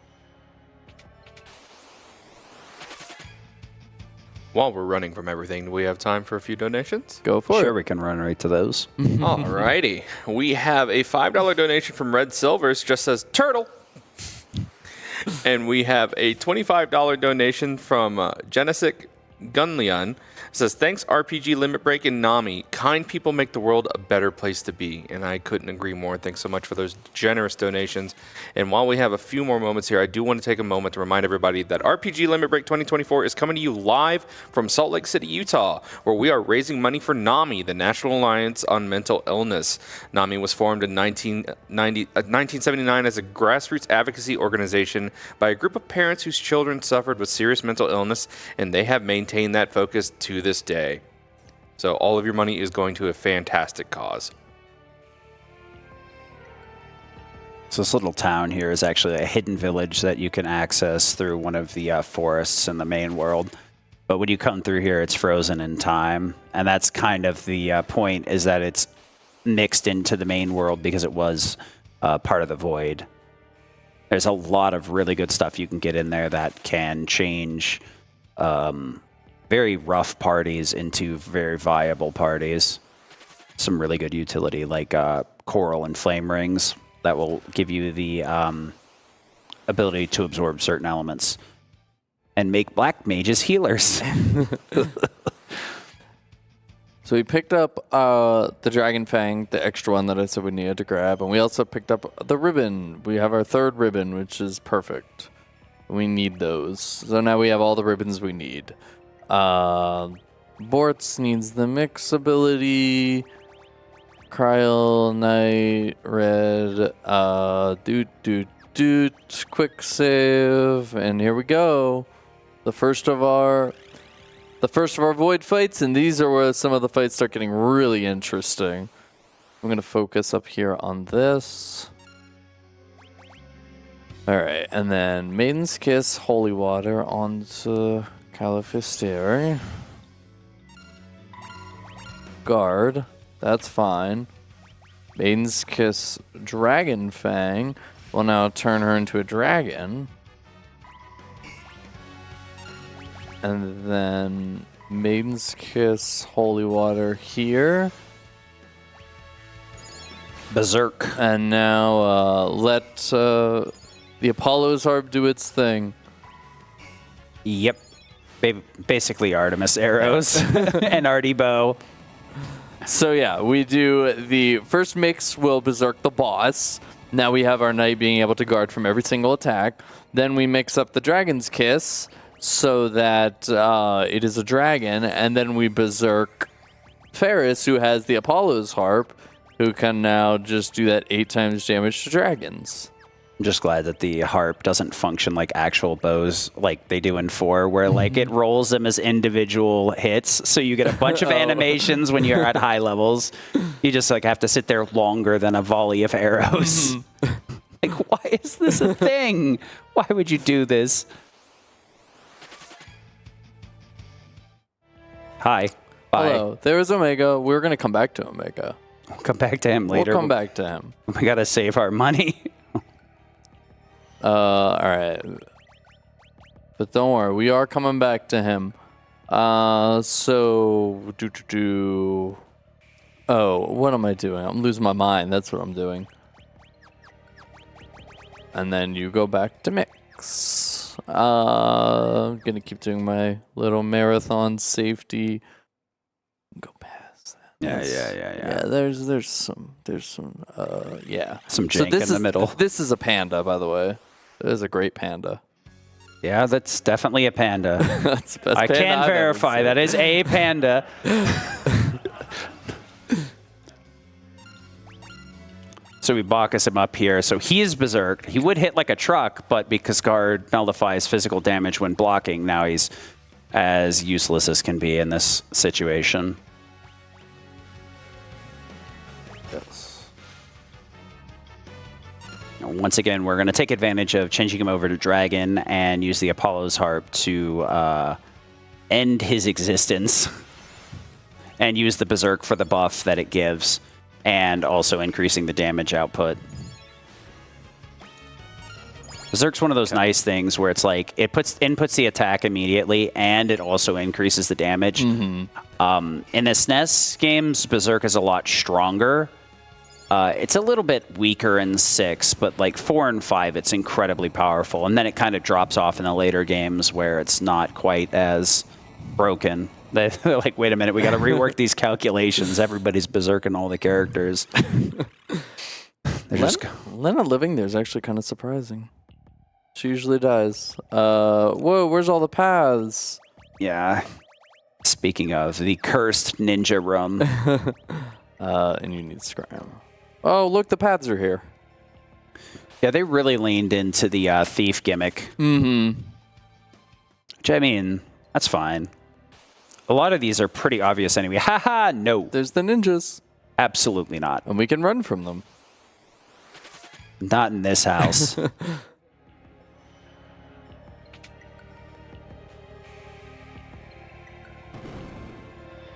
While we're running from everything, do we have time for a few donations? Go for it. Sure, we can run right to those. Alrighty. We have a $5 donation from Red Silvers, just says turtle. And we have a $25 donation from Genesic Gunleon. Says, thanks RPG Limit Break and Nami. Kind people make the world a better place to be. And I couldn't agree more. Thanks so much for those generous donations. And while we have a few more moments here, I do want to take a moment to remind everybody that RPG Limit Break 2024 is coming to you live from Salt Lake City, Utah, where we are raising money for NAMI, the National Alliance on Mental Illness. NAMI was formed in 1979 as a grassroots advocacy organization by a group of parents whose children suffered with serious mental illness, and they have maintained that focus to this day. So all of your money is going to a fantastic cause. So this little town here is actually a hidden village that you can access through one of the forests in the main world. But when you come through here, it's frozen in time. And that's kind of the point, is that it's mixed into the main world because it was part of the Void. There's a lot of really good stuff you can get in there that can change very rough parties into very viable parties. Some really good utility like coral and flame rings that will give you the ability to absorb certain elements and make black mages healers. So we picked up the Dragon Fang, the extra one that I said we needed to grab, and we also picked up the ribbon. We have our 3rd ribbon, which is perfect. We need those. So now we have all the ribbons we need. Bortz needs the mix ability. Cryo, Night, Red, quick save, and here we go. The first of our Void fights, and these are where some of the fights start getting really interesting. I'm gonna focus up here on this. Alright, and then Maiden's Kiss, Holy Water onto Califisteri. Guard, that's fine. Maiden's Kiss, Dragon Fang will now turn her into a dragon. And then Maiden's Kiss, Holy Water here. Berserk. And now let the Apollo's Harp do its thing. Yep. Basically Artemis arrows and Artie bow. So yeah, we do the first mix will Berserk the boss. Now we have our knight being able to guard from every single attack. Then we mix up the Dragon's Kiss so that it is a dragon, and then we Berserk Ferris, who has the Apollo's Harp, who can now just do that 8 times damage to dragons. I'm just glad that the harp doesn't function like actual bows like they do in 4, where like it rolls them as individual hits. So you get a bunch of animations when you're at high levels. You just like have to sit there longer than a volley of arrows. Like, why is this a thing? Why would you do this? Hi. Bye. Hello, there's Omega. We're going to come back to Omega. We'll come back to him later. We'll come back to him. We got to save our money. All right. But don't worry, we are coming back to him. Oh, what am I doing? I'm losing my mind. That's what I'm doing. And then you go back to mix. I'm going to keep doing my little marathon safety. Go past that. Yeah. There's some yeah. Some jank in the middle. This is a panda, by the way. It is a great panda. Yeah, that's definitely a panda. That's the best I panda can I've ever verify seen. that is a panda. So we Bacchus him up here. So he is berserked. He would hit like a truck, but because guard nullifies physical damage when blocking, now he's as useless as can be in this situation. Yes. Once again, we're going to take advantage of changing him over to Dragon and use the Apollo's Harp to end his existence and use the Berserk for the buff that it gives and also increasing the damage output. Berserk's one of those nice things where it's like it inputs the attack immediately and it also increases the damage. In the SNES games, Berserk is a lot stronger. It's a little bit weaker in 6, but like 4 and 5, it's incredibly powerful. And then it kind of drops off in the later games where it's not quite as broken. They're like, wait a minute, we got to rework these calculations. Everybody's berserking all the characters. Lena living there is actually kind of surprising. She usually dies. Whoa, where's all the paths? Yeah. Speaking of, the cursed ninja room. And you need scram. Oh, look, the paths are here. Yeah, they really leaned into the thief gimmick. Mm-hmm. Which, I mean, that's fine. A lot of these are pretty obvious anyway. Haha, no. There's the ninjas. Absolutely not. And we can run from them. Not in this house.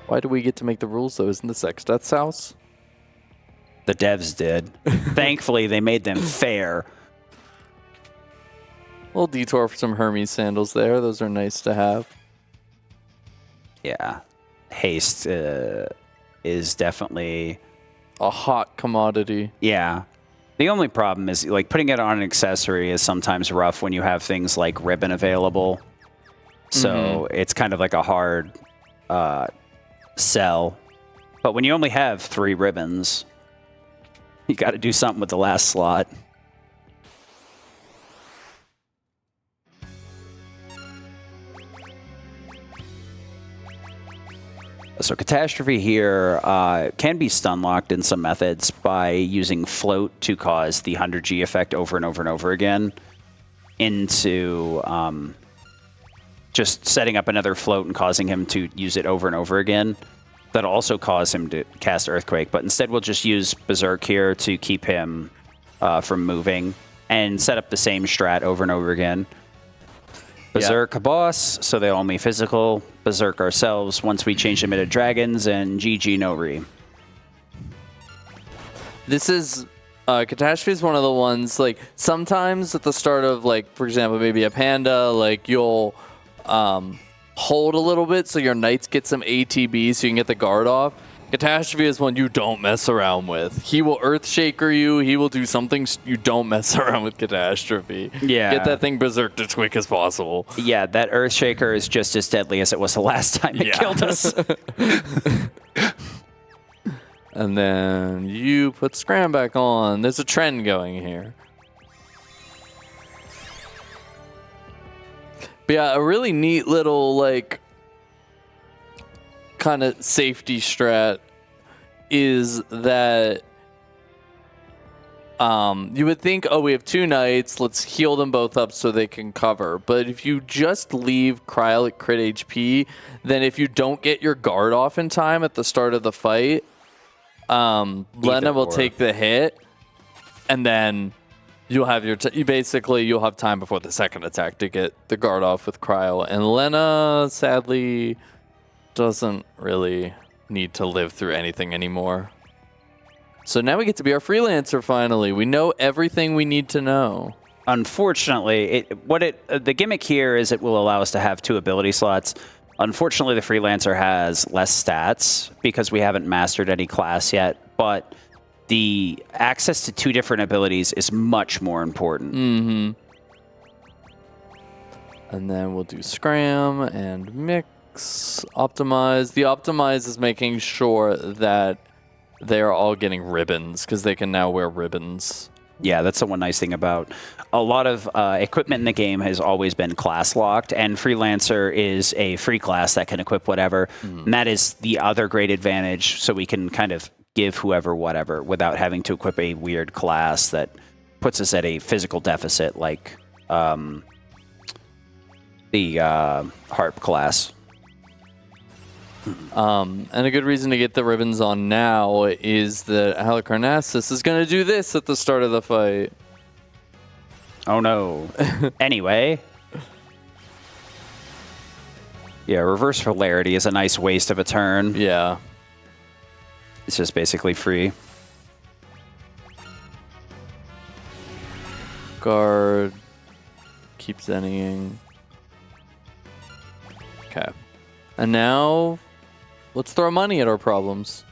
Why do we get to make the rules, though? Isn't this Exdeath's house? The devs did. Thankfully, they made them fair. Little detour for some Hermes sandals there. Those are nice to have. Yeah. Haste is definitely... A hot commodity. Yeah. The only problem is, like, putting it on an accessory is sometimes rough when you have things like ribbon available. So it's kind of like a hard sell. But when you only have 3 ribbons, you got to do something with the last slot. So Catastrophe here can be stun locked in some methods by using float to cause the 100G effect over and over and over again into just setting up another float and causing him to use it over and over again. That'll also cause him to cast Earthquake, but instead we'll just use Berserk here to keep him from moving and set up the same strat over and over again. Berserk a boss, so they'll only physical. Berserk ourselves once we change them into dragons, and GG no re. This is... Catastrophe is one of the ones, like, sometimes at the start of, like, for example, maybe a panda, like, you'll hold a little bit so your knights get some ATB so you can get the guard off. Catastrophe is one you don't mess around with. He will Earthshaker you. He will do something you don't mess around with Catastrophe. Yeah. Get that thing berserked as quick as possible. Yeah, that Earthshaker is just as deadly as it was the last time it killed us. And then you put Scram back on. There's a trend going here. But yeah, a really neat little, like, kind of safety strat is that you would think, oh, we have 2 knights, let's heal them both up so they can cover. But if you just leave Cryo at crit HP, then if you don't get your guard off in time at the start of the fight, Lena will take the hit, and then you'll have your you'll have time before the second attack to get the guard off with Cryo. And Lena, sadly, doesn't really need to live through anything anymore. So now we get to be our freelancer finally. We know everything we need to know. Unfortunately, the gimmick here is it will allow us to have 2 ability slots. Unfortunately, the freelancer has less stats because we haven't mastered any class yet, but the access to 2 different abilities is much more important. Mm-hmm. And then we'll do Scram and Mix, Optimize. The Optimize is making sure that they're all getting ribbons because they can now wear ribbons. Yeah, that's the one nice thing about a lot of equipment in the game has always been class locked, and Freelancer is a free class that can equip whatever. And that is the other great advantage, so we can kind of give whoever whatever without having to equip a weird class that puts us at a physical deficit like the Harp class. And a good reason to get the ribbons on now is that Halicarnassus is going to do this at the start of the fight. Oh no. Anyway. Yeah, reverse polarity is a nice waste of a turn. Yeah. It's just basically free. Guard. Keep zennying. Okay. And now, let's throw money at our problems.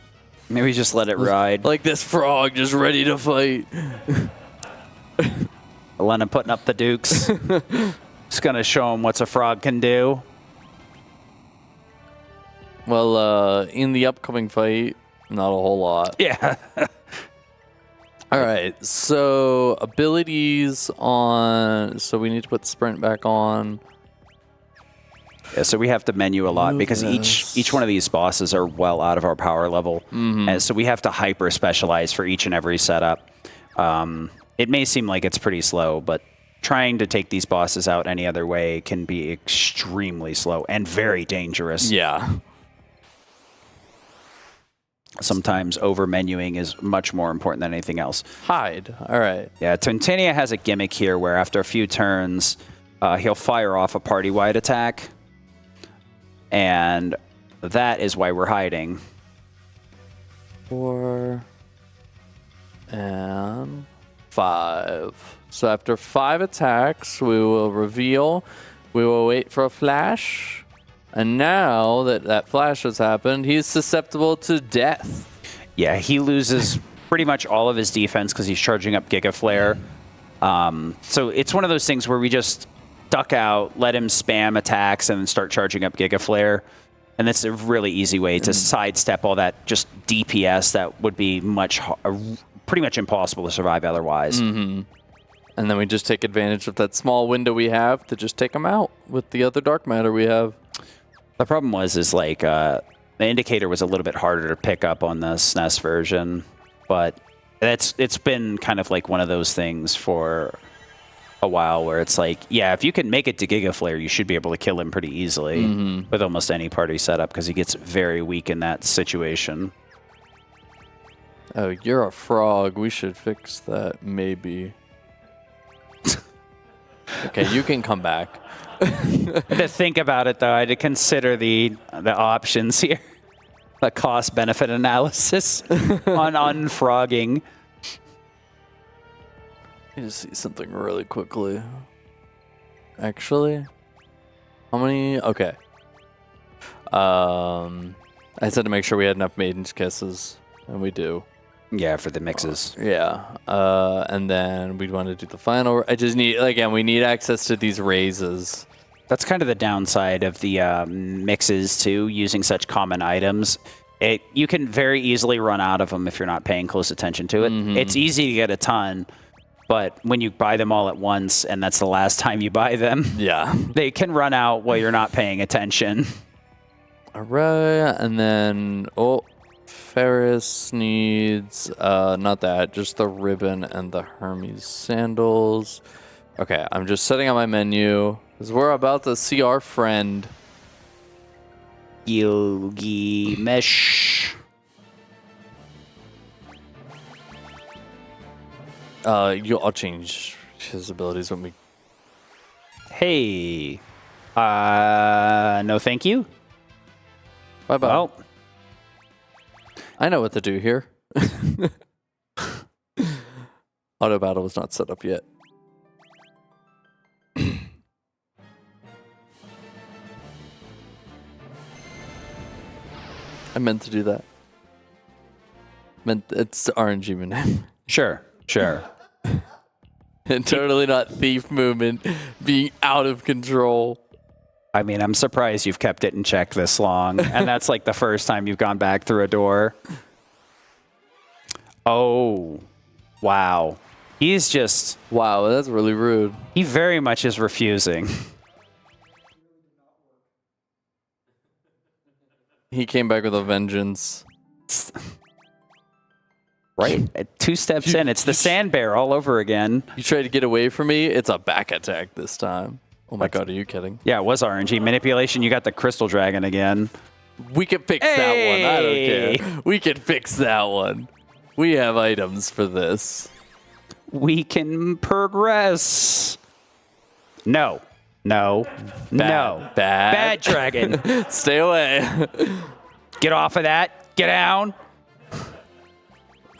Maybe just let it ride. Like this frog just ready to fight. Elena putting up the dukes. Just going to show him what a frog can do. Well, in the upcoming fight, not a whole lot. Yeah. All right, so abilities on... So we need to put Sprint back on. Yeah, so we have to menu a lot because each one of these bosses are well out of our power level. And so we have to hyper specialize for each and every setup. It may seem like it's pretty slow, but trying to take these bosses out any other way can be extremely slow and very dangerous. Yeah. Sometimes over-menuing is much more important than anything else. Hide. All right. Yeah, Tintania has a gimmick here where after a few turns, he'll fire off a party-wide attack. And that is why we're hiding. 4 and 5. So after 5 attacks, we will reveal. We will wait for a flash. And now that that flash has happened, he's susceptible to death. Yeah, he loses pretty much all of his defense because he's charging up Giga Flare. So it's one of those things where we just duck out, let him spam attacks, and then start charging up Giga Flare. And that's a really easy way to sidestep all that just DPS that would be pretty much impossible to survive otherwise. And then we just take advantage of that small window we have to just take him out with the other dark matter we have. The problem is like the indicator was a little bit harder to pick up on the SNES version, but it's been kind of like one of those things for a while where it's like, yeah, if you can make it to Giga Flare, you should be able to kill him pretty easily with almost any party setup because he gets very weak in that situation. Oh, you're a frog. We should fix that, maybe. Okay, you can come back. I had to think about it, though. I had to consider the options here. The cost-benefit analysis on unfrogging. I need to see something really quickly. Actually, how many? Okay. I said to make sure we had enough Maiden's Kisses, and we do. Yeah, for the mixes. Yeah. And then we'd want to do the final. I just need, again, we need access to these raises. That's kind of the downside of the mixes, too, using such common items. You can very easily run out of them if you're not paying close attention to it. It's easy to get a ton, but when you buy them all at once and that's the last time you buy them, Yeah. they can run out while you're not paying attention. All right, and then Ferris needs not that, just the ribbon and the Hermes sandals. Okay, I'm just setting up my menu because we're about to see our friend. Yogi Mesh. I'll change his abilities when we. Hey. No thank you. Bye bye. Well, I know what to do here. Auto battle was not set up yet. I meant to do that. It's RNG maneuver. sure. And totally not thief movement being out of control. I mean, I'm surprised you've kept it in check this long, and that's like the first time you've gone back through a door. Oh, wow. He's just... Wow, that's really rude. He very much is refusing. He came back with a vengeance. Right? 2 steps in, it's the sand bear all over again. You tried to get away from me, it's a back attack this time. Oh my god, are you kidding? Yeah, it was RNG. Manipulation, you got the crystal dragon again. We can fix that one. I don't care. We can fix that one. We have items for this. We can progress. No. Bad dragon. Stay away. Get off of that. Get down.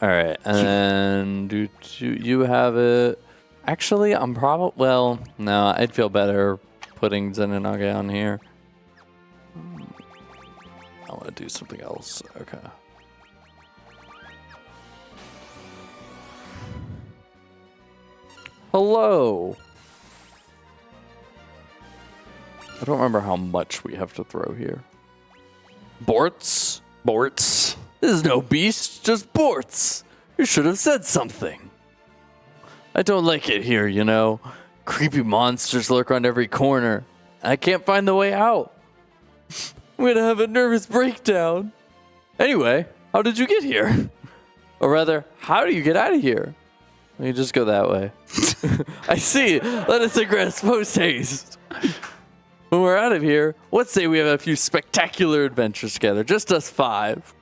All right, and do you have it? Actually, I'm probably... Well, no, I'd feel better putting Zenonage on here. I want to do something else. Okay. Hello. I don't remember how much we have to throw here. Borts? Borts. This is no beast, just Borts. You should have said something. I don't like it here, you know. Creepy monsters lurk around every corner. I can't find the way out. I'm gonna have a nervous breakdown. Anyway, how did you get here? Or rather, how do you get out of here? Let me just go that way. I see. Let us digress post haste. When we're out of here, let's say we have a few spectacular adventures together. Just us 5.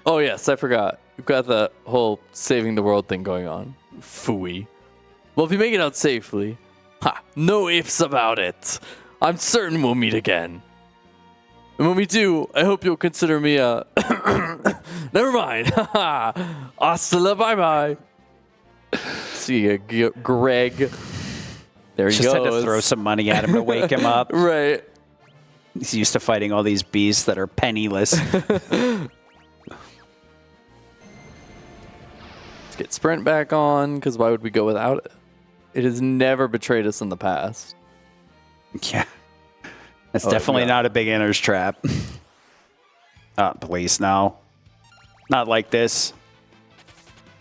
Oh, yes, I forgot. We've got the whole saving the world thing going on. Phooey. Well, if you make it out safely, no ifs about it. I'm certain we'll meet again. And when we do, I hope you'll consider me a... Never mind. Hasta la bye-bye. See ya, Greg. There he Just goes. had to throw some money at him to wake him up. Right. He's used to fighting all these beasts that are penniless. Let's get sprint back on, because why would we go without it? It has never betrayed us in the past. Yeah. That's definitely not a beginner's trap. Please, no. Not like this.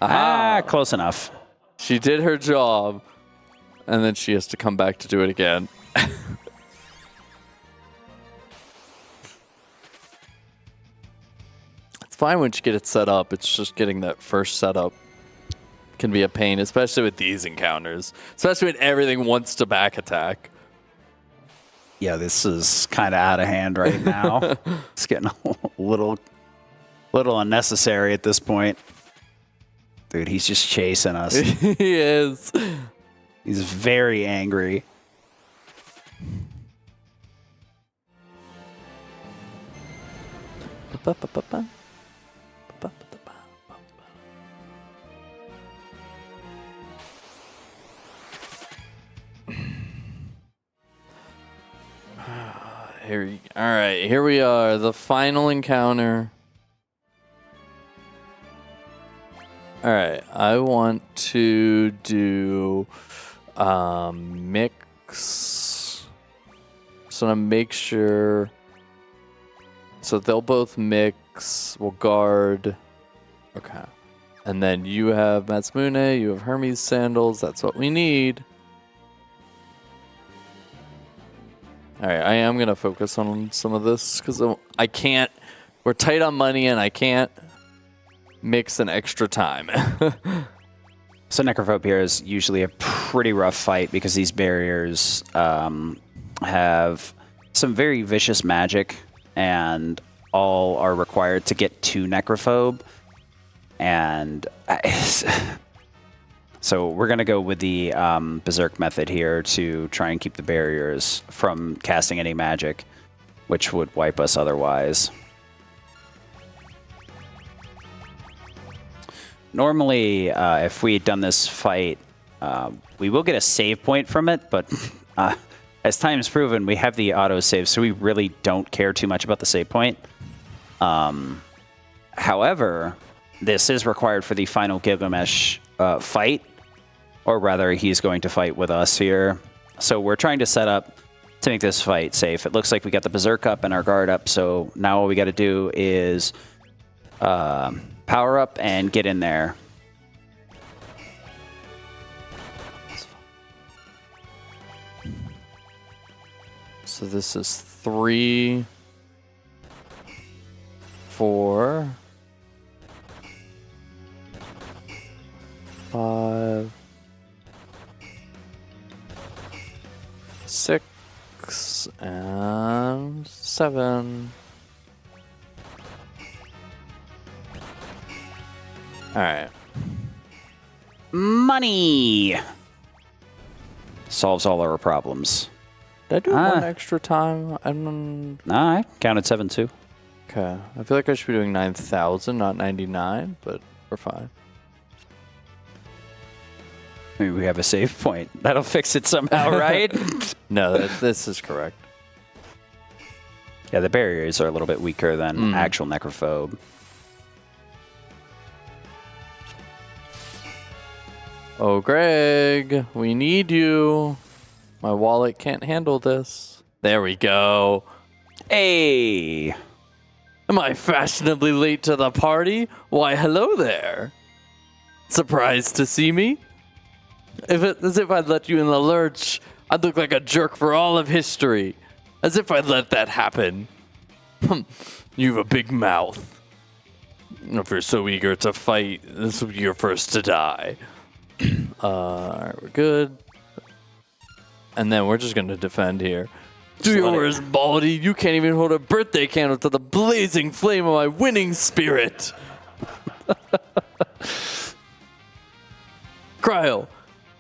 Aha. Close enough. She did her job, and then she has to come back to do it again. It's fine once you get it set up. It's just getting that first setup can be a pain, especially with these encounters. Especially when everything wants to back attack. Yeah, this is kind of out of hand right now. It's getting a little unnecessary at this point. Dude, he's just chasing us. He is. He's very angry. All right, here we are, the final encounter. All right, I want to do mix. So I'm gonna make sure So they'll both mix. We'll guard. Okay. And then you have Matsumune, you have Hermes sandals. That's what we need. All right, I am going to focus on some of this because I can't. We're tight on money and I can't mix an extra time. So Necrophobe here is usually a pretty rough fight because these barriers have some very vicious magic, and all are required to get to Necrophobe. And so we're going to go with the Berserk method here to try and keep the barriers from casting any magic, which would wipe us otherwise. Normally, if we had done this fight, we will get a save point from it, but as time has proven, we have the auto-save, so we really don't care too much about the save point. However, this is required for the final Gilgamesh fight, or rather, he's going to fight with us here. So we're trying to set up to make this fight safe. It looks like we got the Berserk up and our guard up, so now all we got to do is power up and get in there. So this is 3, 4, 5, 6, and 7. All right. Money! Solves all our problems. Did I do one extra time? Nah, I counted 7 too. Okay. I feel like I should be doing 9,000, not 99, but we're fine. Maybe we have a save point. That'll fix it somehow, right? No, this is correct. Yeah, the barriers are a little bit weaker than actual Necrophobe. Oh, Greg, we need you. My wallet can't handle this. There we go. Hey! Am I fashionably late to the party? Why, hello there. Surprised to see me? As if I'd let you in the lurch, I'd look like a jerk for all of history. As if I'd let that happen. You have a big mouth. If you're so eager to fight, this will be your first to die. Alright, we're good. And then we're just gonna defend here. Do yours, Baldy. You can't even hold a birthday candle to the blazing flame of my winning spirit. Cryo,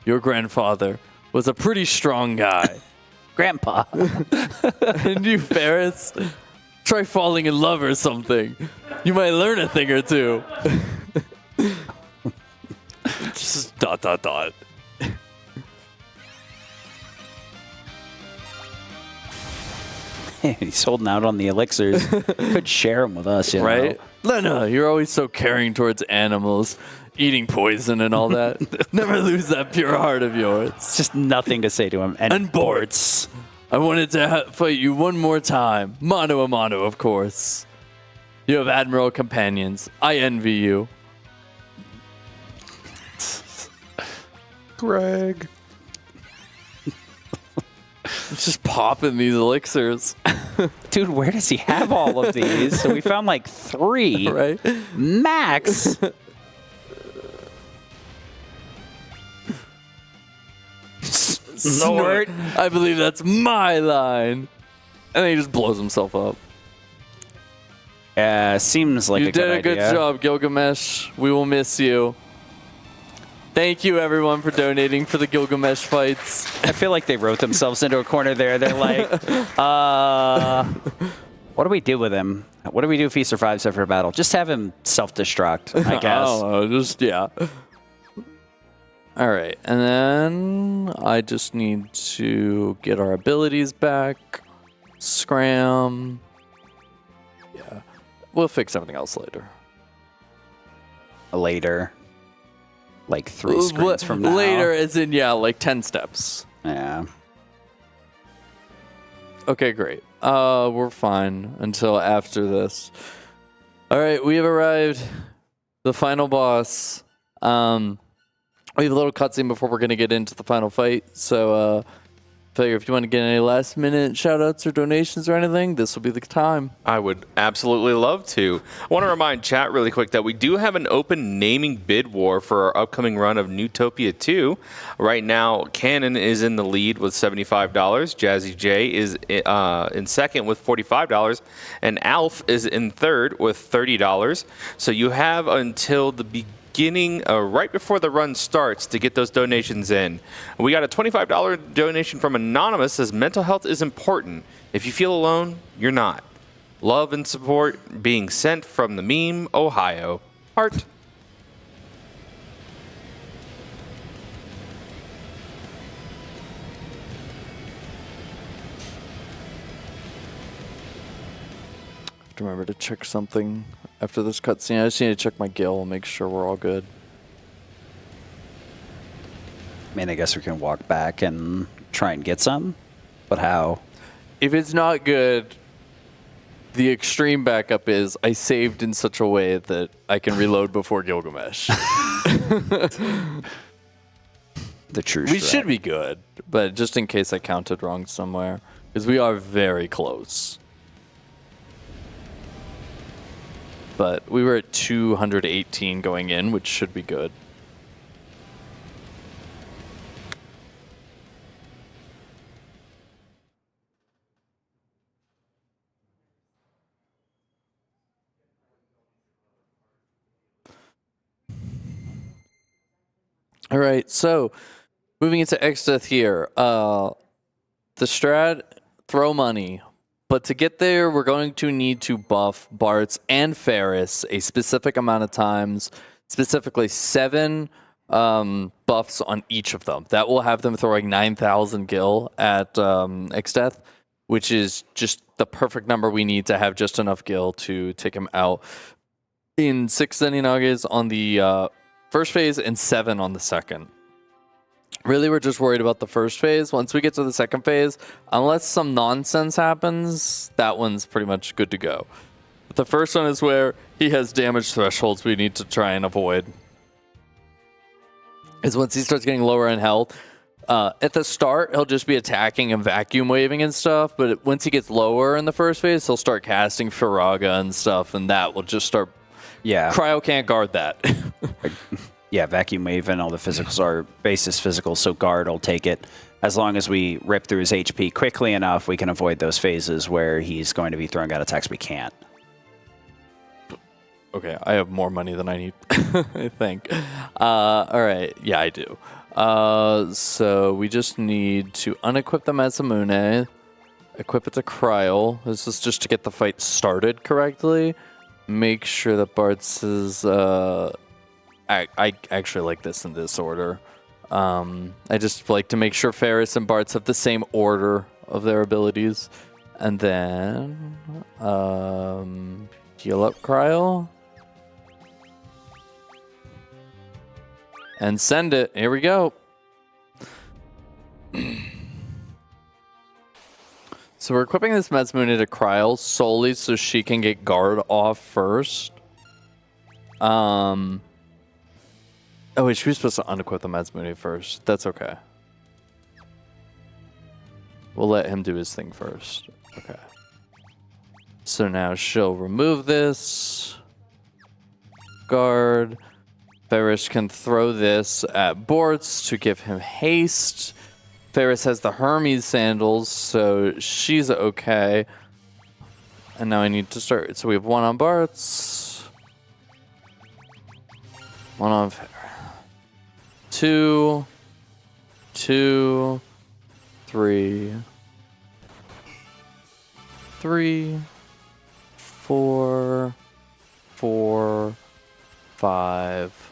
your grandfather was a pretty strong guy. Grandpa. And you, Ferris, try falling in love or something. You might learn a thing or two. Just ... He's holding out on the elixirs. Could share them with us, you know? Right? Lena, you're always so caring towards animals, eating poison and all that. Never lose that pure heart of yours. It's just nothing to say to him. And Bortz, I wanted to fight you one more time. Mano a mano, of course. You have admiral companions. I envy you. Greg. Just popping these elixirs. Dude, where does he have all of these? So we found like 3. Right? Max. Snort. I believe that's my line. And then he just blows himself up. Seems like you a good idea. did a good job, Gilgamesh. We will miss you. Thank you, everyone, for donating for the Gilgamesh fights. I feel like they wrote themselves into a corner there. They're like, what do we do with him? What do we do if he survives after a battle? Just have him self-destruct, I guess. Oh, just, yeah. All right, and then I just need to get our abilities back. Scram. Yeah, we'll fix everything else later. Later. Like 3 screens from now. Later as in, yeah, like 10 steps. Yeah. Okay, great. We're fine until after this. All right, we have arrived. The final boss. We have a little cutscene before we're going to get into the final fight. So, figure if you want to get any last minute shout outs or donations or anything, this will be the time. I would absolutely love to. I want to remind chat really quick that we do have an open naming bid war for our upcoming run of Newtopia 2. Right now, Cannon is in the lead with $75. Jazzy J is in second with $45. And Alf is in third with $30. So you have until the beginning, right before the run starts, to get those donations in. We got a $25 donation from Anonymous, says mental health is important. If you feel alone, you're not. Love and support being sent from the meme, Ohio. Heart. Have to remember to check something after this cutscene. I just need to check my gill and make sure we're all good. I mean, I guess we can walk back and try and get some, but how? If it's not good, the extreme backup is I saved in such a way that I can reload before Gilgamesh. The true We strat. should be good, but just in case I counted wrong somewhere, because we are very close. But we were at 218 going in, which should be good. All right, so moving into Exdeath here. The strat, throw money. But to get there, we're going to need to buff Bartz and Ferris a specific amount of times, specifically 7 buffs on each of them. That will have them throwing 9,000 gil at Exdeath, which is just the perfect number we need to have just enough gil to take him out in 6 Zeninages on the first phase and 7 on the second. Really, we're just worried about the first phase. Once we get to the second phase, unless some nonsense happens, that one's pretty much good to go. But the first one is where he has damage thresholds we need to try and avoid. Is once he starts getting lower in health, at the start, he'll just be attacking and vacuum waving and stuff, but once he gets lower in the first phase, he'll start casting Firaga and stuff, and that will just start... Yeah. Cryo can't guard that. Yeah, vacuum wave and all the physicals are basis physical, so guard will take it. As long as we rip through his HP quickly enough, we can avoid those phases where he's going to be throwing out attacks we can't. Okay, I have more money than I need, I think. All right, yeah, I do. So we just need to unequip the Masamune, equip it to Cryo. This is just to get the fight started correctly. Make sure that Bartz is... I actually like this in this order. I just like to make sure Ferris and Bartz have the same order of their abilities. And then heal up Cryo. And send it. Here we go. So we're equipping this Masamune to Cryo solely so she can get guard off first. Oh wait, she was supposed to unequip the Masamune first. That's okay. We'll let him do his thing first. Okay. So now she'll remove this. Guard. Ferris can throw this at Bortz to give him haste. Ferris has the Hermes sandals, so she's okay. And now I need to start. So we have 1 on Bartz. 1 on Ferris. 2, 2, 3, 3, 4, 4, 5,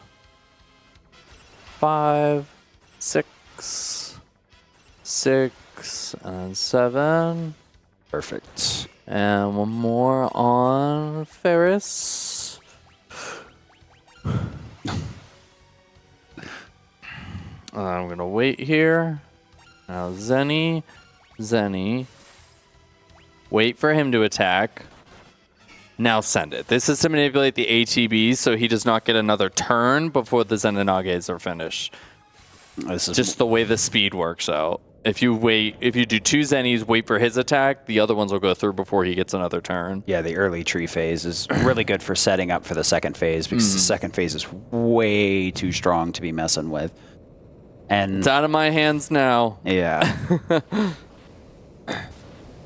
5, 6, 6, and 7. Perfect. And 1 more on Ferris. I'm gonna wait here. Now Zenny, Wait for him to attack. Now send it. This is to manipulate the ATBs so he does not get another turn before the Zeninages are finished. This is Just the way the speed works out. If you do 2 Zennies, wait for his attack, the other ones will go through before he gets another turn. Yeah, the early tree phase is really good for setting up for the second phase because the second phase is way too strong to be messing with. And It's out of my hands now. yeah.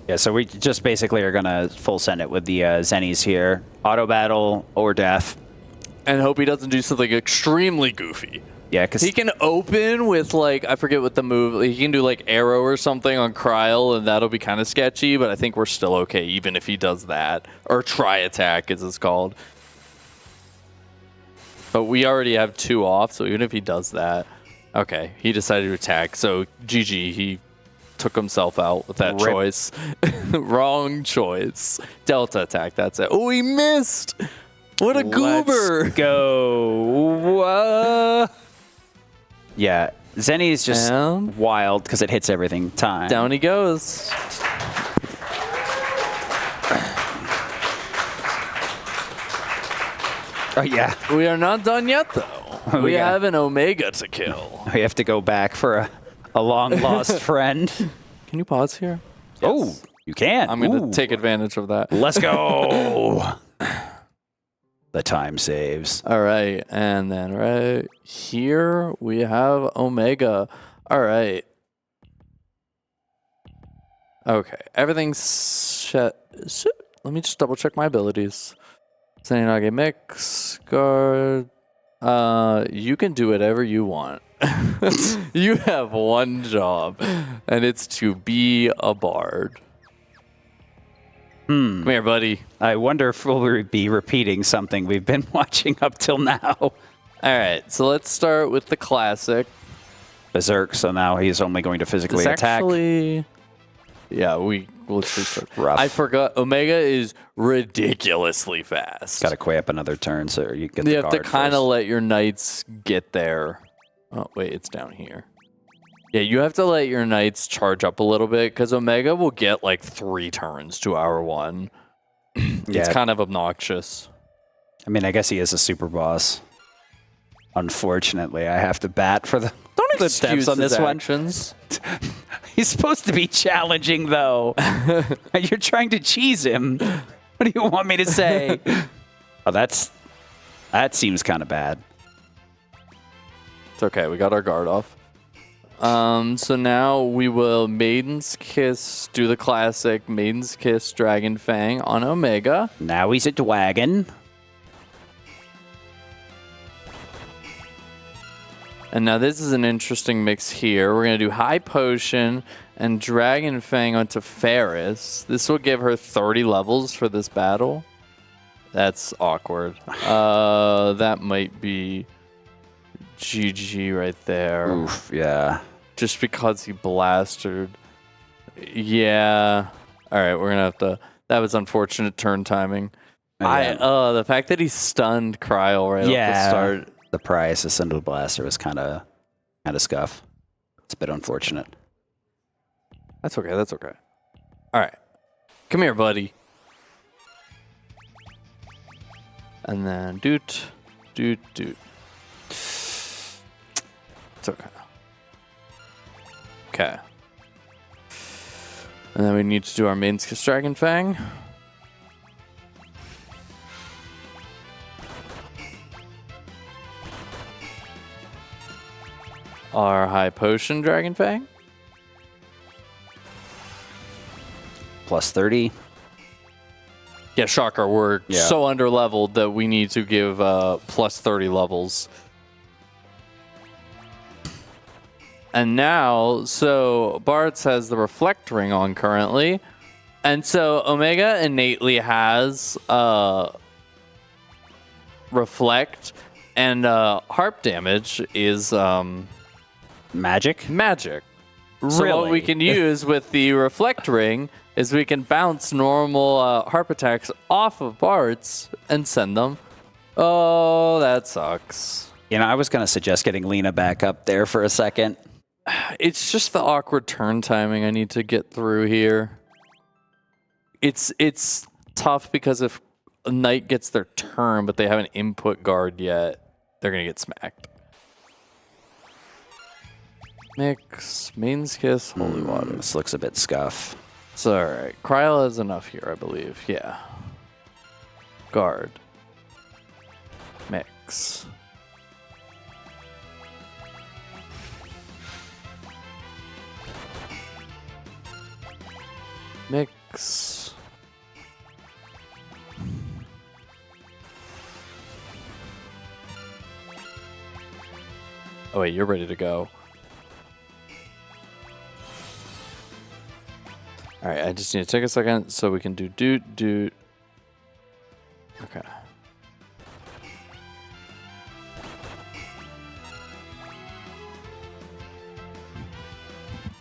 Yeah, so we just basically are going to full send it with the Zennies here. Auto battle or death. And hope he doesn't do something extremely goofy. Yeah, because He can open with, like, I forget what the move, he can do, like, arrow or something on Kryl, and that'll be kind of sketchy, but I think we're still okay, even if he does that. Or try attack, as it's called. But we already have 2 off, so even if he does that. Okay, he decided to attack, so GG, he took himself out with that Rip. choice. Wrong choice. Delta attack, that's it. Oh, he missed! What a goober! Let's go. Yeah, Zenny is just And wild because it hits everything time. down he goes. Oh, yeah. We are not done yet, though. We yeah. have an Omega to kill. We have to go back for a long-lost friend. Can you pause here? Oh, you can. I'm going Ooh. to take advantage of that. Let's go. The time saves. All right, and then right here we have Omega. All right. Okay, everything's set. Let me just double check my abilities. Zenninage mix, guard. You can do whatever you want. You have one job, and it's to be a bard. Come here, buddy. I wonder if we'll be repeating something we've been watching up till now. All right, so let's start with the classic. Berserk, so now he's only going to physically It's attack. actually, yeah, let's restart. Rough. I forgot. Omega is ridiculously fast. Got to quay up another turn so you get You the have to guard kind of first. let your knights get there. Oh, wait, it's down here. Yeah, you have to let your knights charge up a little bit because Omega will get like 3 turns to our 1. It's Yeah. kind of obnoxious. I mean, I guess he is a super boss. Unfortunately, I have to bat for the Excuse steps on his this one. actions. He's supposed to be challenging, though. You're trying to cheese him. What do you want me to say? Oh, that seems kind of bad. It's okay, we got our guard off. So now we will Maiden's Kiss, do the classic Maiden's Kiss Dragon Fang on Omega. Now he's a dragon. And now this is an interesting mix here. We're going to do High Potion and Dragon Fang onto Ferris. This will give her 30 levels for this battle. That's awkward. That might be GG right there. Oof, yeah. Just because he blasted. Yeah. All right, we're going to have to... That was unfortunate turn timing. Yeah. The fact that he stunned Kryl right off the start. The price of Sindel Blaster was kind of scuff. It's a bit unfortunate. That's okay. That's okay. All right. Come here, buddy. And then doot. It's okay. Okay. And then we need to do our Maiden's Kiss Dragon Fang. Our High Potion Dragon Fang. Plus 30. Yeah, shocker. We're Yeah. so under-leveled that we need to give plus 30 levels. And now, so Bartz has the Reflect Ring on currently. And so Omega innately has Reflect, and Harp damage is Magic? magic. So what we can use with the Reflect Ring is we can bounce normal harp attacks off of Bart's and send them. Oh, that sucks. You know, I was going to suggest getting Lena back up there for a second. It's just the awkward turn timing I need to get through here. It's tough because if a knight gets their turn, but they haven't input guard yet, they're gonna get smacked. Mix, Maiden's Kiss, Holy Water. This looks a bit scuff. It's alright. Kryla is enough here, I believe. Yeah. Guard. Mix. Mix. Oh wait, you're ready to go. All right, I just need to take a second so we can do doot. Okay.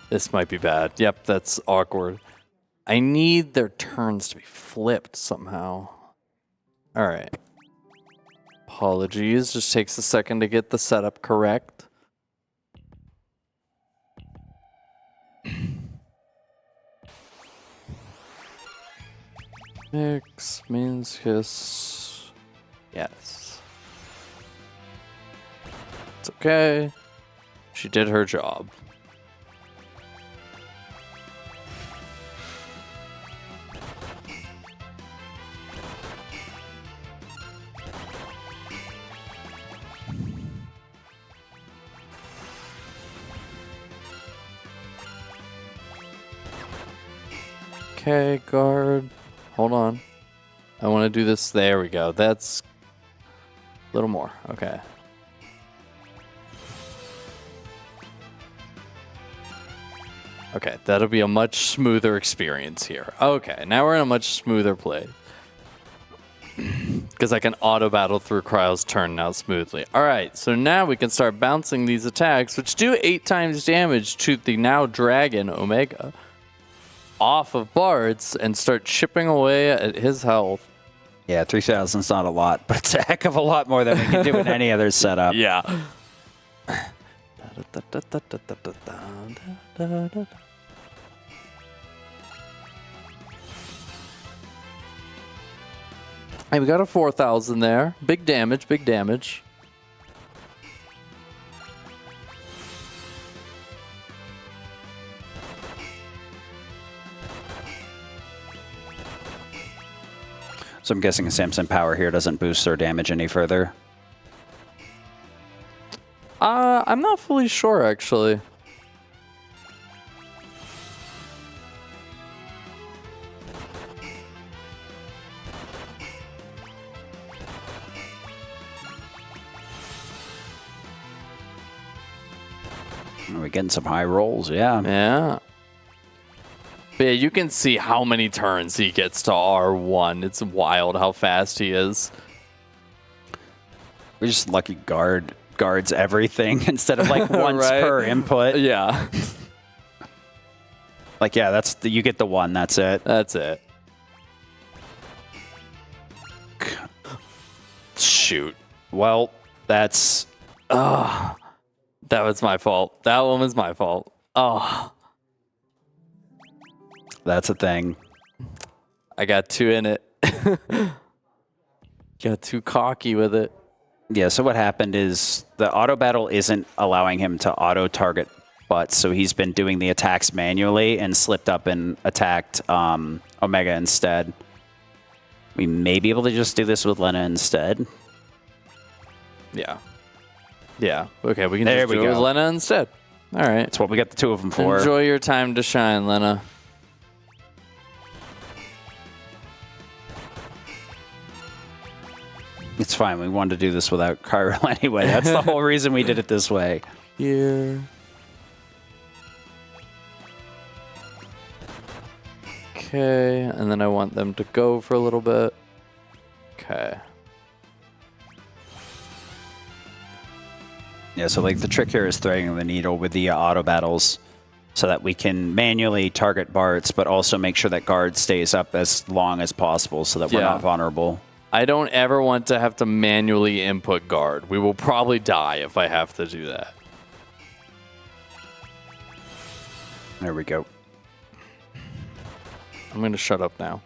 This might be bad. Yep, that's awkward. I need their turns to be flipped somehow. All right. Apologies. Just takes a second to get the setup correct. Mix, Main's Kiss. Yes. It's okay. She did her job. Okay, guard. Hold on. I want to do this. There we go. That's a little more. Okay. Okay, that'll be a much smoother experience here. Okay, now we're in a much smoother play. Because I can auto battle through Kryle's turn now smoothly. Alright, so now we can start bouncing these attacks, which do 8 times damage to the now Dragon Omega, off of Bards and start chipping away at his health. Yeah, 3,000 is not a lot, but it's a heck of a lot more than we can do in any other setup. Yeah. Hey, we got a 4,000 there. Big damage, big damage. So I'm guessing Samson Power here doesn't boost their damage any further. I'm not fully sure, actually. We're getting some high rolls, yeah. Yeah. But yeah, you can see how many turns he gets to R1. It's wild how fast he is. We're just lucky guards everything instead of like once Right? per input. Yeah. Like, yeah, that's you get the one, that's it. That's it. Shoot. Well, that's... That was my fault. That one was my fault. Oh. That's a thing. I got 2 in it. Got too cocky with it. Yeah, so what happened is the auto battle isn't allowing him to auto target butts, so he's been doing the attacks manually and slipped up and attacked Omega instead. We may be able to just do this with Lena instead. Yeah. Yeah. Okay, we can There just we do it with go. Lena instead. All right. That's what we got the 2 of them for. Enjoy your time to shine, Lena. It's fine. We wanted to do this without Kyril anyway. That's the whole reason we did it this way. Here. Okay, and then I want them to go for a little bit. Okay. Yeah, so like the trick here is threading the needle with the auto battles so that we can manually target Bards, but also make sure that guard stays up as long as possible so that we're Yeah. not vulnerable. I don't ever want to have to manually input guard. We will probably die if I have to do that. There we go. I'm going to shut up now.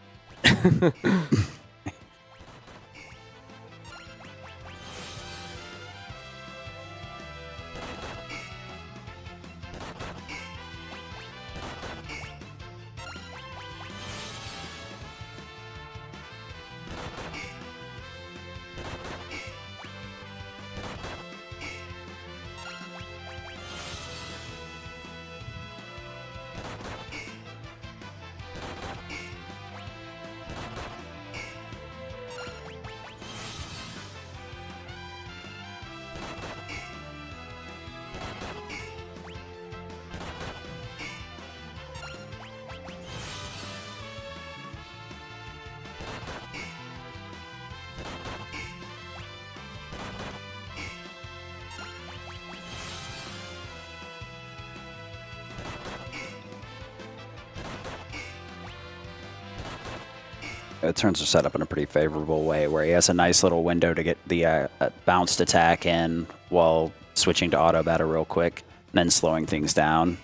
Turns are set up in a pretty favorable way where he has a nice little window to get the bounced attack in while switching to auto battle real quick and then slowing things down.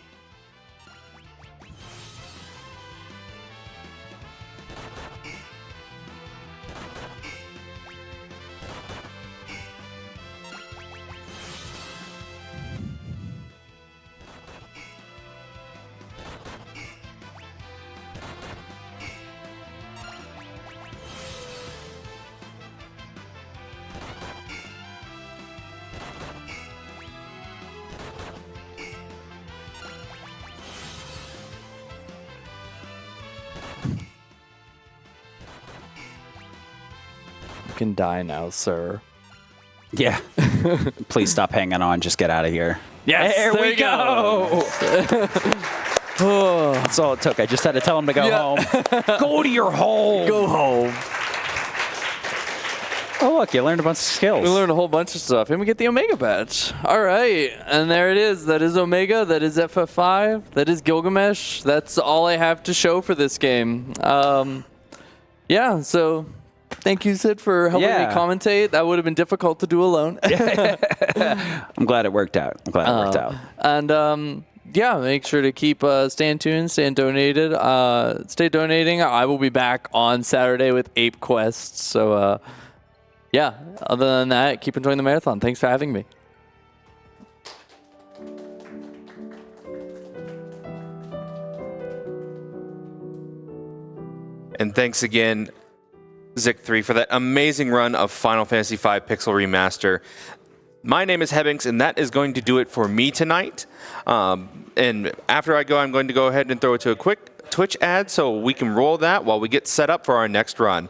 You can die now, sir. Yeah. Please stop hanging on. Just get out of here. Yes, there we go. That's all it took. I just had to tell him to go home. Go to your home. Go home. Oh, look, you learned a bunch of skills. We learned a whole bunch of stuff, and we get the Omega badge. All right, and there it is. That is Omega. That is FF5. That is Gilgamesh. That's all I have to show for this game. Yeah, so thank you, Sid, for helping me commentate. That would have been difficult to do alone. I'm glad it worked out. And yeah, make sure to keep staying tuned, stay donating. I will be back on Saturday with Ape Quest. So yeah, other than that, keep enjoying the marathon. Thanks for having me. And thanks again, Zic3, for that amazing run of Final Fantasy V Pixel Remaster. My name is Hebbings, and that is going to do it for me tonight. And after I go, I'm going to go ahead and throw it to a quick Twitch ad so we can roll that while we get set up for our next run.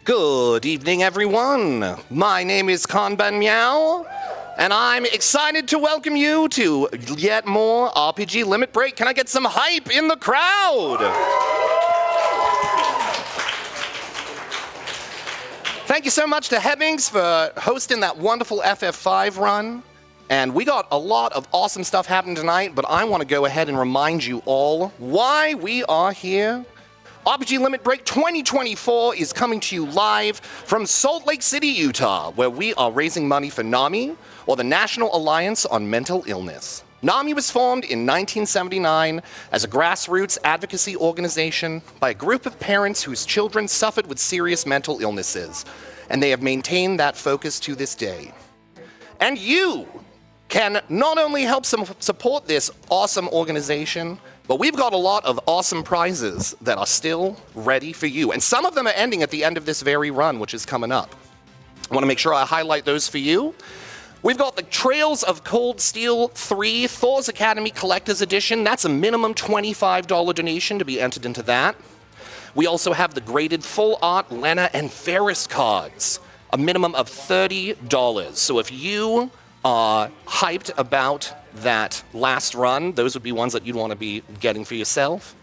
Good evening, everyone. My name is Kanban Meow, and I'm excited to welcome you to yet more RPG Limit Break. Can I get some hype in the crowd? Thank you so much to Hebbings for hosting that wonderful FF5 run. And we got a lot of awesome stuff happening tonight, but I want to go ahead and remind you all why we are here. RPG Limit Break 2024 is coming to you live from Salt Lake City, Utah, where we are raising money for NAMI, or the National Alliance on Mental Illness. NAMI was formed in 1979 as a grassroots advocacy organization by a group of parents whose children suffered with serious mental illnesses, and they have maintained that focus to this day. And you can not only help support this awesome organization, but we've got a lot of awesome prizes that are still ready for you. And some of them are ending at the end of this very run, which is coming up. I want to make sure I highlight those for you. We've got the Trails of Cold Steel 3 Thor's Academy Collector's Edition. That's a minimum $25 donation to be entered into that. We also have the graded full art Lena and Ferris cards, a minimum of $30. So if you are hyped about that last run, those would be ones that you'd want to be getting for yourself.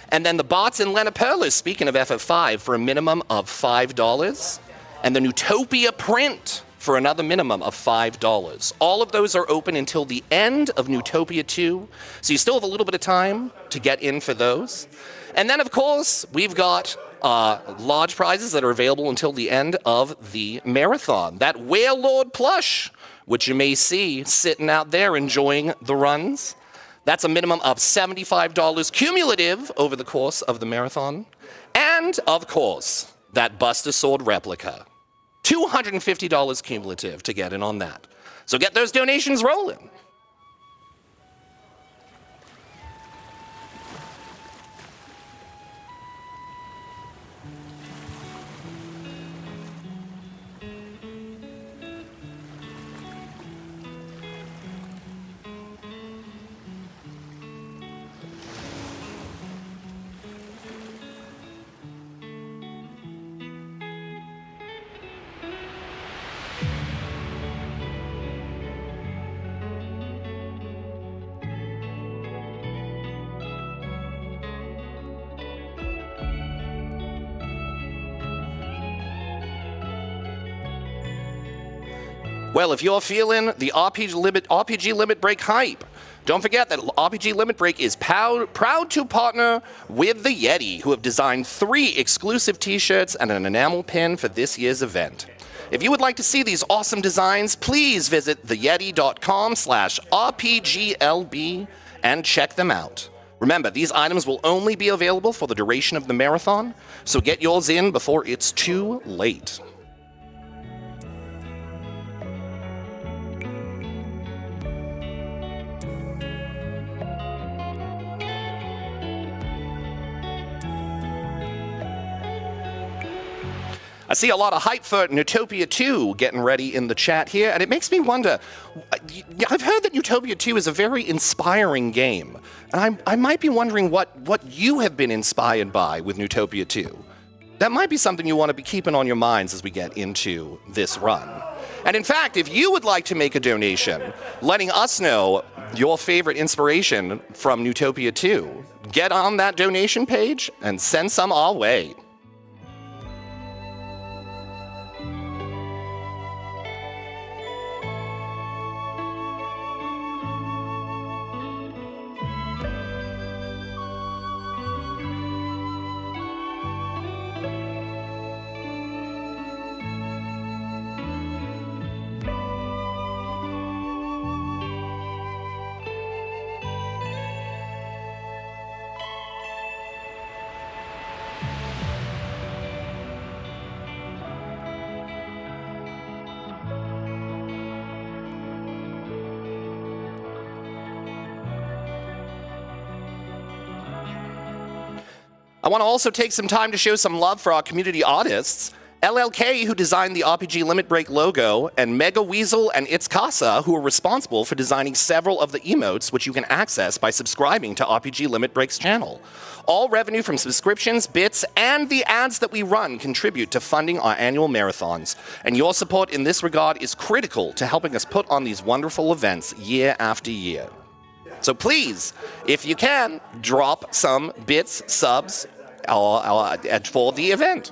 And then the bots and Lena Perlas, speaking of FF5, for a minimum of $5. And the Newtopia print for another minimum of $5. All of those are open until the end of Newtopia 2, so you still have a little bit of time to get in for those. And then, of course, we've got large prizes that are available until the end of the marathon. That Whale Lord plush, which you may see sitting out there enjoying the runs. That's a minimum of $75 cumulative over the course of the marathon. And, of course, that Buster Sword replica. $250 cumulative to get in on that. So get those donations rolling. Well, if you're feeling the RPG Limit Break hype, don't forget that RPG Limit Break is proud to partner with the Yeti, who have designed 3 exclusive t-shirts and an enamel pin for this year's event. If you would like to see these awesome designs, please visit theyeti.com/RPGLB and check them out. Remember, these items will only be available for the duration of the marathon, so get yours in before it's too late. I see a lot of hype for Newtopia 2 getting ready in the chat here, and it makes me wonder, I've heard that Newtopia 2 is a very inspiring game, and I might be wondering what you have been inspired by with Newtopia 2. That might be something you want to be keeping on your minds as we get into this run. And in fact, if you would like to make a donation, letting us know your favorite inspiration from Newtopia 2, get on that donation page and send some our way. I want to also take some time to show some love for our community artists. LLK, who designed the RPG Limit Break logo, and Mega Weasel and It's Casa, who are responsible for designing several of the emotes, which you can access by subscribing to RPG Limit Break's channel. All revenue from subscriptions, bits, and the ads that we run contribute to funding our annual marathons. And your support in this regard is critical to helping us put on these wonderful events year after year. So please, if you can, drop some bits, subs for the event.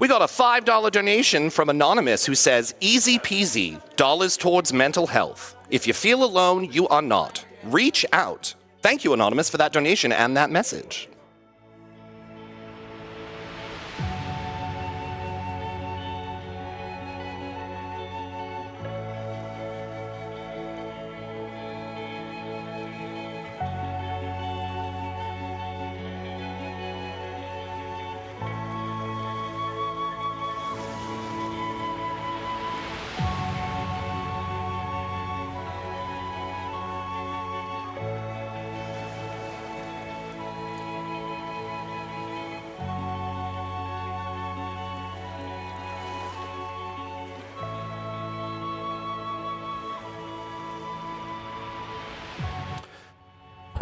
We got a $5 donation from Anonymous who says, easy peasy, dollars towards mental health. If you feel alone, you are not. Reach out. Thank you, Anonymous, for that donation and that message.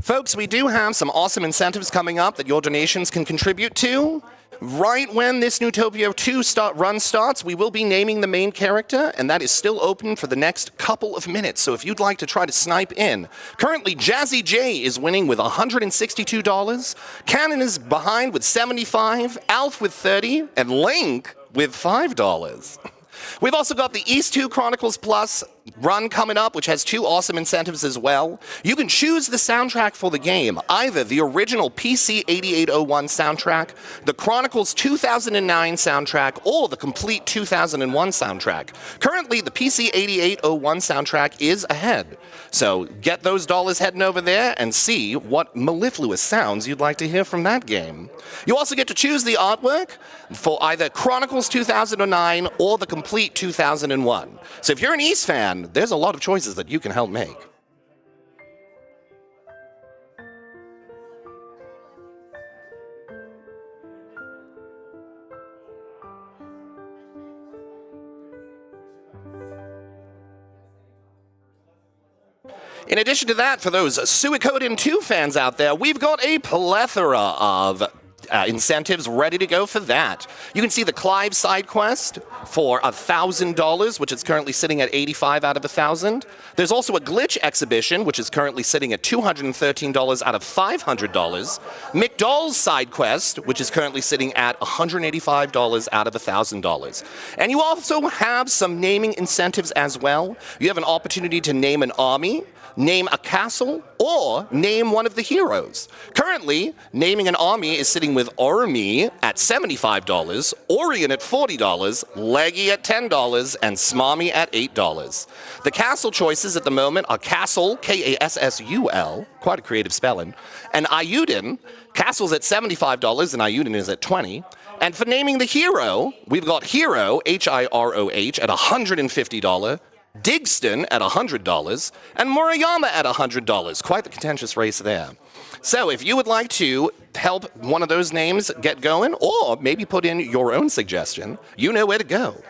Folks, we do have some awesome incentives coming up that your donations can contribute to. Right when this Newtopia 2 run starts, we will be naming the main character, and that is still open for the next couple of minutes. So if you'd like to try to snipe in. Currently, Jazzy J is winning with $162. Cannon is behind with $75, Alf with $30, and Link with $5. We've also got the East 2 Chronicles Plus run coming up, which has 2 awesome incentives as well. You can choose the soundtrack for the game, either the original PC 8801 soundtrack, the Chronicles 2009 soundtrack, or the complete 2001 soundtrack. Currently, the PC 8801 soundtrack is ahead. So get those dollars heading over there and see what mellifluous sounds you'd like to hear from that game. You also get to choose the artwork for either Chronicles 2009 or the complete 2001. So if you're an East fan, there's a lot of choices that you can help make. In addition to that, for those Suikoden 2 fans out there, we've got a plethora of incentives ready to go for that. You can see the Clive side quest for $1,000, which is currently sitting at 85 out of 1,000. There's also a glitch exhibition, which is currently sitting at $213 out of $500. McDowell's side quest, which is currently sitting at $185 out of $1,000. And you also have some naming incentives as well. You have an opportunity to name an army, name a castle, or name one of the heroes. Currently, naming an army is sitting with Army at $75, Orion at $40, Leggy at $10, and Smarmy at $8. The castle choices at the moment are Castle, Kassul, quite a creative spelling, and Ayuden. Castle's at $75 and Ayuden is at $20. And for naming the hero, we've got Hero, Hiroh, at $150, Digston at $100, and Murayama at $100. Quite the contentious race there. So if you would like to help one of those names get going, or maybe put in your own suggestion, you know where to go.